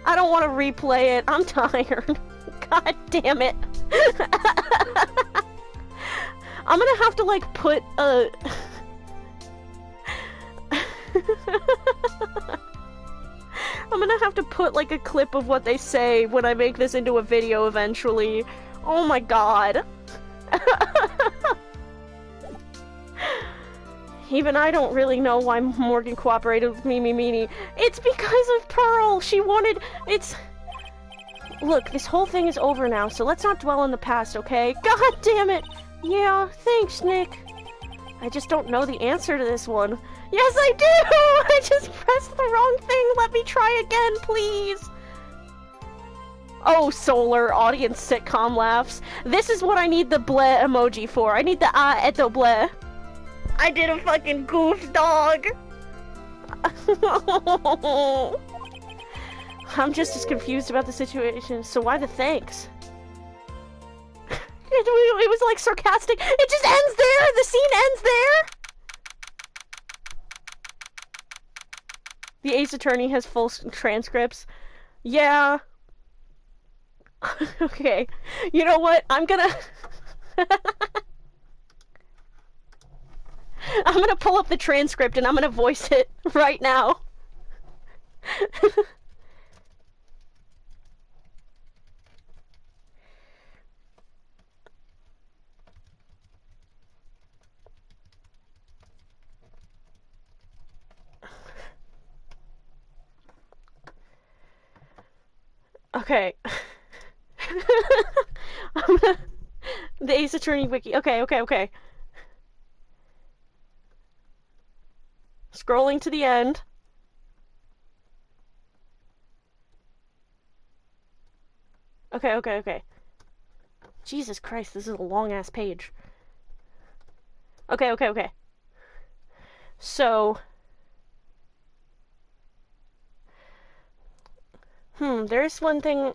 I don't want to replay it. I'm tired. God damn it. I'm gonna have to, like, put a... I'm gonna have to put, like, a clip of what they say when I make this into a video eventually. Oh my god. Even I don't really know why Morgan cooperated with Mimi Meanie. It's because of Pearl! She wanted... It's... Look, this whole thing is over now, so let's not dwell on the past, okay? God damn it! Yeah, thanks, Nick. I just don't know the answer to this one. Yes, I do! I just pressed the wrong thing! Let me try again, please! Oh, Solar, audience sitcom laughs. This is what I need the bleh emoji for. I need the eto bleh. I did a fucking goof, dog! I'm just as confused about the situation, so why the thanks? It was like sarcastic. It just ends there! The scene ends there! The Ace Attorney has full transcripts. Yeah. Okay. You know what? I'm gonna pull up the transcript and I'm gonna voice it right now. Okay. The Ace Attorney wiki. Okay. Scrolling to the end. Okay. Jesus Christ, this is a long-ass page. Okay. So... there's one thing...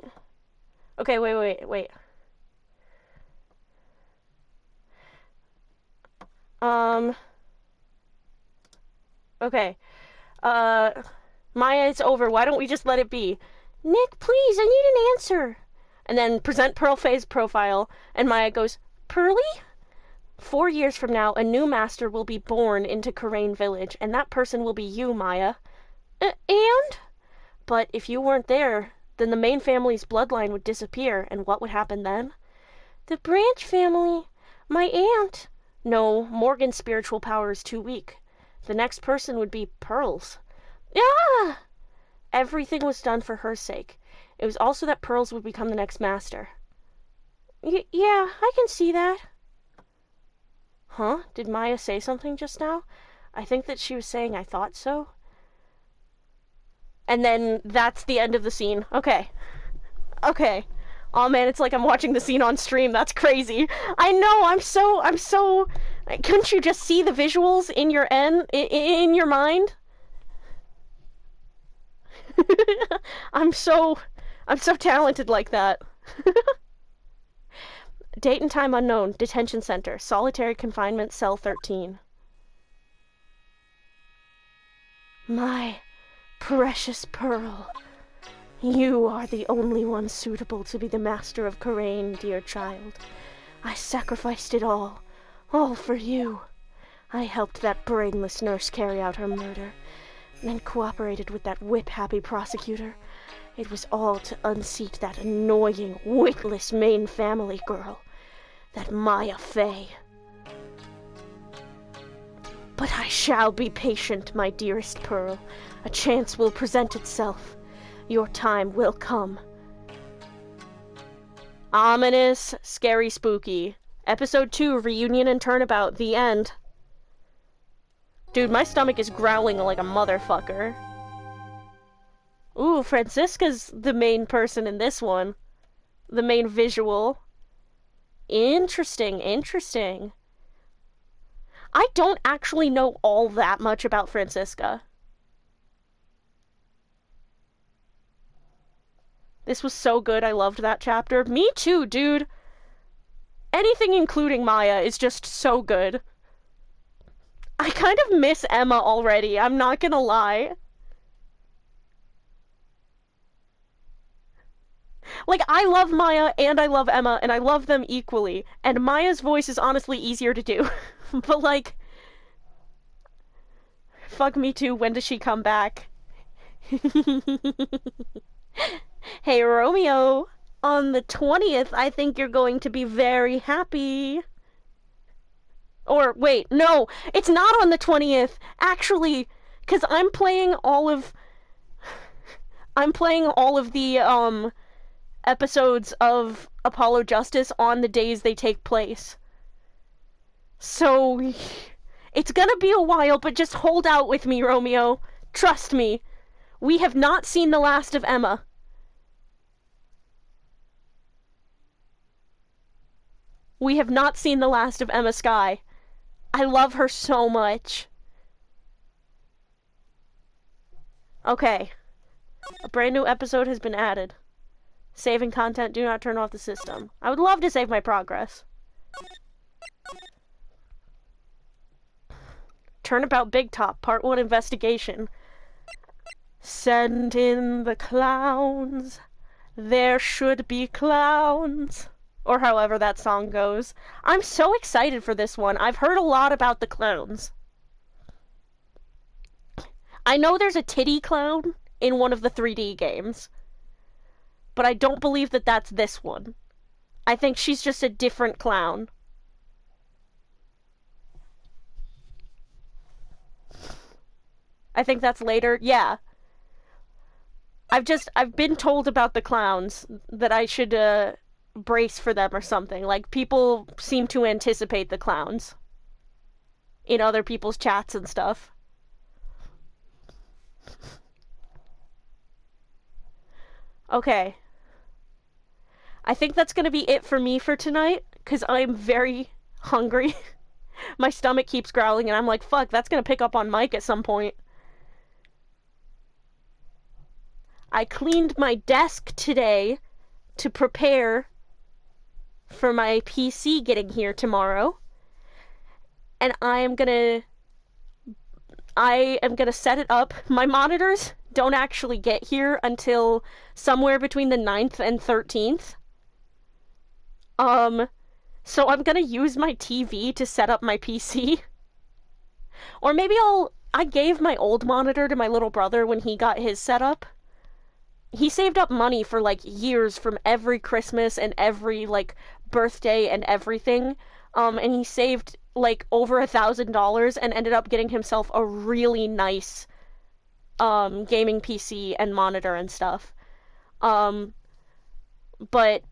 Okay, wait. Okay. Maya, it's over. Why don't we just let it be? Nick, please, I need an answer. And then present Pearl Faye's profile, and Maya goes, Pearly? 4 years from now, a new master will be born into Karain Village, and that person will be you, Maya. And? But if you weren't there, then the main family's bloodline would disappear, and what would happen then? The Branch family? My aunt? No, Morgan's spiritual power is too weak. The next person would be Pearl's. Ah! Everything was done for her sake. It was also that Pearl's would become the next master. Yeah, I can see that. Huh? Did Maya say something just now? I think that she was saying I thought so. And then that's the end of the scene. Okay. Oh man, it's like I'm watching the scene on stream. That's crazy. I know, I'm so... Couldn't you just see the visuals in your in your mind? I'm so talented like that. Date and time unknown. Detention center. Solitary confinement, cell 13. My precious Pearl. You are the only one suitable to be the master of Karain, dear child. I sacrificed it all for you. I helped that brainless nurse carry out her murder, and cooperated with that whip-happy prosecutor. It was all to unseat that annoying, witless main family girl, that Maya Fey. But I shall be patient, my dearest Pearl. A chance will present itself. Your time will come. Ominous, scary, spooky. Episode 2, Reunion and Turnabout, the end. Dude, my stomach is growling like a motherfucker. Ooh, Francisca's the main person in this one. The main visual. Interesting. I don't actually know all that much about Francisca. This was so good, I loved that chapter. Me too, dude. Anything including Maya is just so good. I kind of miss Emma already, I'm not gonna lie. Like, I love Maya and I love Emma, and I love them equally. And Maya's voice is honestly easier to do. But, like... Fuck me too, when does she come back? Hey, Romeo. On the 20th, I think you're going to be very happy. Or, wait, no, it's not on the 20th. Actually, because I'm playing all of the, episodes of Apollo Justice on the days they take place. So, it's gonna be a while, but just hold out with me, Romeo. Trust me. We have not seen the last of Emma. We have not seen the last of Emma Skye. I love her so much. Okay. A brand new episode has been added. Saving content, do not turn off the system. I would love to save my progress. Turnabout Big Top, Part 1 Investigation. Send in the clowns. There should be clowns. Or however that song goes. I'm so excited for this one. I've heard a lot about the clowns. I know there's a titty clown in one of the 3D games. But I don't believe that that's this one. I think she's just a different clown. I think that's later. Yeah. I've been told about the clowns that I should, brace for them or something. Like, people seem to anticipate the clowns in other people's chats and stuff. Okay. I think that's gonna be it for me for tonight, because I'm very hungry. My stomach keeps growling, and I'm like, fuck, that's gonna pick up on Mike at some point. I cleaned my desk today to prepare for my PC getting here tomorrow. And I am gonna set it up. My monitors don't actually get here until somewhere between the 9th and 13th. So I'm gonna use my TV to set up my PC. Or maybe I gave my old monitor to my little brother when he got his set up. He saved up money for, like, years from every Christmas and every, like, birthday and everything. And he saved, like, over $1,000 and ended up getting himself a really nice, gaming PC and monitor and stuff. But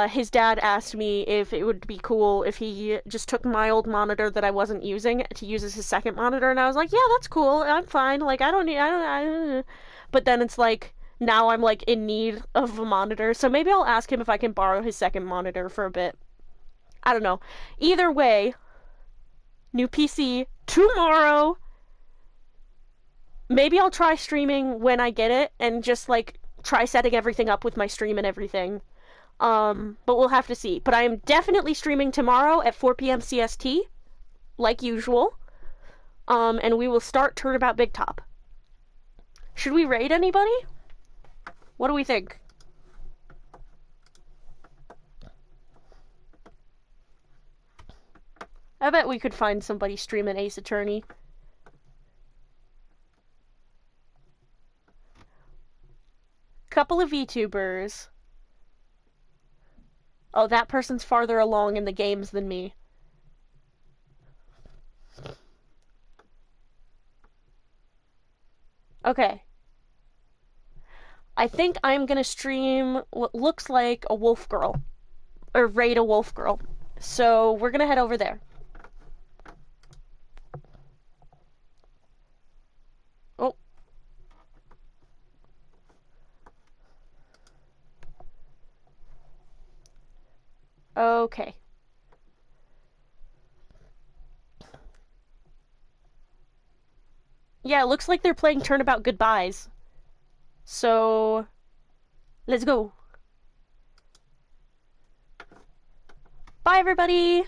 his dad asked me if it would be cool if he just took my old monitor that I wasn't using to use as his second monitor, and I was like, yeah, that's cool, I'm fine, like, I don't. But then it's like, now I'm, like, in need of a monitor, so maybe I'll ask him if I can borrow his second monitor for a bit. I don't know. Either way, new PC tomorrow. Maybe I'll try streaming when I get it, and just, like, try setting everything up with my stream and everything. But we'll have to see. But I am definitely streaming tomorrow at 4 p.m. CST, like usual. And we will start Turnabout Big Top. Should we raid anybody? What do we think? I bet we could find somebody streaming Ace Attorney. Couple of VTubers. Oh, that person's farther along in the games than me. Okay. I think I'm gonna stream what looks like a wolf girl. Or raid a wolf girl. So we're gonna head over there. Oh. Okay. Yeah, it looks like they're playing Turnabout Goodbyes. So, let's go. Bye, everybody!